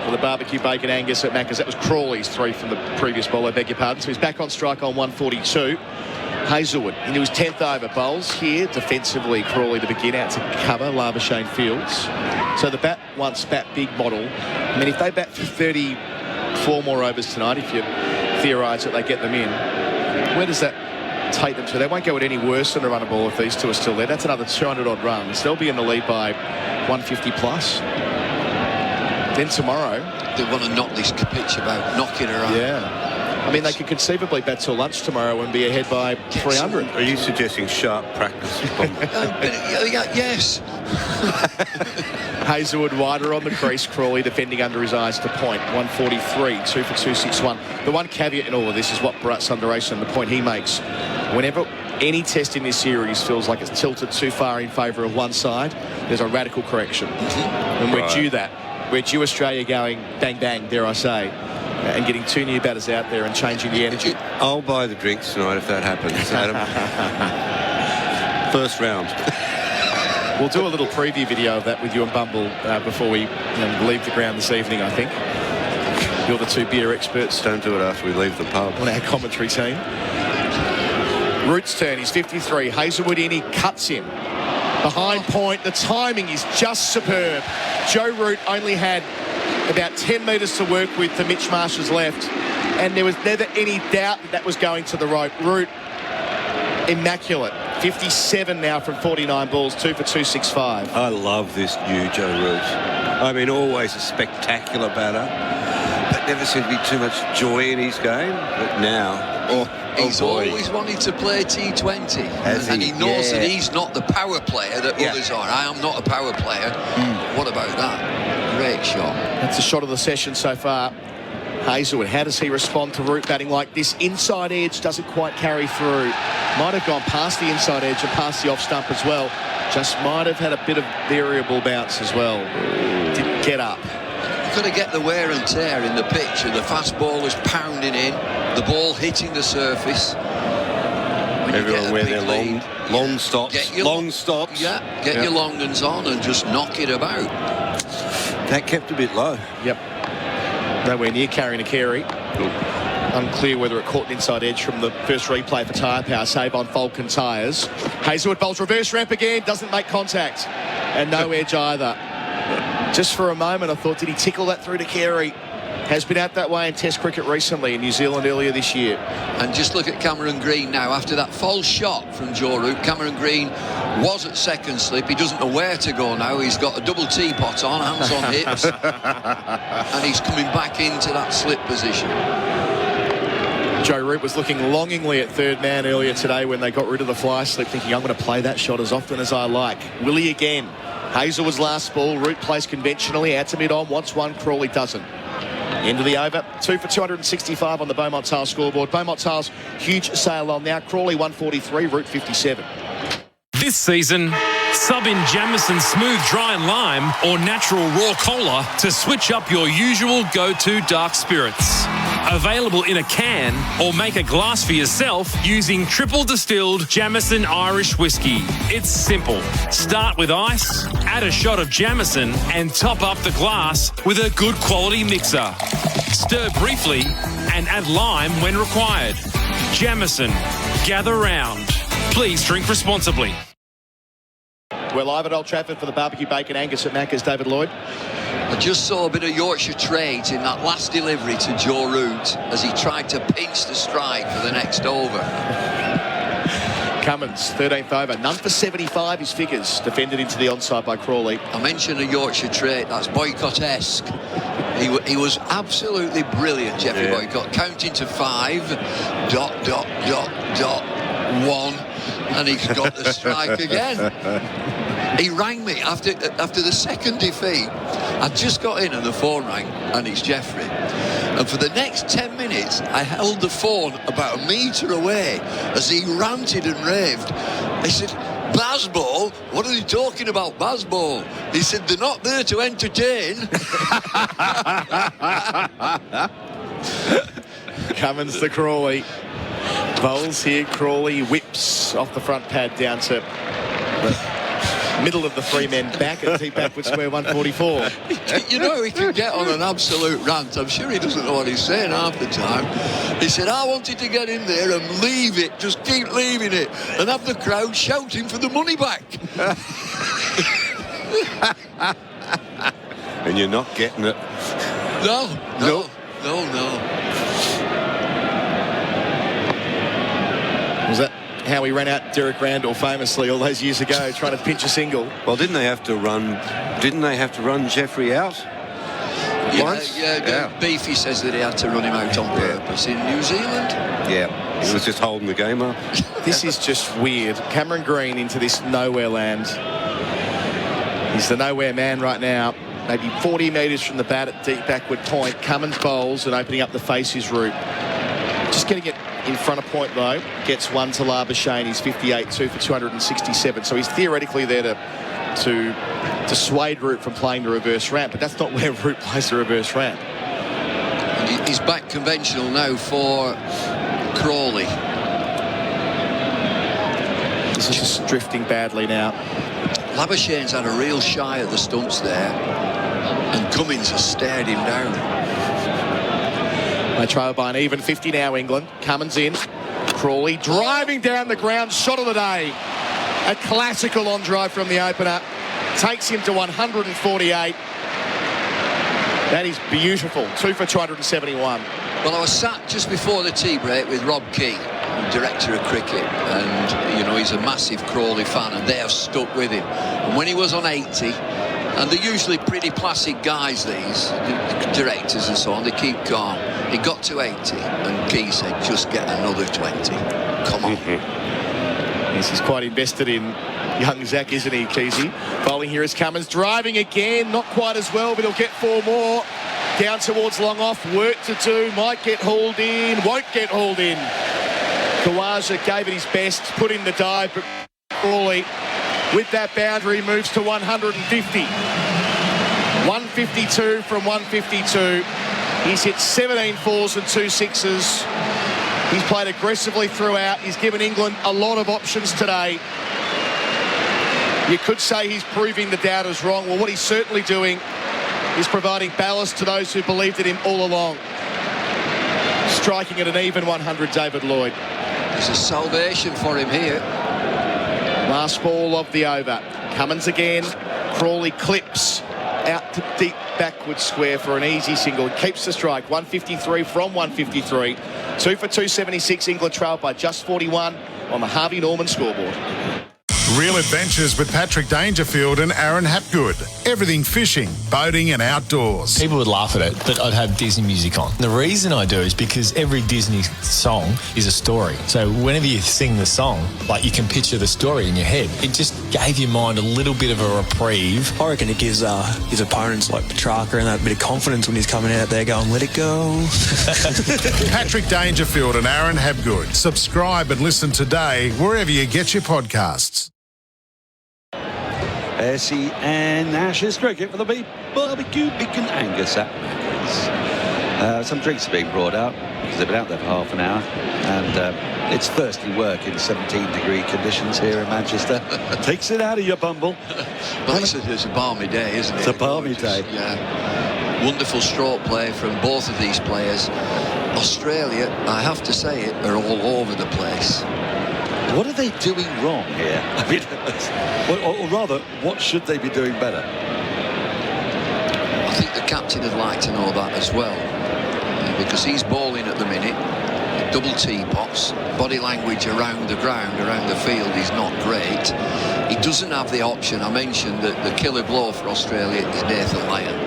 for the barbecue bacon Angus at Macca's. That was Crawley's 3 from the previous ball, I beg your pardon. So he's back on strike on 142. Hazelwood into his 10th over. Bowls here defensively. Crawley to begin, out to cover Labuschagne Fields. So the bat once bat big model. I mean, if they bat for 34 more overs tonight, if you theorise that they get them in, where does that take them to? They won't go at any worse than a runner ball if these two are still there. That's another 200 odd runs. They'll be in the lead by 150 plus. Then tomorrow they want to knock this pitch about, knock it around. Yeah, I mean they could conceivably bat till lunch tomorrow and be ahead by 300. Are you suggesting sharp practice? Yes. Hazelwood wider on the crease. Crawley defending under his eyes to point. 143, 2 for 261. The one caveat in all of this is what Bharat Sundaresan, the point he makes. Whenever any test in this series feels like it's tilted too far in favour of one side, there's a radical correction. And we're due that. We're due Australia going bang, bang, dare I say, and getting 2 new batters out there and changing the energy. I'll buy the drinks tonight if that happens, Adam. First round. We'll do a little preview video of that with you and Bumble before we leave the ground this evening, I think. You're the 2 beer experts. Don't do it after we leave the pub. On our commentary team. Root's turn. He's 53. Hazelwood in. He cuts him. Behind point. The timing is just superb. Joe Root only had about 10 metres to work with to Mitch Marsh's left, and there was never any doubt that was going to the rope. Root, immaculate. 57 now from 49 balls, 2 for 265. I love this new Joe Root. I mean, always a spectacular batter, but never seemed to be too much joy in his game. But now, he's always wanted to play T20, and he knows that he's not the power player that others are. I am not a power player. What about that? Great shot. That's the shot of the session so far. Hazelwood, how does he respond to Root batting like this? Inside edge doesn't quite carry through. Might have gone past the inside edge and past the off stump as well. Just might have had a bit of variable bounce as well. Didn't get up. You've got to get the wear and tear in the pitch, and the fast ball is pounding in, the ball hitting the surface. Everyone wear their long stops. Long stops. Yeah, get your long uns on and just knock it about. That kept a bit low. Yep. Nowhere near carrying a carry. Unclear whether it caught an inside edge from the first replay for tyre power. Save on Falcon tyres. Hazelwood bowls reverse ramp again. Doesn't make contact. And no edge either. Just for a moment I thought, did he tickle that through to Carey? Has been out that way in Test cricket recently, in New Zealand earlier this year. And just look at Cameron Green now. After that false shot from Joe Root, Cameron Green was at second slip. He doesn't know where to go now. He's got a double teapot on, hands on hips. And he's coming back into that slip position. Joe Root was looking longingly at third man earlier today when they got rid of the fly slip, thinking, I'm going to play that shot as often as I like. Will he again? Hazelwood's last ball. Root plays conventionally. Out to mid-on. Wants one. Crawley doesn't. End of the over. 2 for 265 on the Beaumont Tiles scoreboard. Beaumont Tiles, huge sale on now. Crawley 143, Root 57. This season, sub in Jamison Smooth Dry and Lime or Natural Raw Cola to switch up your usual go-to dark spirits. Available in a can or make a glass for yourself using triple distilled Jamison Irish whiskey. It's simple. Start with ice, add a shot of Jamison and top up the glass with a good quality mixer. Stir briefly and add lime when required. Jamison, gather round. Please drink responsibly. We're live at Old Trafford for the barbecue bacon Angus at Macca's. David Lloyd. I just saw a bit of Yorkshire trade in that last delivery to Joe Root as he tried to pinch the strike for the next over. Cummins, 13th over. None for 75, his figures. Defended into the onside by Crawley. I mentioned a Yorkshire trait. That's Boycott-esque. He was absolutely brilliant, Jeffrey Boycott. Counting to 5, ... 1, and he's got the strike again. He rang me after the second defeat. I'd just got in and the phone rang, and it's Jeffrey. And for the next 10 minutes, I held the phone about a metre away as he ranted and raved. I said, Bazball? What are they talking about, Bazball? He said, they're not there to entertain. Cummins to Crawley. Bowls here. Crawley whips off the front pad down to the middle of the three men back at deep backward square 144. You know, he can get on an absolute rant. I'm sure he doesn't know what he's saying half the time. He said, I wanted to get in there and leave it, just keep leaving it, and have the crowd shouting for the money back. And you're not getting it. No. Was that how he ran out Derek Randall famously all those years ago, trying to pinch a single? Well, didn't they have to run Jeffrey out? Once? Yeah. Beefy says that he had to run him out on purpose in New Zealand. Yeah, he was just holding the game up. This is just weird. Cameron Green into this nowhere land. He's the nowhere man right now. Maybe 40 metres from the bat at deep backward point. Cummins bowls and opening up the faces route. Just getting it in front of point, though. Gets one to Labuschagne. He's 58-2 for 267. So he's theoretically there to dissuade Root from playing the reverse ramp, but that's not where Root plays the reverse ramp. He's back conventional now for Crawley. This is just drifting badly now. Labuschagne's had a real shy at the stumps there, and Cummins has stared him down. They trail by an even 50 now, England. Cummins in. Crawley driving down the ground. Shot of the day. A classical on drive from the opener. Takes him to 148. That is beautiful. 2 for 271. Well, I was sat just before the tea break with Rob Key, director of cricket, and you know, he's a massive Crawley fan, and they have stuck with him. And when he was on 80, and they're usually pretty placid guys, these directors and so on, they keep calm. He got to 80 and Key said, just get another 20. Come on. Yes, he's quite invested in young Zach, isn't he, Keezy? Bowling here is Cummins, driving again, not quite as well, but he'll get 4 more. Down towards long off, work to do, might get hauled in, won't get hauled in. Khawaja gave it his best, put in the dive, but Crawley, with that boundary, moves to 150. 152 from 152. He's hit 17 fours and 2 sixes. He's played aggressively throughout. He's given England a lot of options today. You could say he's proving the doubters wrong. Well, what he's certainly doing is providing ballast to those who believed in him all along. Striking at an even 100, David Lloyd. There's a salvation for him here. Last ball of the over. Cummins again. Crawley clips out to deep backward square for an easy single. Keeps the strike. 153 from 153. 2 for 276. England trailed by just 41 on the Harvey Norman scoreboard. Real adventures with Patrick Dangerfield and Aaron Hapgood. Everything fishing, boating and outdoors. People would laugh at it, but I'd have Disney music on. The reason I do is because every Disney song is a story. So whenever you sing the song, like you can picture the story in your head. It just gave your mind a little bit of a reprieve. I reckon it gives his opponents like Petrarca and that bit of confidence when he's coming out there going, let it go. Patrick Dangerfield and Aaron Hapgood. Subscribe and listen today wherever you get your podcasts. SEN Ashes cricket for the beef barbecue bacon Angus at Macca's. Some drinks are being brought out because they've been out there for half an hour, and it's thirsty work in 17-degree conditions here in Manchester. Takes it out of your bumble. Well, it's a balmy day, isn't it? It's a balmy day. Yeah. Wonderful stroke play from both of these players. Australia, I have to say it, are all over the place. What are they doing wrong here? I mean, or rather, what should they be doing better? I think the captain would like to know that as well, because he's bowling at the minute, double teapots, body language around the ground, around the field is not great. He doesn't have the option. I mentioned that the killer blow for Australia is Nathan Lyon.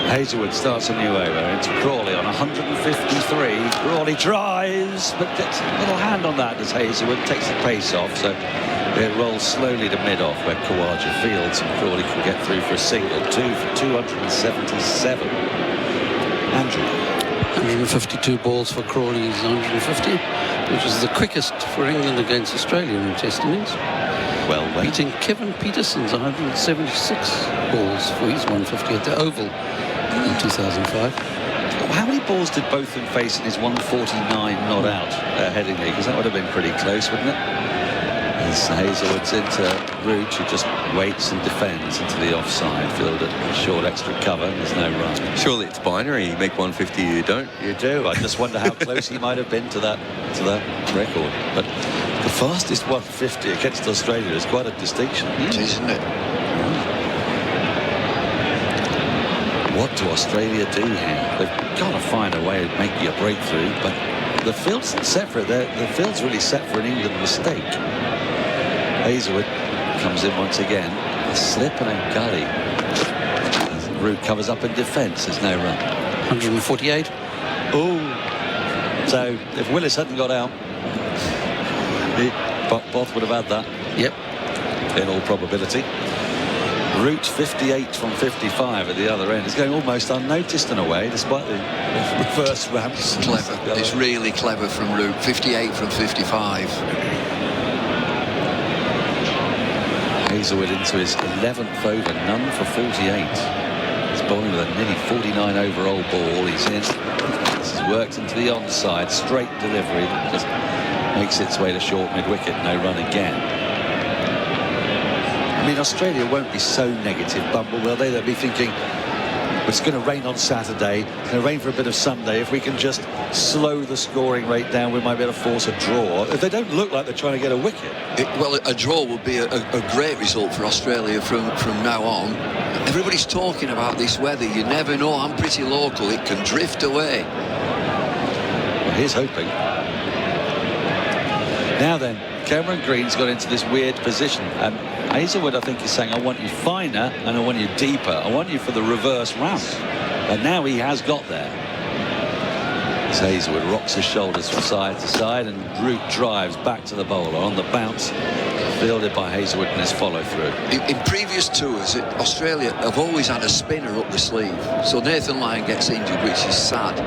Hazelwood starts a new over into Crawley on 153. Crawley tries, but gets a little hand on that as Hazelwood takes the pace off. So it rolls slowly to mid-off where Khawaja fields and Crawley can get through for a single. 2 for 277. Andrew. 152 balls for Crawley's 150, which is the quickest for England against Australia in Test innings. Well, beating Kevin Peterson's 176 balls for his 150 at the Oval in 2005. How many balls did both of them face in his 149 not out heading league? Because that would have been pretty close, wouldn't it? As Hazelwood's into Root, who just waits and defends into the offside field at short extra cover. There's no run. Surely it's binary. You make 150, you don't. You do. I just wonder how close he might have been to that record. But the fastest 150 against Australia is quite a distinction. It is, isn't it? What do Australia do here? They've got to find a way of making a breakthrough, but the field's set for it. The field's really set for an England mistake. Hazelwood comes in once again. A slip and a gully. Root covers up in defence. There's no run. 148. Oh. So if Willis hadn't got out, Both would have had that. Yep. In all probability. Root 58 from 55 at the other end. It's going almost unnoticed in a way, despite the reverse ramps. Clever. It's really clever from Root. 58 from 55. Hazelwood into his 11th over, none for 48. He's bowling with a nearly 49 overall ball. He's in. This has worked into the onside, straight delivery. Just makes its way to short mid-wicket. No run again. I mean, Australia won't be so negative, Bumble, will they? They'll be thinking, it's going to rain on Saturday, it's going to rain for a bit of Sunday. If we can just slow the scoring rate down, we might be able to force a draw. If they don't look like they're trying to get a wicket. Well, a draw would be a great result for Australia from now on. Everybody's talking about this weather. You never know. I'm pretty local. It can drift away. Well, here's hoping. Now then, Cameron Green's got into this weird position. And Hazelwood, I think, is saying, I want you finer and I want you deeper. I want you for the reverse ramp. And now he has got there. As Hazelwood rocks his shoulders from side to side and Root drives back to the bowler on the bounce, fielded by Hazelwood in his follow-through. In previous tours, Australia have always had a spinner up the sleeve. So Nathan Lyon gets injured, which is sad.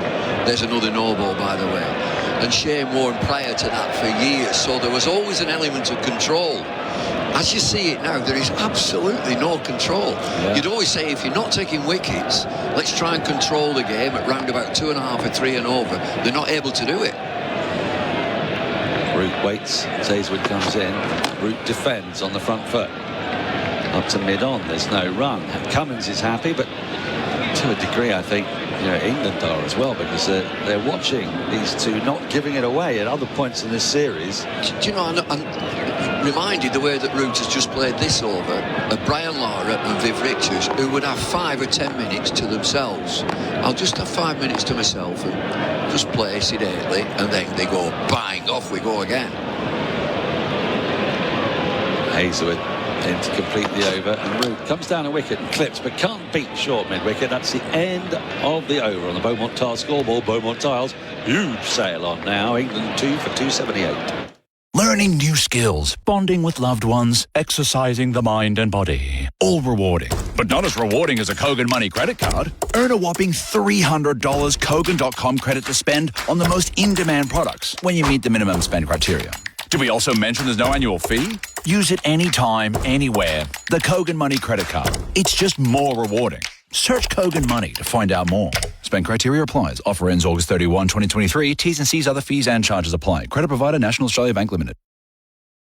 There's another no ball, by the way. And Shane Warne prior to that for years. So there was always an element of control. As you see it now, there is absolutely no control. Yeah. You'd always say, if you're not taking wickets, let's try and control the game at round about 2.5 or 3 and over. They're not able to do it. Root waits as Hazelwood comes in. Root defends on the front foot. Up to mid-on, there's no run. Cummins is happy, but to a degree, I think, England are as well, because they're watching these two not giving it away at other points in this series. Do you know, I'm reminded the way that Root has just played this over of Brian Lara and Viv Richards, who would have 5 or 10 minutes to themselves. I'll just have 5 minutes to myself and just play sedately, and then they go bang, off we go again. Hazelwood in to complete the over, and Root comes down a wicket and clips, but can't beat short mid-wicket. That's the end of the over on the Beaumont Tiles scoreboard. Beaumont Tiles, huge sail on now. England 2 for 278. Learning new skills, bonding with loved ones, exercising the mind and body. All rewarding, but not as rewarding as a Kogan Money credit card. Earn a whopping $300 Kogan.com credit to spend on the most in-demand products when you meet the minimum spend criteria. Did we also mention there's no annual fee? Use it anytime, anywhere. The Kogan Money credit card. It's just more rewarding. Search Kogan Money to find out more. Spend criteria applies. Offer ends August 31, 2023. T's and C's, other fees and charges apply. Credit provider, National Australia Bank Limited.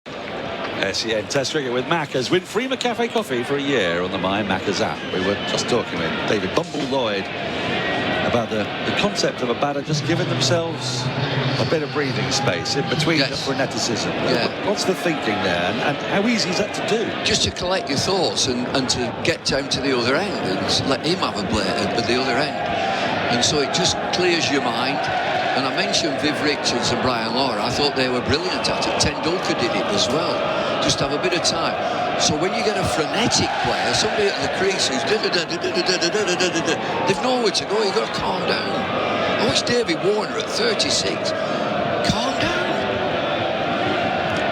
SEN Test Cricket with Macca's. Win free McCafe coffee for a year on the My Macca's app. We were just talking with David Bumble Lloyd about the concept of a batter just giving themselves a bit of breathing space in between freneticism. Yeah. What's the thinking there, and how easy is that to do? Just to collect your thoughts and to get down to the other end and let him have a play at the other end. And so it just clears your mind. And I mentioned Viv Richards and Brian Lara. I thought they were brilliant at it. Tendulkar did it as well. Just have a bit of time. So when you get a frenetic player, somebody at the crease who's they've nowhere to go. You've got to calm down. I watched David Warner at 36. Calm down.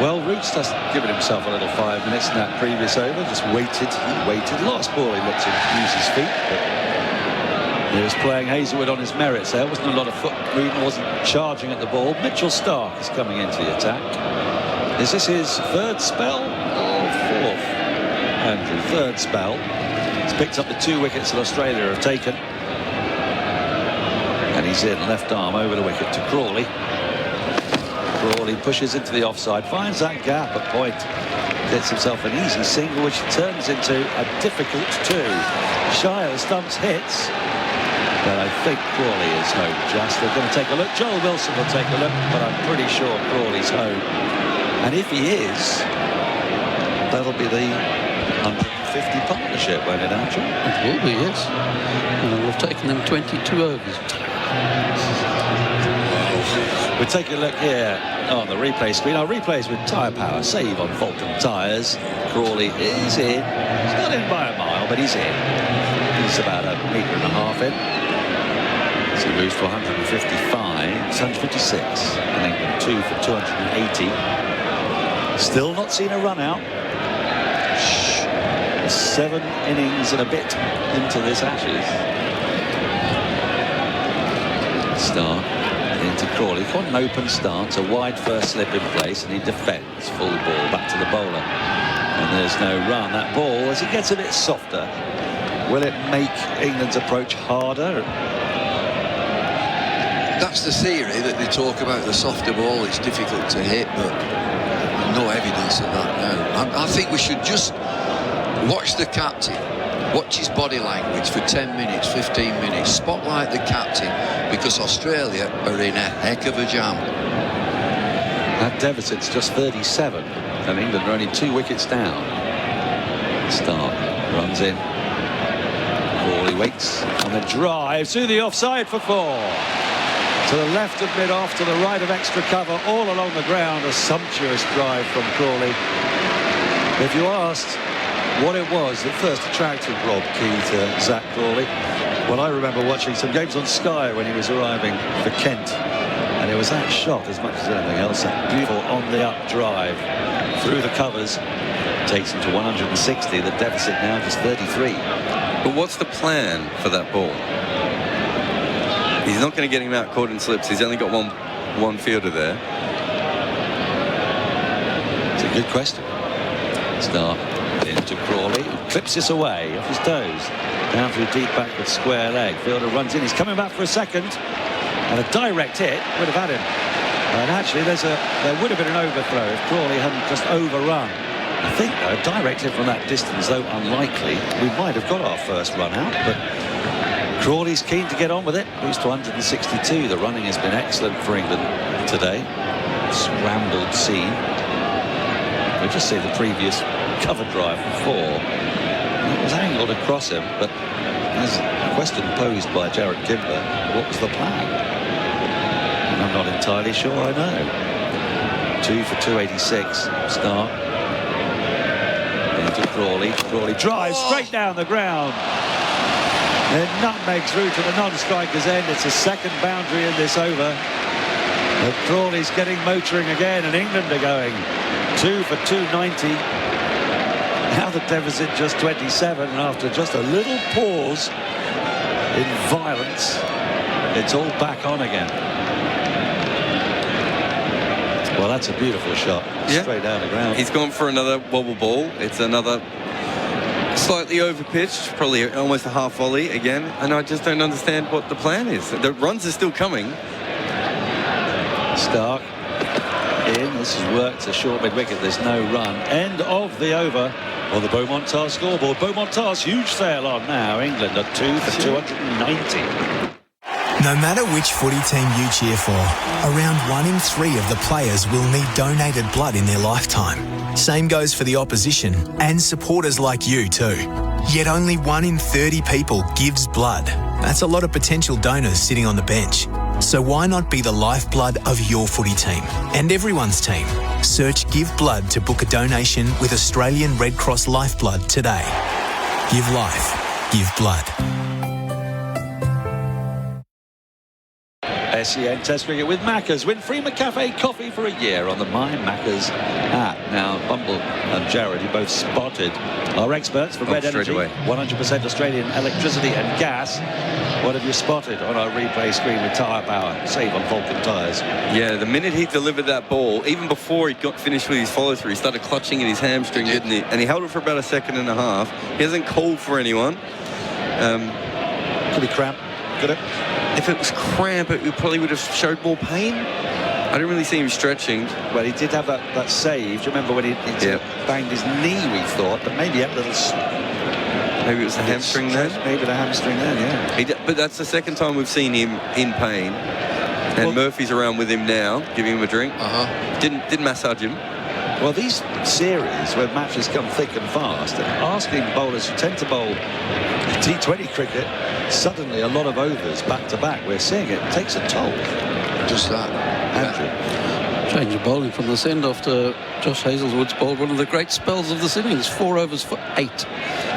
Well, Root's just given himself a little 5 minutes in that previous over. Just waited. He waited. Last ball he looked to use his feet, but he was playing Hazelwood on his merits there. Wasn't a lot of foot movement, wasn't charging at the ball. Mitchell Starc is coming into the attack. Is this his third spell or fourth? Andrew, third spell. He's picked up the 2 wickets that Australia have taken. And he's in left arm over the wicket to Crawley. Crawley pushes into the offside, finds that gap at point, gets himself an easy single, which turns into a difficult two. Shy of the stumps hits, but I think Crawley is home just. We're going to take a look. Joel Wilson will take a look, but I'm pretty sure Crawley's home. And if he is, that'll be the 150 partnership, won't it, Andrew? It will be, yes. And we've taken them 22 overs. We'll take a look here on the replay screen. Our replays with tyre power. Save on Vulcan tyres. Crawley is in. He's not in by a mile, but he's in. He's about 1.5 meters in. So he moves to 155. It's 156. And England 2 for 280. Still not seen a run out. 7 innings and a bit into this Ashes. Stark into Crawley. Quite an open stance, a wide first slip in place, and he defends. Full ball back to the bowler. And there's no run. That ball, as it gets a bit softer, will it make England's approach harder? That's the theory that they talk about. The softer ball, it's difficult to hit, but no evidence of that now. I think we should just watch the captain, watch his body language for 10 minutes, 15 minutes, spotlight the captain, because Australia are in a heck of a jam. That deficit's just 37, and England are only 2 wickets down. Stark runs in. Crawley waits on the drive to the offside for 4. To the left of mid-off, to the right of extra cover, all along the ground. A sumptuous drive from Crawley. If you asked what it was that first attracted Rob Key to Zach Crawley, well, I remember watching some games on Sky when he was arriving for Kent, and it was that shot as much as anything else. That beautiful on the up drive through the covers takes him to 160. The deficit now just 33. But what's the plan for that ball? He's not going to get him out caught in slips. He's only got one fielder there. It's a good question. Stark into Crawley, who clips this away off his toes. Down through deep backward square leg. Fielder runs in. He's coming back for a second. And a direct hit would have had him. And actually, there would have been an overthrow if Crawley hadn't just overrun. I think, though, a direct hit from that distance, though unlikely, we might have got our first run out. But Crawley's keen to get on with it. Moves to 162. The running has been excellent for England today. Scrambled scene. We'll just see the previous cover drive for 4. It was angled across him, but as a question posed by Jarrod Kimber, what was the plan? And I'm not entirely sure I know. 2 for 286. Stark into Crawley. Crawley drives straight down the ground. Then nutmeg through to the non-striker's end. It's a second boundary in this over. But Crawley's getting motoring again, and England are going 2 for 290. Now the deficit just 27, and after just a little pause in violence, it's all back on again. Well, that's a beautiful shot. Straight down the ground. He's gone for another wobble ball. It's another slightly overpitched, probably almost a half volley again, and I just don't understand what the plan is. The runs are still coming. Stark in. This has worked. A short mid-wicket. There's no run. End of the over on the Beaumont-Tars scoreboard. Beaumont-Tars huge fail on now. England are 2 for 290. No matter which footy team you cheer for, around 1 in 3 of the players will need donated blood in their lifetime. Same goes for the opposition and supporters like you too. Yet only 1 in 30 people gives blood. That's a lot of potential donors sitting on the bench. So why not be the lifeblood of your footy team and everyone's team? Search Give Blood to book a donation with Australian Red Cross Lifeblood today. Give life. Give blood. SEN Test Cricket with Macca's. Win free McCafe coffee for a year on the My Macca's app. Now, Bumble and Jarrod, you both spotted our experts for Red Energy. 100% Australian electricity and gas. What have you spotted on our replay screen with tyre power? Save on Vulcan tyres. Yeah, the minute he delivered that ball, even before he got finished with his follow-through, he started clutching at his hamstring, didn't he? And he held it for about 1.5 seconds. He hasn't called for anyone. Could be cramp. Could it? If it was cramp, it probably would have showed more pain. didn't really see him stretching. Well, he did have that save. Do you remember when he banged his knee, we thought, but maybe he had a little... Maybe it was the hamstring then? Maybe the hamstring then, yeah. But that's the second time we've seen him in pain. And Murphy's around with him now, giving him a drink. Didn't massage him. Well, these series where matches come thick and fast, asking bowlers who tend to bowl T20 cricket, suddenly a lot of overs back-to-back. We're seeing it takes a toll. Just that. Andrew. Change of bowling from this end after Josh Hazlewood's bowled one of the great spells of this innings. 4 overs for 8.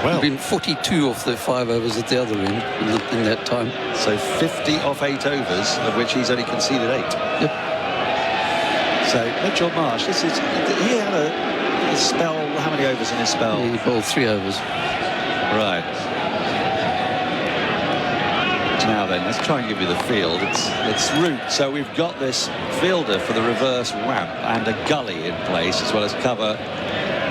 Well, been 42 off the 5 overs at the other end in that time. So 50 off 8 overs, of which he's only conceded 8. Yep. So Mitchell Marsh, he had a spell. How many overs in his spell? He bowled 3 overs. Right. Now then, let's try and give you the field. It's Root. So we've got this fielder for the reverse ramp and a gully in place, as well as cover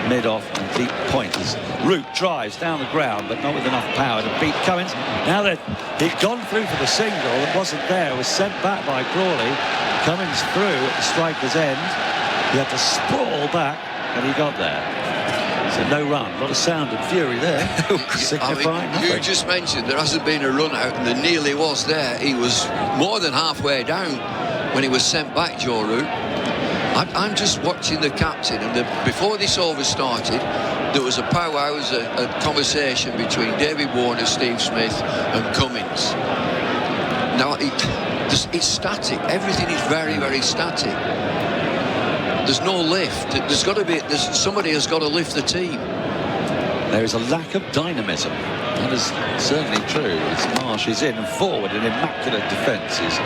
mid-off and deep pointers. Root drives down the ground, but not with enough power to beat Cummins. Now that he'd gone through for the single that wasn't there, was sent back by Crawley. Cummins through at the striker's end. He had to sprawl back, and he got there. So no run. A lot of sound and fury there. Signifying nothing. You just mentioned there hasn't been a run out, and there nearly was there. He was more than halfway down when he was sent back, Joe Root. I'm just watching the captain, and before this over started, there was a powwow, a conversation between David Warner, Steve Smith, and Cummins. Now it's static. Everything is very, very static. There's no lift. Somebody has got to lift the team. There is a lack of dynamism. That is certainly true. As Marsh is in and forward, an immaculate defence is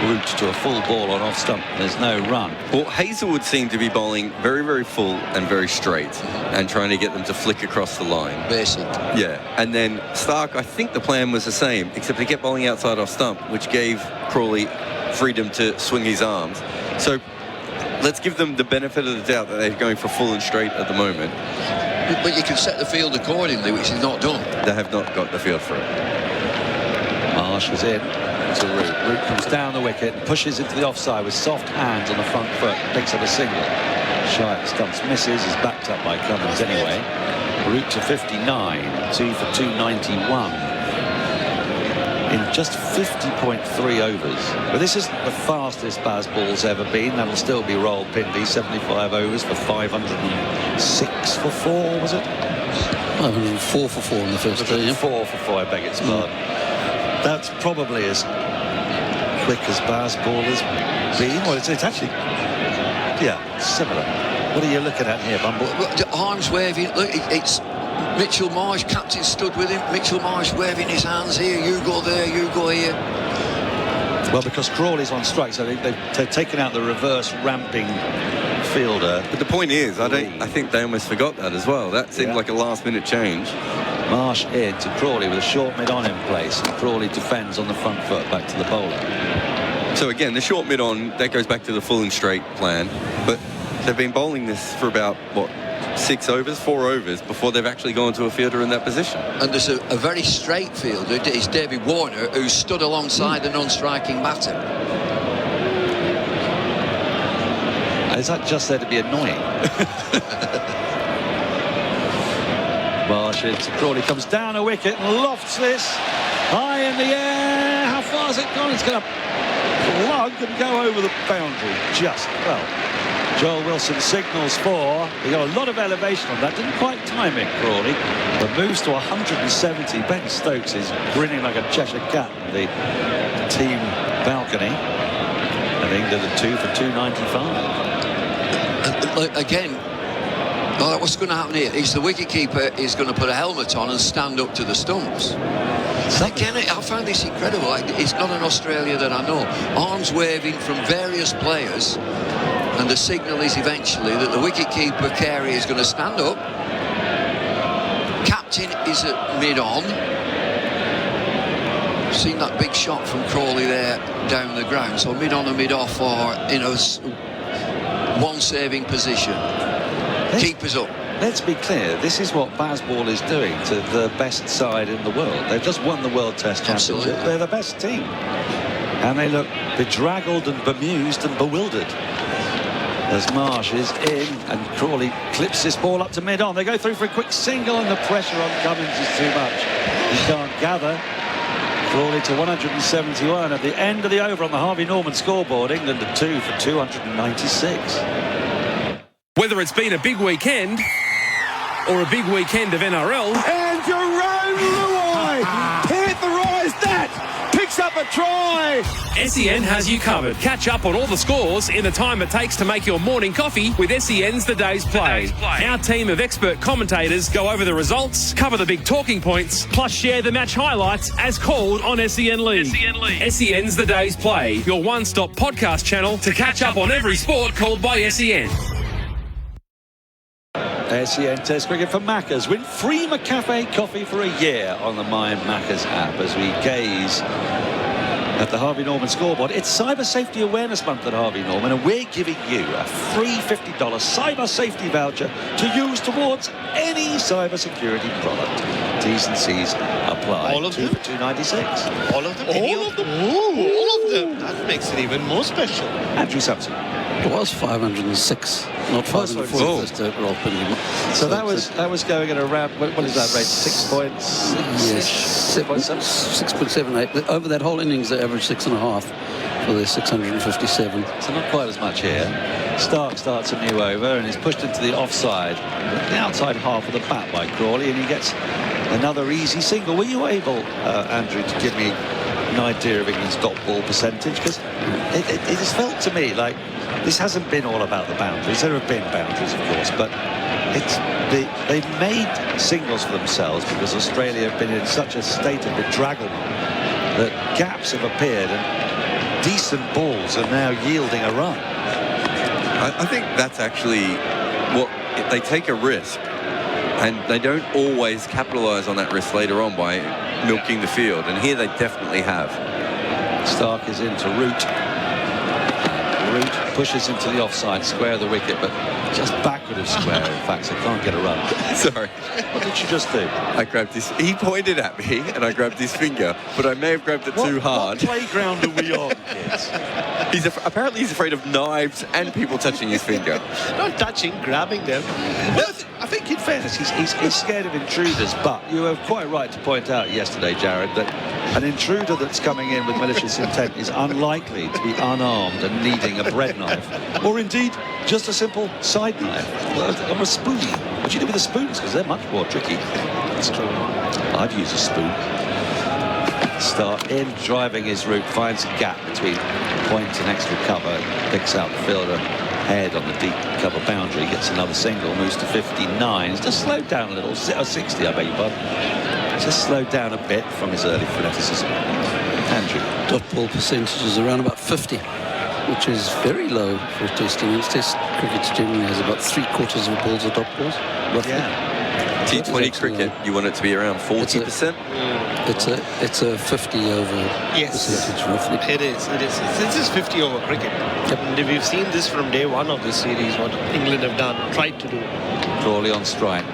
Root to a full ball on off stump. There's no run. Well, Hazlewood seemed to be bowling very, very full and very straight and trying to get them to flick across the line. Basic. Yeah. And then Stark, I think the plan was the same, except he kept bowling outside off stump, which gave Crawley freedom to swing his arms. So let's give them the benefit of the doubt that they're going for full and straight at the moment. But you can set the field accordingly, which is not done. They have not got the field for it. Marsh is in to Root. Root comes down the wicket and pushes into the offside with soft hands on the front foot. Picks up a single. Shy at stumps, misses, is backed up by Cummins anyway. Root to 59, 2 for 291. In just 50.3 overs. But this isn't the fastest Bazball's ever been. That'll still be Roll Pindi, 75 overs for 506 for 4, was it? 504 for 4 in the first day, yeah. 4 for 4, I beg its pardon. That's probably as quick as Bazball has been. Well, it's actually, similar. What are you looking at here, Bumble? The arms waving. Look, it's Mitchell Marsh, captain stood with him. Mitchell Marsh waving his hands here. You go there, you go here. Well, because Crawley's on strike, so they've taken out the reverse ramping fielder. But the point is, I think they almost forgot that as well. That seemed like a last-minute change. Marsh in to Crawley with a short mid-on in place, and Crawley defends on the front foot back to the bowler. So again, the short mid-on, that goes back to the full and straight plan. But they've been bowling this for about, 4 overs before they've actually gone to a fielder in that position. And there's a very straight fielder. It's David Warner, who stood alongside the non-striking batter. Is that just there to be annoying? Marsh into Crawley, comes down a wicket and lofts this high in the air. How far has it gone? It's going to plug and go over the boundary. Joel Wilson signals 4. He got a lot of elevation on that. Didn't quite time it, Crawley, but moves to 170. Ben Stokes is grinning like a Cheshire cat in the team balcony. And England are 2 for 295. Again, what's going to happen here is the wicketkeeper is going to put a helmet on and stand up to the stumps. Again, I find this incredible. It's not an Australia that I know. Arms waving from various players. And the signal is eventually that the wicketkeeper Carey is going to stand up. Captain is at mid-on. Seen that big shot from Crawley there down the ground. So mid-on and mid-off are in a one saving position. Keepers up. Let's be clear, this is what Bazball is doing to the best side in the world. They've just won the World Test Championship. They're the best team. And they look bedraggled and bemused and bewildered. As Marsh is in and Crawley clips this ball up to mid-on. They go through for a quick single and the pressure on Cummins is too much. He can't gather. Crawley to 171 at the end of the over on the Harvey Norman scoreboard. England at 2 for 296. Whether it's been a big weekend or a big weekend of NRL. And Jerome Lloyd hit the rise. That picks up a try. SEN has you covered. Catch up on all the scores in the time it takes to make your morning coffee with SEN's The Day's Play. Our team of expert commentators go over the results, cover the big talking points, plus share the match highlights as called on SEN League. SEN's The Day's Play, your one-stop podcast channel to catch up on every sport called by SEN. SEN Test Cricket for Maccas. Win free McCafe coffee for a year on the My Maccas app as we gaze at the Harvey Norman scoreboard. It's Cyber Safety Awareness Month at Harvey Norman, and we're giving you a free $50 cyber safety voucher to use towards any cyber security product. T's and C's apply. All of them? For $2.96. All of them? All of them? Ooh, all of them. That makes it even more special. Andrew Sampson. It was 506, not 540. So that was going at around, what is that rate? 6 points? Yes, 6.78. Over that whole innings, they averaged 6.5 for their 657. So not quite as much here. Stark starts a new over and is pushed into the offside, the outside half of the bat by Crawley, and he gets another easy single. Were you able, Andrew, to give me an idea of England's dot ball percentage? Because it has felt to me like this hasn't been all about the boundaries. There have been boundaries, of course, but they've made singles for themselves because Australia have been in such a state of bedragglement that gaps have appeared and decent balls are now yielding a run. I think that's actually what they take a risk, and they don't always capitalise on that risk later on by milking the field, and here they definitely have. Stark is into Root. Root pushes into the offside square of the wicket, but just backward of square, in fact, so can't get a run. Sorry. What did you just do? I grabbed this. He pointed at me, and I grabbed his finger, but I may have grabbed it too hard. What playground are we on, kids? Apparently he's afraid of knives and people touching his finger. Not touching, grabbing them. Well, I think in fairness, he's scared of intruders, but you were quite right to point out yesterday, Jarrod, that an intruder that's coming in with malicious intent is unlikely to be unarmed and needing a bread knife, or indeed just a simple side knife or a spoon. What do you do with the spoons? Because they're much more tricky. That's true. I'd use a spoon. Start in, driving his route, finds a gap between point and extra cover, picks out the fielder head on the deep cover boundary, gets another single, moves to 59. He's just slowed down a little, 60, I beg your pardon. Just slowed down a bit from his early frenetism. Andrew. Dot ball percentage is around about 50, which is very low for Test innings. Test cricket generally has about 3/4 of balls are dot balls, roughly. Yeah. T20 cricket, you want it to be around 40%? It's a 50 over percentage, roughly. It is. This is 50 over cricket. Yep. And we've seen this from day one of this series, what England have done, tried to do. Crawley on strike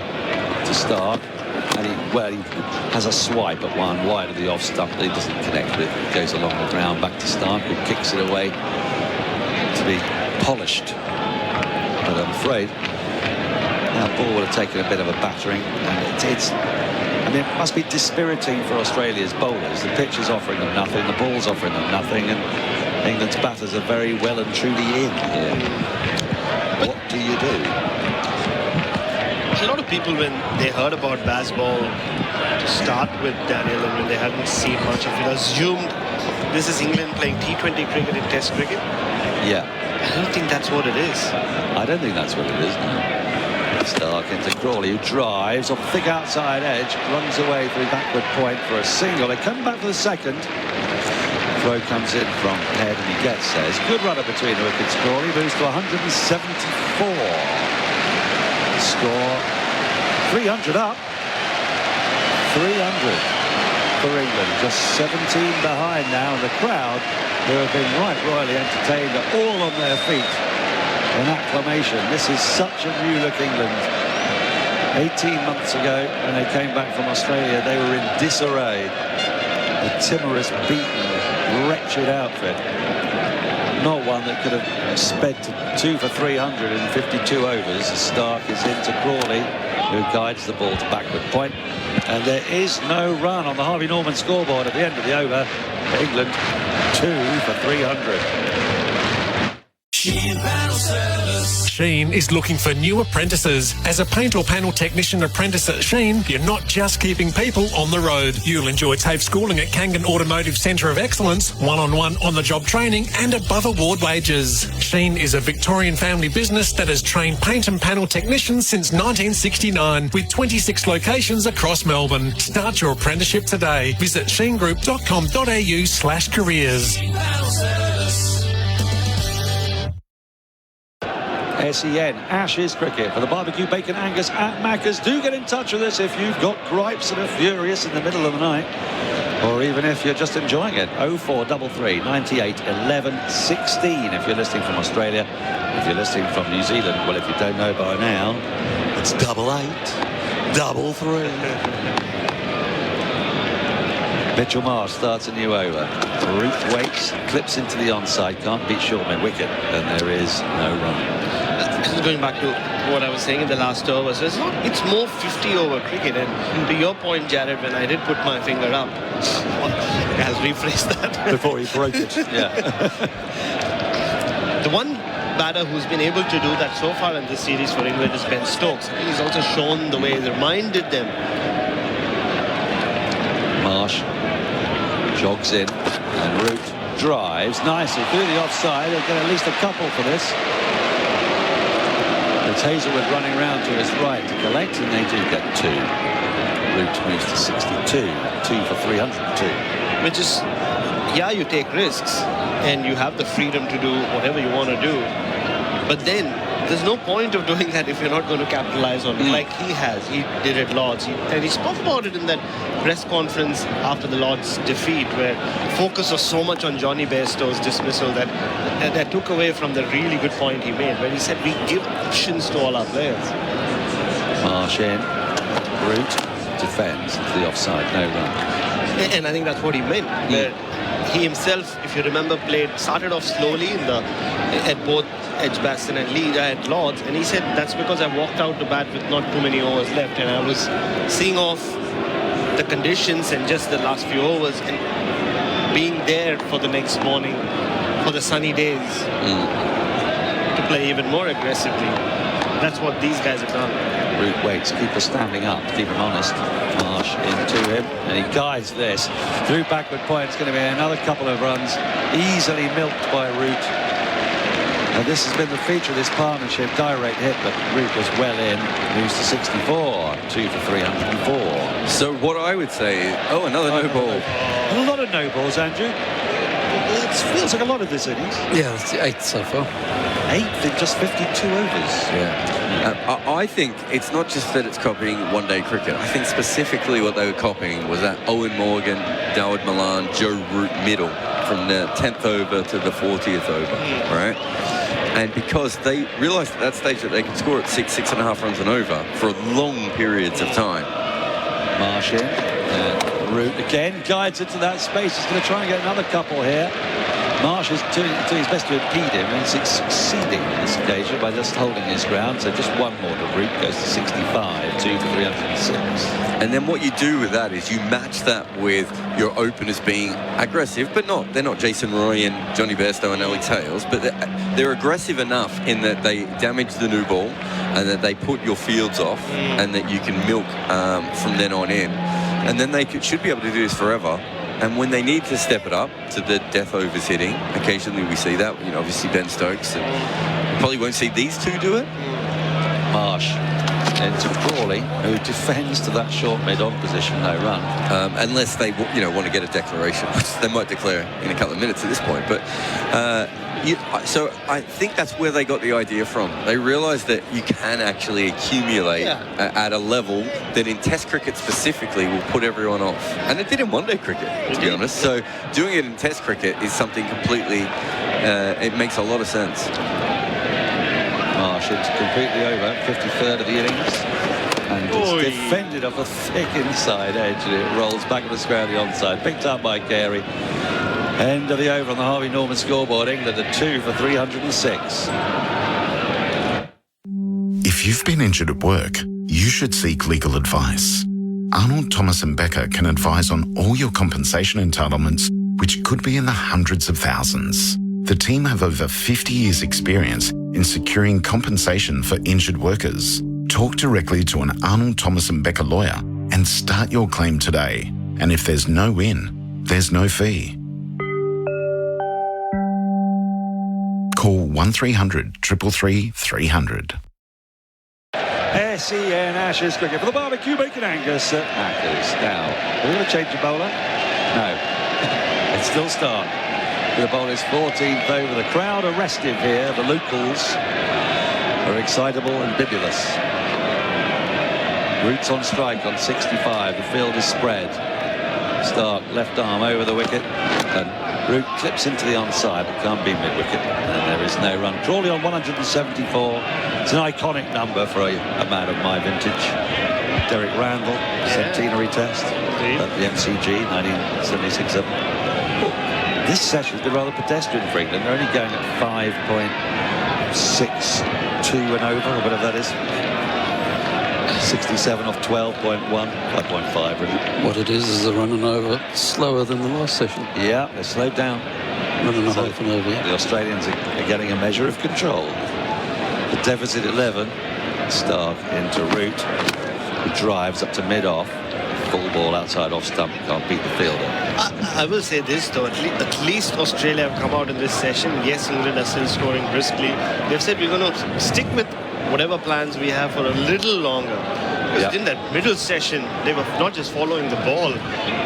to start. And he has a swipe at one wide of the off stump that he doesn't connect with. It goes along the ground back to Stark, who kicks it away to be polished. But I'm afraid that ball would have taken a bit of a battering, and it must be dispiriting for Australia's bowlers. The pitch is offering them nothing, the ball's offering them nothing, and England's batters are very well and truly in here. What do you do? A lot of people, when they heard about Bazball to start with Daniel, and when they hadn't seen much of it, assumed this is England playing T20 cricket in Test cricket. Yeah. I don't think that's what it is. I don't think that's what it is, no. Stark into Crawley, who drives off the thick outside edge, runs away through backward point for a single. They come back for the second. Throw comes in from head, and he gets there. It's a good runner between the wickets. Crawley moves to 174. Score 300 up. 300 for England. Just 17 behind now. And the crowd, who have been right royally entertained, are all on their feet in acclamation. This is such a new look England. 18 months ago, when they came back from Australia, they were in disarray. A timorous, beaten, wretched outfit. not one that could have sped to 2 for 300 in 52 overs. Stark is into Crawley, who guides the ball to backward point. And there is no run on the Harvey Norman scoreboard at the end of the over. England 2 for 300. Sheen is looking for new apprentices. As a paint or panel technician apprentice at Sheen, you're not just keeping people on the road. You'll enjoy TAFE schooling at Kangan Automotive Centre of Excellence, one-on-one on-the-job training and above-award wages. Sheen is a Victorian family business that has trained paint and panel technicians since 1969 with 26 locations across Melbourne. Start your apprenticeship today. Visit sheengroup.com.au/careers. SEN Ashes cricket for the barbecue bacon Angus at Macca's. Do get in touch with us if you've got gripes and are furious in the middle of the night, or even if you're just enjoying it. 0433 98 11 16 if you're listening from Australia. If you're listening from New Zealand, well, if you don't know by now, it's 88 33. Mitchell Marsh starts a new over. Root waits, clips into the onside, can't beat short mid wicket, and there is no run. Going back to what I was saying in the last over, so it's more 50-over cricket. And to your point, Jarrod, when I did put my finger up, I'll rephrase that. Before he broke it. Yeah. The one batter who's been able to do that so far in this series for England is Ben Stokes. He's also shown the way, he's reminded them. Marsh jogs in, and Root drives nicely through the offside. He'll get at least a couple for this. It's Hazelwood running round to his right to collect, and they do get 2. Root moves to 62, 2 for 302. Which is, yeah, you take risks and you have the freedom to do whatever you want to do, but then there's no point of doing that if you're not going to capitalize on it like he has. He did at Lord's, and he spoke about it in that press conference after the Lord's defeat, where focus was so much on Johnny Bairstow's dismissal that took away from the really good point he made, where he said we give options to all our players. Marsh in, Root defends to the offside, no run. And I think that's what he meant, where he himself, if you remember, started off slowly at both Edgbaston and Leeds at Lord's, and he said that's because I walked out to bat with not too many overs left, and I was seeing off the conditions and just the last few overs and being there for the next morning for the sunny days to play even more aggressively. That's what these guys have done. Root waits, keeper standing up to keep him honest. Marsh into him, and he guides this through backward point. It's going to be another couple of runs, easily milked by Root. And this has been the feature of this partnership, direct hit, but Root was well in, moves to 64, 2 for 304. So what I would say is, another no ball. A lot of no balls, Andrew. It feels like a lot of this innings. Yeah, it's 8 so far. 8 in just 52 overs. Yeah. I think it's not just that it's copying one-day cricket. I think specifically what they were copying was that Owen Morgan, Dawid Malan, Joe Root middle from the 10th over to the 40th over, right? And because they realised at that stage that they could score at 6.5 runs and over for long periods of time. Marsh in, Root again guides into that space. He's going to try and get another couple here. Marsh is doing his best to impede him, and he's succeeding on this occasion by just holding his ground. So just one more to Root, goes to 65, 2 for 306. And then what you do with that is you match that with your openers being aggressive, but they're not Jason Roy and Johnny Bairstow and Alex Hales, but they're aggressive enough in that they damage the new ball and that they put your fields off and that you can milk from then on in. And then they should be able to do this forever. And when they need to step it up to the death overs hitting, occasionally we see that. Obviously Ben Stokes, and you probably won't see these two do it. Marsh into Crawley, who defends to that short mid-on position, no run. Unless they, want to get a declaration, which they might declare in a couple of minutes at this point. But so I think that's where they got the idea from. They realised that you can actually accumulate at a level that in Test cricket specifically will put everyone off. And it did in one-day cricket, to be honest. So doing it in Test cricket is something completely, it makes a lot of sense. Marsh it's completely over, 53rd of the innings. And it's defended off a thick inside edge, and it rolls back to the square of the onside. Picked up by Carey. End of the over on the Harvey Norman scoreboard. England at 2 for 306. If you've been injured at work, you should seek legal advice. Arnold, Thomas and Becker can advise on all your compensation entitlements, which could be in the hundreds of thousands. The team have over 50 years' experience in securing compensation for injured workers. Talk directly to an Arnold, Thomas and Becker lawyer and start your claim today. And if there's no win, there's no fee. Call 1300 333 300. SEN Ashes cricket for the barbecue bacon Angus at Maccas. Now, are we going to change the bowler? No. It's still Stark. The bowler's 14th over. The crowd are restive here. The locals are excitable and bibulous. Root's on strike on 65. The field is spread. Stark left arm over the wicket. And Root clips into the onside but can't be mid-wicket. And there is no run. Crawley on 174. It's an iconic number for a man of my vintage. Derek Randall, centenary test at the MCG, 1976. This session's been rather pedestrian for England. They're only going at 5.62 and over, or whatever that is. 67 off 12.1, 5.5 really. What it is a run and over slower than the last session. Yeah, they slowed down. Run and a half and over. The Australians are getting a measure of control. The deficit 11. Stark into Root, who drives up to mid-off. Full ball outside off stump, can't beat the fielder. I will say this though, at least Australia have come out in this session. Yes, England are still scoring briskly. They've said we're going to stick with whatever plans we have for a little longer. Because in that middle session, they were not just following the ball.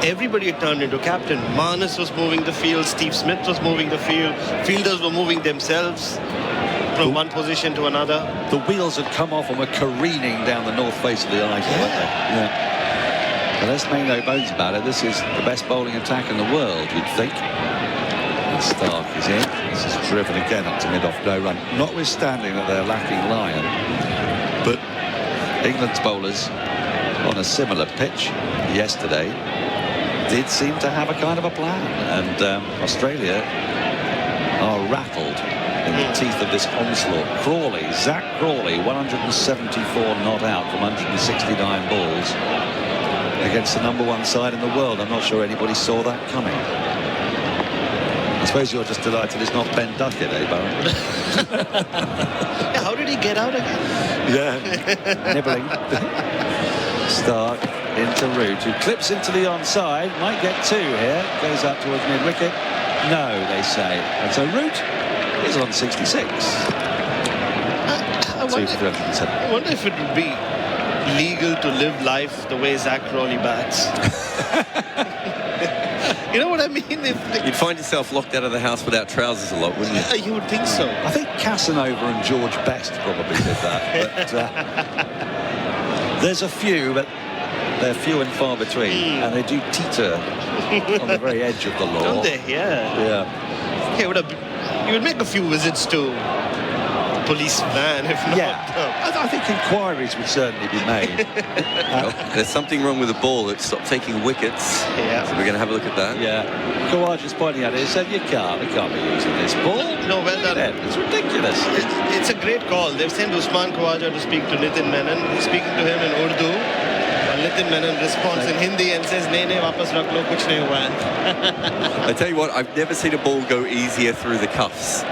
Everybody turned into captain. Marnus was moving the field. Steve Smith was moving the field. Fielders were moving themselves from one position to another. The wheels had come off and were careening down the north face of the ice. But let's make no bones about it. This is the best bowling attack in the world, you'd think. And Stark is in. This is driven again up to mid-off, no run. Notwithstanding that they're lacking Lyon. But England's bowlers on a similar pitch yesterday did seem to have a kind of a plan. And Australia are rattled in the teeth of this onslaught. Zach Crawley, 174 not out from 169 balls. Against the #1 side in the world. I'm not sure anybody saw that coming. I suppose you're just delighted it's not Ben Duckett, eh, Bharat? How did he get out again? Nibbling. Stark into Root, who clips into the onside. Might get 2 here. Goes up towards mid-wicket. No, they say. And so Root is on 66. I wonder if it would be legal to live life the way Zach Crawley bats. You know what I mean? You'd find yourself locked out of the house without trousers a lot, wouldn't you? You would think so. I think Casanova and George Best probably did that. But there's a few, but they're few and far between. And they do teeter on the very edge of the law. Don't they? Yeah. Hey, you would make a few visits to police van, if not. I think inquiries would certainly be made. There's something wrong with the ball. It stopped taking wickets. So we're going to have a look at that. Khawaja is pointing at it. He said, we can't be using this ball. No, well done. It's ridiculous. It's a great call. They've sent Usman Khawaja to speak to Nitin Menon. He's speaking to him in Urdu. Nitin Menon responds in Hindi and says, "Nee, wapas rakh lo, kuch nahi hua hai." I tell you what, I've never seen a ball go easier through the cuffs.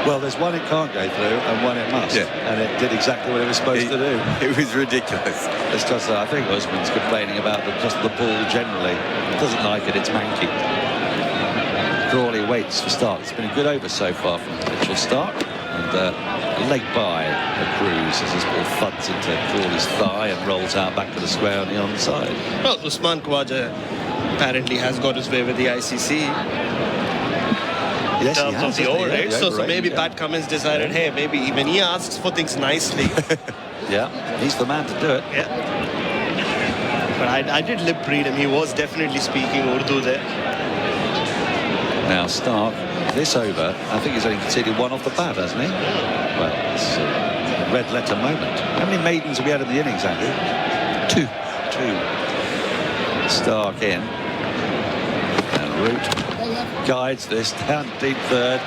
Well, there's one it can't go through and one it must. And it did exactly what it was supposed to do. It was ridiculous. It's just, I think Usman's complaining about just the ball generally. He doesn't like it, it's manky. Crawley waits for Stark. It's been a good over so far from Mitchell Stark. And leg by the cruise as this ball thuds into Crawley's thigh and rolls out back to the square on the onside. Well, Usman Khawaja apparently has got his way with the ICC. Yes, in terms of the overrates. So maybe Pat Cummins decided, hey, maybe when he asks for things nicely. He's the man to do it. But I did lip read him. He was definitely speaking Urdu there. Now Stark, this over, I think he's only conceded 1 off the bat, hasn't he? Well, it's a red letter moment. How many maidens have we had in the innings, Andrew? 2. Stark in. And Root guides this down deep third.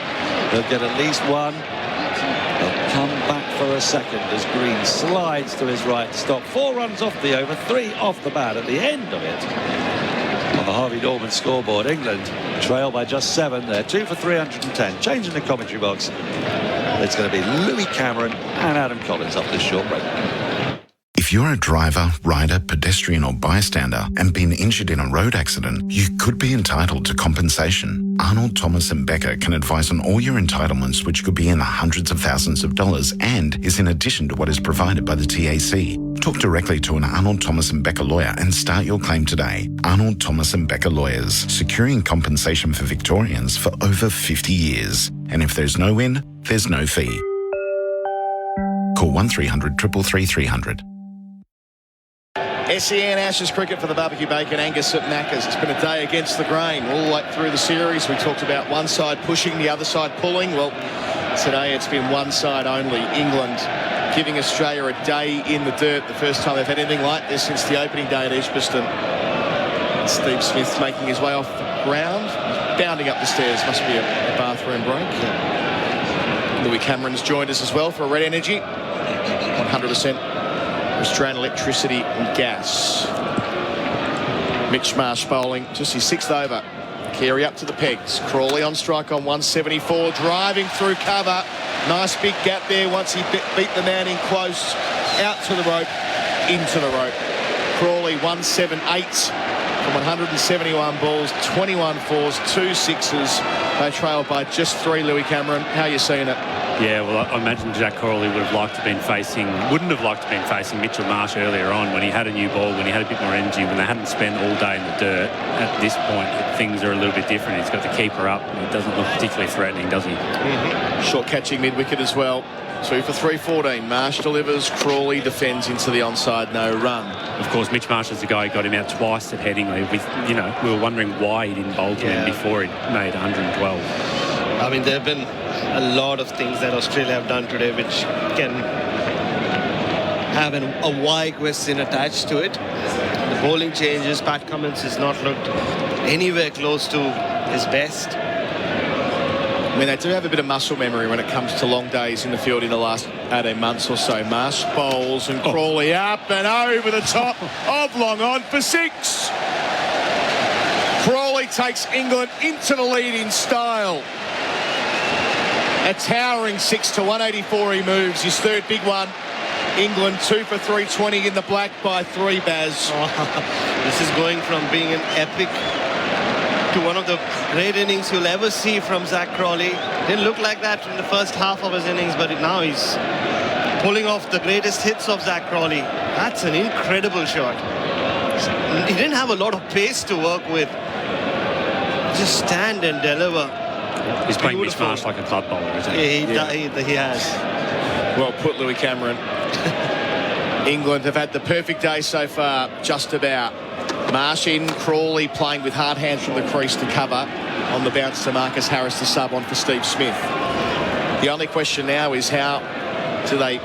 They'll get at least one. They'll come back for a second as Green slides to his right to stop. 4 runs off the over, 3 off the bat at the end of it. On the Harvey Norman scoreboard, England trail by just 7 there. 2 for 310. Change in the commentary box. It's going to be Louis Cameron and Adam Collins up this short break. If you're a driver, rider, pedestrian or bystander and been injured in a road accident, you could be entitled to compensation. Arnold, Thomas and Becker can advise on all your entitlements, which could be in the hundreds of thousands of dollars and is in addition to what is provided by the TAC. Talk directly to an Arnold, Thomas and Becker lawyer and start your claim today. Arnold, Thomas and Becker Lawyers, securing compensation for Victorians for over 50 years. And if there's no win, there's no fee. Call 1300 333 300. SEN Ashes cricket for the Barbecue Bacon Angus at Macca's. It's been a day against the grain all the way through the series. We talked about one side pushing, the other side pulling. Well, today it's been one side only. England giving Australia a day in the dirt. The first time they've had anything like this since the opening day at Edgbaston. Steve Smith's making his way off the ground. He's bounding up the stairs. Must be a bathroom break. Louis Cameron's joined us as well for Red Energy. 100% Australian electricity and gas. Mitch Marsh bowling, just his 6th over. Carey up to the pegs. Crawley on strike on 174, driving through cover. Nice big gap there once he beat the man in close. Out to the rope, into the rope. Crawley 178 from 171 balls, 21 fours, 2 sixes. They trailed by just 3, Louis Cameron. How are you seeing it? Yeah, well, I imagine Jack Crawley wouldn't have liked to have been facing Mitchell Marsh earlier on when he had a new ball, when he had a bit more energy, when they hadn't spent all day in the dirt. At this point, things are a little bit different. He's got the keeper up, and it doesn't look particularly threatening, does he? Short catching mid-wicket as well. 2 for 314. Marsh delivers, Crawley defends into the onside, no run. Of course, Mitch Marsh is the guy who got him out twice at Headingley. We were wondering why he didn't bowl to him before he made 112. I mean, there have been a lot of things that Australia have done today which can have a why question attached to it. The bowling changes. Pat Cummins has not looked anywhere close to his best. I mean, they do have a bit of muscle memory when it comes to long days in the field in the last 18 months or so. Marsh bowls and Crawley up and over the top of long on for 6. Crawley takes England into the lead in style. A towering 6 to 184 he moves. His 3rd big one. England 2 for 320 in the black by 3, Baz. This is going from being an epic to one of the great innings you'll ever see from Zach Crawley. Didn't look like that in the first half of his innings, but now he's pulling off the greatest hits of Zach Crawley. That's an incredible shot. He didn't have a lot of pace to work with. Just stand and deliver. He's playing Mitch Marsh like a club bowler, isn't he? He has. Well put, Louis Cameron. England have had the perfect day so far, just about. Marsh in, Crawley playing with hard hands from the crease to cover. On the bounce to Marcus Harris, the sub on for Steve Smith. The only question now is how do they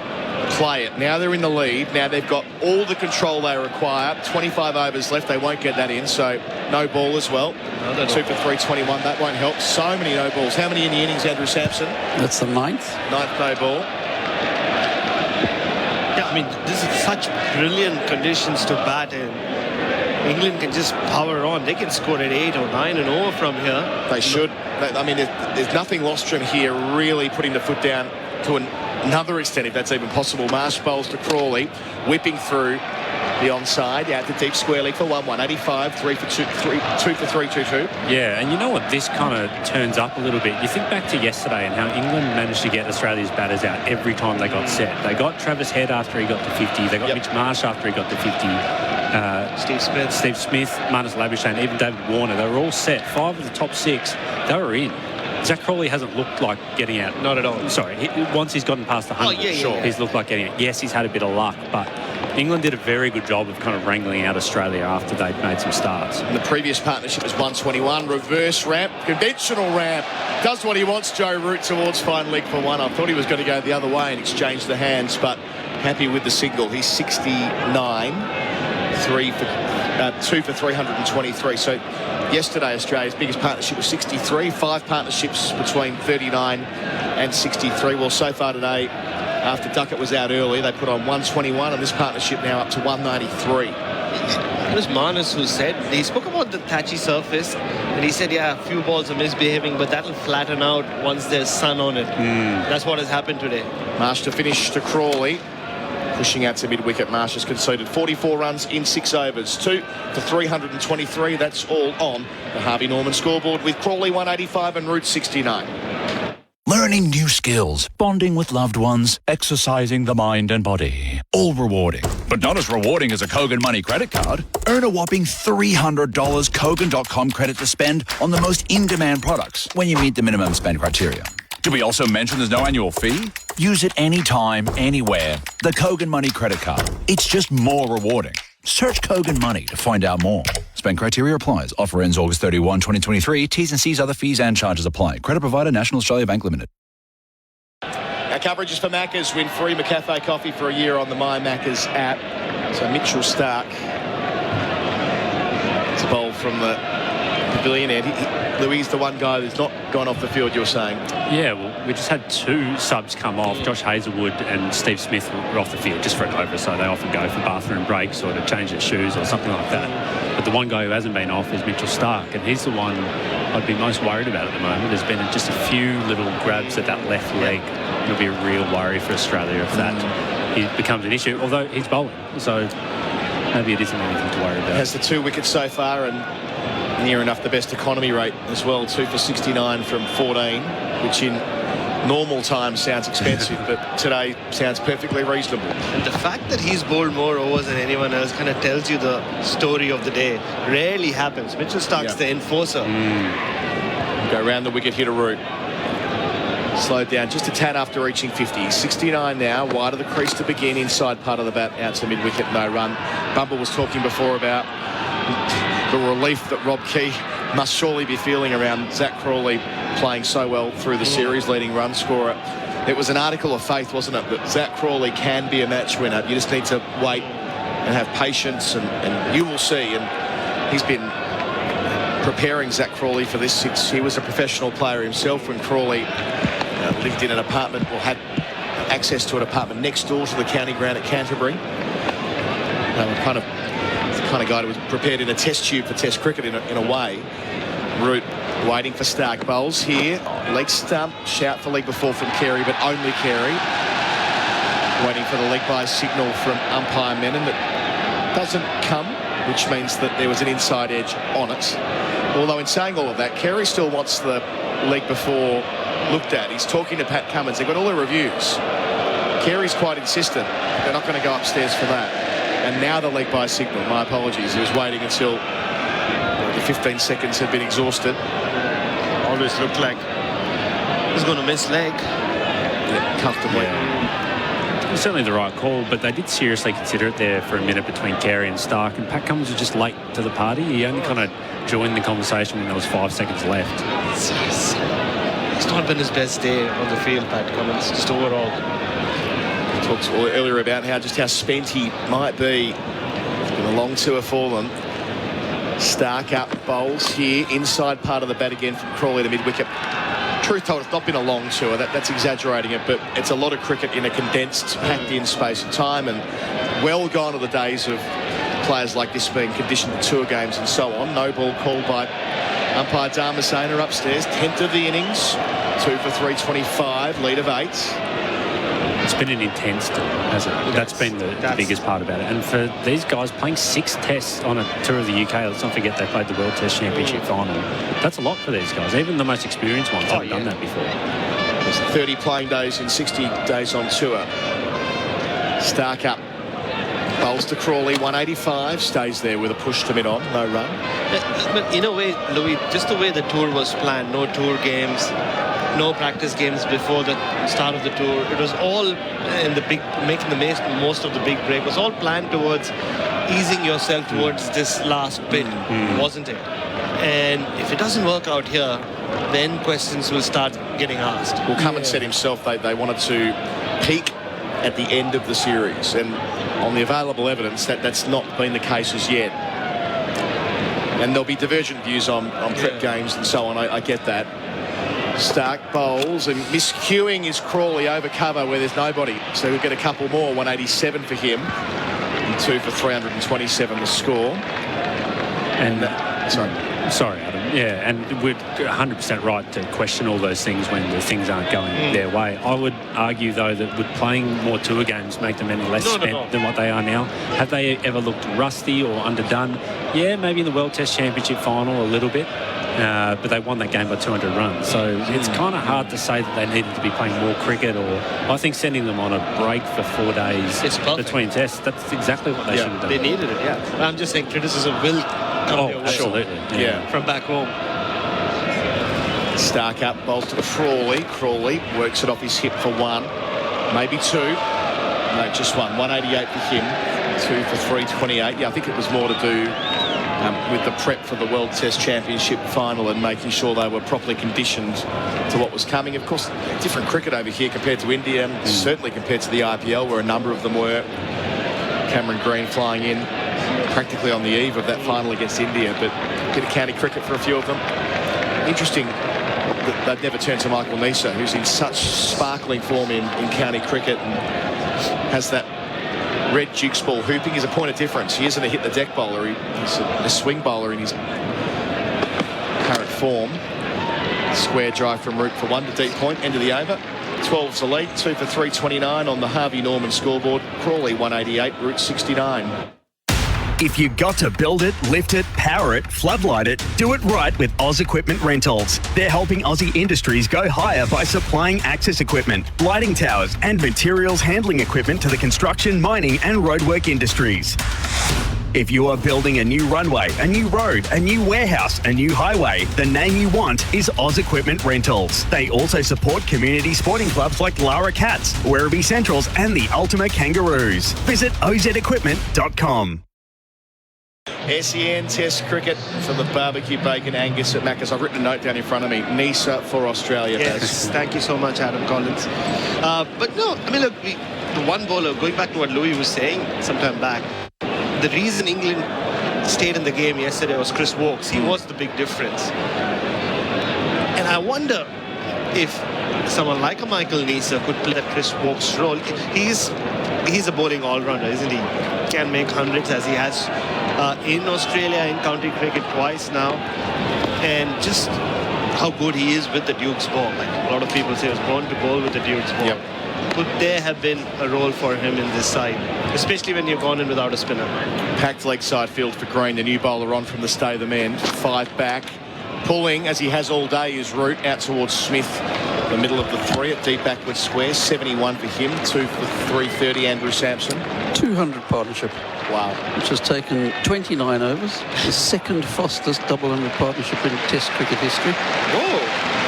play it? Now they're in the lead. Now they've got all the control they require. 25 overs left. They won't get that in, so no ball as well. 2 for 321. That won't help. So many no balls. How many in the innings, Andrew Sampson? That's the 9th. 9th no ball. Yeah, I mean, this is such brilliant conditions to bat in. England can just power on. They can score at 8 or 9 and over from here. They should. I mean, there's nothing lost from here, really putting the foot down to another extent, if that's even possible. Marsh bowls to Crawley, whipping through the onside, out to deep square leg for 1-185, 2 for 322. Yeah, and you know what, this kind of turns up a little bit. You think back to yesterday and how England managed to get Australia's batters out every time they got set. They got Travis Head after he got to 50. They got Mitch Marsh after he got to 50. Steve Smith, Marnus Labuschagne, even David Warner. They were all set. 5 of the top 6, they were in. Zach Crawley hasn't looked like getting out. Not at all. Sorry, once he's gotten past the 100, he's looked like getting out. Yes, he's had a bit of luck, but England did a very good job of kind of wrangling out Australia after they'd made some starts. And the previous partnership was 121, reverse ramp, conventional ramp. Does what he wants, Joe Root towards fine leg for 1. I thought he was going to go the other way and exchange the hands, but happy with the single. He's 69, 3 for 2 for 323. So yesterday, Australia's biggest partnership was 63. 5 partnerships between 39 and 63. Well, so far today, after Duckett was out early, they put on 121, and this partnership now up to 193. It was Manus who said, he spoke about the patchy surface, and he said, yeah, a few balls are misbehaving, but that'll flatten out once there's sun on it. That's what has happened today. Marsh to finish to Crawley. Pushing out to mid-wicket, Marsh has conceded 44 runs in 6 overs. 2 for 323. That's all on the Harvey Norman scoreboard with Crawley 185 and Root 69. Learning new skills, bonding with loved ones, exercising the mind and body. All rewarding, but not as rewarding as a Kogan Money credit card. Earn a whopping $300 Kogan.com credit to spend on the most in-demand products when you meet the minimum spend criteria. Did we also mention there's no annual fee? Use it anytime, anywhere. The Kogan Money credit card. It's just more rewarding. Search Kogan Money to find out more. Spend criteria applies. Offer ends August 31, 2023. T's and C's, other fees and charges apply. Credit provider, National Australia Bank Limited. Our coverage is for Macca's. Win free McCafe coffee for a year on the My Macca's app. So Mitchell Starc. It's a bowl from the pavilion end. Louis, the one guy that's not gone off the field, you're saying? Yeah, well, we just had 2 subs come off. Josh Hazlewood and Steve Smith were off the field just for an over, so they often go for bathroom breaks or to change their shoes or something like that. But the one guy who hasn't been off is Mitchell Starc, and he's the one I'd be most worried about at the moment. There's been just a few little grabs at that left leg. It'll be a real worry for Australia if that becomes an issue, although he's bowling, so maybe it isn't anything to worry about. Has the 2 wickets so far, and near enough the best economy rate as well. 2 for 69 from 14, which in normal times sounds expensive, but today sounds perfectly reasonable. And the fact that he's bowled more overs than anyone else kind of tells you the story of the day. Rarely happens. Mitchell Starc's the enforcer. Go round the wicket, hit a root. Slowed down just a tad after reaching 50. He's 69 now, wide of the crease to begin, inside part of the bat, out to mid-wicket, no run. Bumble was talking before about the relief that Rob Key must surely be feeling around Zach Crawley playing so well through the series, leading run scorer. It was an article of faith, wasn't it, that Zach Crawley can be a match winner. You just need to wait and have patience, and you will see. And he's been preparing Zach Crawley for this since he was a professional player himself, when Crawley lived in an apartment, or had access to an apartment next door to the county ground at Canterbury. Kind of guy who was prepared in a test tube for test cricket in a way. Root waiting for Starc. Bowls here. Leg stump. Shout for leg before from Carey, but only Carey. Waiting for the leg by signal from umpire Menon that doesn't come, which means that there was an inside edge on it. Although in saying all of that, Carey still wants the leg before looked at. He's talking to Pat Cummins. They've got all the reviews. Carey's quite insistent. They're not going to go upstairs for that. And now the leg by signal. My apologies. He was waiting until the 15 seconds had been exhausted. Always looked like he's going to miss leg. Comfortably. It was certainly the right call, but they did seriously consider it there for a minute between Carey and Starc, and Pat Cummins was just late to the party. He only kind of joined the conversation when there was 5 seconds left. It's not been his best day on the field, Pat Cummins, just overall. Talked earlier about how spent he might be. It's been a long tour for them. Starc up, bowls here, inside part of the bat again from Crawley to mid-wicket. Truth told, it's not been a long tour. That's exaggerating it, but it's a lot of cricket in a condensed, packed-in space of time, and well gone are the days of players like this being conditioned to tour games and so on. No ball called by umpire Dharmasena upstairs. 10th of the innings, 2 for 325, lead of 8. It's been an intense tour, hasn't it? That's been the biggest part about it. And for these guys playing 6 tests on a tour of the UK, let's not forget they played the World Test Championship final. That's a lot for these guys. Even the most experienced ones haven't done that before. There's 30 playing days in 60 days on tour. Starc up. Bowls to Crawley, 185. Stays there with a push to mid-on, no run. But in a way, Louis, just the way the tour was planned, no tour games, no practice games before the start of the tour. It was all in the big, making the most of the big break. It was all planned towards easing yourself towards this last bit, wasn't it? And if it doesn't work out here, then questions will start getting asked. Well, Cummins said himself they wanted to peak at the end of the series, and on the available evidence, that's not been the case as yet. And there'll be divergent views on prep games and so on. I get that. Stark bowls and miscuing is Crawley over cover where there's nobody. So we'll get a couple more. 187 for him. And 2 for 327 the score. And sorry, Adam. Yeah, and we're 100% right to question all those things when the things aren't going their way. I would argue, though, that would playing more tour games make them any less spent than what they are now? Have they ever looked rusty or underdone? Yeah, maybe in the World Test Championship final a little bit. But they won that game by 200 runs. So it's kind of hard to say that they needed to be playing more cricket, or I think sending them on a break for 4 days between tests, that's exactly what they should have done. They needed it, yeah. I'm just saying criticism will come your way. Absolutely. Yeah. From back home. Stark up, bowls to Crawley. Crawley works it off his hip for 1, maybe 2. No, just 1. 188 for him. 2 for 328. Yeah, I think it was more to do with the prep for the World Test Championship final and making sure they were properly conditioned to what was coming. Of course, different cricket over here compared to India, certainly compared to the IPL, where a number of them were. Cameron Green flying in practically on the eve of that final against India, but a bit of county cricket for a few of them. Interesting that they've never turned to Michael Neser, who's in such sparkling form in county cricket and has that red Dukes ball hooping. Is a point of difference. He isn't a hit the deck bowler. He's a swing bowler in his current form. Square drive from root for 1 to deep point. End of the over. 12's the lead. 2 for 329 on the Harvey Norman scoreboard. Crawley 188, root 69. If you got to build it, lift it, power it, floodlight it, do it right with Oz Equipment Rentals. They're helping Aussie industries go higher by supplying access equipment, lighting towers and materials handling equipment to the construction, mining and roadwork industries. If you are building a new runway, a new road, a new warehouse, a new highway, the name you want is Oz Equipment Rentals. They also support community sporting clubs like Lara Cats, Werribee Centrals and the Ultima Kangaroos. Visit ozequipment.com. SEN Test cricket for the barbecue bacon Angus at Macca's. I've written a note down in front of me. Neser for Australia. Yes, thank you so much, Adam Collins. But no, I mean, look, the one bowler, going back to what Louis was saying sometime back, the reason England stayed in the game yesterday was Chris Woakes. He was the big difference. And I wonder if someone like a Michael Neser could play that Chris Woakes role. He's a bowling all-rounder, isn't he? Can make hundreds as he has in Australia in county cricket twice now, and just how good he is with the Duke's ball. Like a lot of people say, he was born to bowl with the Duke's ball. Yep. Could there have been a role for him in this side, especially when you've gone in without a spinner? Packed leg side field for Green, the new bowler on from the stay of the men. 5 back, pulling as he has all day his route out towards Smith, the middle of the 3 at deep backward square. 71 for him, 2 for 330 Andrew Sampson. 200 partnership. Wow. Which has taken 29 overs. The second fastest double 100 partnership in Test cricket history. Whoa.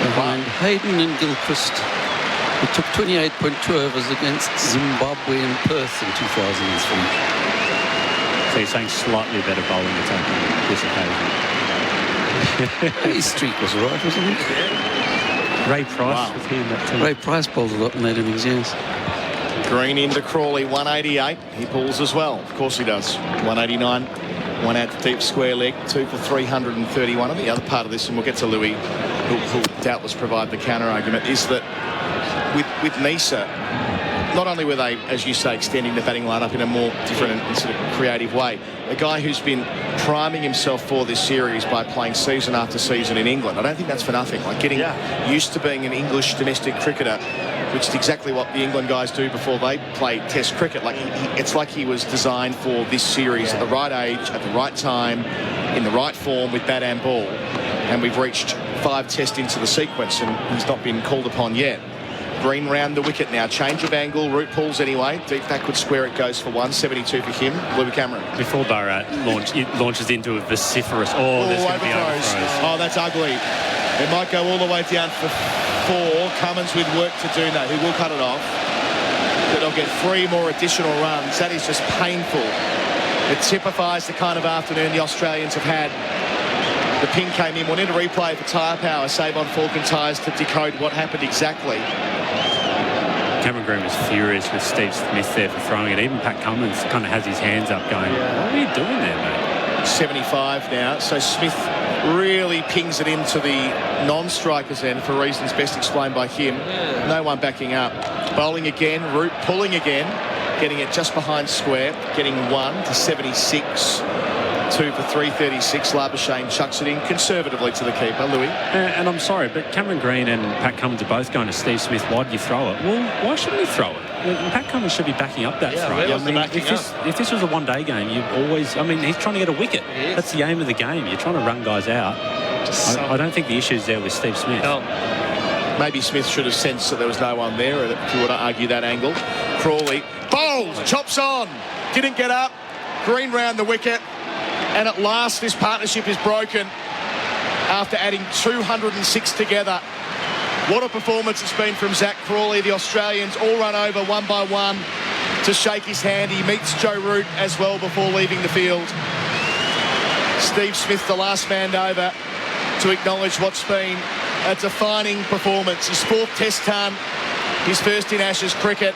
Behind Hayden and Gilchrist, who took 28.2 overs against Zimbabwe in Perth in 2003. So you're saying slightly better bowling attack on this occasion? His streak was right, wasn't it? Ray Price was here in that team. Ray Price bowled a lot in that innings, yes. Green into Crawley, 188. He pulls as well. Of course he does. 189. 1 out to deep square leg. 2 for 331. And the other part of this, and we'll get to Louis, who'll doubtless provide the counter argument, is that with Neser, not only were they, as you say, extending the batting lineup in a more different and sort of creative way, a guy who's been priming himself for this series by playing season after season in England. I don't think that's for nothing. Like getting used to being an English domestic cricketer, which is exactly what the England guys do before they play Test cricket. Like it's like he was designed for this series at the right age, at the right time, in the right form with bat and ball. And we've reached 5 tests into the sequence and he's not been called upon yet. Green round the wicket now. Change of angle. Root pulls anyway. Deep backward square it goes for 172 for him. Louis Cameron. Before Bharat launches into a vociferous... there's going to be overthrows. Oh, that's ugly. It might go all the way down for 4. Cummins with work to do now. He will cut it off. But they'll get 3 more additional runs. That is just painful. It typifies the kind of afternoon the Australians have had. The ping came in. We'll need a replay for tyre power. Save on Falcon tyres to decode what happened exactly. Cameron Green was furious with Steve Smith there for throwing it. Even Pat Cummins kind of has his hands up going, what are you doing there, mate? 75 now. So Smith really pings it into the non-strikers end for reasons best explained by him. No one backing up. Bowling again, Root pulling again, getting it just behind square, getting 1 to 76. 2 for 336. Labuschagne chucks it in conservatively to the keeper, Louis. And I'm sorry, but Cameron Green and Pat Cummins are both going to Steve Smith. Why did you throw it? Well, why shouldn't he throw it? Pat Cummins should be backing up that throw. If this was a one-day game, you'd always... I mean, he's trying to get a wicket. That's the aim of the game. You're trying to run guys out. I don't think the issue's there with Steve Smith. No. Maybe Smith should have sensed that there was no one there, if you want to argue that angle. Crawley bowls, chops on, didn't get up. Green round the wicket. And at last, this partnership is broken after adding 206 together. What a performance it's been from Zach Crawley. The Australians all run over one by one to shake his hand. He meets Joe Root as well before leaving the field. Steve Smith, the last man over to acknowledge what's been a defining performance. His 4th Test ton, his first in Ashes cricket.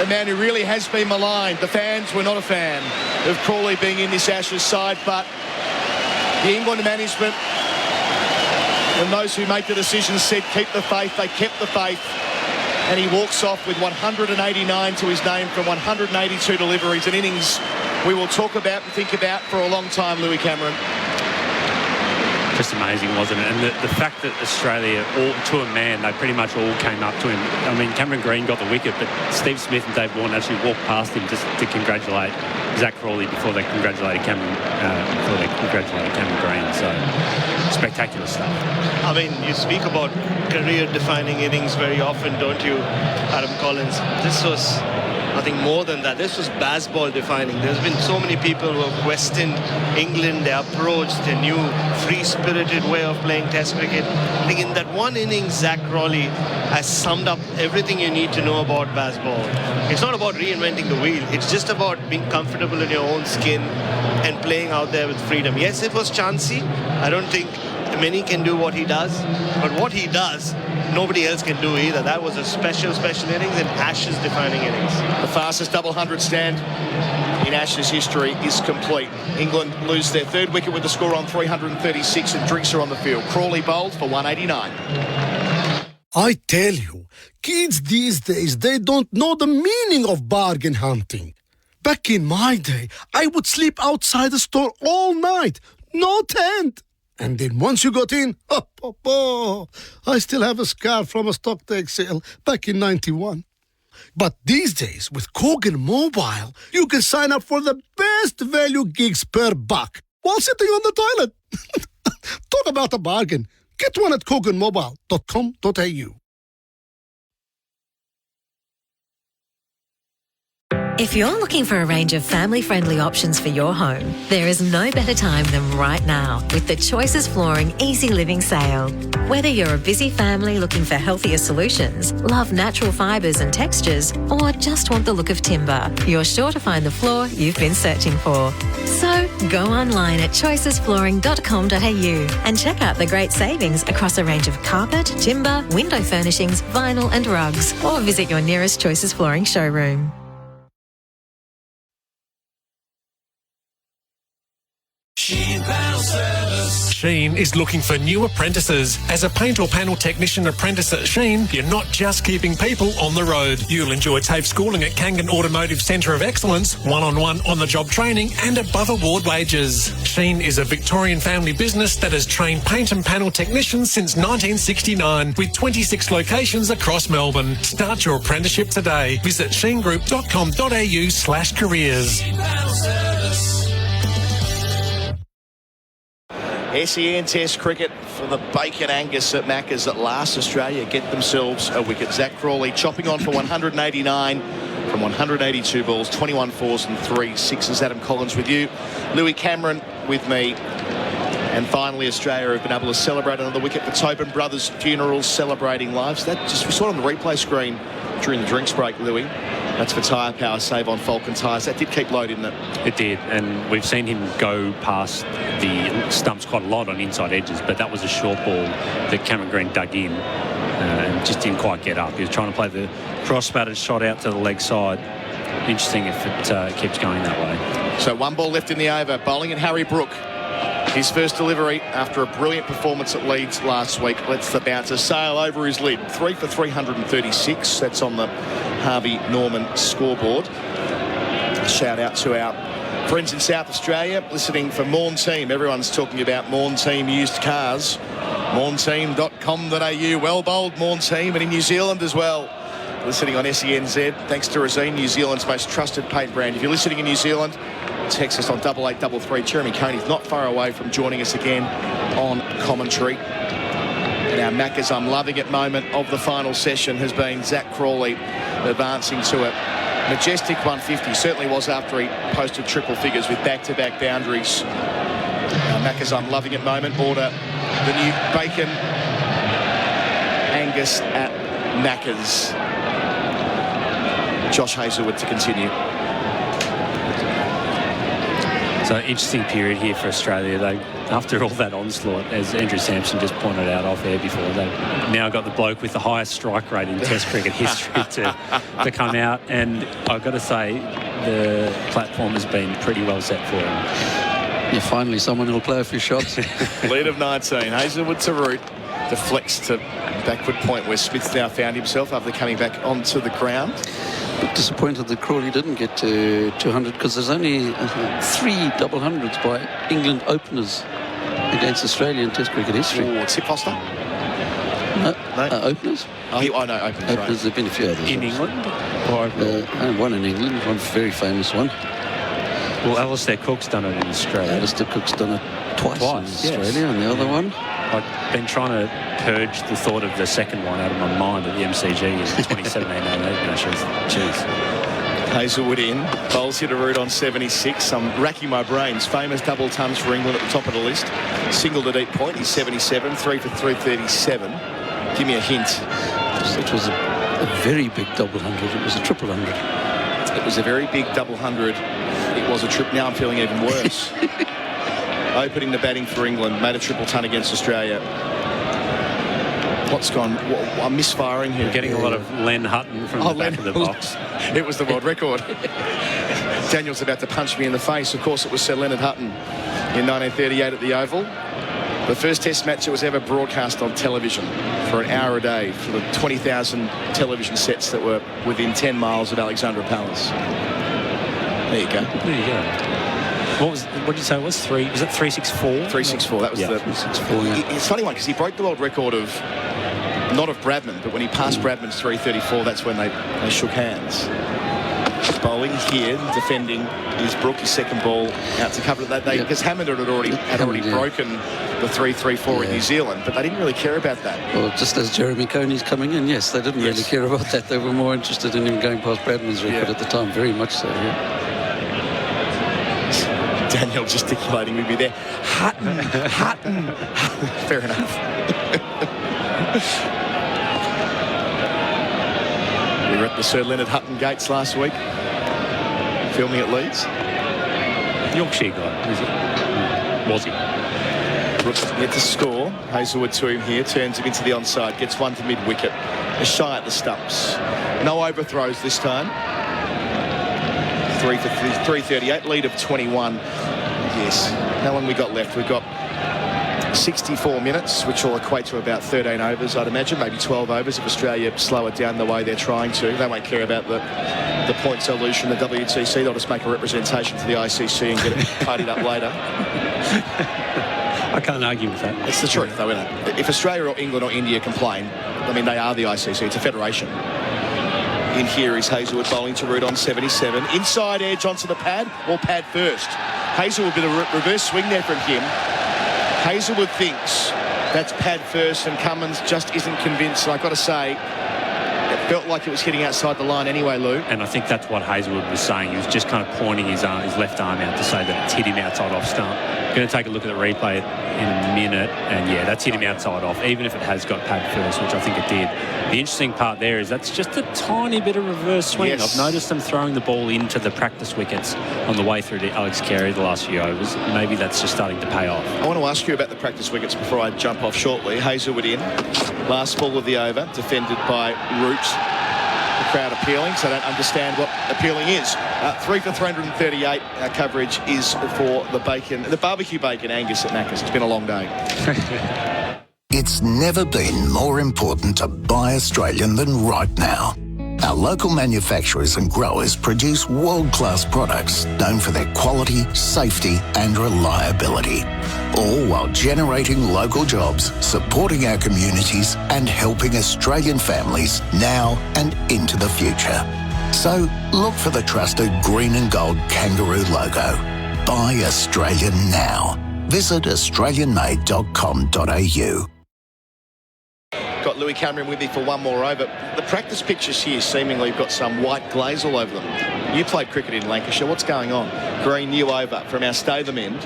The man who really has been maligned. The fans were not a fan of Crawley being in this Ashes side, but the England management and those who make the decisions said keep the faith. They kept the faith, and he walks off with 189 to his name from 182 deliveries, an innings we will talk about and think about for a long time, Louis Cameron. Just amazing, wasn't it? And the fact that Australia, all to a man, they pretty much all came up to him. I mean, Cameron Green got the wicket, but Steve Smith and Dave Warren actually walked past him just to congratulate Zach Crawley before they congratulated Cameron Green. So spectacular stuff. I mean, you speak about career-defining innings very often, don't you, Adam Collins? This was nothing more than that. This was baseball defining. There's been so many people who have questioned England, their approach, their new free-spirited way of playing Test cricket. I think in that one inning, Zach Crawley has summed up everything you need to know about baseball. It's not about reinventing the wheel. It's just about being comfortable in your own skin and playing out there with freedom. Yes, it was chancy. I don't think many can do what he does, but what he does, nobody else can do either. That was a special innings and Ashes defining innings. The fastest double 100 stand in Ashes history is complete. England lose their 3rd wicket with the score on 336 and drinks are on the field. Crawley bowled for 189. I tell you, kids these days, they don't know the meaning of bargain hunting. Back in my day, I would sleep outside the store all night, no tent. And then once you got in, I still have a scar from a stock take sale back in 91. But these days, with Kogan Mobile, you can sign up for the best value gigs per buck while sitting on the toilet. Talk about a bargain. Get one at koganmobile.com.au. If you're looking for a range of family-friendly options for your home, there is no better time than right now with the Choices Flooring Easy Living Sale. Whether you're a busy family looking for healthier solutions, love natural fibres and textures, or just want the look of timber, you're sure to find the floor you've been searching for. So go online at choicesflooring.com.au and check out the great savings across a range of carpet, timber, window furnishings, vinyl and rugs, or visit your nearest Choices Flooring showroom. Sheen is looking for new apprentices. As a paint or panel technician apprentice at Sheen, you're not just keeping people on the road. You'll enjoy TAFE schooling at Kangan Automotive Centre of Excellence, one-on-one on-the-job training and above-award wages. Sheen is a Victorian family business that has trained paint and panel technicians since 1969 with 26 locations across Melbourne. Start your apprenticeship today. Visit sheengroup.com.au/careers. SEN Test cricket for the Bacon Angus at Macca's. At last, Australia get themselves a wicket. Zach Crawley chopping on for 189 from 182 balls, 21 fours and 3 sixes. Adam Collins with you. Louis Cameron with me. And finally, Australia have been able to celebrate another wicket. The Tobin Brothers funerals celebrating lives. That just we saw it on the replay screen during the drinks break, Louis. That's for tyre power save on Falcon tyres. That did keep Lloyd, didn't it? It did, and we've seen him go past the stumps quite a lot on inside edges, but that was a short ball that Cameron Green dug in and just didn't quite get up. He was trying to play the cross-batted shot out to the leg side. Interesting if it keeps going that way. So 1 ball left in the over. Bowling at Harry Brook. His first delivery after a brilliant performance at Leeds last week. Lets the bouncer sail over his lid. 3 for 336. That's on the Harvey Norman scoreboard. Shout out to our friends in South Australia listening for Morn Team. Everyone's talking about Morn Team used cars. Mornteam.com.au. Well bowled, Morn Team, and in New Zealand as well. Listening on SENZ. Thanks to Razine, New Zealand's most trusted paint brand. If you're listening in New Zealand, text us on 8833. Jeremy Coney's not far away from joining us again on commentary. And our Macca's I'm Loving It moment of the final session has been Zach Crawley advancing to a majestic 150. Certainly was after he posted triple figures with back-to-back boundaries. Our Macca's I'm Loving It moment. Order the new bacon Angus at Macca's. Josh Hazelwood to continue. So interesting period here for Australia. They, after all that onslaught, as Andrew Sampson just pointed out off air before, they've now got the bloke with the highest strike rate in Test cricket history to come out. And I've got to say, the platform has been pretty well set for him. Yeah, finally someone who'll play a few shots. Lead of 19. Hazelwood to root. Deflects to backward point where Smith's now found himself after coming back onto the ground. But disappointed that Crawley didn't get to 200 because there's only 3 double hundreds by England openers against Australia in Test cricket history. Oh, Tip Foster? No. Openers? Oh, I know openers. Openers, Right. there have been a few others. In England? And one in England, one very famous one. Well, Alistair Cook's done it in Australia. Alistair Cook's done it twice in Australia, and the other one. I've been trying to purge the thought of the second one out of my mind at the MCG in 2017. Cheers. Hazelwood in. Bowls hit a root on 76. I'm racking my brains. Famous double tons for England at the top of the list. Single to deep point. He's 77. 3 for 337. Give me a hint. It was a very big double hundred. It was a triple hundred. It was a very big double hundred. It was a trip. Now I'm feeling even worse. Opening the batting for England. Made a triple ton against Australia. What's gone? I'm misfiring here. We're getting a lot of Len Hutton from the back of the box. It was the world record. Daniel's about to punch me in the face. Of course, it was Sir Leonard Hutton in 1938 at the Oval. The first Test match that was ever broadcast on television for an hour a day for the 20,000 television sets that were within 10 miles of Alexandra Palace. There you go. There you go. What did you say it was? Was it 364? 364. That was the 364. Yeah. It's a funny one because he broke the world record of not of Bradman, but when he passed Bradman's 334, that's when they shook hands. Bowling here, defending is Brook, his second ball out to cover that. Because Hammond had already broken the 334 in New Zealand, but they didn't really care about that. Well, just as Jeremy Coney's coming in, yes, they didn't really care about that. They were more interested in him going past Bradman's record at the time, very much so. Yeah. Daniel gesticulating with me there. Hutton. Fair enough. We were at the Sir Leonard Hutton gates last week, filming at Leeds. Yorkshire guy, is it? Was he? Brooks yet to score. Hazelwood to him here, turns him into the onside, gets one to mid-wicket. A shy at the stumps. No overthrows this time. 3 for 338, lead of 21. Yes. How long we got left? We've got 64 minutes, which will equate to about 13 overs, I'd imagine, maybe 12 overs if Australia slow it down the way they're trying to. They won't care about the point solution, the WTC. They'll just make a representation to the ICC and get it tidied up later. I can't argue with that. It's the truth, though, isn't it? If Australia or England or India complain, I mean, they are the ICC. It's a federation. In here is Hazelwood bowling to root on 77. Inside edge onto the pad, or pad first. Hazelwood, a bit of reverse swing there from him. Hazelwood thinks that's pad first, and Cummins just isn't convinced. So I've got to say, it felt like it was hitting outside the line anyway, Lou. And I think that's what Hazelwood was saying. He was just kind of pointing his left arm out to say that it's hit him outside off stump. Going to take a look at the replay in a minute, and yeah, that's hit him outside off, even if it has got pad first, which I think it did. The interesting part there is that's just a tiny bit of reverse swing. Yes. I've noticed them throwing the ball into the practice wickets on the way through to Alex Carey the last few overs. Maybe that's just starting to pay off. I want to ask you about the practice wickets before I jump off shortly. Hazelwood in. Last ball of the over, defended by Root. crowd appealing, so I don't understand what appealing is. 3 for 338. Our coverage is for the barbecue bacon Angus at Macca's. It's been a long day. It's never been more important to buy Australian than right now. Our local manufacturers and growers produce world-class products known for their quality, safety and reliability, all while generating local jobs, supporting our communities and helping Australian families now and into the future. So look for the trusted green and gold kangaroo logo. Buy Australian now. Visit australianmade.com.au. Got Louis Cameron with me for one more over. The practice pictures here seemingly have got some white glaze all over them. You played cricket in Lancashire. What's going on? Green new over from our Statham end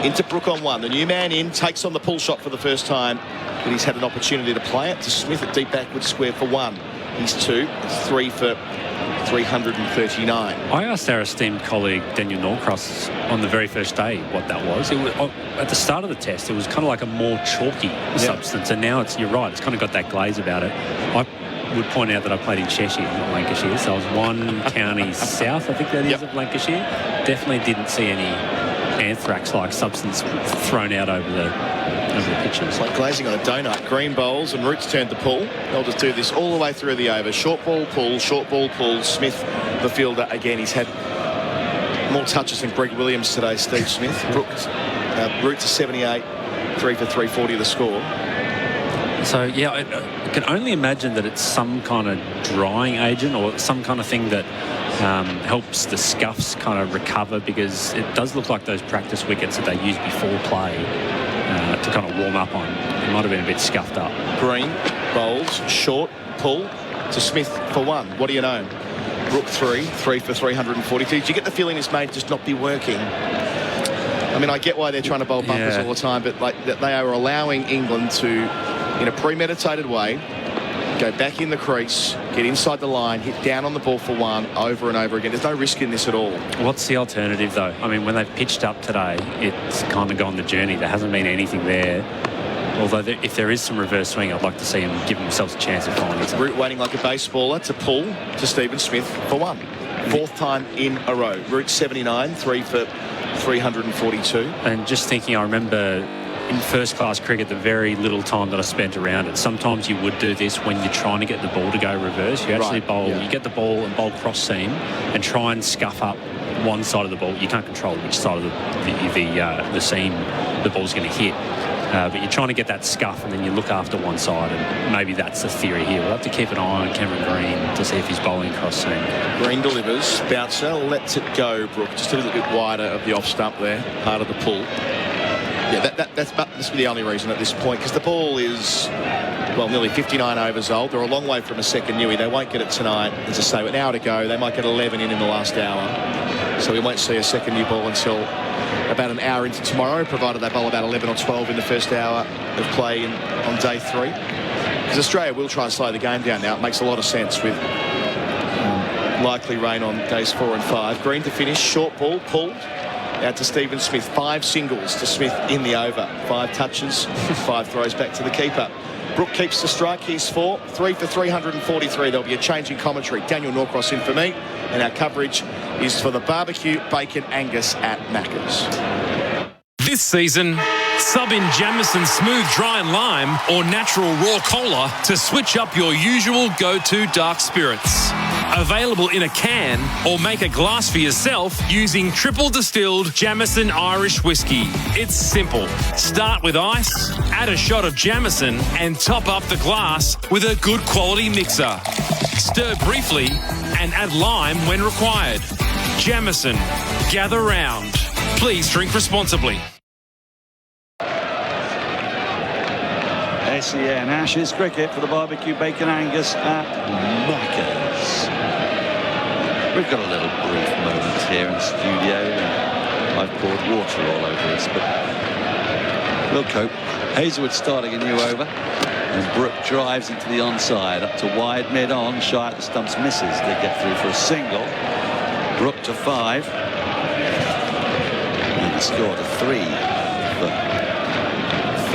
into Brook on one. The new man in, takes on the pull shot for the first time, but he's had an opportunity to play it to Smith at deep backward square for one. He's 2. It's 3 for 339. I asked our esteemed colleague Daniel Norcross on the very first day what that was. It was at the start of the test, it was kind of like a more chalky substance, and now you're right, it's kind of got that glaze about it. I would point out that I played in Cheshire, not Lancashire, so I was one county south, I think that is, of Lancashire. Definitely didn't see any anthrax-like substance thrown out over the pitches. It's like glazing on a donut. Green bowls and Roots turned to pull. They'll just do this all the way through the over. Short ball pull, short ball pull. Smith, the fielder, again, he's had more touches than Greg Williams today, Steve Smith. Roots to 78, 3 for 340 the score. So, yeah, I can only imagine that it's some kind of drying agent or some kind of thing that helps the scuffs kind of recover, because it does look like those practice wickets that they use before play to kind of warm up on. It might have been a bit scuffed up. Green bowls, short pull to Smith for one. What do you know? Brook 3 for 342. Did you get the feeling this may just not be working? I mean, I get why they're trying to bowl bumpers all the time, but like that they are allowing England to, in a premeditated way, go back in the crease, get inside the line, hit down on the ball for one over and over again. There's no risk in this at all. What's the alternative, though? I mean, when they've pitched up today, it's kind of gone the journey. There hasn't been anything there. Although if there is some reverse swing, I'd like to see them give themselves a chance of finding something. Root waiting like a baseballer to pull to Stephen Smith for one. 4th time in a row. Root 79, 3 for 342. And just thinking, I remember in first-class cricket, the very little time that I spent around it, sometimes you would do this when you're trying to get the ball to go reverse. You actually bowl, you get the ball and bowl cross-seam and try and scuff up one side of the ball. You can't control which side of the seam the ball's going to hit. But you're trying to get that scuff, and then you look after one side, and maybe that's the theory here. We'll have to keep an eye on Cameron Green to see if he's bowling cross-seam. Green delivers, bouncer, lets it go, Brook. Just a little bit wider of the off-stump there, part of the pull. Yeah, that's the only reason at this point, because the ball is, well, nearly 59 overs old. They're a long way from a second newie. They won't get it tonight. As I say, an hour to go. They might get 11 in the last hour. So we won't see a second new ball until about an hour into tomorrow, provided they bowl about 11 or 12 in the first hour of play on day 3. Because Australia will try and slow the game down now. It makes a lot of sense with likely rain on days 4 and 5. Green to finish, short ball, pulled. Out to Stephen Smith. 5 singles to Smith in the over. 5 touches, 5 throws back to the keeper. Brook keeps the strike. He's 4. 3 for 343. There'll be a change in commentary. Daniel Norcross in for me. And our coverage is for the barbecue bacon Angus at Macca's. This season, sub in Jamieson Smooth Dry and Lime or Natural Raw Cola to switch up your usual go-to dark spirits. Available in a can or make a glass for yourself using triple distilled Jamieson Irish whiskey. It's simple. Start with ice, add a shot of Jamieson and top up the glass with a good quality mixer. Stir briefly and add lime when required. Jamieson, gather round. Please drink responsibly. SEN Ashes cricket for the barbecue bacon Angus at Macca's. We've got a little brief moment here in the studio, and I've poured water all over us, but we'll cope. Hazelwood starting a new over, and Brook drives into the onside, up to wide mid-on, shy at the stumps, misses. They get through for a single. Brook to 5, and the score to 3 for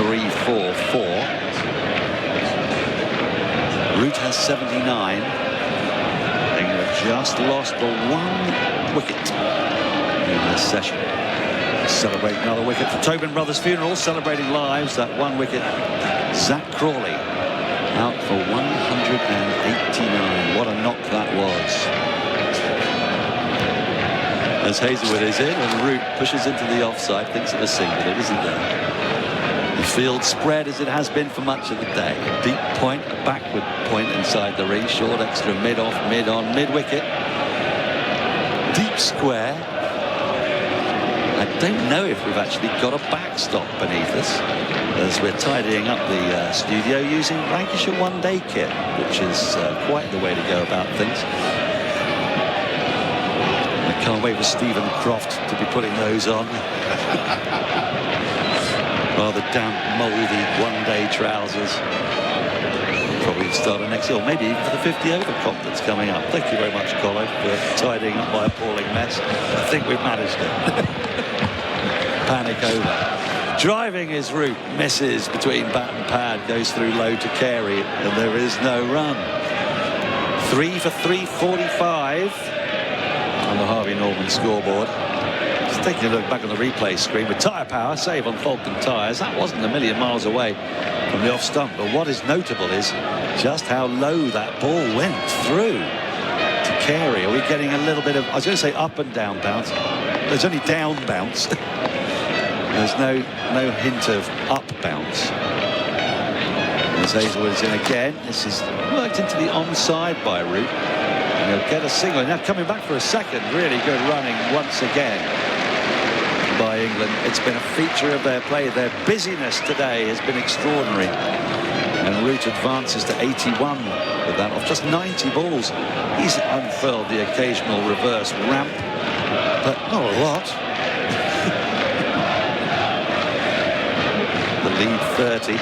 3-4-4. Root has 79. just lost the 1 wicket in this session. Celebrating another wicket for Tobin Brothers Funeral, celebrating lives. That 1 wicket. Zach Crawley out for 189. What a knock that was. As Hazelwood is in and Root pushes into the offside, thinks of a single. It isn't there. The field spread as it has been for much of the day. A deep point, a backward point inside the ring. Short extra, mid-off, mid-on, mid-wicket. Deep square. I don't know if we've actually got a backstop beneath us as we're tidying up the studio using Lancashire one-day kit, which is quite the way to go about things. I can't wait for Stephen Croft to be putting those on. Rather damp, mouldy one-day trousers. Probably start of next year, or maybe even for the 50 over comp that's coming up. Thank you very much, Colo, for tidying up my appalling mess. I think we've managed it. Panic over. Driving his route, misses between bat and pad, goes through low to Carey, and there is no run. 3 for 345 on the Harvey Norman scoreboard. Just taking a look back on the replay screen with tyre power, save on Falcon tyres. That wasn't a million miles away from the off stump, but what is notable is just how low that ball went through to Carey. Are we getting a little bit of, I was going to say up and down bounce. There's only down bounce. There's no hint of up bounce. As Hazelwood's in again, this is worked into the onside by Root. And he'll get a single. Now coming back for a second, really good running once again by England. It's been a feature of their play. Their busyness today has been extraordinary. And Root advances to 81 with that off just 90 balls. He's unfurled the occasional reverse ramp, but not a lot. The lead 30.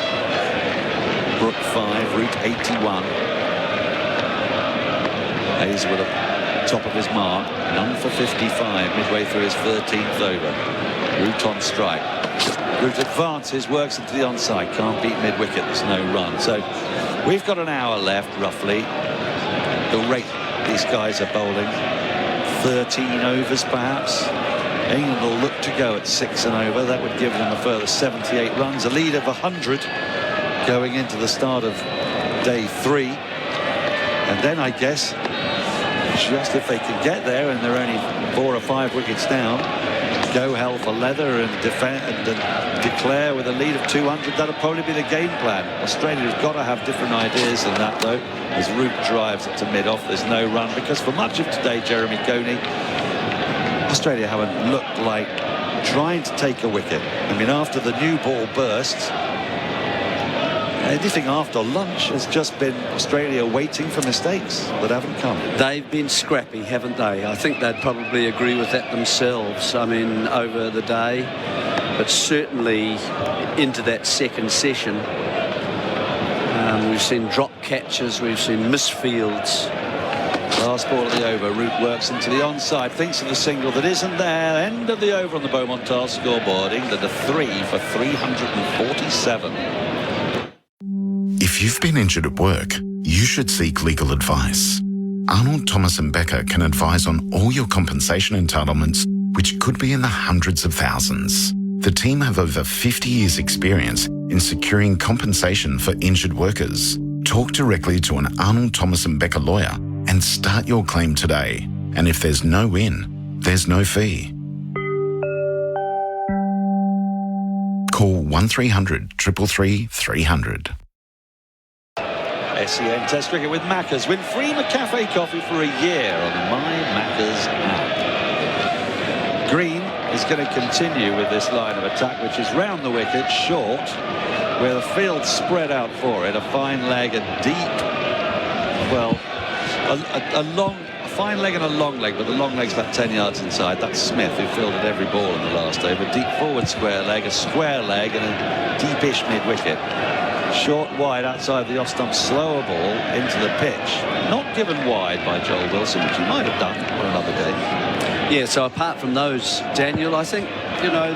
Brook 5, Root 81. Hazelwood at the top of his mark. None for 55 midway through his 13th over. Root on strike. Root advances, works into the onside. Can't beat mid-wicket. There's no run. So we've got an hour left, roughly. The rate these guys are bowling. 13 overs, perhaps. England will look to go at 6 and over. That would give them a further 78 runs. A lead of 100 going into the start of day 3. And then, I guess, just if they can get there and they're only 4 or 5 wickets down, go hell for leather and defend and declare with a lead of 200. That'll probably be the game plan. Australia have got to have different ideas than that, though, as Root drives it to mid-off. There's no run because for much of today, Jeremy Coney, Australia haven't looked like trying to take a wicket. I mean, after the new ball bursts, anything after lunch has just been Australia waiting for mistakes that haven't come. They've been scrappy, haven't they? I think they'd probably agree with that themselves. I mean, over the day, but certainly into that second session. We've seen drop catches, we've seen misfields. Last ball of the over, Root works into the onside, thinks of the single that isn't there. End of the over on the Beaumont scoreboard. England are 3 for 347. If you've been injured at work, you should seek legal advice. Arnold, Thomas and Becker can advise on all your compensation entitlements, which could be in the hundreds of thousands. The team have over 50 years' experience in securing compensation for injured workers. Talk directly to an Arnold, Thomas and Becker lawyer and start your claim today. And if there's no win, there's no fee. Call 1300 333 300. SEN Test Cricket with Maccas. Win free McCafe coffee for a year on the My Maccas app. Green is going to continue with this line of attack, which is round the wicket, short, where the field spread out for it. A fine leg, a deep, well, a fine leg and a long leg, but the long leg's about 10 yards inside. That's Smith, who fielded every ball in the last over. Deep forward square leg, a square leg, and a deepish mid-wicket. Short wide outside the off stump, slower ball into the pitch. Not given wide by Joel Wilson, which he might have done on another day. Yeah, so apart from those, Daniel, I think, you know,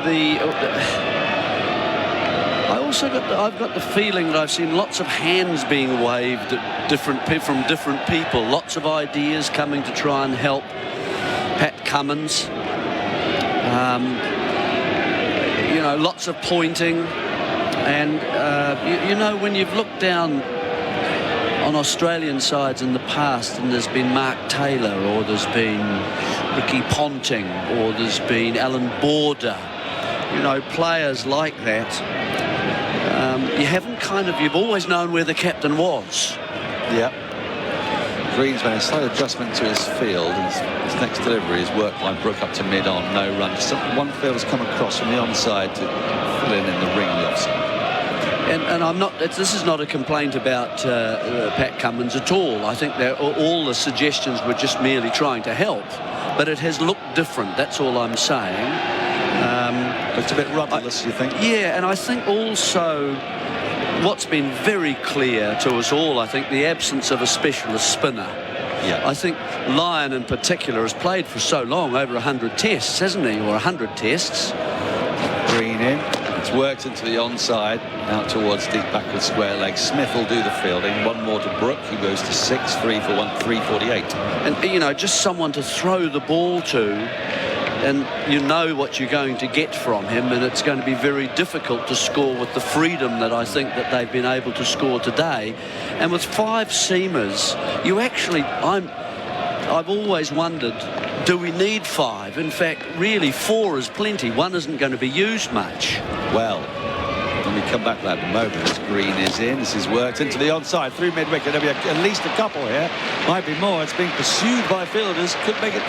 I also I've got the feeling that I've seen lots of hands being waved at from different people. Lots of ideas coming to try and help Pat Cummins. You know, lots of pointing. And, you know, when you've looked down on Australian sides in the past and there's been Mark Taylor, or there's been Ricky Ponting, or there's been Alan Border, you know, players like that, you've always known where the captain was. Yeah. Green's made a slight adjustment to his field, and his next delivery is worked by Brook up to mid-on, no run. Just one fielder's come across from the onside to fill in the ring the offside. And I'm not. This is not a complaint about Pat Cummins at all. I think all the suggestions were just merely trying to help, but it has looked different. That's all I'm saying. It's a bit rudderless, you think? Yeah, and I think also what's been very clear to us all, I think, the absence of a specialist spinner. Yeah. I think Lyon in particular has played for so long, over 100 tests, hasn't he? Or 100 tests. Green in. It's worked into the onside, out towards deep backward square leg. Smith will do the fielding. One more to Brook. He goes to 6, 3 for 1, 348. And, you know, just someone to throw the ball to, and you know what you're going to get from him, and it's going to be very difficult to score with the freedom that I think that they've been able to score today. And with 5 seamers, you actually, I've always wondered, do we need 5? In fact, really 4 is plenty. 1 isn't going to be used much. Well, when we come back to that in a moment, as Green is in, this is worked into the onside through mid-wicket. There'll be at least a couple here, might be more. It's being pursued by fielders, could make it,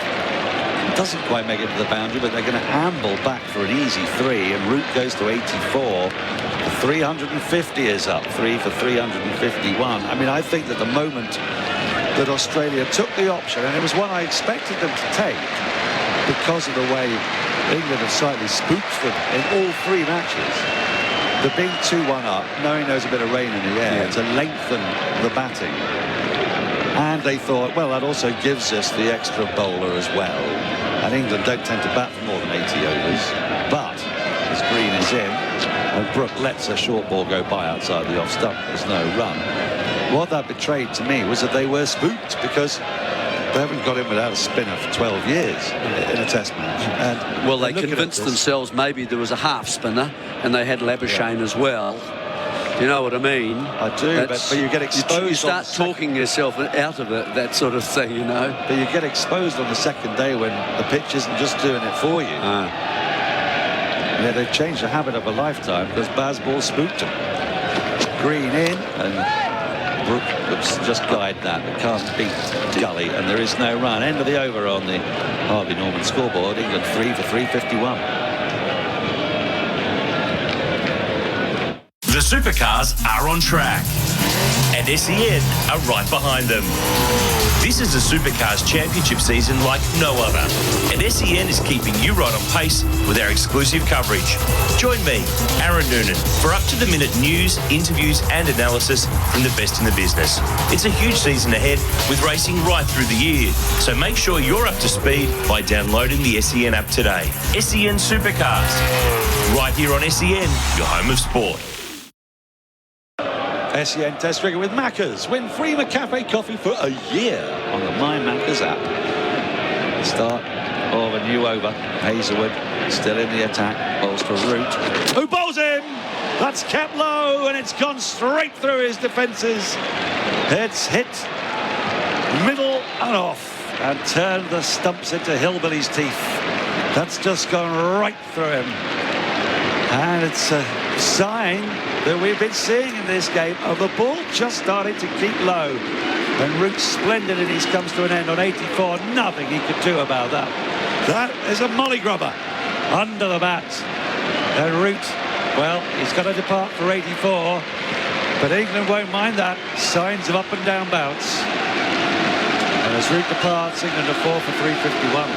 doesn't quite make it to the boundary, but they're going to amble back for an easy 3, and Root goes to 84. The 350 is up, 3 for 351. I mean, I think that the moment that Australia took the option, and it was one I expected them to take because of the way England have slightly spooked them in all 3 matches. The being 2-1 up, knowing there's a bit of rain in the air, to lengthen the batting. And they thought, well, that also gives us the extra bowler as well. And England don't tend to bat for more than 80 overs. But as Green is in, and Brook lets a short ball go by outside the off stump, there's no run. What that betrayed to me was that they were spooked, because they haven't got in without a spinner for 12 years in a test match. And well, they convinced themselves maybe there was a half spinner, and they had Labuschagne as well. You know what I mean? I do, but you get exposed. You start talking yourself out of it, that sort of thing, you know. But you get exposed on the second day when the pitch isn't just doing it for you. Yeah, they've changed the habit of a lifetime because Bazball spooked them. Green in, and Brook just guide that. They can't beat Gully, and there is no run. End of the over on the Harvey Norman scoreboard. England 3 for 351. The supercars are on track, and SEN are right behind them. This is a Supercars Championship season like no other, and SEN is keeping you right on pace with our exclusive coverage. Join me, Aaron Noonan, for up-to-the-minute news, interviews and analysis from the best in the business. It's a huge season ahead with racing right through the year, so make sure you're up to speed by downloading the SEN app today. SEN Supercars, right here on SEN, your home of sport. SEN Test Cricket with Macca's. Win free McCafe coffee for a year on the My Macca's app. The start of a new over. Hazelwood still in the attack. Bowls to Root, who bowls him. That's kept low, and it's gone straight through his defences. It's hit middle and off, and turned the stumps into Hillbilly's teeth. That's just gone right through him. And it's a sign that we've been seeing in this game of the ball just starting to keep low. And Root's splendid innings comes to an end on 84. Nothing he could do about that. That is a molly grubber under the bat. And Root, well, he's got to depart for 84. But England won't mind that. Signs of up and down bounce. And as Root departs, England are 4 for 351.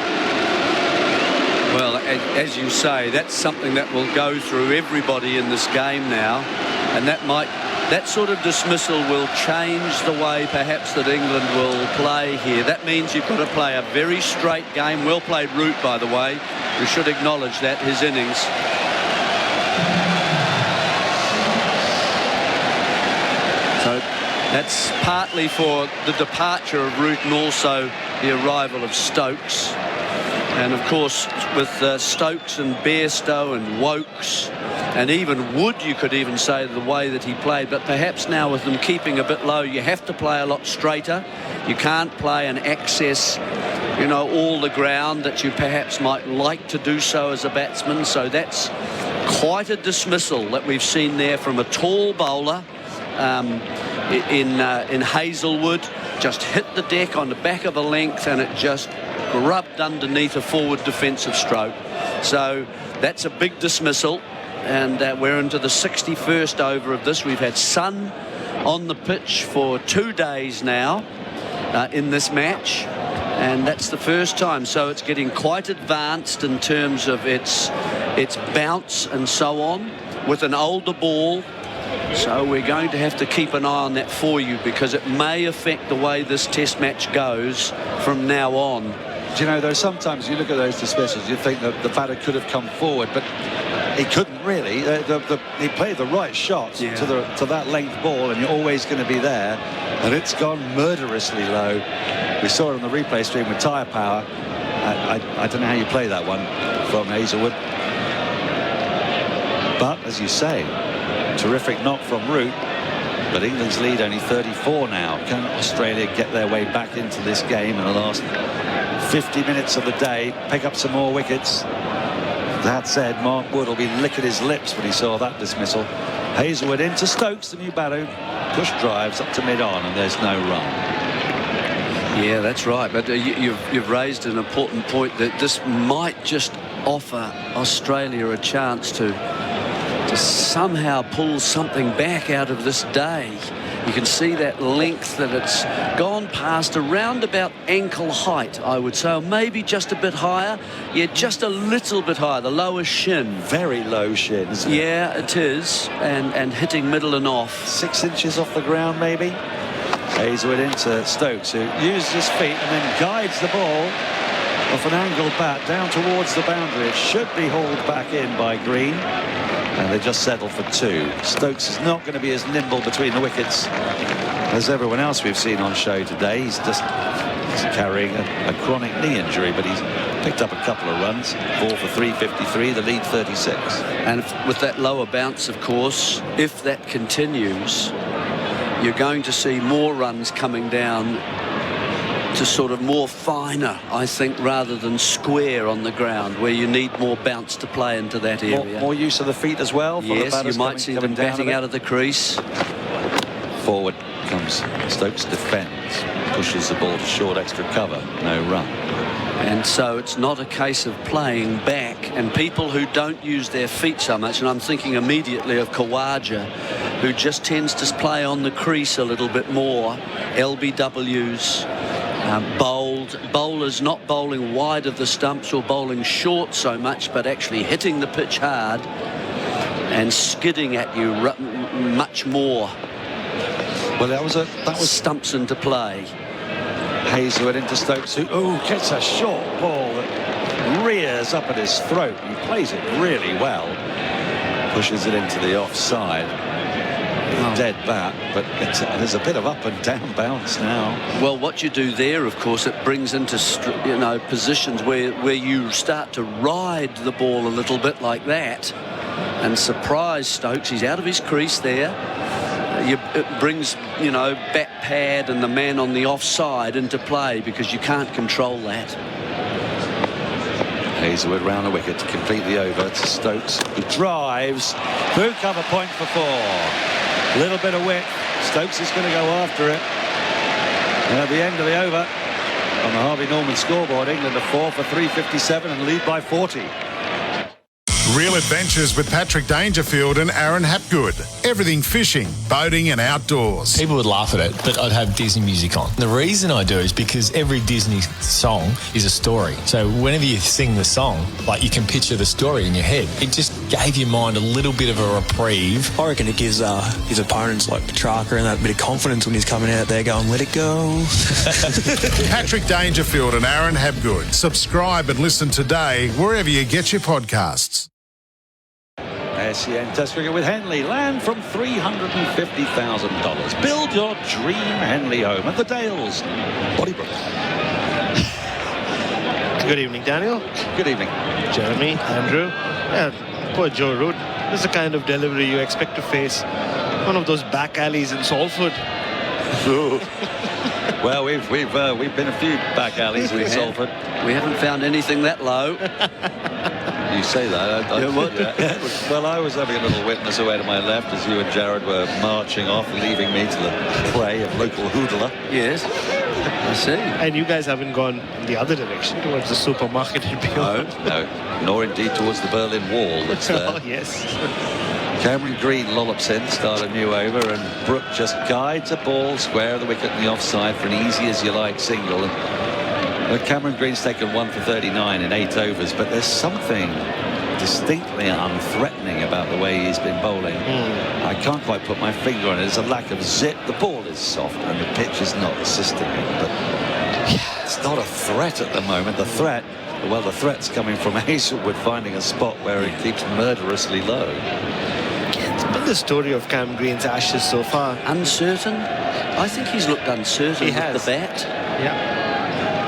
Well, as you say, that's something that will go through everybody in this game now, and that sort of dismissal will change the way perhaps that England will play here. That means you've got to play a very straight game. Well played Root, by the way. We should acknowledge that, his innings. That's partly for the departure of Root and also the arrival of Stokes. And of course, with Stokes and Bairstow and Wokes and even Wood, you could even say, the way that he played. But perhaps now with them keeping a bit low, you have to play a lot straighter. You can't play and access, you know, all the ground that you perhaps might like to do so as a batsman. So that's quite a dismissal that we've seen there from a tall bowler in Hazelwood. Just hit the deck on the back of a length and it just grubbed underneath a forward defensive stroke. So that's a big dismissal, and we're into the 61st over of this. We've had sun on the pitch for 2 days now in this match, and that's the first time. So it's getting quite advanced in terms of its bounce and so on with an older ball. So we're going to have to keep an eye on that for you, because it may affect the way this test match goes from now on. Do you know, though, sometimes you look at those dismissals, you think that the batter could have come forward, but he couldn't really. He played the right shot to that length ball, and you're always going to be there, and it's gone murderously low. We saw it on the replay stream with tyre power. I don't know how you play that one from Hazelwood. But, as you say, terrific knock from Root. But England's lead only 34 now. Can Australia get their way back into this game in the last 50 minutes of the day, pick up some more wickets? That said, Mark Wood will be licking his lips when he saw that dismissal. Hazelwood into Stokes, the new batter. Push drives up to mid-on, and there's no run. Yeah, that's right. But you've raised an important point, that this might just offer Australia a chance to somehow pull something back out of this day. You can see that length, that it's gone past around about ankle height, I would say, or maybe just a bit higher. Yeah, just a little bit higher, the lower shin. Very low shin, isn't it? Yeah, it is, and hitting middle and off. 6 inches off the ground, maybe. Hazelwood into Stokes, who uses his feet and then guides the ball off an angled bat down towards the boundary. It should be hauled back in by Green. And they just settle for 2. Stokes is not going to be as nimble between the wickets as everyone else we've seen on show today. He's carrying a chronic knee injury, but he's picked up a couple of runs. 4 for 353, the lead 36. And with that lower bounce, of course, if that continues, you're going to see more runs coming down to sort of more finer, I think, rather than square on the ground, where you need more bounce to play into that area. More use of the feet as well? For yes, the you might see them batting out of the crease. Forward comes Stokes, defends, pushes the ball to short, extra cover, no run. And so it's not a case of playing back, and people who don't use their feet so much, and I'm thinking immediately of Khawaja, who just tends to play on the crease a little bit more. LBWs. Bowlers not bowling wide of the stumps or bowling short so much, but actually hitting the pitch hard and skidding at you much more. Well, that was Sampson to play. Hazelwood into Stokes, who gets a short ball that rears up at his throat. He plays it really well. Pushes it into the offside. Dead bat, but there's a bit of up and down bounce now. Well, what you do there, of course, it brings into positions where you start to ride the ball a little bit like that and surprise Stokes. He's out of his crease there. It brings bat pad and the man on the offside into play, because you can't control that. Hazelwood round the wicket to complete the over to Stokes, who drives through cover point for 4. Little bit of width. Stokes is going to go after it. And at the end of the over, on the Harvey Norman scoreboard, England are 4 for 357 and lead by 40. Real adventures with Patrick Dangerfield and Aaron Hapgood. Everything fishing, boating and outdoors. People would laugh at it, but I'd have Disney music on. The reason I do is because every Disney song is a story. So whenever you sing the song, like, you can picture the story in your head. It just gave your mind a little bit of a reprieve. I reckon it gives his opponents like Petrarca and that bit of confidence when he's coming out there going, let it go. Patrick Dangerfield and Aaron Hapgood. Subscribe and listen today wherever you get your podcasts. SEN Test Cricket with Henley. Land from $350,000. Build your dream Henley home at the Dales, Bodybrook. Good evening, Daniel. Good evening, Jeremy, Andrew. Yeah, poor Joe Root. This is the kind of delivery you expect to face one of those back alleys in Salford. Well, we've been a few back alleys in Salford. We haven't found anything that low. You say that. Well, I was having a little witness away to my left as you and Jarrod were marching off, leaving me to the prey of local hoodler. Yes, I see. And you guys haven't gone in the other direction towards the supermarket and beyond. No, nor indeed towards the Berlin Wall that's there. Oh, yes. Cameron Green lollops in, start a new over, and Brook just guides a ball square of the wicket in the offside for an easy-as-you-like single. And Cameron Green's taken 1 for 39 in 8 overs, but there's something distinctly unthreatening about the way he's been bowling. I can't quite put my finger on it. There's a lack of zip. The ball is soft, and the pitch is not assisting it. But it's not a threat at the moment. The threat's coming from Hazelwood finding a spot where it keeps murderously low. The story of Cam Green's ashes so far. Uncertain? I think he's looked uncertain with the bat. Yeah.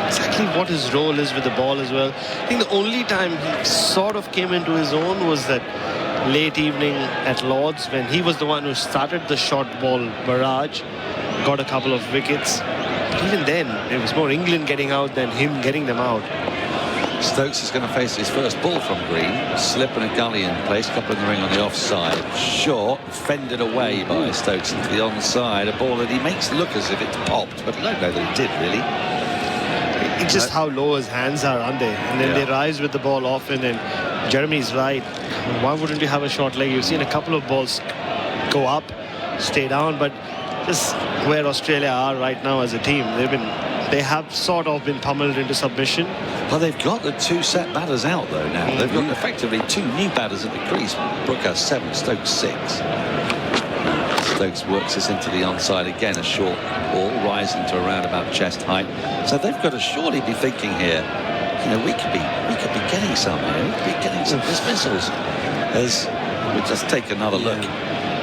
Exactly what his role is with the ball as well. I think the only time he sort of came into his own was that late evening at Lord's when he was the one who started the short ball barrage, got a couple of wickets. But even then, it was more England getting out than him getting them out. Stokes is going to face his first ball from Green. Slip and a gully in place, couple in the ring on the offside. Short, fended away by Stokes into the onside. A ball that he makes look as if it's popped, but I don't know that it did really. It's just how low his hands are, aren't they? And then they rise with the ball often, and Jeremy's right. Why wouldn't you have a short leg? You've seen a couple of balls go up, stay down, but just where Australia are right now as a team, they have sort of been pummeled into submission. Well, they've got the 2 set batters out though now. They've got effectively 2 new batters at the crease. Brook has 7, Stokes 6. Stokes works this into the onside again, a short ball rising to around about chest height. So they've got to surely be thinking here, you know, we could be getting some here. We could be getting some dismissals. As we just take another look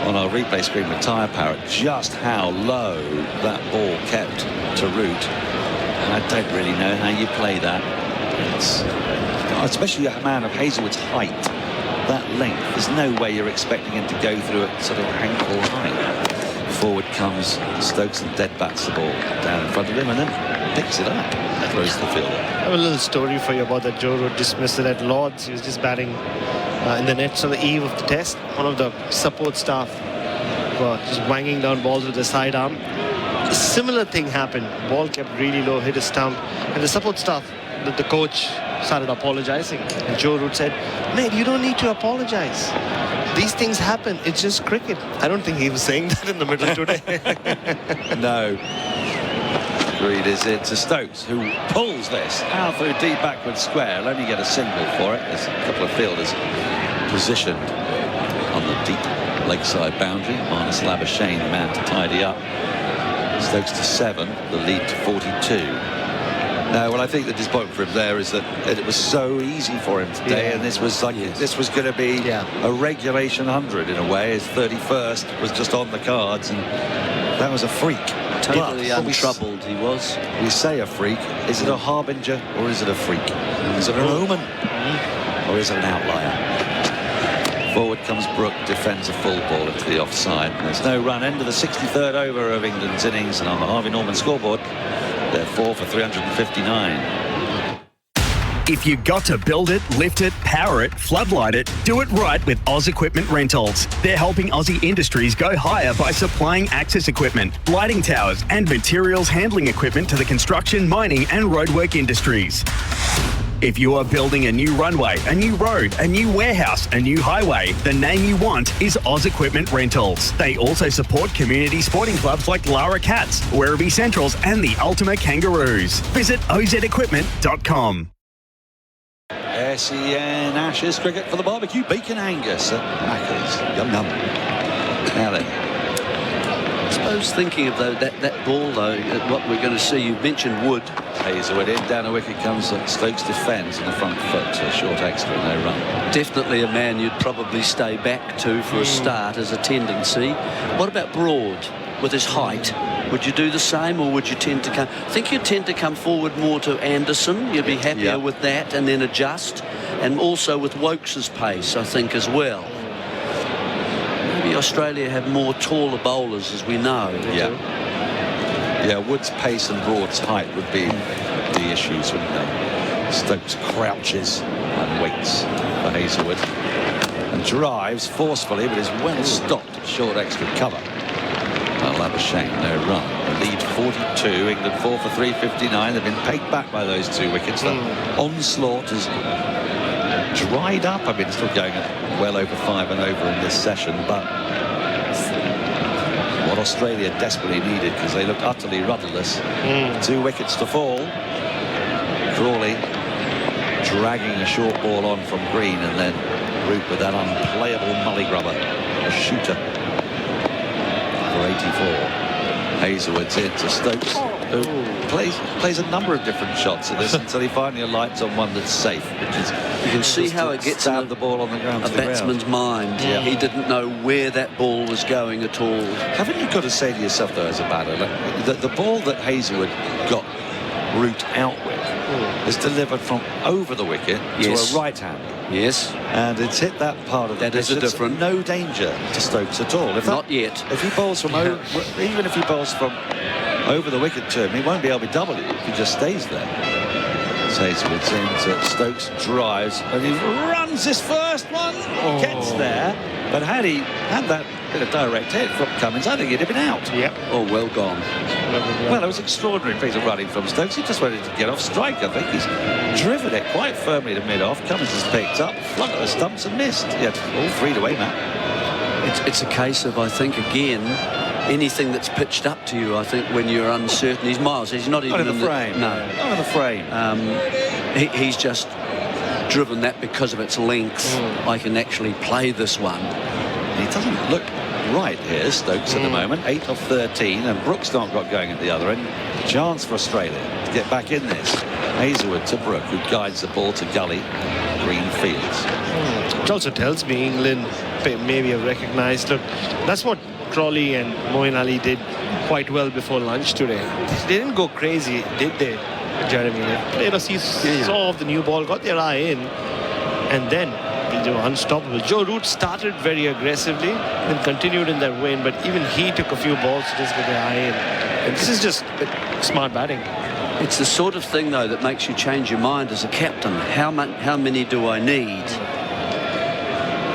on our replay screen with Tyre Parrot, just how low that ball kept to Root. And I don't really know how you play that. Especially a man of Hazelwood's height, that length. There's no way you're expecting him to go through at sort of ankle height. Forward comes Stokes and dead bats the ball down in front of him and then picks it up. Throws the fielder. I have a little story for you about that Joe Root dismissal at Lord's. He was just batting in the nets on the eve of the test. One of the support staff were just wanging down balls with the sidearm. A similar thing happened. Ball kept really low, hit a stump, and the support staff, the coach, started apologizing. And Joe Root said, "Mate, you don't need to apologize. These things happen. It's just cricket." I don't think he was saying that in the middle today. No. Agreed is it to Stokes, who pulls this out through deep backward square. He'll only get a single for it. There's a couple of fielders positioned on the deep lakeside boundary. Marnus Labuschagne, the man to tidy up. Stokes to 7, the lead to 42. No, well, I think the disappointment for him there is that it was so easy for him today, and this was like this was going to be a regulation 100 in a way. His 31st was just on the cards, and that was a freak. Totally untroubled he was. We say a freak. Is it a harbinger or is it a freak? Is it an omen or is it an outlier? Forward comes Brook, defends a full ball into the offside. There's no run. End of the 63rd over of England's innings, and on the Harvey Norman scoreboard, they're 4 for 359. If you got to build it, lift it, power it, floodlight it, do it right with Oz Equipment Rentals. They're helping Aussie industries go higher by supplying access equipment, lighting towers and materials handling equipment to the construction, mining and roadwork industries. If you are building a new runway, a new road, a new warehouse, a new highway, the name you want is Oz Equipment Rentals. They also support community sporting clubs like Lara Cats, Werribee Centrals and the Ultima Kangaroos. Visit ozequipment.com. SEN Ashes cricket for the barbecue. Bacon Angus at Macca's. Yum yum. Now then, suppose thinking of that ball, though, what we're going to see, you mentioned Wood. Hazelwood in, down a wicket comes Stokes defends on the front foot, so short extra, no run. Definitely a man you'd probably stay back to for a start as a tendency. What about Broad with his height? Would you do the same, or would you tend to come? I think you tend to come forward more to Anderson. You'd be happier with that and then adjust. And also with Wokes' pace, I think, as well. Maybe Australia have more taller bowlers, as we know. Yeah, Wood's pace and Broad's height would be the issues, wouldn't they? Stokes crouches and waits for Hazelwood. And drives forcefully, but is well stopped at short extra cover. Labuschagne, no run. Lead 42, England 4 for 359. They've been pegged back by those 2 wickets. The onslaught has dried up. I mean, it's still going at well over 5 and over in this session, but what Australia desperately needed, because they looked utterly rudderless. 2 wickets to fall. Crawley dragging a short ball on from Green, and then Root with that unplayable mully grubber, a shooter. 84. Hazelwood's into Stokes, who plays a number of different shots at this until he finally alights on one that's safe, which is you can see how it gets in the ball on the ground. A batsman's mind. He didn't know where that ball was going at all. Haven't you got to say to yourself, though, as a batter, that the ball that Hazelwood got Root out with is delivered from over the wicket to a right hand. Yes. And it's hit that part of the pitch. That is a different. No danger to Stokes at all. Not yet. If he bowls from even if he bowls from over the wicket to him, he won't be LBW if he just stays there. Hazelwood's into Stokes, drives, and he runs his first one. Gets there, but had he had that bit of direct hit from Cummins, I think he'd have been out. Oh, well gone. Well, it was extraordinary piece of running from Stokes. He just wanted to get off strike. I think he's driven it quite firmly to mid-off. Cummins has picked up, flung at the stumps and missed. All 3 away, Matt. It's a case of, I think, again, anything that's pitched up to you, I think, when you're uncertain. He's miles. He's not even in the frame. No. Not in the frame. He's just driven that because of its length. I can actually play this one. He doesn't look right here, Stokes, at the moment. 8 of 13, and Brooks not got going at the other end. Chance for Australia to get back in this. Hazelwood to Brook, who guides the ball to Gully. Green fields. It also tells me England maybe have recognized, look, that's what Crawley and Moeen Ali did quite well before lunch today. They didn't go crazy, did they, Jeremy? They played a saw of the new ball, got their eye in, and then they were unstoppable. Joe Root started very aggressively and continued in that vein, but even he took a few balls to just get their eye in. And this is just smart batting. It's the sort of thing, though, that makes you change your mind as a captain. How many do I need?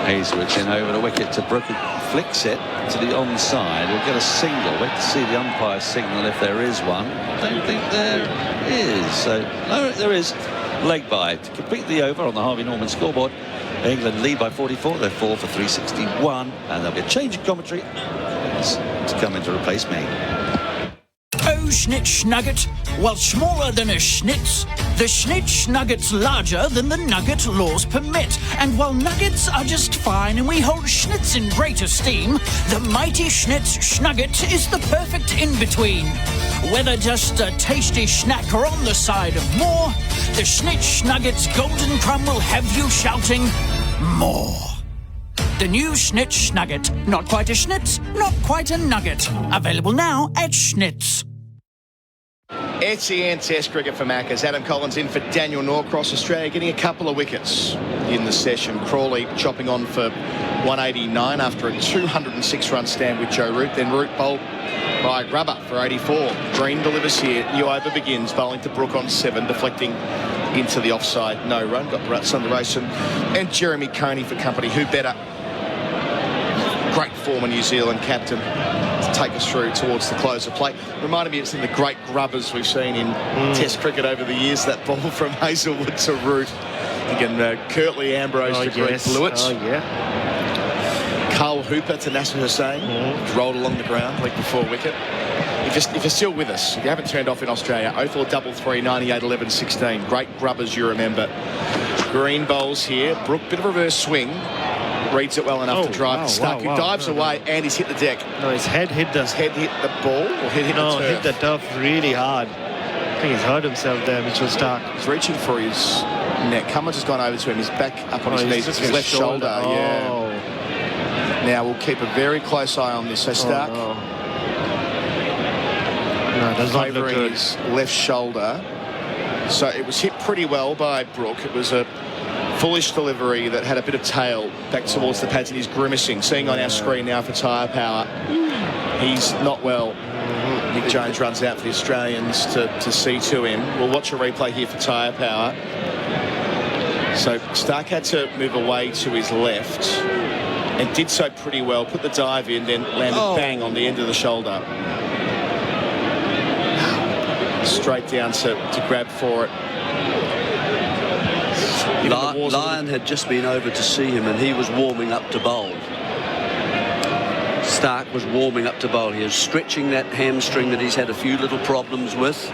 Hazelwood's in over the wicket to Brook, who flicks it to the onside. We'll get a single. Wait to see the umpire signal if there is one. I don't think there is. So, no, there is. Leg by to complete the over on the Harvey Norman scoreboard. England lead by 44. They're 4 for 361, and there'll be a change of commentary to come in to replace me. Oh, Schnitz Nugget. While smaller than a Schnitz, the Schnitz Nugget's larger than the nugget laws permit. And while nuggets are just fine and we hold Schnitz in great esteem, the mighty Schnitz Schnugget is the perfect in-between. Whether just a tasty snack or on the side of more, the Schnitz Nugget's golden crumb will have you shouting, more. The new Schnitz Nugget. Not quite a Schnitz, not quite a nugget. Available now at Schnitz. SEN Test cricket for Maccas. Adam Collins in for Daniel Norcross. Australia getting a couple of wickets in the session. Crawley chopping on for 189 after a 206-run stand with Joe Root. Then Root bowled by Grubber for 84. Green delivers here. New over begins, bowling to Brook on 7, deflecting into the offside. No run. Got Bharat, Sundaresan and Jeremy Coney for company. Who better? Great former New Zealand captain to take us through towards the close of play. Reminded me it's in the great grubbers we've seen in Test cricket over the years, that ball from Hazelwood to Root. Again, Curtly Ambrose to Greg Blewett. Oh, yeah. Carl Hooper to Nasser Hussain. Rolled along the ground, leg before wicket. If you're still with us, if you haven't turned off in Australia, 0433 98 11 16. Great grubbers, you remember. Green bowls here. Brook, bit of reverse swing. Reads it well enough to drive the Stuck, who dives away, and he's hit the deck. No, his head hit the ball, or hit the turf? Hit the turf really hard. I think he's hurt himself there, Mitchell Starc. He's reaching for his neck. Cummins has gone over to him. He's back up on his knees. His left shoulder. Yeah. Now we'll keep a very close eye on this. So Starc favouring his left shoulder. So it was hit pretty well by Brook. It was a foolish delivery that had a bit of tail back towards the pads, and he's grimacing. Seeing on our screen now for Tyre Power, he's not well. Nick Jones runs out for the Australians to see to him. We'll watch a replay here for Tyre Power. So Starc had to move away to his left and did so pretty well. Put the dive in, then landed bang on the end of the shoulder. Straight down to grab for it. Lyon had just been over to see him, and he was warming up to bowl. Starc was warming up to bowl. He was stretching that hamstring that he's had a few little problems with,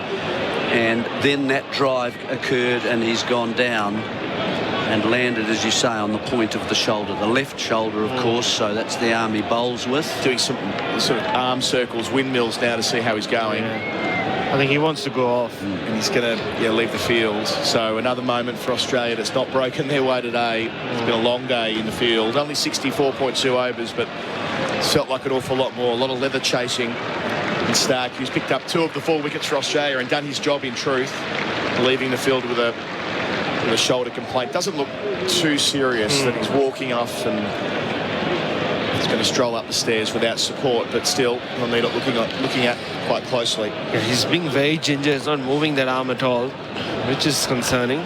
and then that drive occurred, and he's gone down and landed, as you say, on the point of the shoulder, the left shoulder, of course. So that's the arm he bowls with. Doing some sort of arm circles, windmills now to see how he's going. I think he wants to go off. And he's going to leave the field. So another moment for Australia that's not broken their way today. It's been a long day in the field. Only 64.2 overs, but it's felt like an awful lot more. A lot of leather chasing. And Starc, who's picked up 2 of the 4 wickets for Australia and done his job in truth, leaving the field with a shoulder complaint. Doesn't look too serious that he's walking off and he's going to stroll up the stairs without support, but still we'll need looking at quite closely. Yeah, he's being very ginger. He's not moving that arm at all, which is concerning.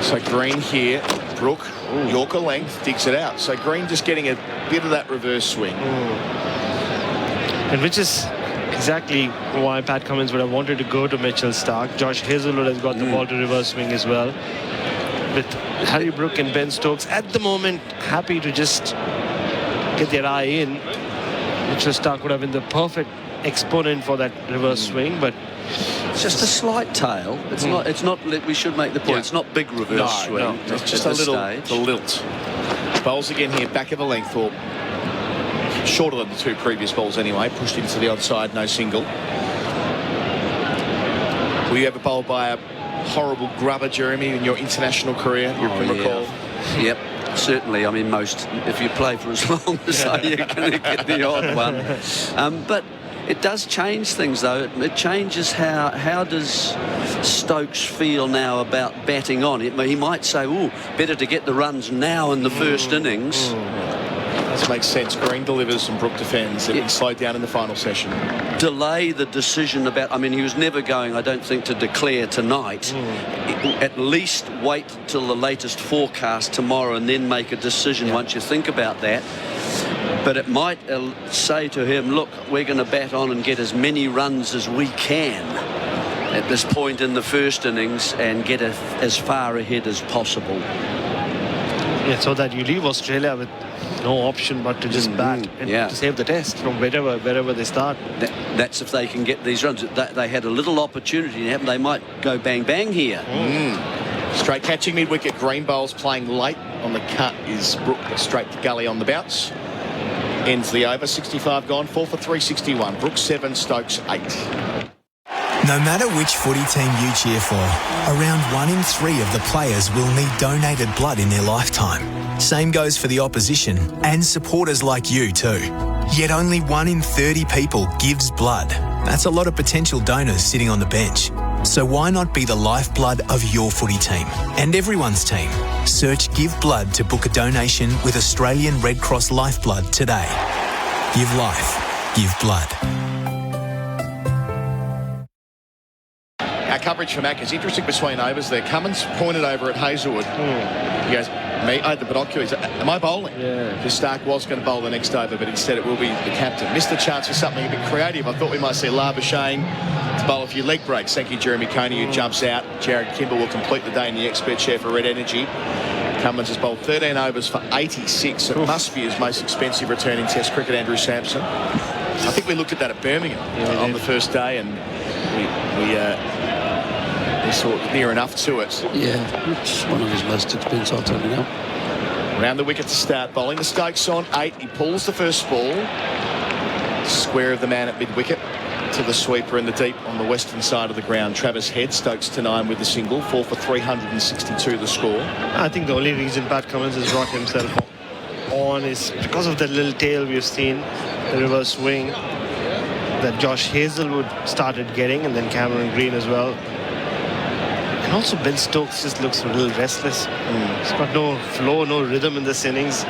So Green here, Brook, Yorker length, digs it out. So Green just getting a bit of that reverse swing. And which is exactly why Pat Cummins would have wanted to go to Mitchell Starc. Josh Hazlewood has got the ball to reverse swing as well. With Harry Brook and Ben Stokes at the moment happy to just get their eye in. Mitchell Starc would have been the perfect exponent for that reverse swing, but it's just a slight tail. It's not. It's not. We should make the point. It's not big reverse swing. No, it's just a little lilt. Bowls again here, back of the length, or shorter than the 2 previous balls anyway. Pushed into the odd side, no single. Were you ever bowled by a horrible grubber, Jeremy, in your international career? You can recall. Yep. Certainly, I mean, if you play for as long as you're going to get the odd one. But it does change things, though. It changes how does Stokes feel now about batting on. He might say, better to get the runs now in the first innings. This makes sense. Green delivers and Brook defends. They've been slowed down in the final session. Delay the decision about... I mean, he was never going, I don't think, to declare tonight. At least wait till the latest forecast tomorrow and then make a decision once you think about that. But it might say to him, look, we're going to bat on and get as many runs as we can at this point in the first innings and get as far ahead as possible. Yeah, so that you leave Australia with no option but to just bat and to save the test from wherever they start. That's if they can get these runs. They had a little opportunity. They might go bang bang here. Straight catching mid-wicket. Green bowls playing late on the cut is Brook straight to gully on the bounce. Ends the over. 65 gone. 4 for 361. Brook 7, Stokes 8. No matter which footy team you cheer for, around 1 in 3 of the players will need donated blood in their lifetime. Same goes for the opposition and supporters like you too. Yet only 1 in 30 people gives blood. That's a lot of potential donors sitting on the bench. So why not be the lifeblood of your footy team and everyone's team? Search Give Blood to book a donation with Australian Red Cross Lifeblood today. Give life. Give blood. Our coverage for Mac is interesting between overs there. Cummins pointed over at Hazlewood. He goes, me, I had the binoculars. Am I bowling? Yeah. Because Starc was going to bowl the next over, but instead it will be the captain. Missed the chance for something a bit creative. I thought we might see Labuschagne to bowl a few leg breaks. Thank you, Jeremy Coney, who jumps out. Jarrod Kimber will complete the day in the expert chair for Red Energy. Cummins has bowled 13 overs for 86. It must be his most expensive return in Test cricket, Andrew Sampson. I think we looked at that at Birmingham on the first day, and we saw near enough to it. Yeah, it's one of his most expensive, I'll tell you now. Around the wicket to start. Bowling the Stokes on 8. He pulls the first ball. Square of the man at mid-wicket to the sweeper in the deep on the western side of the ground. Travis Head, Stokes to 9 with the single. 4 for 362 the score. I think the only reason Pat Cummins has brought himself on is because of that little tail we've seen, the reverse swing that Josh Hazelwood started getting, and then Cameron Green as well. And also Ben Stokes just looks a little restless. He's got no flow, no rhythm in this innings.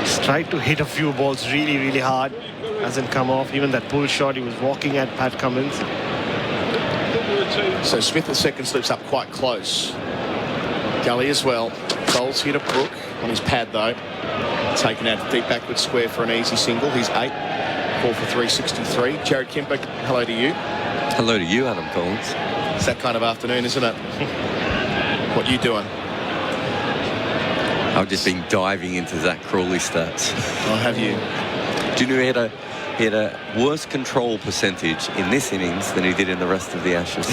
He's tried to hit a few balls really, really hard. Hasn't come off. Even that pull shot, he was walking at Pat Cummins. So Smith at second slips up quite close. Gully as well. Bowls here to Brook on his pad though. Taken out to deep backward square for an easy single. He's 8. 4 for 363. Jarrod Kimber, hello to you. Hello to you, Adam Collins. It's that kind of afternoon, isn't it? What are you doing? I've just been diving into Zach Crawley stats. Oh, have you? Do you know he had a worse control percentage in this innings than he did in the rest of the Ashes?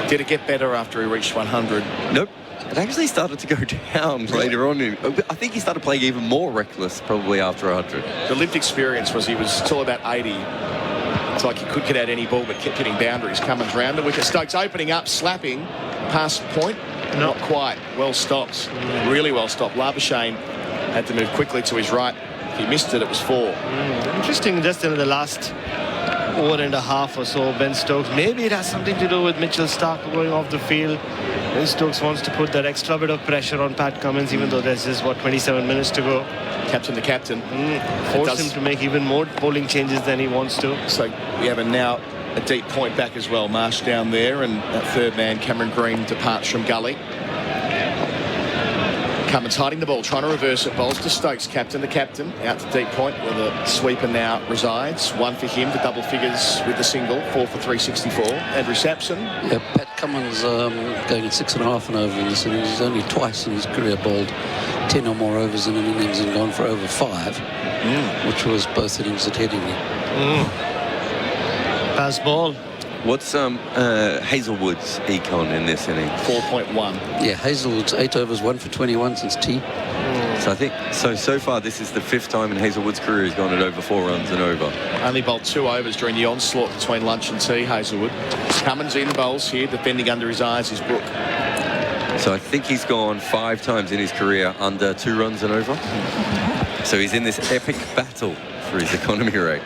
Did it get better after he reached 100? Nope. It actually started to go down later on. I think he started playing even more reckless probably after 100. The lived experience was he was still about 80. It's like he could get out any ball but kept hitting boundaries. Cummins round the wicket. Stokes opening up, slapping. Past point? Not quite. Well stopped. Really well stopped. Labuschagne had to move quickly to his right. If he missed it, it was 4. Interesting, just in the last over and a half or so, Ben Stokes. Maybe it has something to do with Mitchell Starc going off the field. Ben Stokes wants to put that extra bit of pressure on Pat Cummins, even though there's just, 27 minutes to go. Captain the captain. Force him to make even more bowling changes than he wants to. So we have now a deep point back as well. Marsh down there, and that third man, Cameron Green, departs from Gully. Cummins hiding the ball, trying to reverse it. Bowls to Stokes, captain the captain, out to deep point where the sweeper now resides. 1 for him to double figures with the single. 4 for 364. Andrew Sampson. Yeah, Pat Cummins going at 6.5 and over in this innings. He's only twice in his career bowled 10 or more overs in an innings and gone for over 5, which was both innings at Headingley. Pass ball. What's Hazelwood's econ in this inning? 4.1. Yeah, Hazelwood's 8 overs, 1 for 21 since tea. So I think so far this is the 5th time in Hazelwood's career he's gone at over 4 runs and over. Only bowled 2 overs during the onslaught between lunch and tea, Hazelwood. Cummins in bowls here, defending under his eyes is Brook. So I think he's gone 5 times in his career under 2 runs and over. So he's in this epic battle for his economy rate.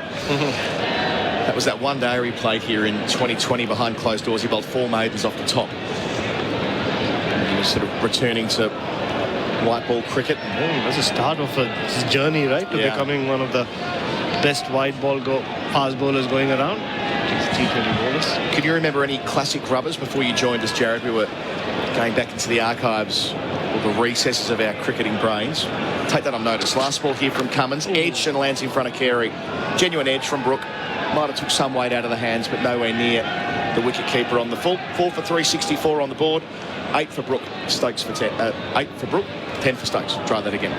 That was that one day he played here in 2020 behind closed doors. He bowled 4 maidens off the top. He was sort of returning to white ball cricket. That's the start of his journey, right? To becoming one of the best white ball fast bowlers going around. T20 bowlers. Can you remember any classic rubbers before you joined us, Jarrod? We were going back into the archives or the recesses of our cricketing brains. Take that on notice. Last ball here from Cummins. Edge and lands in front of Carey. Genuine edge from Brook. Might have took some weight out of the hands, but nowhere near the wicket keeper on the full. 4 for 364 on the board. 8 for Brook. Stokes for 10. 8 for Brook. 10 for Stokes. Try that again.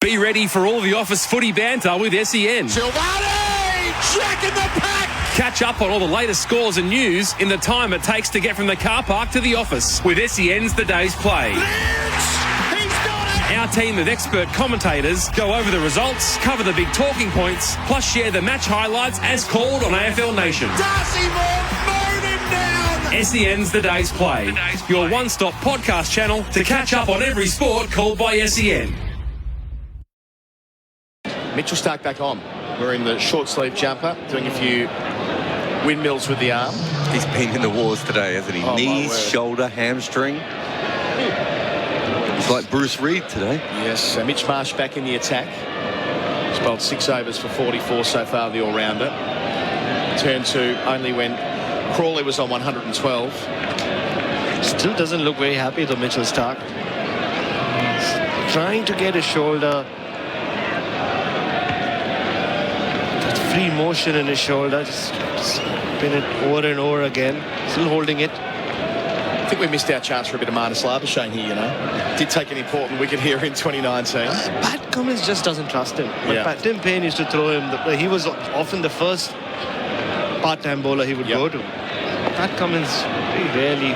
Be ready for all the office footy banter with SEN. Silvani! Jack in the pack! Catch up on all the latest scores and news in the time it takes to get from the car park to the office with SEN's The Day's Play. Our team of expert commentators go over the results, cover the big talking points, plus share the match highlights as called on AFL Nation. Darcy Moore, mowed him down! SEN's The Day's Play, your one-stop podcast channel to catch up on every sport called by SEN. Mitchell Starc back on. We're in the short sleeve jumper, doing a few windmills with the arm. He's been in the wars today, hasn't he? Oh, knees, shoulder, hamstring. He's like Bruce Reid today. Yes, so Mitch Marsh back in the attack. He's bowled 6 overs for 44 so far, the all-rounder. Turn 2 only when Crawley was on 112. Still doesn't look very happy though, Mitchell Starc. He's trying to get his shoulder. That free motion in his shoulder. Just spin it over and over again. Still holding it. I think we missed our chance for a bit of Marnus Labuschagne here, you know. Did take an important wicket here in 2019. Pat Cummins just doesn't trust him. But Tim Payne used to throw him. He was often the first part-time bowler he would go to. Pat Cummins very rarely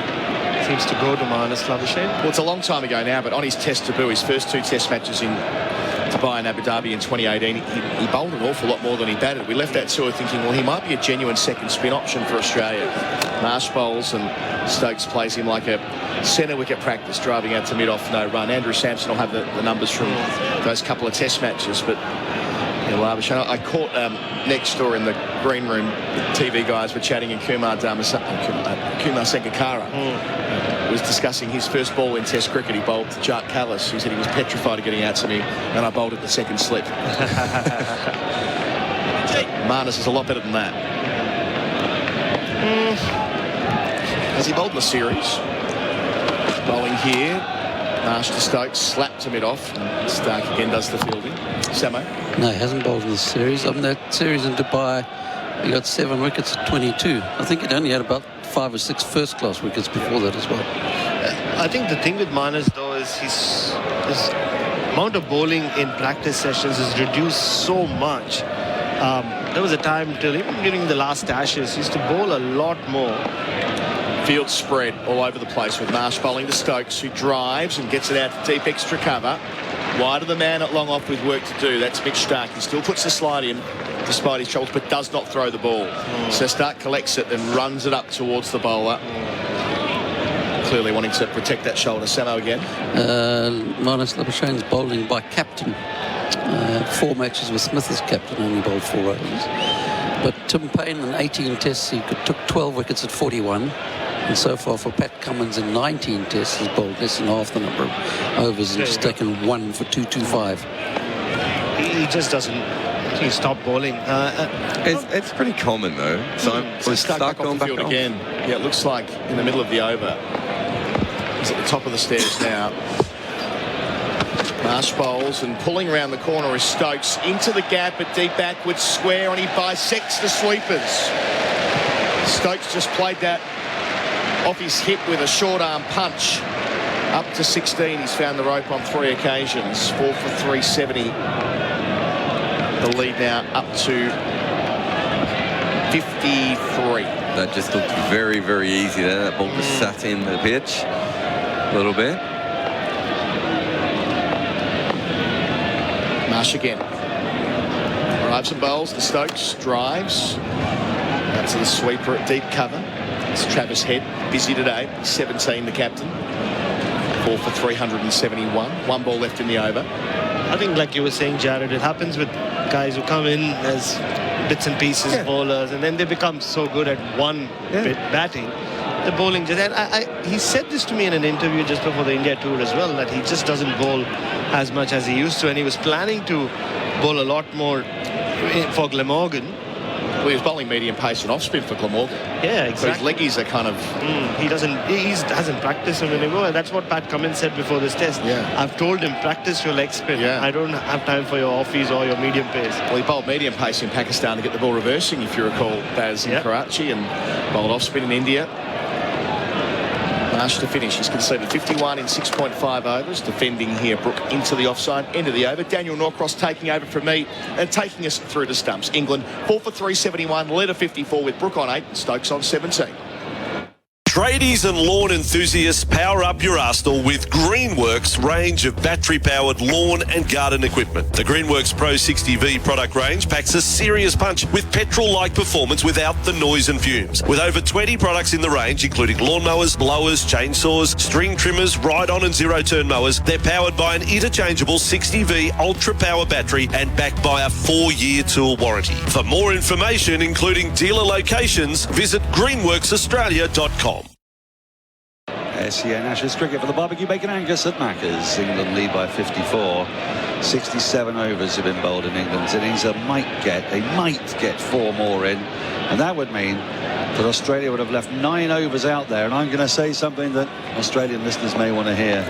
seems to go to Marnus Labuschagne. Well, it's a long time ago now, but on his test debut, his first 2 test matches in Dubai and Abu Dhabi in 2018, he bowled an awful lot more than he batted. We left that tour thinking, well, he might be a genuine second spin option for Australia. Marsh bowls and Stokes plays him like a centre wicket practice, driving out to mid-off, no run. Andrew Sampson will have the numbers from those couple of test matches, but Labuschagne, I caught next door in the green room, the TV guys were chatting, and Kumar Sangakkara was discussing his first ball in Test cricket. He bowled to Jart Callis, who said he was petrified of getting out to me, and I bowled at the second slip. Marnus is a lot better than that. Has he bowled in the series? Bowling here. Marsh to Stokes, slap to mid-off, and Stark again does the fielding. Samo? No, he hasn't bowled in the series. That series in Dubai, he got 7 wickets at 22. I think he'd only had about 5 or 6 first-class wickets before that as well. I think the thing with Marnus, though, is his amount of bowling in practice sessions is reduced so much. There was a time even during the last Ashes, he used to bowl a lot more. Field spread all over the place with Marsh bowling to Stokes, who drives and gets it out to deep extra cover. Wide of the man at long off with work to do. That's Mitch Stark. He still puts the slide in despite his troubles, but does not throw the ball. So Stark collects it and runs it up towards the bowler. Clearly wanting to protect that shoulder. Samo again. Marnus Labuschagne's bowling by captain. 4 matches with Smith as captain, only bowled 4 overs. But Tim Payne in 18 tests, he took 12 wickets at 41. And so far for Pat Cummins in 19 tests, he's bowled less than half the number of overs and just taken 1 for 225. He just doesn't. He stopped bowling. It's pretty common though. So was Stark back on the field again. Yeah, it looks like in the middle of the over. He's at the top of the stairs now. Marsh bowls and pulling around the corner is Stokes into the gap at deep backwards square, and he bisects the sweepers. Stokes just played that off his hip with a short arm punch. Up to 16, he's found the rope on 3 occasions. 4 for 370. The lead now up to 53. That just looked very, very easy there. That ball just sat in the pitch a little bit. Marsh again. Drives and bowls. The Stokes drives. Out to the sweeper at deep cover. It's Travis Head, busy today. 17, the captain. 4 for 371. 1 ball left in the over. I think, like you were saying, Jarrod, it happens with guys who come in as bits and pieces bowlers, and then they become so good at one bit batting. The bowling just... And he said this to me in an interview just before the India tour as well, that he just doesn't bowl as much as he used to, and he was planning to bowl a lot more for Glamorgan. Well, he was bowling medium pace and off spin for Glamorgan. Yeah, exactly. So his leggies are kind of... He hasn't practiced a minute ago, and that's what Pat Cummins said before this test. Yeah. I've told him, practice your leg spin. Yeah. I don't have time for your offies or your medium pace. Well, he bowled medium pace in Pakistan to get the ball reversing, if you recall, Baz in Karachi, and bowled off spin in India. Marsh to finish. He's conceded 51 in 6.5 overs. Defending here, Brook into the offside, end of the over. Daniel Norcross taking over from me and taking us through to stumps. England 4 for 371, leader 54 with Brook on 8 and Stokes on 17. Tradies and lawn enthusiasts, power up your arsenal with Greenworks range of battery-powered lawn and garden equipment. The Greenworks Pro 60V product range packs a serious punch with petrol-like performance without the noise and fumes. With over 20 products in the range, including lawnmowers, blowers, chainsaws, string trimmers, ride-on and zero-turn mowers, they're powered by an interchangeable 60V ultra-power battery and backed by a 4-year tool warranty. For more information, including dealer locations, visit greenworksaustralia.com. SEN Ashes cricket for the barbecue bacon Angus at Macca's. England lead by 54. 67 overs have been bowled in England's innings. They might get 4 more in, and that would mean that Australia would have left 9 overs out there. And I'm going to say something that Australian listeners may want to hear,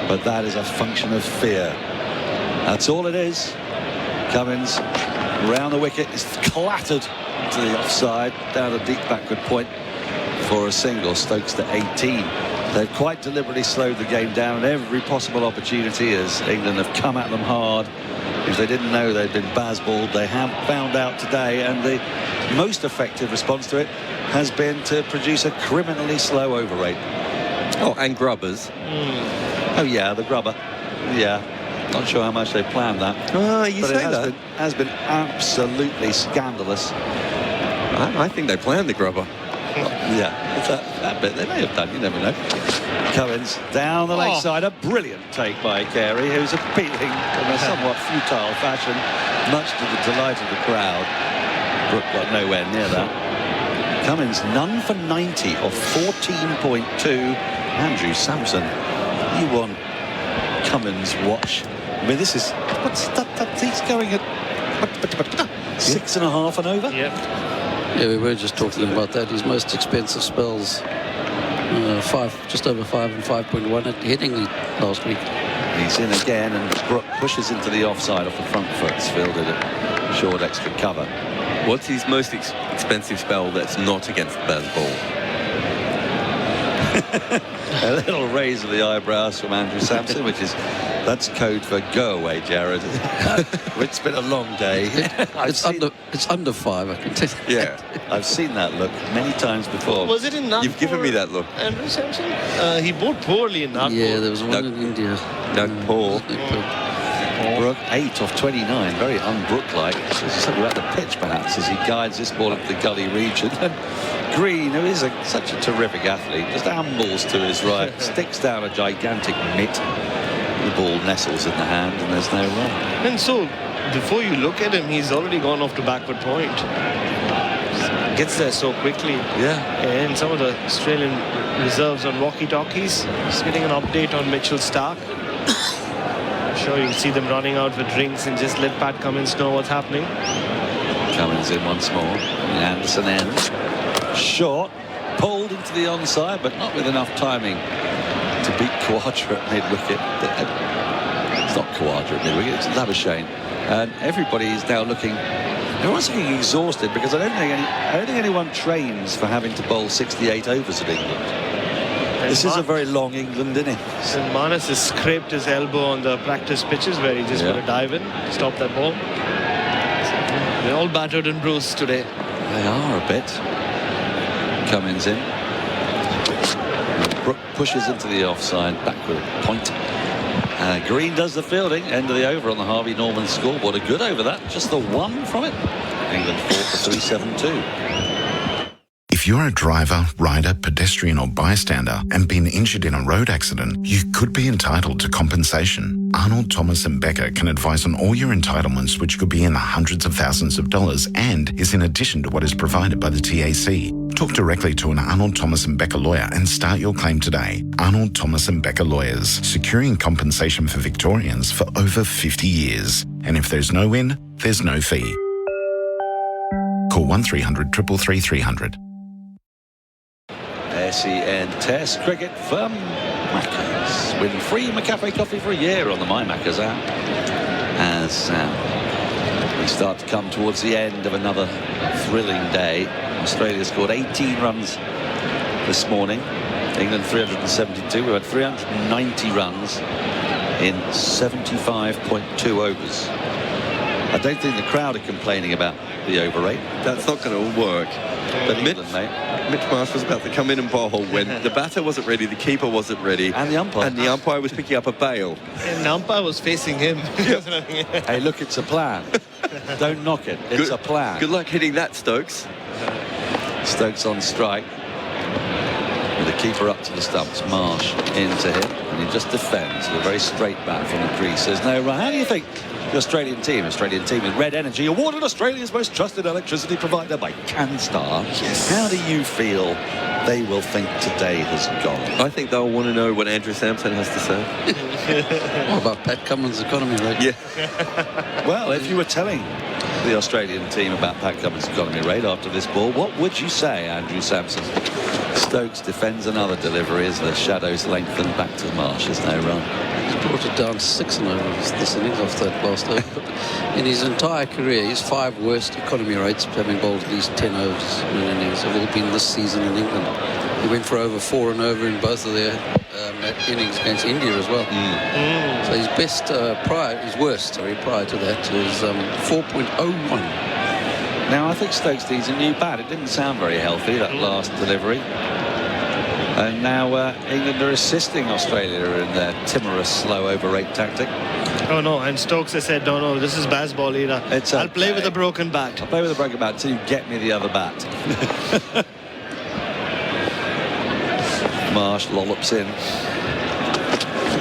but that is a function of fear. That's all it is. Cummins round the wicket is clattered to the offside, down a deep backward point for a single. Stokes to 18. They've quite deliberately slowed the game down at every possible opportunity as England have come at them hard. If they didn't know they'd been basballed, they have found out today, and the most effective response to it has been to produce a criminally slow over rate. Oh, and grubbers. Oh, yeah, the grubber. Yeah. Not sure how much they planned that. You but say it that. has been absolutely scandalous. I think they planned the grubber. Yeah, it's that bit they may have done, you never know. Cummins down the leg side, a brilliant take by Carey, who's appealing in a somewhat futile fashion, much to the delight of the crowd. Brook got nowhere near that. Cummins none for 90 of 14.2. Andrew Sampson, you want Cummins watch. I mean, this is what's that he's going at 6.5 and over. Yeah, we were just talking about that. His most expensive spells, just over 5 and 5.1 at Headingley last week. He's in again, and Brook pushes into the offside off the front foot. It's fielded at short extra cover. What's his most expensive spell that's not against the bad ball? A little raise of the eyebrows from Andrew Sampson, that's code for go away, Jarrod. It's been a long day. It's under 5, I can tell you. Yeah, I've seen that look many times before. Was it in Nagpur? You've given me that look. Andrew Sampson? He bowled poorly in Nagpur. Yeah, there was one in India. Nagpur. Brook 8 of 29, very un-Brook-like. There's something about the pitch, perhaps, as he guides this ball into the gully region. And Green, who is such a terrific athlete, just ambles to his right, sticks down a gigantic mitt. The ball nestles in the hand, and there's no run. And so, before you look at him, he's already gone off to backward point. Gets there so quickly. Yeah. And some of the Australian reserves on walkie-talkies. Just getting an update on Mitchell Starc. I'm sure you'll see them running out for drinks and just let Pat Cummins know what's happening. Cummins in once more. Anderson ends. Short. Pulled into the onside, but not with enough timing to beat Khawaja at mid-wicket. It's not Khawaja at mid-wicket, it's Labuschagne. And everybody is now everyone's looking exhausted, because I don't think anyone trains for having to bowl 68 overs at England. This is a very long England inning. And Manas has scraped his elbow on the practice pitches where he just got to dive in, stop that ball. They're all battered and bruised today. They are a bit. Cummins in. Brook pushes into the offside, backward point. Green does the fielding. End of the over on the Harvey Norman scoreboard. A good over that. Just the one from it. England 4 for 372. If you're a driver, rider, pedestrian or bystander and been injured in a road accident, you could be entitled to compensation. Arnold, Thomas and Becker can advise on all your entitlements, which could be in the hundreds of thousands of dollars, and is in addition to what is provided by the TAC. Talk directly to an Arnold, Thomas and Becker lawyer and start your claim today. Arnold, Thomas and Becker Lawyers, securing compensation for Victorians for over 50 years. And if there's no win, there's no fee. Call 1300 333 300. SEN Test Cricket for Maccas. Win free McCafe coffee for a year on the My Maccas app. As we start to come towards the end of another thrilling day. Australia scored 18 runs this morning. England 372. We had 390 runs in 75.2 overs. I don't think the crowd are complaining about the over rate. That's not going to work. But Mitch Marsh was about to come in and bowl when the batter wasn't ready, the keeper wasn't ready, and the umpire was picking up a bail. And the umpire was facing him. Hey, look, it's a plan. Don't knock it. It's a plan. Good luck hitting that, Stokes. Stokes on strike. With the keeper up to the stumps. Marsh into him, and he just defends with a very straight bat from the crease. There's no run. How do you think the Australian team in Red Energy, awarded Australia's most trusted electricity provider by CanStar? Yes. How do you feel they will think today has gone? I think they'll want to know what Andrew Sampson has to say. What about Pat Cummins' economy rate? Yeah. Well, if you were telling the Australian team about Pat Cummins' economy rate after this ball, what would you say, Andrew Sampson? Stokes defends another delivery as the shadows lengthen back to Marsh. There's no run. He's brought it down 6 and over this innings off that last over. But in his entire career, his 5 worst economy rates, having bowled at least 10 overs in innings, have all been this season in England. He went for over 4 and over in both of their innings against India as well. So his best his worst prior to that is 4.01. Now I think Stokes needs a new bat. It didn't sound very healthy, that last delivery. And now England are assisting Australia in their timorous, slow over-rate tactic. Oh no, and Stokes has said, no, this is baseball era. I'll play with a broken bat. I'll play with a broken bat until you get me the other bat. Marsh lollops in.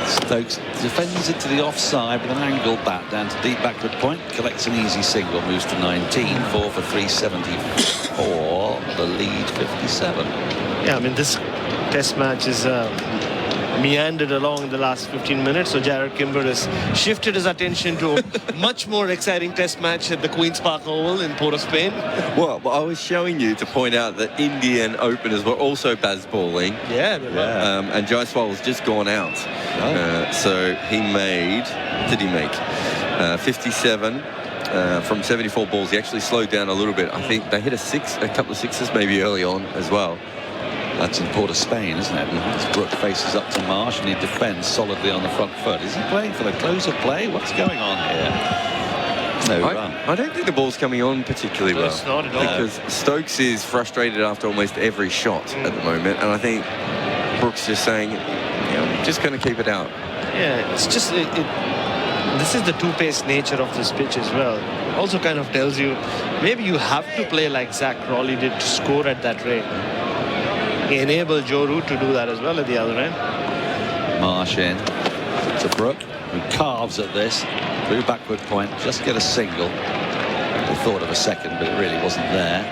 Stokes defends it to the offside with an angled bat down to deep backward point. Collects an easy single, moves to 19, 4 for 374. The lead 57. Yeah, I mean, this test match is meandered along in the last 15 minutes. So Jarrod Kimber has shifted his attention to a much more exciting test match at the Queen's Park Oval in Port of Spain. Well, I was showing you to point out that Indian openers were also basballing. Yeah, they were. And Jaiswal was just gone out. So he made, 57 from 74 balls. He actually slowed down a little bit. I think they hit a couple of sixes maybe early on as well. That's in Port of Spain, isn't it? As Brook faces up to Marsh and he defends solidly on the front foot. Is he playing for the close of play? What's going on here? No run. I don't think the ball's coming on particularly well. It's not at all. Because Stokes is frustrated after almost every shot at the moment. And I think Brook's just saying, I'm just going to keep it out. Yeah, it's just... this is the two-paced nature of this pitch as well. Also kind of tells you, maybe you have to play like Zach Crawley did to score at that rate. He enabled Joe Root to do that as well at the other end. Marsh in to Brook, who carves at this through backward point, just get a single. They thought of a second, but it really wasn't there.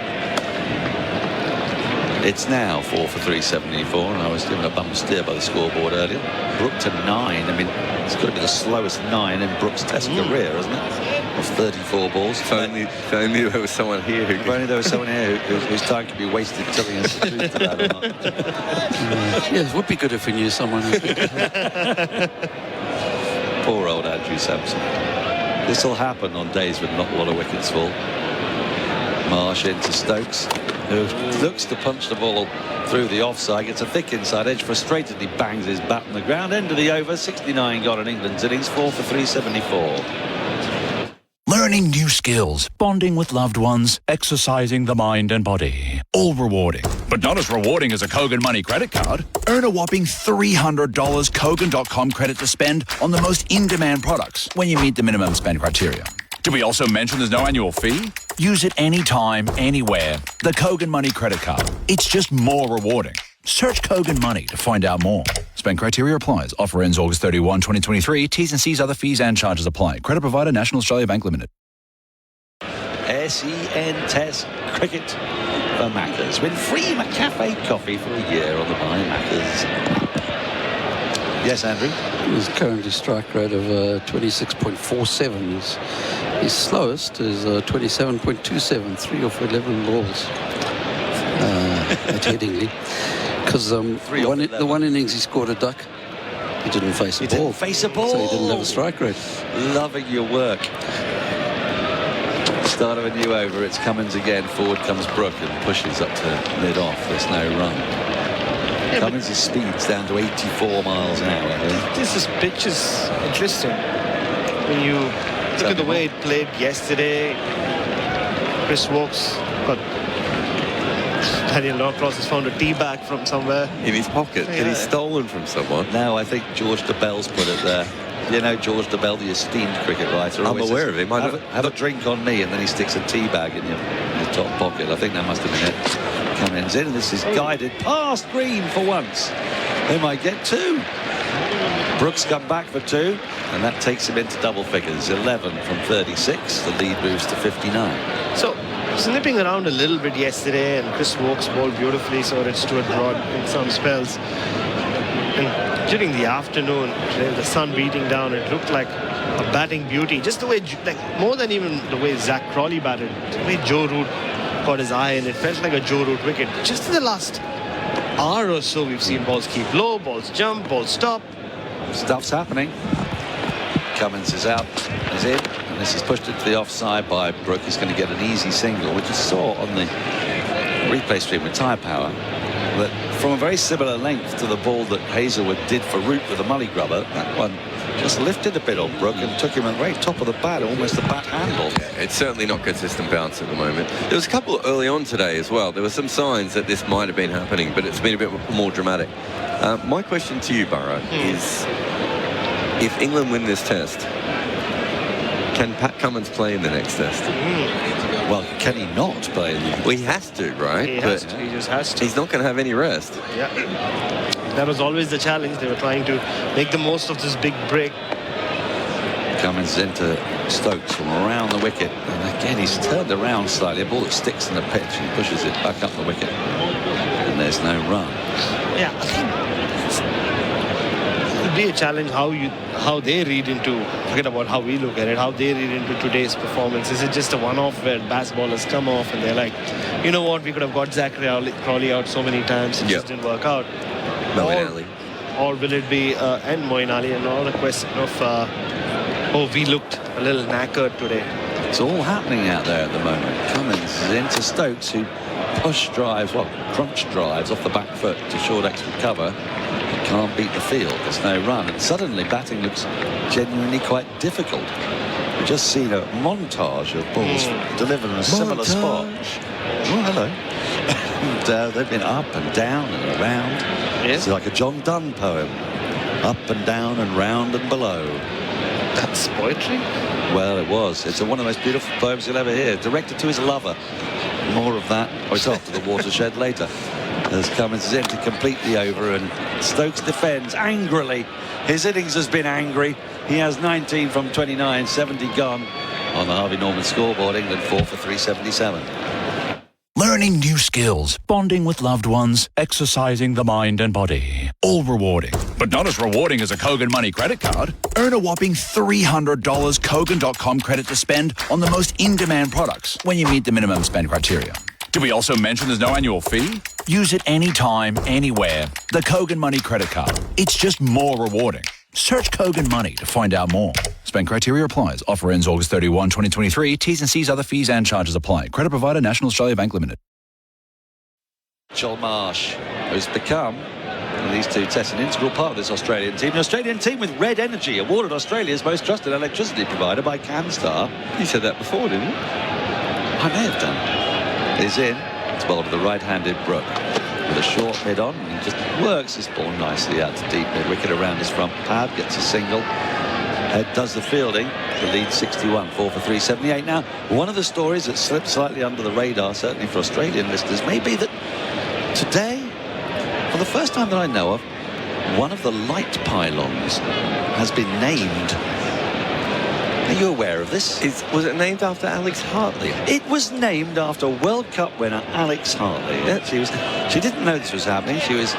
It's now 4 for 374, and I was given a bum steer by the scoreboard earlier. Brook to 9. I mean, it's got to be the slowest 9 in Brook's test career, isn't it? Of 34 balls. If only there was someone here who... If only there was someone here whose time could be wasted telling us the truth to that or not. Yeah, it would be good if we knew someone. Poor old Andrew Sampson. This will happen on days when not a lot of wickets fall. Marsh into Stokes, who looks to punch the ball through the offside, gets a thick inside edge, frustratedly bangs his bat on the ground. End of the over, 69 gone in England's innings, 4 for 374. Learning new skills, bonding with loved ones, exercising the mind and body. All rewarding, but not as rewarding as a Kogan Money credit card. Earn a whopping $300 Kogan.com credit to spend on the most in-demand products when you meet the minimum spend criteria. Did we also mention there's no annual fee? Use it anytime, anywhere. The Kogan Money credit card. It's just more rewarding. Search Kogan Money to find out more. Spend criteria applies. Offer ends August 31, 2023. T's and C's, other fees and charges apply. Credit provider, National Australia Bank Limited. SEN Test Cricket for Maccas. Win free McCafe coffee for a year on the buy Maccas. Yes, Andrew? His current strike rate of 26.47. His slowest is 27.27, 3 off 11 balls at Headingley. Because the one innings he scored a duck, he didn't face a ball. Didn't face a ball. So he didn't have a strike rate. Loving your work. Start of a new over. It's Cummins again. Forward comes Brook and pushes up to mid-off. There's no run. Yeah, Cummins' speed's down to 84 miles an hour. This pitch is interesting. When you look at the way it played yesterday, Chris Wokes got... Daniel Norcross has found a tee bag from somewhere. In his pocket. Yeah. He's stolen from someone. No, I think George DeBell's put it there. You know George DeBell, the esteemed cricket writer. I'm aware of him. Have a drink on me, and then he sticks a tea bag in your top pocket. I think that must have been it. Cummins in, and this is guided past green for once. They might get 2. Brooks come back for 2, and that takes him into double figures. 11 from 36. The lead moves to 59. So, snipping around a little bit yesterday, and Chris Wokes bowled beautifully, so did Stuart Broad in some spells. And during the afternoon, the sun beating down, it looked like a batting beauty. Just the way, like more than even the way Zach Crawley batted, the way Joe Root got his eye, and it felt like a Joe Root wicket. Just in the last hour or so, we've seen balls keep low, balls jump, balls stop. Stuff's happening. Cummins is out, is in, and this is pushed into the offside by Brook. He's going to get an easy single, which you saw on the replay stream with Tyre Power. But from a very similar length to the ball that Hazelwood did for Root with the Mully Grubber, that one just lifted a bit on Brook and took him at the very top of the bat, almost the bat handle. Yeah, it's certainly not consistent bounce at the moment. There was a couple early on today as well. There were some signs that this might have been happening, but it's been a bit more dramatic. My question to you, Bharat, is if England win this test, can Pat Cummins play in the next test? Well, can he not play? Well, he has to, right? He has to. He just has to. He's not going to have any rest. Yeah. That was always the challenge. They were trying to make the most of this big break. Cummins into Stokes from around the wicket. And again, he's turned around slightly. A ball that sticks in the pitch. He pushes it back up the wicket. And there's no run. Yeah, I think it would be a challenge how they read into, forget about how we look at it, how they read into today's performance. Is it just a one-off where Bass ballers come off and they're like, you know what, we could have got Zach Crawley out so many times, it just didn't work out. Or will it be, and Moeen Ali, and all a question of, we looked a little knackered today. It's all happening out there at the moment. Cummins is into Stokes, who push drives, crunch drives off the back foot to short extra cover. He can't beat the field. There's no run. And suddenly batting looks genuinely quite difficult. We've just seen a montage of balls delivered in a similar spot. Oh, hello. And, they've been up and down and around. Yeah. It's like a John Donne poem. Up and down and round and below. That's poetry? Well, it was. It's one of the most beautiful poems you'll ever hear. Directed to his lover. More of that. Oh, it's after the watershed later. As Cummins is empty completely over, and Stokes defends angrily. His innings has been angry. He has 19 from 29, 70 gone on the Harvey Norman scoreboard. England 4 for 377. Learning new skills, bonding with loved ones, exercising the mind and body. All rewarding, but not as rewarding as a Kogan Money credit card. Earn a whopping $300 Kogan.com credit to spend on the most in-demand products when you meet the minimum spend criteria. Did we also mention there's no annual fee? Use it anytime, anywhere. The Kogan Money credit card. It's just more rewarding. Search Kogan Money to find out more. Spend criteria applies. Offer ends August 31, 2023. T's and C's, other fees and charges apply. Credit provider, National Australia Bank Limited. Joel Marsh, who's become, in these two tests, an integral part of this Australian team. An Australian team with Red Energy, awarded Australia's most trusted electricity provider by CanStar. You said that before, didn't you? I may have done. Is in. It's bowled to the right-handed Brook with a short mid on, and he just works this ball nicely out to deep mid-wicket around his front pad, gets a single. Head does the fielding. The lead 61, 4 for 378. Now, one of the stories that slipped slightly under the radar, certainly for Australian listeners, may be that today, for the first time that I know of, one of the light pylons has been named. Are you aware of this? Was it named after Alex Hartley? It was named after World Cup winner Alex Hartley. Yeah, she didn't know this was happening. She was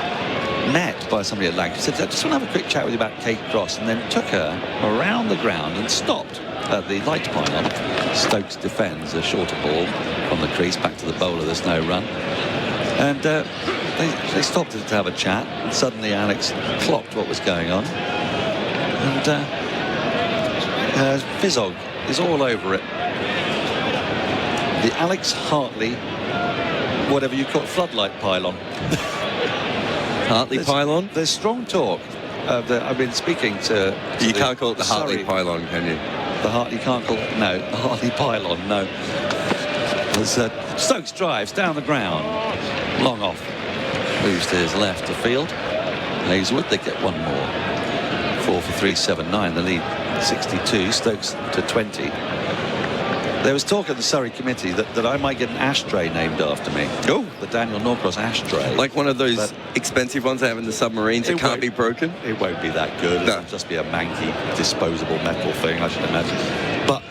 met by somebody at Lancashire. She said, I just want to have a quick chat with you about Kate Cross, and then took her around the ground and stopped at the light pylon. Stokes defends a shorter ball from the crease back to the bowler. There's no run. And they stopped to have a chat, and suddenly Alex clocked what was going on. And Fizzog is all over it. The Alex Hartley, whatever you call it, floodlight pylon. Hartley pylon? There's strong talk. I've been speaking to you can't call it the Hartley pylon, can you? The Hartley can't call it, no. The Hartley pylon, no. As Stokes drives down the ground, long off, moves to his left to field. Hazelwood, they get one more. 4 for 379, the lead 62, Stokes to 20. There was talk at the Surrey committee that I might get an ashtray named after me. Oh, the Daniel Norcross ashtray. Like one of those expensive ones they have in the submarines that can't be broken? It won't be that good. No. It'll just be a manky, disposable metal thing, I should imagine. But,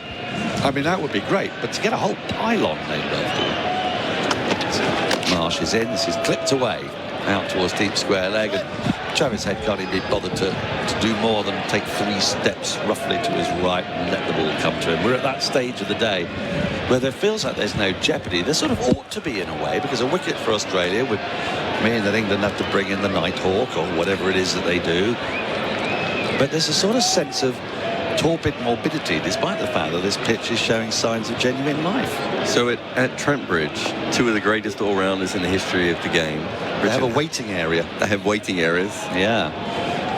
I mean, that would be great. But to get a whole pylon named after you. Marsh is in. This is clipped away out towards deep square leg. And Travis Head can't even be bothered to do more than take 3 steps roughly to his right and let the ball come to him. We're at that stage of the day where there feels like there's no jeopardy. There sort of ought to be in a way, because a wicket for Australia would mean that England have to bring in the Nighthawk or whatever it is that they do. But there's a sort of sense of torpid morbidity, despite the fact that this pitch is showing signs of genuine life. So at Trent Bridge, two of the greatest all-rounders in the history of the game. They have a waiting area. They have waiting areas. Yeah.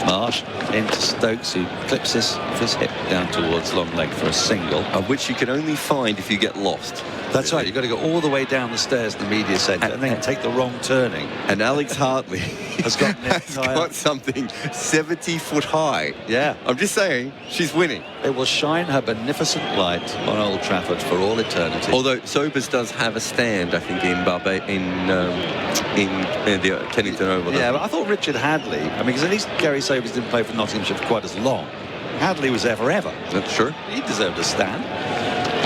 Marsh into Stokes, who clips his hip down towards long leg for a single. Of which you can only find if you get lost. That's right, you've got to go all the way down the stairs in the media centre and then take the wrong turning. And Alex Hartley has got something 70 foot high. Yeah. I'm just saying, she's winning. It will shine her beneficent light on Old Trafford for all eternity. Although Sobers does have a stand, I think, in the Kennington Oval. Yeah, but I thought Richard Hadley, because at least Gary Sobers didn't play for Nottinghamshire for quite as long. Hadley was there forever. That's true. He deserved a stand.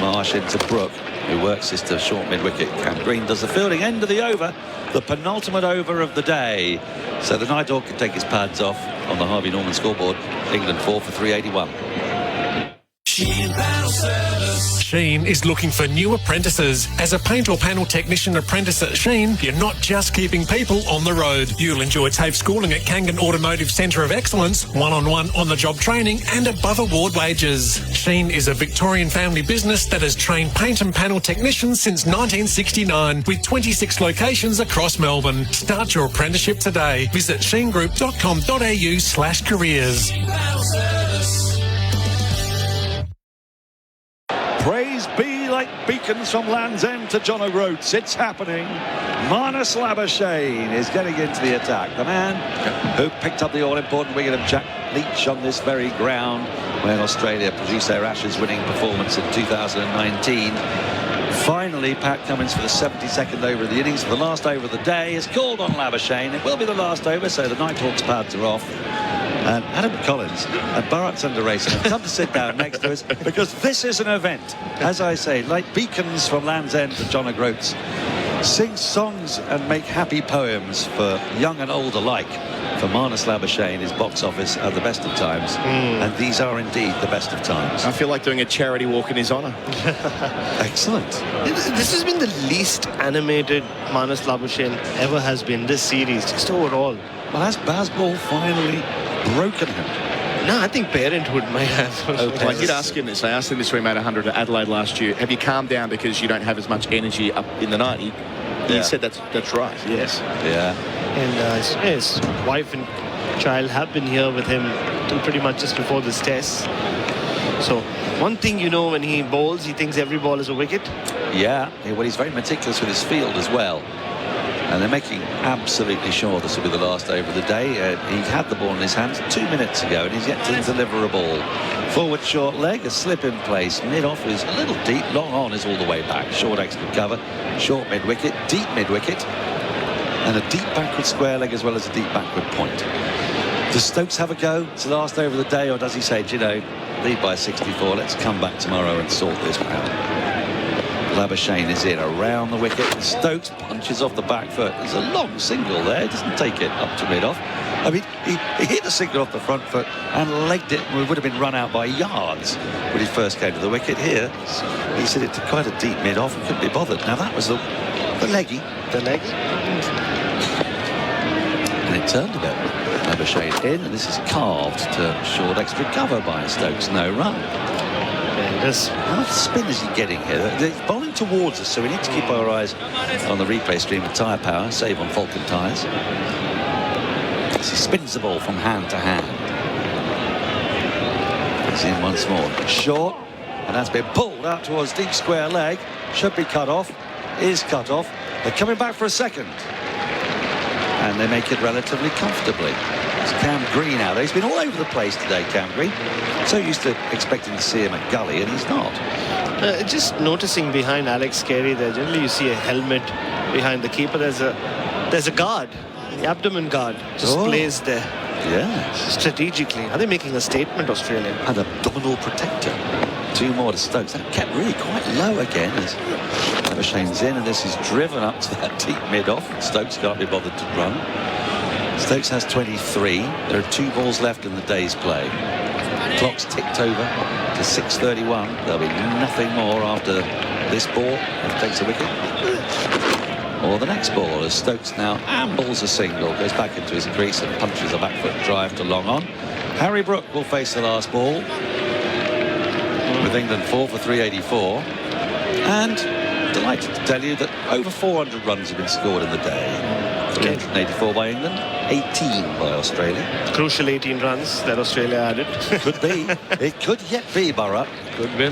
Marsh into Brook, who works this to short mid-wicket. Cam Green does the fielding. End of the over, the penultimate over of the day. So the Nighthawk can take his pads off on the Harvey Norman scoreboard. England 4 for 381. Sheen Panel Service. Sheen is looking for new apprentices. As a paint or panel technician apprentice at Sheen, you're not just keeping people on the road. You'll enjoy TAFE schooling at Kangan Automotive Centre of Excellence, one-on-one on-the-job training and above-award wages. Sheen is a Victorian family business that has trained paint and panel technicians since 1969 with 26 locations across Melbourne. Start your apprenticeship today. Visit sheengroup.com.au/careers. Praise be like beacons from Land's End to John O'Groats. It's happening. Marnus Labuschagne is getting into the attack. The man who picked up the all-important wicket of Jack Leach on this very ground when Australia produced their Ashes-winning performance in 2019. Finally, Pat Cummins for the 72nd over of the innings. For the last over of the day is called on Labuschagne. It will be the last over, so the Nighthawks pads are off. And Adam Collins and Bharat Sundaresan have come to sit down next to us because this is an event, as I say, like beacons from Land's End to John O'Groats. Sing songs and make happy poems for young and old alike. For Marnus Labuschagne, his box office at the best of times. And these are indeed the best of times. I feel like doing a charity walk in his honour. Excellent. This has been the least animated Marnus Labuschagne ever has been this series, just overall. Well, has Bazball finally broken him? No, I think Parenthood might have. I did ask him this. I asked him this when he made 100 at Adelaide last year. Have you calmed down because you don't have as much energy up in the night? He said that's right. Yes. Yeah. And his wife and child have been here with him till pretty much just before this test. So one thing when he bowls, he thinks every ball is a wicket. Yeah. Well, he's very meticulous with his field as well. And they're making absolutely sure this will be the last over of the day. He had the ball in his hands 2 minutes ago and he's yet to deliver a ball. Forward short leg, a slip in place. Mid-off is a little deep. Long on is all the way back. Short extra cover. Short mid-wicket. Deep mid-wicket. And a deep backward square leg as well as a deep backward point. Does Stokes have a go? It's the last over of the day, or does he say, lead by 64, let's come back tomorrow and sort this out? Labuschagne is in around the wicket. Stokes punches off the back foot. There's a long single there. He doesn't take it up to mid-off. He hit the single off the front foot and legged it. It would have been run out by yards when he first came to the wicket. Here, he's hit it to quite a deep mid-off and couldn't be bothered. Now, that was the leggy. The leggy? And it turned a bit. Labuschagne in, and this is carved to short extra cover by Stokes. No run. How much spin is he getting here? They're bowling towards us, so we need to keep our eyes on the replay stream of tyre power. Save on Falcon tyres. As he spins the ball from hand to hand. He's in once more. Short, and that's been pulled out towards deep square leg. Should be cut off. Is cut off. They're coming back for a second. And they make it relatively comfortably. It's Cam Green out there. He's been all over the place today, Cam Green. So used to expecting to see him at gully, and he's not. Just noticing behind Alex Carey there, generally you see a helmet behind the keeper. There's a guard, the abdomen guard, just placed there. Yeah. Strategically. Are they making a statement, Australia? An abdominal protector. 2 more to Stokes. That kept really quite low again as Labuschagne's in, and this is driven up to that deep mid-off. Stokes can't be bothered to run. Stokes has 23. There are 2 balls left in the day's play. Clock's ticked over to 6:31. There'll be nothing more after this ball if it takes a wicket. Or the next ball as Stokes now ambles a single, goes back into his crease and punches a back foot drive to long on. Harry Brook will face the last ball. with England 4 for 384. And delighted to tell you that over 400 runs have been scored in the day. 384 by England, 18 by Australia. Crucial 18 runs that Australia added. Could be. It could yet be, Bharat. Could be.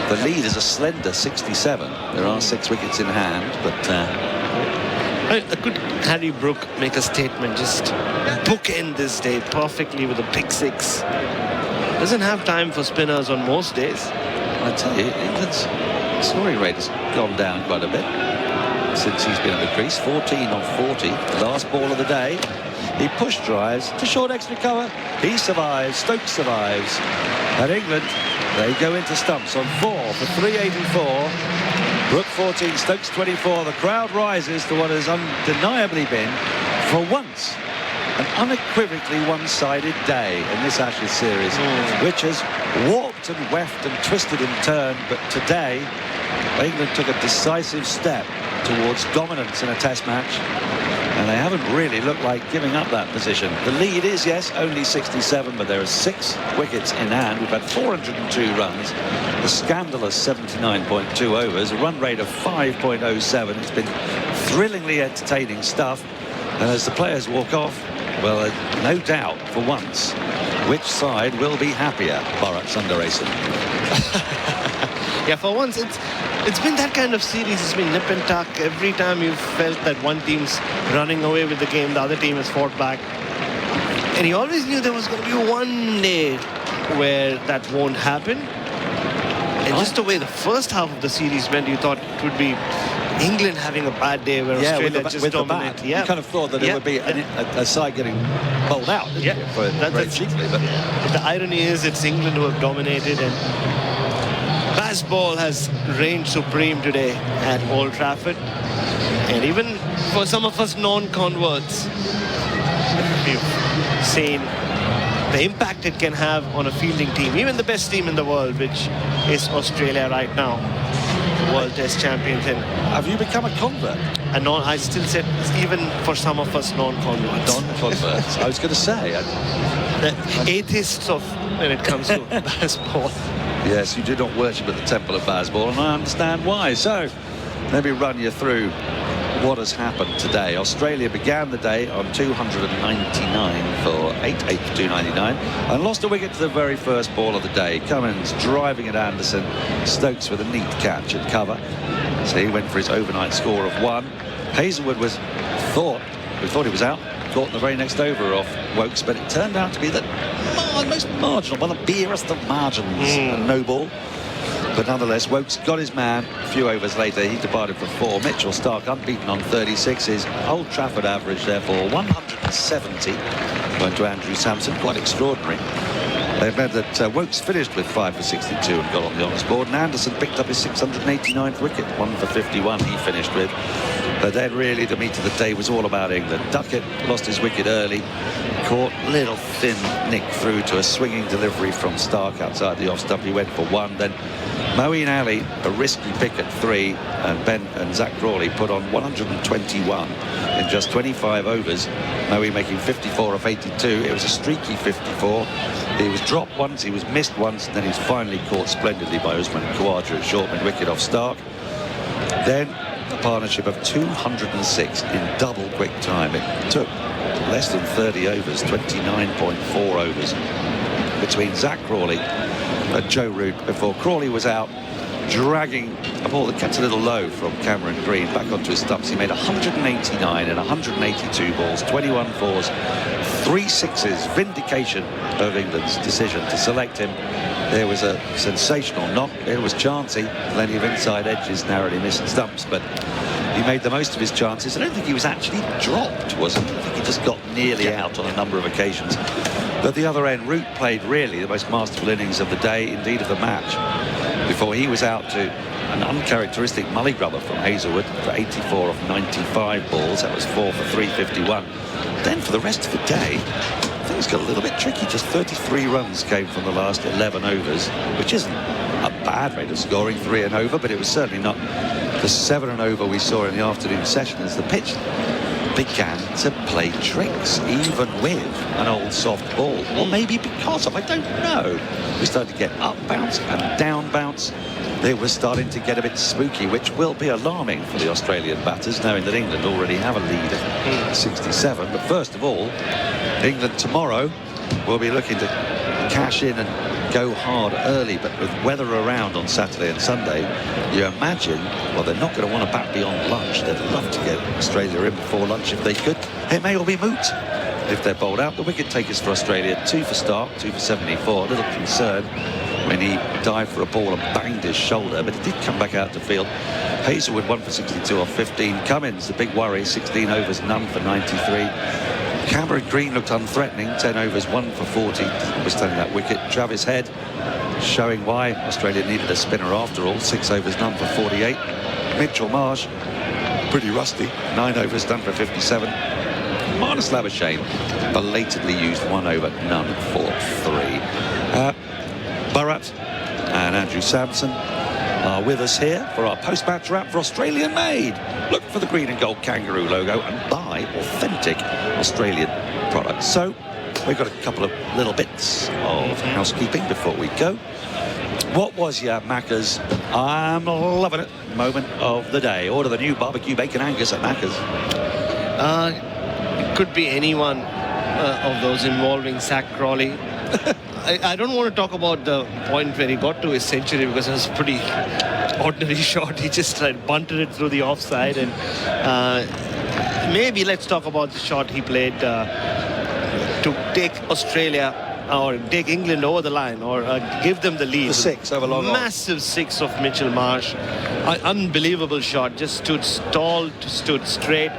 The lead is a slender 67. There are 6 wickets in hand, but... could Harry Brook make a statement, just bookend this day perfectly with a pick 6? Doesn't have time for spinners on most days. I tell you, England's scoring rate has gone down quite a bit since he's been at the crease. 14 off 40. Last ball of the day. He pushed drives to short extra cover. He survives. Stokes survives. And England, they go into stumps on 4 for 384. Brook 14, Stokes 24. The crowd rises to what has undeniably been, for once, an unequivocally one-sided day in this Ashes series, which has warped and weft and twisted and turned. But today, England took a decisive step towards dominance in a test match, and they haven't really looked like giving up that position. The lead is, yes, only 67, but there are 6 wickets in hand. We've had 402 runs, the scandalous 79.2 overs, a run rate of 5.07. It's been thrillingly entertaining stuff, and as the players walk off, well, no doubt for once which side will be happier. Bharat Sundaresan. Yeah, for once it's been that kind of series. It's been nip and tuck. Every time you've felt that one team's running away with the game, the other team has fought back. And you always knew there was going to be one day where that won't happen. And just the way the first half of the series went, you thought it would be England having a bad day where Australia just dominated. You kind of thought that it would be a side getting bowled out. Very cheaply, but the irony is it's England who have dominated, and Bazball has reigned supreme today at Old Trafford. And even for some of us non-converts, we've seen the impact it can have on a fielding team, even the best team in the world, which is Australia right now, World Test champions. And have you become a convert? I still said, even for some of us non-converts. Non-converts. I was going to say, the atheists of when it comes to Bazball. Yes, you do not worship at the temple of Bazball, and I understand why. So, let me run you through what has happened today. Australia began the day on 299 for 8 for 299 and lost a wicket to the very first ball of the day. Cummins driving at Anderson, Stokes with a neat catch at cover. So he went for his overnight score of 1. Hazelwood we thought he was out, caught in the very next over off Wokes, but it turned out to be the most marginal, one of the barest of margins, a no ball. But nonetheless, Wokes got his man. A few overs later, he departed for 4. Mitchell Starc unbeaten on 36. His Old Trafford average, therefore, 170. Going to Andrew Sampson, quite extraordinary. They've meant that Wokes finished with 5 for 62 and got on the honours board. And Anderson picked up his 689th wicket, 1 for 51 he finished with. But then really the meat of the day was all about England. Duckett lost his wicket early, caught little thin nick through to a swinging delivery from Starc outside the off stump. He went for 1. Then Moeen Ali, a risky pick at 3, and Ben and Zach Crawley put on 121 in just 25 overs. Moeen making 54 off 82. It was a streaky 54. He was dropped once, he was missed once, and then he was finally caught splendidly by Usman Khawaja at short mid wicket off Starc. Then a partnership of 206 in double quick time. It took less than 30 overs, 29.4 overs between Zach Crawley and Joe Root before Crawley was out, dragging a ball that kept a little low from Cameron Green back onto his stumps. He made 189 and 182 balls, 21 fours, 3 sixes, vindication of England's decision to select him. There was a sensational knock. It was chancy, plenty of inside edges, narrowly missed stumps, but he made the most of his chances. I don't think he was actually dropped, was he? I think he just got nearly out on a number of occasions. But the other end, Root played really the most masterful innings of the day, indeed of the match, before he was out to an uncharacteristic mully grubber from Hazelwood for 84 off 95 balls. That was 4 for 351. Then for the rest of the day, things got a little bit tricky. Just 33 runs came from the last 11 overs, which isn't a bad rate of scoring, 3 and over, but it was certainly not the 7 and over we saw in the afternoon session, as the pitch began to play tricks, even with an old soft ball. Or maybe because of, I don't know. We started to get up bounce and down bounce. They were starting to get a bit spooky, which will be alarming for the Australian batters, knowing that England already have a lead of 67. But first of all, England tomorrow will be looking to cash in and go hard early, but with weather around on Saturday and Sunday, you imagine, well, they're not going to want to bat beyond lunch. They'd love to get Australia in before lunch if they could. It may all be moot if they're bowled out. The wicket takers for Australia, 2 for Stark, 2 for 74. A little concern when he dived for a ball and banged his shoulder, but he did come back out to field. Hazelwood 1 for 62 off 15. Cummins, the big worry, 16 overs, none for 93. Cameron Green looked unthreatening, 10 overs, 1 for 40, notwithstanding that wicket. Travis Head showing why Australia needed a spinner after all, 6 overs, none for 48. Mitchell Marsh, pretty rusty, 9 overs, done for 57. Marnus Labuschagne belatedly used 1 over, none for 3. Bharat and Andrew Sampson are with us here for our post-match wrap for Australian Made. Look for the green and gold kangaroo logo and buy authentic Australian products. So we've got a couple of little bits of housekeeping before we go. What was your Macca's I'm loving it moment of the day? Order the new barbecue bacon Angus at Macca's. It could be any one of those involving Zach Crawley. I don't want to talk about the point where he got to his century because it was a pretty ordinary shot. He just bunted it through the offside, and maybe let's talk about the shot he played to take Australia or take England over the line or give them the lead. The 6 over long massive on. 6 of Mitchell Marsh. Unbelievable shot. Just stood tall, stood straight,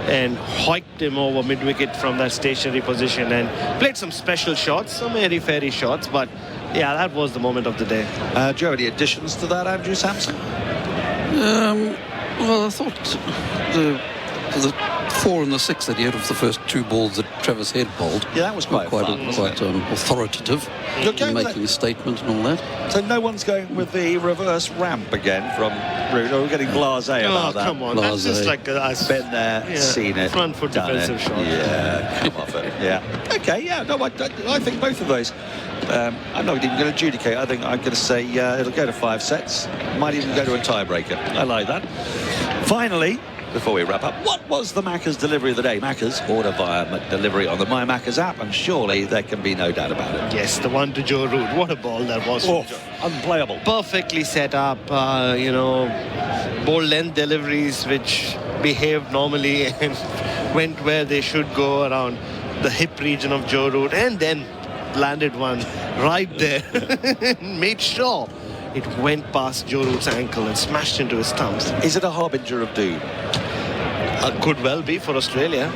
and hiked him over mid-wicket from that stationary position and played some special shots, some airy-fairy shots, but yeah, that was the moment of the day. Do you have any additions to that, Andrew Sampson? Well, I thought the 4 and the 6 that he had off the first 2 balls that Travis Head bowled. Yeah, that was quite fun, authoritative in making a statement and all that. So no one's going with the reverse ramp again from Root. We're getting blasé about that. Come on, that's just like been there, seen it, front foot defensive shot. Yeah, come off it. Yeah. Okay, yeah, no, I think both of those. I'm not even going to adjudicate. I think I'm going to say it'll go to 5 sets. Might even go to a tiebreaker. I like that. Finally, before we wrap up, what was the Macca's delivery of the day? Macca's order via delivery on the My Macca's app, and surely there can be no doubt about it. Yes, the one to Joe Root. What a ball that was. Unplayable. Perfectly set up, ball length deliveries which behaved normally and went where they should go around the hip region of Joe Root, and then landed one right there. Made sure it went past Joe Root's ankle and smashed into his stumps. Is it a harbinger of doom? Could well be for Australia.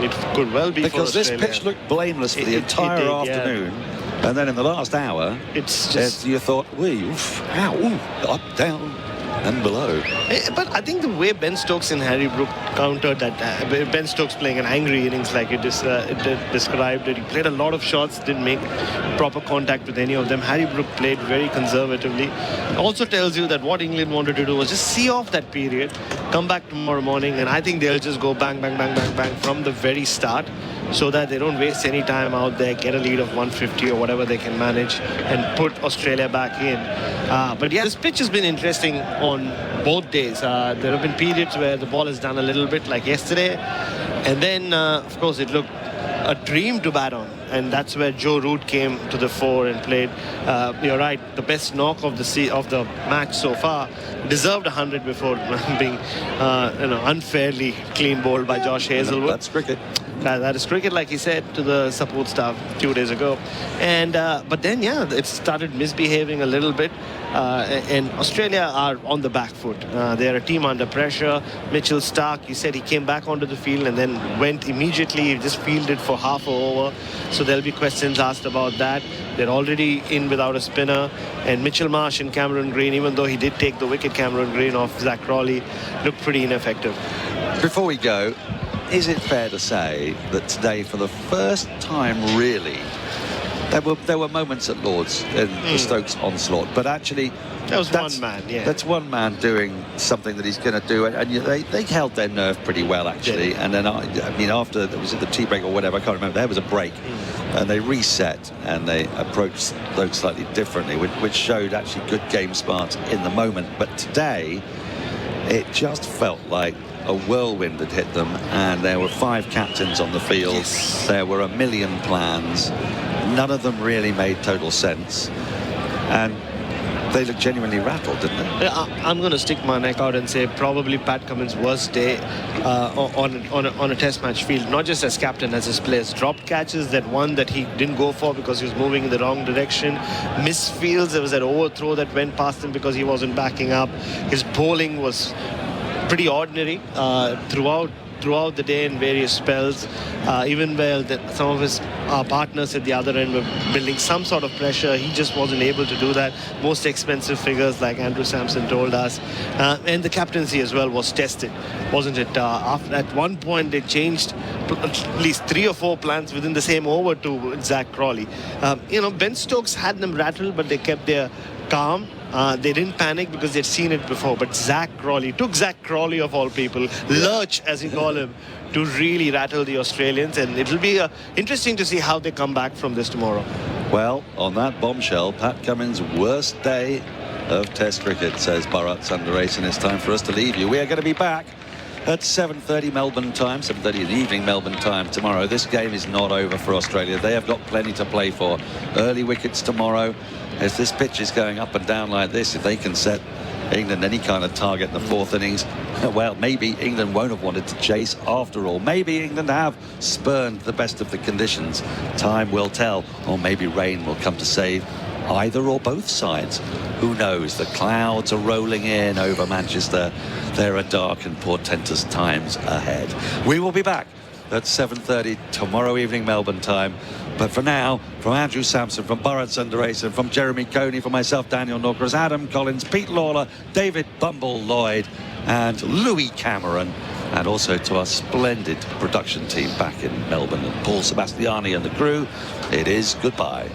It could well be because for Australia. This pitch looked blameless for the entire afternoon. Yeah. And then in the last hour, it's just you thought, up, down, and below. But I think the way Ben Stokes and Harry Brook countered that, Ben Stokes playing an angry innings like it described it. He played a lot of shots, didn't make proper contact with any of them. Harry Brook played very conservatively. Also tells you that what England wanted to do was just see off that period, come back tomorrow morning, and I think they'll just go bang, bang, bang, bang, bang from the very start, so that they don't waste any time out there, get a lead of 150 or whatever they can manage, and put Australia back in. But yeah, this pitch has been interesting on both days. There have been periods where the ball has done a little bit like yesterday, and then of course it looked a dream to bat on, and that's where Joe Root came to the fore and played. You're right, the best knock of the match so far. Deserved 100 before being unfairly clean bowled by Josh Hazelwood. That's cricket. That is cricket, like he said to the support staff 2 days ago. And but then, yeah, it started misbehaving a little bit. And Australia are on the back foot. They're a team under pressure. Mitchell Stark, you said he came back onto the field and then went immediately. He just fielded for half an over. So there'll be questions asked about that. They're already in without a spinner. And Mitchell Marsh and Cameron Green, even though he did take the wicket, Cameron Green off Zach Crawley, looked pretty ineffective. Before we go, is it fair to say that today, for the first time really, There were moments at Lord's in the Stokes onslaught, but actually that was one man. Yeah, that's one man doing something that he's going to do, and they held their nerve pretty well actually. And then I mean, after it was at the tea break or whatever, I can't remember. There was a break, and they reset and they approached Stokes slightly differently, which showed actually good game smarts in the moment. But today, it just felt like a whirlwind had hit them, and there were 5 captains on the field. Yes. There were a million plans. None of them really made total sense, and they looked genuinely rattled, didn't they? I'm going to stick my neck out and say probably Pat Cummins' worst day on a test match field, not just as captain, as his players. Dropped catches, that one that he didn't go for because he was moving in the wrong direction. Missed fields, there was that overthrow that went past him because he wasn't backing up. His bowling was pretty ordinary throughout the day in various spells, even while some of his partners at the other end were building some sort of pressure. He just wasn't able to do that. Most expensive figures, like Andrew Sampson told us, and the captaincy as well was tested, wasn't it? At one point they changed at least 3 or 4 plans within the same over to Zach Crawley. Ben Stokes had them rattled, but they kept their calm. They didn't panic because they'd seen it before. But Zach Crawley of all people, Lurch as you call him, to really rattle the Australians, and it'll be interesting to see how they come back from this tomorrow. Well, on that bombshell, Pat Cummins' worst day of Test cricket, says Bharat Sundaresan. It's time for us to leave you. We are going to be back at 7:30 Melbourne time, 7:30 in the evening Melbourne time tomorrow. This game is not over for Australia. They have got plenty to play for. Early wickets tomorrow. As this pitch is going up and down like this, if they can set England any kind of target in the 4th innings, well, maybe England won't have wanted to chase after all. Maybe England have spurned the best of the conditions. Time will tell. Or maybe rain will come to save either or both sides. Who knows? The clouds are rolling in over Manchester. There are dark and portentous times ahead. We will be back at 7:30 tomorrow evening Melbourne time. But for now, from Andrew Sampson, from Bharat Sundaresan, from Jeremy Coney, from myself, Daniel Norcross, Adam Collins, Pete Lalor, David Bumble Lloyd, and Louis Cameron, and also to our splendid production team back in Melbourne, and Paul Sebastiani and the crew, it is goodbye.